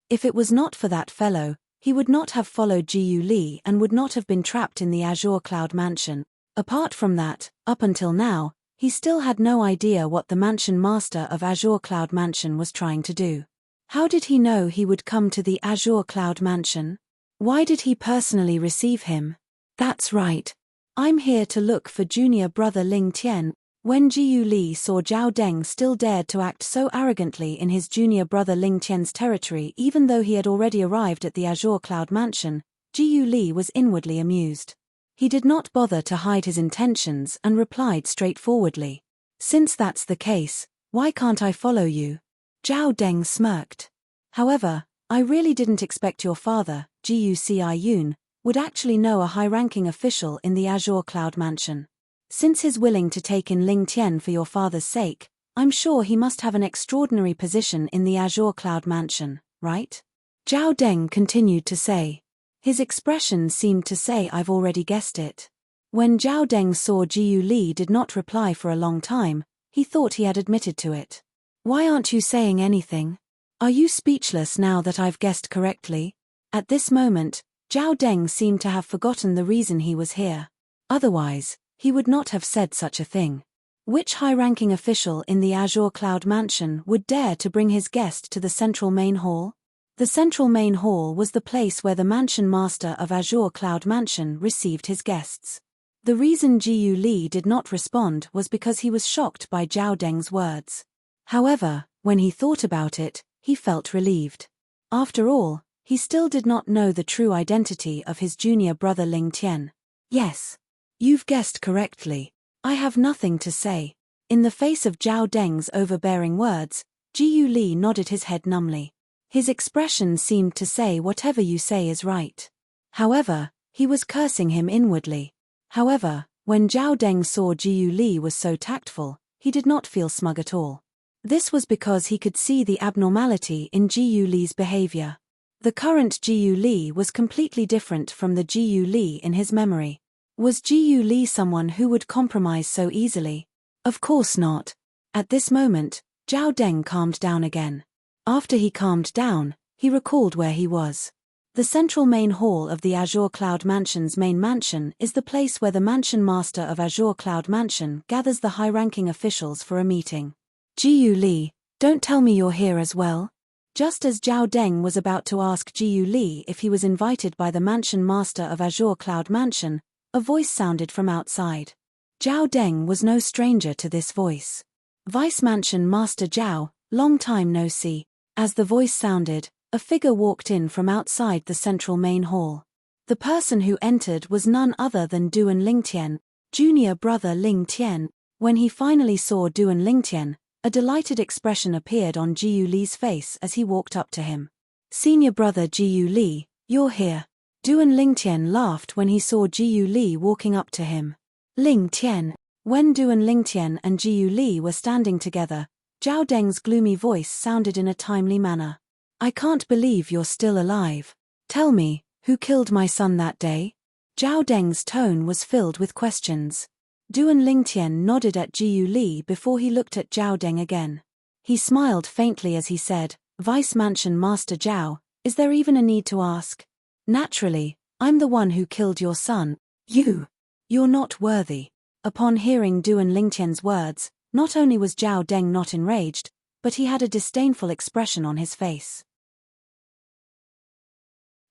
If it was not for that fellow, he would not have followed Jiyu Li and would not have been trapped in the Azure Cloud Mansion. Apart from that, up until now, he still had no idea what the Mansion Master of Azure Cloud Mansion was trying to do. How did he know he would come to the Azure Cloud Mansion? Why did he personally receive him? That's right. I'm here to look for junior brother Ling Tian. When Jiyu Li saw Zhao Deng still dared to act so arrogantly in his junior brother Ling Tian's territory even though he had already arrived at the Azure Cloud Mansion, Jiyu Li was inwardly amused. He did not bother to hide his intentions and replied straightforwardly. Since that's the case, why can't I follow you? Zhao Deng smirked. However, I really didn't expect your father, Jiyu Yun, would actually know a high-ranking official in the Azure Cloud Mansion. Since he's willing to take in Ling Tian for your father's sake, I'm sure he must have an extraordinary position in the Azure Cloud Mansion, right? Zhao Deng continued to say. His expression seemed to say I've already guessed it. When Zhao Deng saw Jiyu Li did not reply for a long time, he thought he had admitted to it. Why aren't you saying anything? Are you speechless now that I've guessed correctly? At this moment, Zhao Deng seemed to have forgotten the reason he was here. Otherwise, he would not have said such a thing. Which high-ranking official in the Azure Cloud Mansion would dare to bring his guest to the central main hall? The central main hall was the place where the mansion master of Azure Cloud Mansion received his guests. The reason Jiyu Li did not respond was because he was shocked by Zhao Deng's words. However, when he thought about it, he felt relieved. After all, he still did not know the true identity of his junior brother Ling Tian. Yes. You've guessed correctly. I have nothing to say. In the face of Zhao Deng's overbearing words, Jiyu Li nodded his head numbly. His expression seemed to say whatever you say is right. However, he was cursing him inwardly. However, when Zhao Deng saw Jiyu Li was so tactful, he did not feel smug at all. This was because he could see the abnormality in Jiyu Li's behavior. The current Jiyu Li was completely different from the Jiyu Li in his memory. Was Jiyu Li someone who would compromise so easily? Of course not. At this moment, Zhao Deng calmed down again. After he calmed down, he recalled where he was. The central main hall of the Azure Cloud Mansion's main mansion is the place where the mansion master of Azure Cloud Mansion gathers the high-ranking officials for a meeting. Jiyu Li, don't tell me you're here as well. Just as Zhao Deng was about to ask Jiyu Li if he was invited by the mansion master of Azure Cloud Mansion, a voice sounded from outside. Zhao Deng was no stranger to this voice. Vice Mansion Master Zhao, long time no see. As the voice sounded, a figure walked in from outside the central main hall. The person who entered was none other than Duan Lingtian, junior brother Ling Tian. When he finally saw Duan Lingtian, a delighted expression appeared on Jiyu Li's face as he walked up to him. Senior brother Jiyu Li, you're here. Duan Lingtian laughed when he saw Jiyu Li walking up to him. Ling Tian. When Duan Lingtian and Jiyu Li were standing together, Zhao Deng's gloomy voice sounded in a timely manner. I can't believe you're still alive. Tell me, who killed my son that day? Zhao Deng's tone was filled with questions. Duan Lingtian nodded at Jiyu Li before he looked at Zhao Deng again. He smiled faintly as he said, Vice Mansion Master Zhao, is there even a need to ask? Naturally, I'm the one who killed your son. You're not worthy. Upon hearing Duan Lingtian's words, not only was Zhao Deng not enraged, but he had a disdainful expression on his face.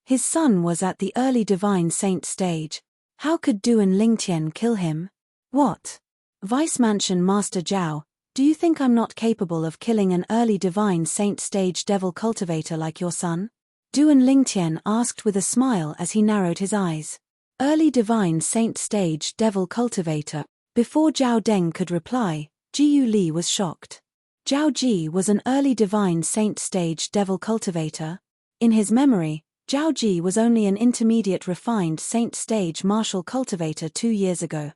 His son was at the early divine saint stage. How could Duan Lingtian kill him? What? Vice Mansion Master Zhao, do you think I'm not capable of killing an early divine saint stage devil cultivator like your son? Duan Lingtian asked with a smile as he narrowed his eyes. Early divine saint stage devil cultivator. Before Zhao Deng could reply, Jiyu Li was shocked. Zhao Ji was an early divine saint stage devil cultivator. In his memory, Zhao Ji was only an intermediate refined saint stage martial cultivator 2 years ago.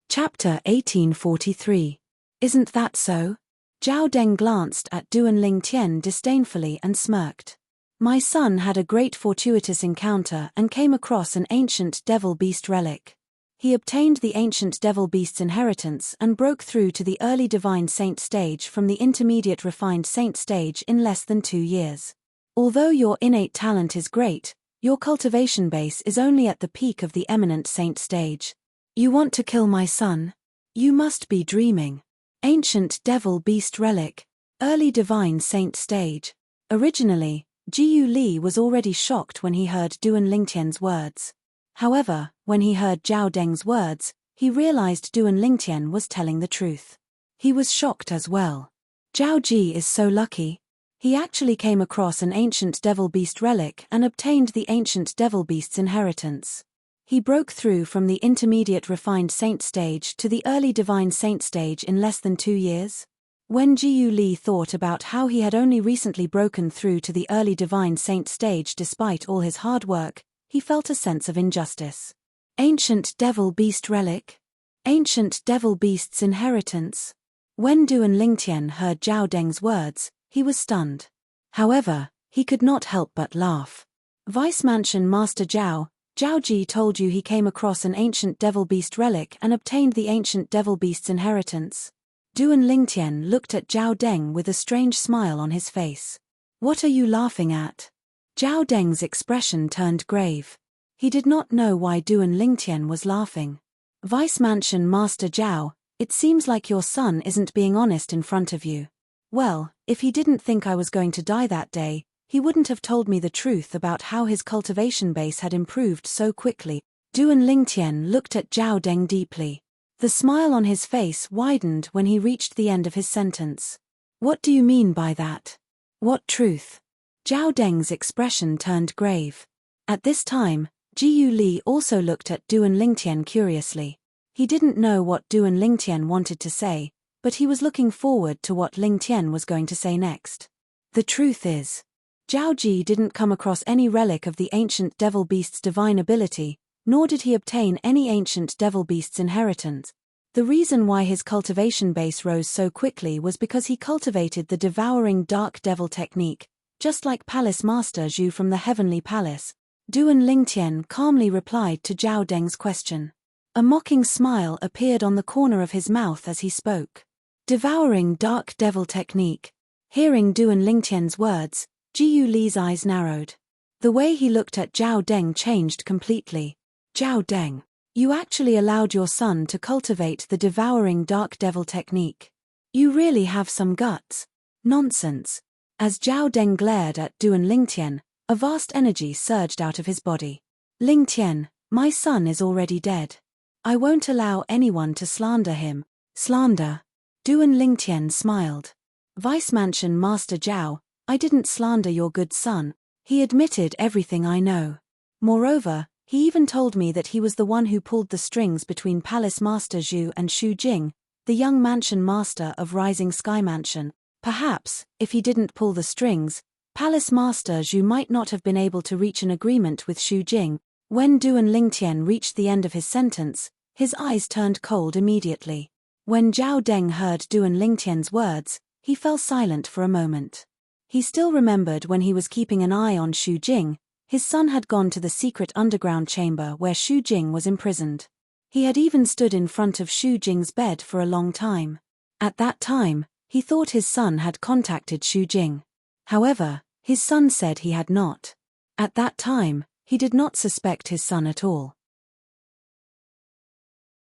Chapter 1843. Isn't that so? Zhao Deng glanced at Duan Lingtian disdainfully and smirked. My son had a great fortuitous encounter and came across an ancient devil beast relic. He obtained the ancient devil beast's inheritance and broke through to the early divine saint stage from the intermediate refined saint stage in less than 2 years. Although your innate talent is great, your cultivation base is only at the peak of the eminent saint stage. You want to kill my son? You must be dreaming. Ancient devil beast relic. Early Divine Saint Stage. Originally, Jiu Li was already shocked when he heard Duan Lingtian's words. However, when he heard Zhao Deng's words, he realized Duan Lingtian was telling the truth. He was shocked as well. Zhao Ji is so lucky. He actually came across an ancient devil beast relic and obtained the ancient devil beast's inheritance. He broke through from the intermediate refined saint stage to the early divine saint stage in less than 2 years. When Jiu Li thought about how he had only recently broken through to the early divine saint stage despite all his hard work, he felt a sense of injustice. Ancient devil beast relic? Ancient devil beast's inheritance? When Duan Lingtian heard Zhao Deng's words, he was stunned. However, he could not help but laugh. Vice Mansion Master Zhao Ji told you he came across an ancient devil beast relic and obtained the ancient devil beast's inheritance. Duan Lingtian looked at Zhao Deng with a strange smile on his face. What are you laughing at? Zhao Deng's expression turned grave. He did not know why Duan Lingtian was laughing. Vice Mansion Master Zhao, it seems like your son isn't being honest in front of you. Well, if he didn't think I was going to die that day, he wouldn't have told me the truth about how his cultivation base had improved so quickly. Duan Lingtian looked at Zhao Deng deeply. The smile on his face widened when he reached the end of his sentence. What do you mean by that? What truth? Zhao Deng's expression turned grave. At this time, Jiu Li also looked at Duan Lingtian curiously. He didn't know what Duan Lingtian wanted to say, but he was looking forward to what Lingtian was going to say next. The truth is, Zhao Ji didn't come across any relic of the ancient devil beast's divine ability, nor did he obtain any ancient devil beast's inheritance. The reason why his cultivation base rose so quickly was because he cultivated the devouring dark devil technique, just like Palace Master Zhu from the Heavenly Palace. Duan Lingtian calmly replied to Zhao Deng's question. A mocking smile appeared on the corner of his mouth as he spoke. Devouring dark devil technique. Hearing Duan Lingtian's words, Jiu Li's eyes narrowed. The way he looked at Zhao Deng changed completely. Zhao Deng, you actually allowed your son to cultivate the devouring dark devil technique. You really have some guts. Nonsense. As Zhao Deng glared at Duan Lingtian, a vast energy surged out of his body. Lingtian, my son is already dead. I won't allow anyone to slander him. Slander? Duan Lingtian smiled. Vice Mansion Master Zhao, I didn't slander your good son. He admitted everything I know. Moreover, he even told me that he was the one who pulled the strings between Palace Master Zhu and Xu Jing, the young mansion master of Rising Sky Mansion. Perhaps, if he didn't pull the strings, Palace Master Zhu might not have been able to reach an agreement with Xu Jing. When Duan Lingtian reached the end of his sentence, his eyes turned cold immediately. When Zhao Deng heard Duan Lingtian's words, he fell silent for a moment. He still remembered when he was keeping an eye on Xu Jing, his son had gone to the secret underground chamber where Xu Jing was imprisoned. He had even stood in front of Xu Jing's bed for a long time. At that time, he thought his son had contacted Xu Jing. However, his son said he had not. At that time, he did not suspect his son at all.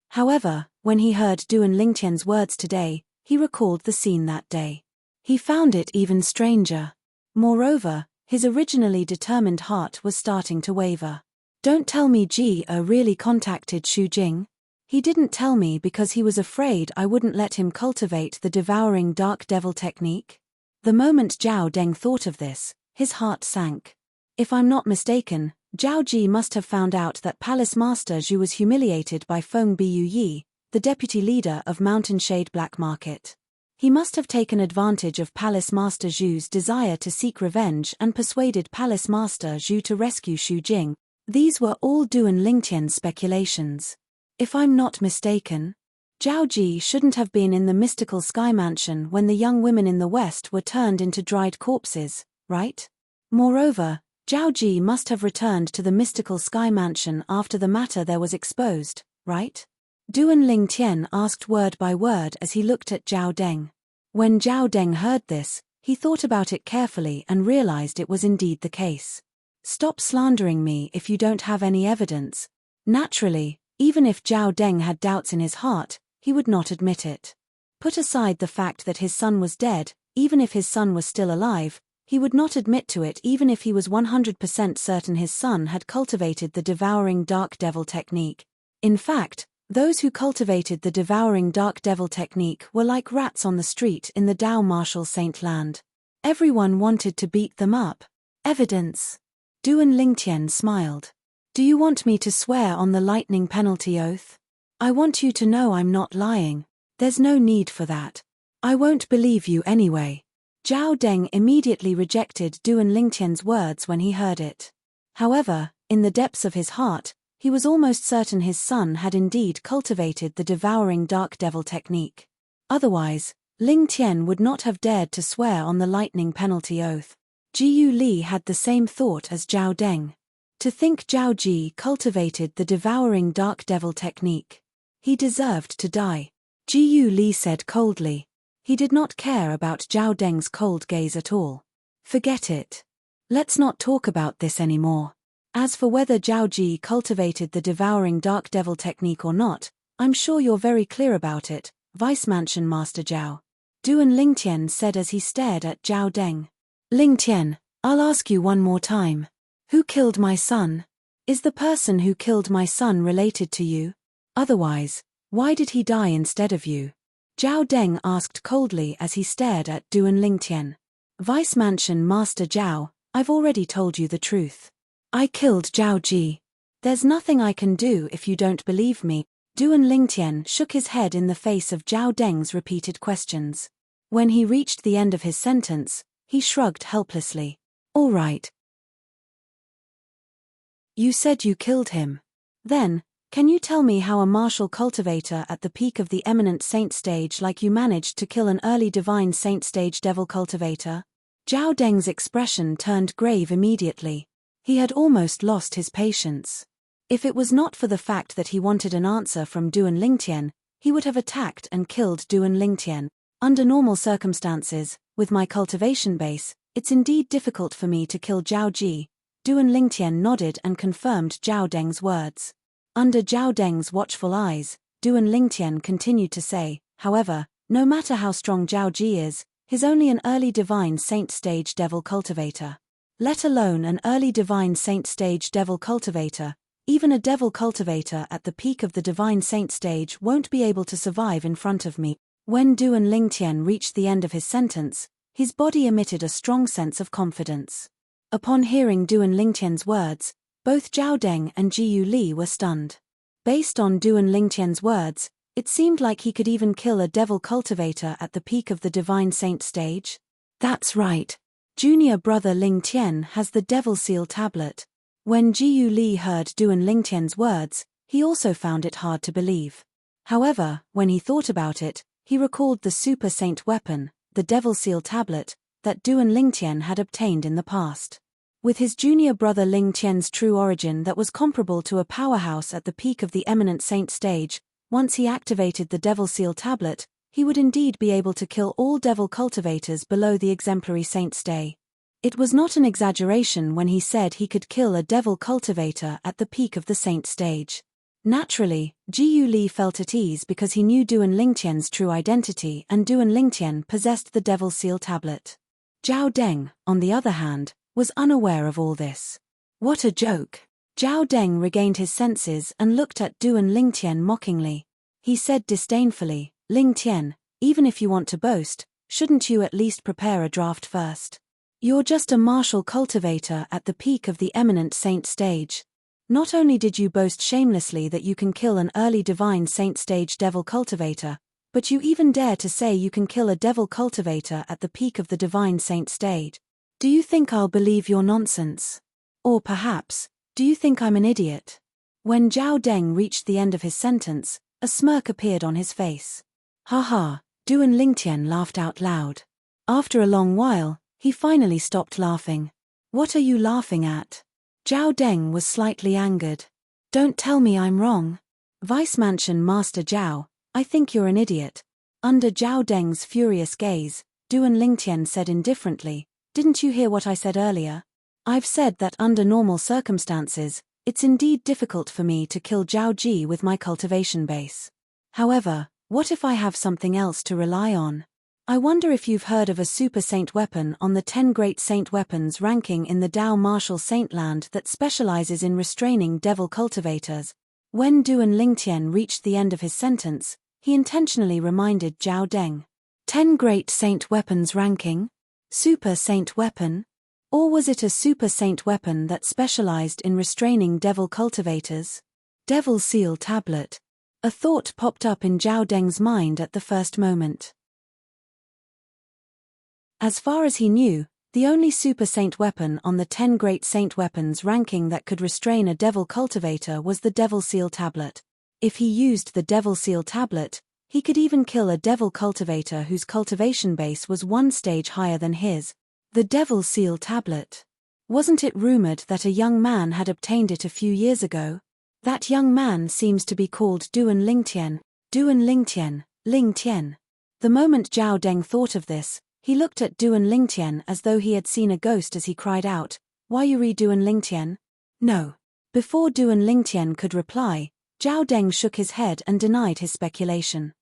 However, when he heard Duan Lingtian's words today, he recalled the scene that day. He found it even stranger. Moreover, his originally determined heart was starting to waver. Don't tell me Ji really contacted Xu Jing? He didn't tell me because he was afraid I wouldn't let him cultivate the devouring dark devil technique? The moment Zhao Deng thought of this, his heart sank. If I'm not mistaken, Zhao Ji must have found out that Palace Master Zhu was humiliated by Feng Bu Yi, the deputy leader of Mountain Shade Black Market. He must have taken advantage of Palace Master Zhu's desire to seek revenge and persuaded Palace Master Zhu to rescue Xu Jing. These were all Duan Lingtian's speculations. If I'm not mistaken, Zhao Ji shouldn't have been in the mystical sky mansion when the young women in the west were turned into dried corpses, right? Moreover, Zhao Ji must have returned to the mystical sky mansion after the matter there was exposed, right? Duan Lingtian asked word by word as he looked at Zhao Deng. When Zhao Deng heard this, he thought about it carefully and realized it was indeed the case. Stop slandering me if you don't have any evidence. Naturally, even if Zhao Deng had doubts in his heart, he would not admit it. Put aside the fact that his son was dead, even if his son was still alive, he would not admit to it even if he was 100% certain his son had cultivated the devouring dark devil technique. In fact, those who cultivated the devouring dark devil technique were like rats on the street in the Dao Martial Saint land. Everyone wanted to beat them up. Evidence. Duan Lingtian smiled. Do you want me to swear on the lightning penalty oath? I want you to know I'm not lying. There's no need for that. I won't believe you anyway. Zhao Deng immediately rejected Duan Lingtian's words when he heard it. However, in the depths of his heart, he was almost certain his son had indeed cultivated the devouring dark devil technique. Otherwise, Ling Tian would not have dared to swear on the lightning penalty oath. Jiyu Li had the same thought as Zhao Deng. To think Zhao Ji cultivated the devouring dark devil technique. He deserved to die. Jiyu Li said coldly. He did not care about Zhao Deng's cold gaze at all. Forget it. Let's not talk about this anymore. As for whether Zhao Ji cultivated the devouring dark devil technique or not, I'm sure you're very clear about it, Vice Mansion Master Zhao. Duan Lingtian said as he stared at Zhao Deng. Lingtian, I'll ask you one more time. Who killed my son? Is the person who killed my son related to you? Otherwise, why did he die instead of you? Zhao Deng asked coldly as he stared at Duan Lingtian. Vice Mansion Master Zhao, I've already told you the truth. I killed Zhao Ji. There's nothing I can do if you don't believe me. Duan Lingtian shook his head in the face of Zhao Deng's repeated questions. When he reached the end of his sentence, he shrugged helplessly. All right. You said you killed him. Then, can you tell me how a martial cultivator at the peak of the eminent saint stage like you managed to kill an early divine saint stage devil cultivator? Zhao Deng's expression turned grave immediately. He had almost lost his patience. If it was not for the fact that he wanted an answer from Duan Lingtian, he would have attacked and killed Duan Lingtian. Under normal circumstances, with my cultivation base, it's indeed difficult for me to kill Zhao Ji. Duan Lingtian nodded and confirmed Zhao Deng's words. Under Zhao Deng's watchful eyes, Duan Lingtian continued to say, however, no matter how strong Zhao Ji is, he's only an early divine saint stage devil cultivator. Let alone an early divine saint stage devil cultivator, even a devil cultivator at the peak of the divine saint stage won't be able to survive in front of me. When Duan Lingtian reached the end of his sentence, his body emitted a strong sense of confidence. Upon hearing Duan Lingtian's words, both Zhao Deng and Jiyu Li were stunned. Based on Duan Lingtian's words, it seemed like he could even kill a devil cultivator at the peak of the divine saint stage. That's right. Junior brother Ling Tian has the devil seal tablet. When Jiyu Li heard Duan Lingtian's words, he also found it hard to believe. However, when he thought about it, he recalled the super saint weapon, the devil seal tablet, that Duan Lingtian had obtained in the past. With his junior brother Ling Tian's true origin that was comparable to a powerhouse at the peak of the eminent saint stage, once he activated the devil seal tablet, he would indeed be able to kill all devil cultivators below the exemplary saint stay. It was not an exaggeration when he said he could kill a devil cultivator at the peak of the saint stage. Naturally, Jiyu Li felt at ease because he knew Duan Lingtian's true identity and Duan Lingtian possessed the devil seal tablet. Zhao Deng, on the other hand, was unaware of all this. What a joke! Zhao Deng regained his senses and looked at Duan Lingtian mockingly. He said disdainfully, Lingtian, even if you want to boast, shouldn't you at least prepare a draft first? You're just a martial cultivator at the peak of the eminent saint stage. Not only did you boast shamelessly that you can kill an early divine saint stage devil cultivator, but you even dare to say you can kill a devil cultivator at the peak of the divine saint stage. Do you think I'll believe your nonsense? Or perhaps, do you think I'm an idiot? When Zhao Deng reached the end of his sentence, a smirk appeared on his face. Ha ha, Duan Lingtian laughed out loud. After a long while, he finally stopped laughing. What are you laughing at? Zhao Deng was slightly angered. Don't tell me I'm wrong. Vice Mansion Master Zhao, I think you're an idiot. Under Zhao Deng's furious gaze, Duan Lingtian said indifferently, didn't you hear what I said earlier? I've said that under normal circumstances, it's indeed difficult for me to kill Zhao Ji with my cultivation base. However, what if I have something else to rely on? I wonder if you've heard of a super saint weapon on the 10 great saint weapons ranking in the Dao martial saintland that specializes in restraining devil cultivators. When Duan Lingtian reached the end of his sentence, he intentionally reminded Zhao Deng. 10 great saint weapons ranking? Super saint weapon? Or was it a super saint weapon that specialized in restraining devil cultivators? Devil seal tablet. A thought popped up in Zhao Deng's mind at the first moment. As far as he knew, the only super saint weapon on the 10 great saint weapons ranking that could restrain a devil cultivator was the devil seal tablet. If he used the devil seal tablet, he could even kill a devil cultivator whose cultivation base was one stage higher than his. The devil seal tablet. Wasn't it rumored that a young man had obtained it a few years ago? That young man seems to be called Duan Lingtian. Duan Lingtian, Lingtian. The moment Zhao Deng thought of this, he looked at Duan Lingtian as though he had seen a ghost as he cried out, "Why you re Duan Lingtian?" No. Before Duan Lingtian could reply, Zhao Deng shook his head and denied his speculation.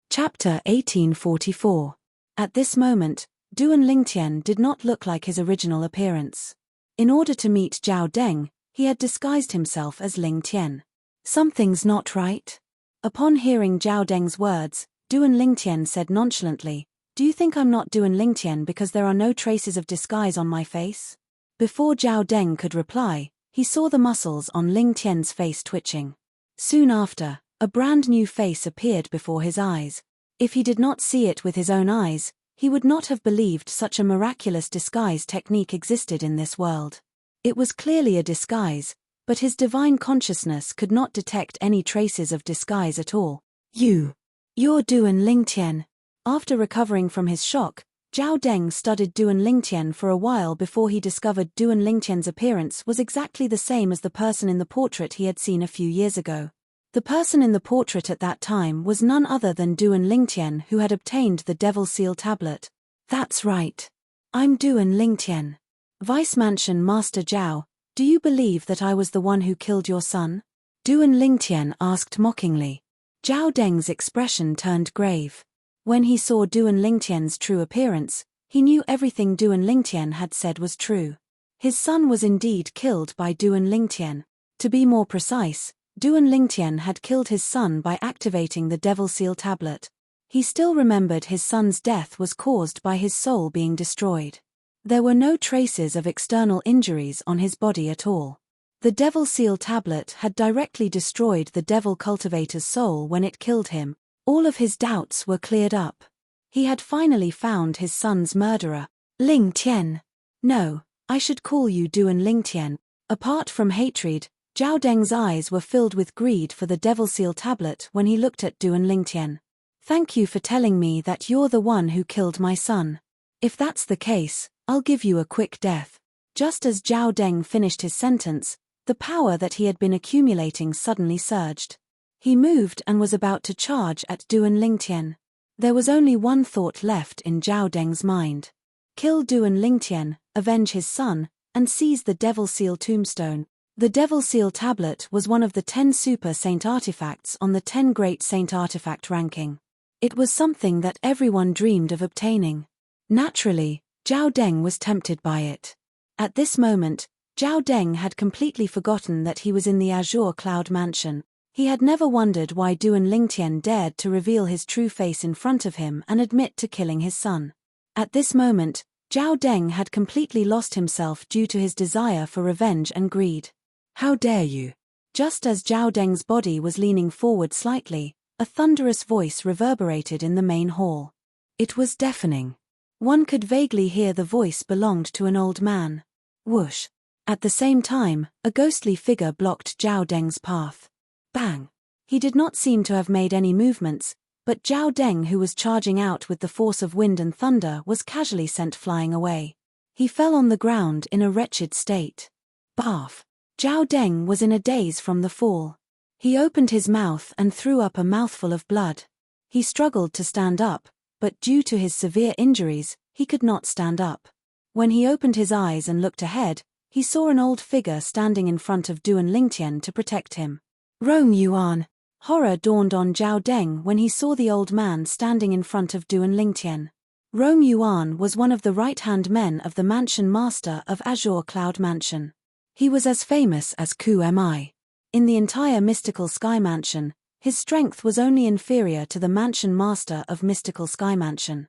Chapter 1844. At this moment, Duan Lingtian did not look like his original appearance. In order to meet Zhao Deng, he had disguised himself as Lingtian. Something's not right? Upon hearing Zhao Deng's words, Duan Lingtian said nonchalantly, "Do you think I'm not Duan Lingtian because there are no traces of disguise on my face?" Before Zhao Deng could reply, he saw the muscles on Lingtian's face twitching. Soon after, a brand new face appeared before his eyes. If he did not see it with his own eyes, he would not have believed such a miraculous disguise technique existed in this world. It was clearly a disguise, but his divine consciousness could not detect any traces of disguise at all. You're Duan Lingtian." After recovering from his shock, Zhao Deng studied Duan Lingtian for a while before he discovered Duan Lingtian's appearance was exactly the same as the person in the portrait he had seen a few years ago. The person in the portrait at that time was none other than Duan Lingtian, who had obtained the devil seal tablet. "That's right. I'm Duan Lingtian. Vice Mansion Master Zhao, do you believe that I was the one who killed your son?" Duan Lingtian asked mockingly. Zhao Deng's expression turned grave. When he saw Duan Lingtian's true appearance, he knew everything Duan Lingtian had said was true. His son was indeed killed by Duan Lingtian. To be more precise, Duan Lingtian had killed his son by activating the devil seal tablet. He still remembered his son's death was caused by his soul being destroyed. There were no traces of external injuries on his body at all. The devil seal tablet had directly destroyed the devil cultivator's soul when it killed him. All of his doubts were cleared up. He had finally found his son's murderer. Lingtian. No, I should call you Duan Lingtian. Apart from hatred, Zhao Deng's eyes were filled with greed for the devil seal tablet when he looked at Duan Lingtian. "Thank you for telling me that you're the one who killed my son. If that's the case, I'll give you a quick death." Just as Zhao Deng finished his sentence, the power that he had been accumulating suddenly surged. He moved and was about to charge at Duan Lingtian. There was only one thought left in Zhao Deng's mind. Kill Duan Lingtian, avenge his son, and seize the devil seal tombstone. The devil seal tablet was one of the 10 super saint artifacts on the 10 great saint artifact ranking. It was something that everyone dreamed of obtaining. Naturally, Zhao Deng was tempted by it. At this moment, Zhao Deng had completely forgotten that he was in the Azure Cloud Mansion. He had never wondered why Duan Lingtian dared to reveal his true face in front of him and admit to killing his son. At this moment, Zhao Deng had completely lost himself due to his desire for revenge and greed. "How dare you!" Just as Zhao Deng's body was leaning forward slightly, a thunderous voice reverberated in the main hall. It was deafening. One could vaguely hear the voice belonged to an old man. Whoosh! At the same time, a ghostly figure blocked Zhao Deng's path. Bang! He did not seem to have made any movements, but Zhao Deng, who was charging out with the force of wind and thunder, was casually sent flying away. He fell on the ground in a wretched state. Barf! Zhao Deng was in a daze from the fall. He opened his mouth and threw up a mouthful of blood. He struggled to stand up, but due to his severe injuries, he could not stand up. When he opened his eyes and looked ahead, he saw an old figure standing in front of Duan Lingtian to protect him. "Rong Yuan, Horror dawned on Zhao Deng when he saw the old man standing in front of Duan Lingtian. Rong Yuan was one of the right-hand men of the mansion master of Azure Cloud Mansion. He was as famous as Ku Mi. In the entire Mystical Sky Mansion, his strength was only inferior to the mansion master of Mystical Sky Mansion.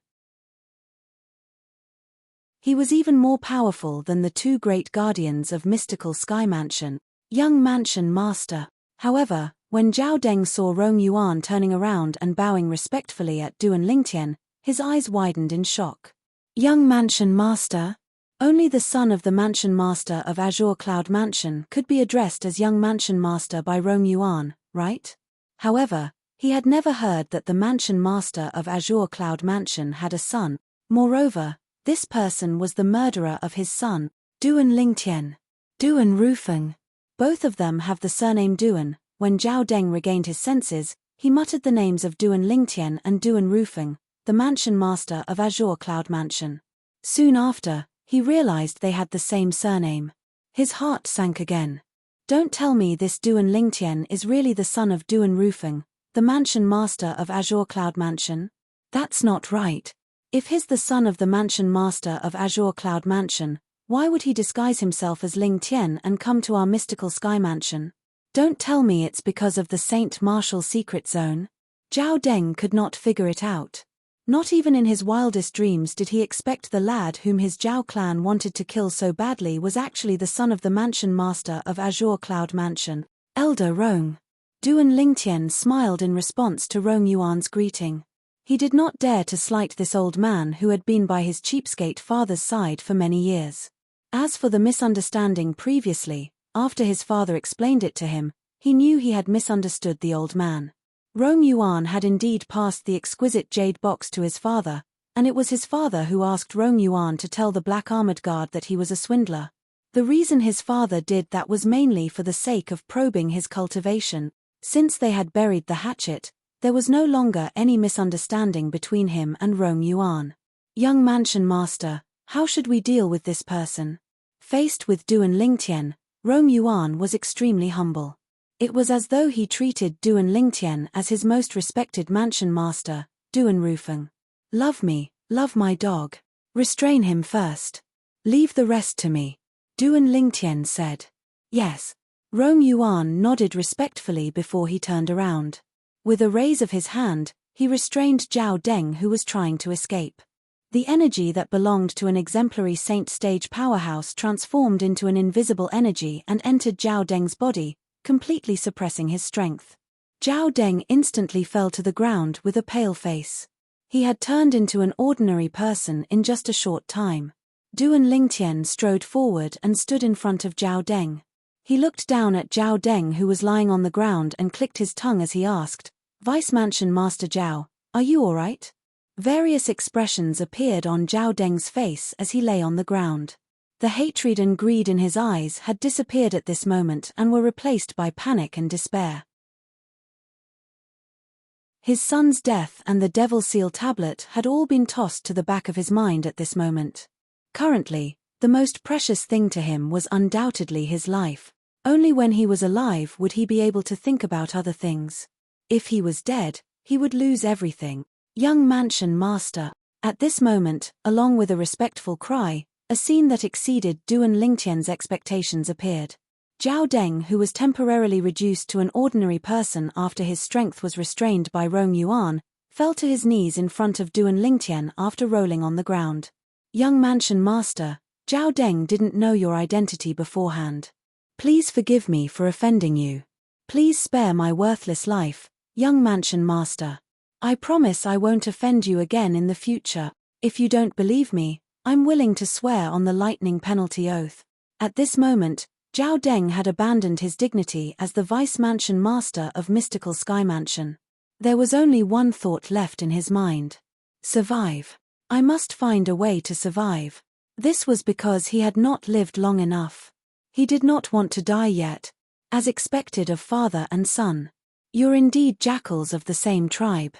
He was even more powerful than the two great guardians of Mystical Sky Mansion, Young Mansion Master. However, when Zhao Deng saw Rong Yuan turning around and bowing respectfully at Duan Lingtian, his eyes widened in shock. Young Mansion Master? Only the son of the Mansion Master of Azure Cloud Mansion could be addressed as Young Mansion Master by Rong Yuan, right? However, he had never heard that the Mansion Master of Azure Cloud Mansion had a son. Moreover, this person was the murderer of his son, Duan Lingtian. Duan Rufeng. Both of them have the surname Duan. When Zhao Deng regained his senses, he muttered the names of Duan Lingtian and Duan Rufeng, the Mansion Master of Azure Cloud Mansion. Soon after, he realized they had the same surname. His heart sank again. Don't tell me this Duan Lingtian is really the son of Duan Rufeng, the Mansion Master of Azure Cloud Mansion? That's not right. If he's the son of the Mansion Master of Azure Cloud Mansion, why would he disguise himself as Ling Tian and come to our Mystical Sky Mansion? Don't tell me it's because of the Saint Martial Secret Zone. Zhao Deng could not figure it out. Not even in his wildest dreams did he expect the lad whom his Zhao clan wanted to kill so badly was actually the son of the Mansion Master of Azure Cloud Mansion, Elder Rong. Duan Lingtian smiled in response to Rong Yuan's greeting. He did not dare to slight this old man who had been by his cheapskate father's side for many years. As for the misunderstanding previously, after his father explained it to him, he knew he had misunderstood the old man. Rong Yuan had indeed passed the exquisite jade box to his father, and it was his father who asked Rong Yuan to tell the black armored guard that he was a swindler. The reason his father did that was mainly for the sake of probing his cultivation. Since they had buried the hatchet, there was no longer any misunderstanding between him and Rong Yuan. Young Mansion Master, how should we deal with this person? Faced with Duan Lingtian, Rong Yuan was extremely humble. It was as though he treated Duan Lingtian as his most respected mansion master, Duan Rufeng. Love me, love my dog. Restrain him first. Leave the rest to me. Duan Lingtian said. Yes. Rong Yuan nodded respectfully before he turned around. With a raise of his hand, he restrained Zhao Deng who was trying to escape. The energy that belonged to an exemplary saint stage powerhouse transformed into an invisible energy and entered Zhao Deng's body, completely suppressing his strength. Zhao Deng instantly fell to the ground with a pale face. He had turned into an ordinary person in just a short time. Duan Lingtian strode forward and stood in front of Zhao Deng. He looked down at Zhao Deng who was lying on the ground and clicked his tongue as he asked, Vice Mansion Master Zhao, are you alright? Various expressions appeared on Zhao Deng's face as he lay on the ground. The hatred and greed in his eyes had disappeared at this moment and were replaced by panic and despair. His son's death and the Devil Seal tablet had all been tossed to the back of his mind at this moment. Currently, the most precious thing to him was undoubtedly his life. Only when he was alive would he be able to think about other things. If he was dead, he would lose everything. Young Mansion Master. At this moment, along with a respectful cry, a scene that exceeded Duan Lingtian's expectations appeared. Zhao Deng, who was temporarily reduced to an ordinary person after his strength was restrained by Rong Yuan, fell to his knees in front of Duan Lingtian after rolling on the ground. Young Mansion Master, Zhao Deng didn't know your identity beforehand. Please forgive me for offending you. Please spare my worthless life, Young Mansion Master. I promise I won't offend you again in the future. If you don't believe me, I'm willing to swear on the lightning penalty oath. At this moment, Zhao Deng had abandoned his dignity as the Vice Mansion Master of Mystical Sky Mansion. There was only one thought left in his mind. Survive. I must find a way to survive. This was because he had not lived long enough. He did not want to die yet, as expected of father and son. You're indeed jackals of the same tribe.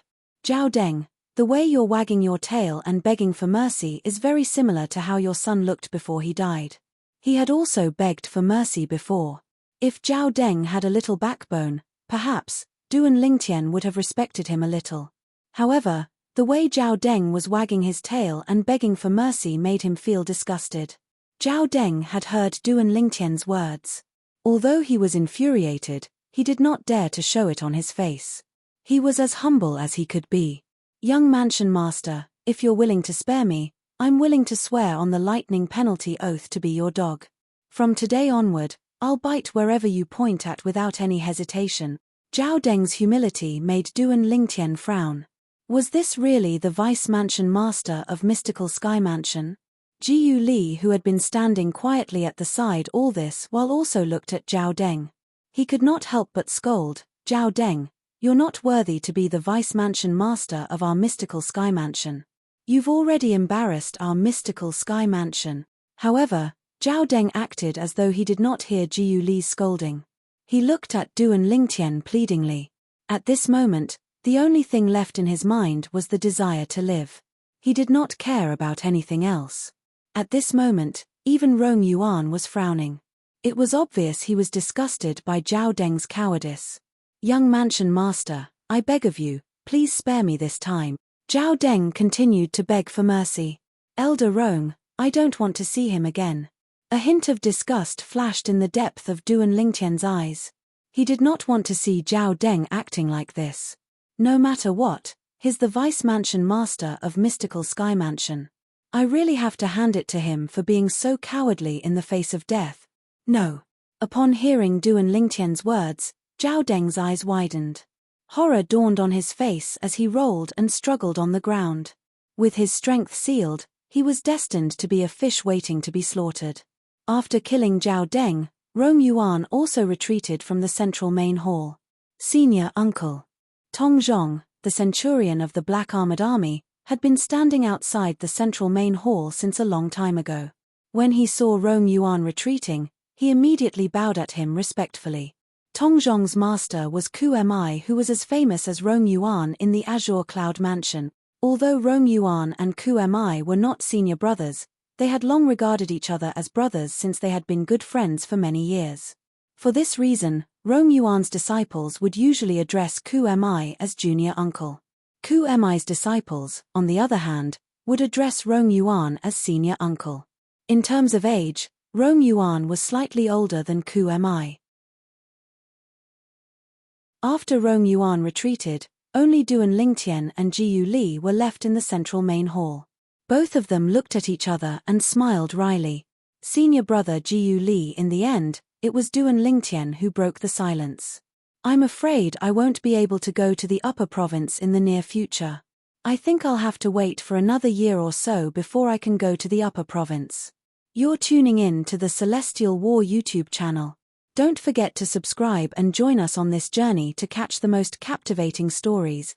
Zhao Deng, the way you're wagging your tail and begging for mercy is very similar to how your son looked before he died. He had also begged for mercy before. If Zhao Deng had a little backbone, perhaps, Duan Lingtian would have respected him a little. However, the way Zhao Deng was wagging his tail and begging for mercy made him feel disgusted. Zhao Deng had heard Duan Lingtian's words. Although he was infuriated, he did not dare to show it on his face. He was as humble as he could be. "Young mansion master, if you're willing to spare me, I'm willing to swear on the lightning penalty oath to be your dog. From today onward, I'll bite wherever you point at without any hesitation." Zhao Deng's humility made Duan Lingtian frown. Was this really the vice mansion master of Mystical Sky Mansion? Jiu Li, who had been standing quietly at the side all this while, also looked at Zhao Deng. He could not help but scold, "Zhao Deng, you're not worthy to be the vice mansion master of our Mystical Sky Mansion. You've already embarrassed our Mystical Sky Mansion." However, Zhao Deng acted as though he did not hear Jiu Li's scolding. He looked at Duan Lingtian pleadingly. At this moment, the only thing left in his mind was the desire to live. He did not care about anything else. At this moment, even Rong Yuan was frowning. It was obvious he was disgusted by Zhao Deng's cowardice. "Young mansion master, I beg of you, please spare me this time." Zhao Deng continued to beg for mercy. "Elder Rong, I don't want to see him again." A hint of disgust flashed in the depth of Duan Lingtian's eyes. He did not want to see Zhao Deng acting like this. No matter what, he's the vice mansion master of Mystical Sky Mansion. I really have to hand it to him for being so cowardly in the face of death. No. Upon hearing Duan Lingtian's words, Zhao Deng's eyes widened. Horror dawned on his face as he rolled and struggled on the ground. With his strength sealed, he was destined to be a fish waiting to be slaughtered. After killing Zhao Deng, Rong Yuan also retreated from the central main hall. Senior uncle Tong Zhong, the centurion of the Black Armored Army, had been standing outside the central main hall since a long time ago. When he saw Rong Yuan retreating, he immediately bowed at him respectfully. Tong Zhong's master was Ku Mi, who was as famous as Rong Yuan in the Azure Cloud Mansion. Although Rong Yuan and Ku Mi were not senior brothers, they had long regarded each other as brothers since they had been good friends for many years. For this reason, Rong Yuan's disciples would usually address Ku Mi as junior uncle. Ku Mi's disciples, on the other hand, would address Rong Yuan as senior uncle. In terms of age, Rong Yuan was slightly older than Ku Mi. After Rong Yuan retreated, only Duan Lingtian and Jiu Li were left in the central main hall. Both of them looked at each other and smiled wryly. Senior brother Jiu Li. In the end, it was Duan Lingtian who broke the silence. "I'm afraid I won't be able to go to the upper province in the near future. I think I'll have to wait for another year or so before I can go to the upper province." You're tuning in to the Celestial War YouTube channel. Don't forget to subscribe and join us on this journey to catch the most captivating stories.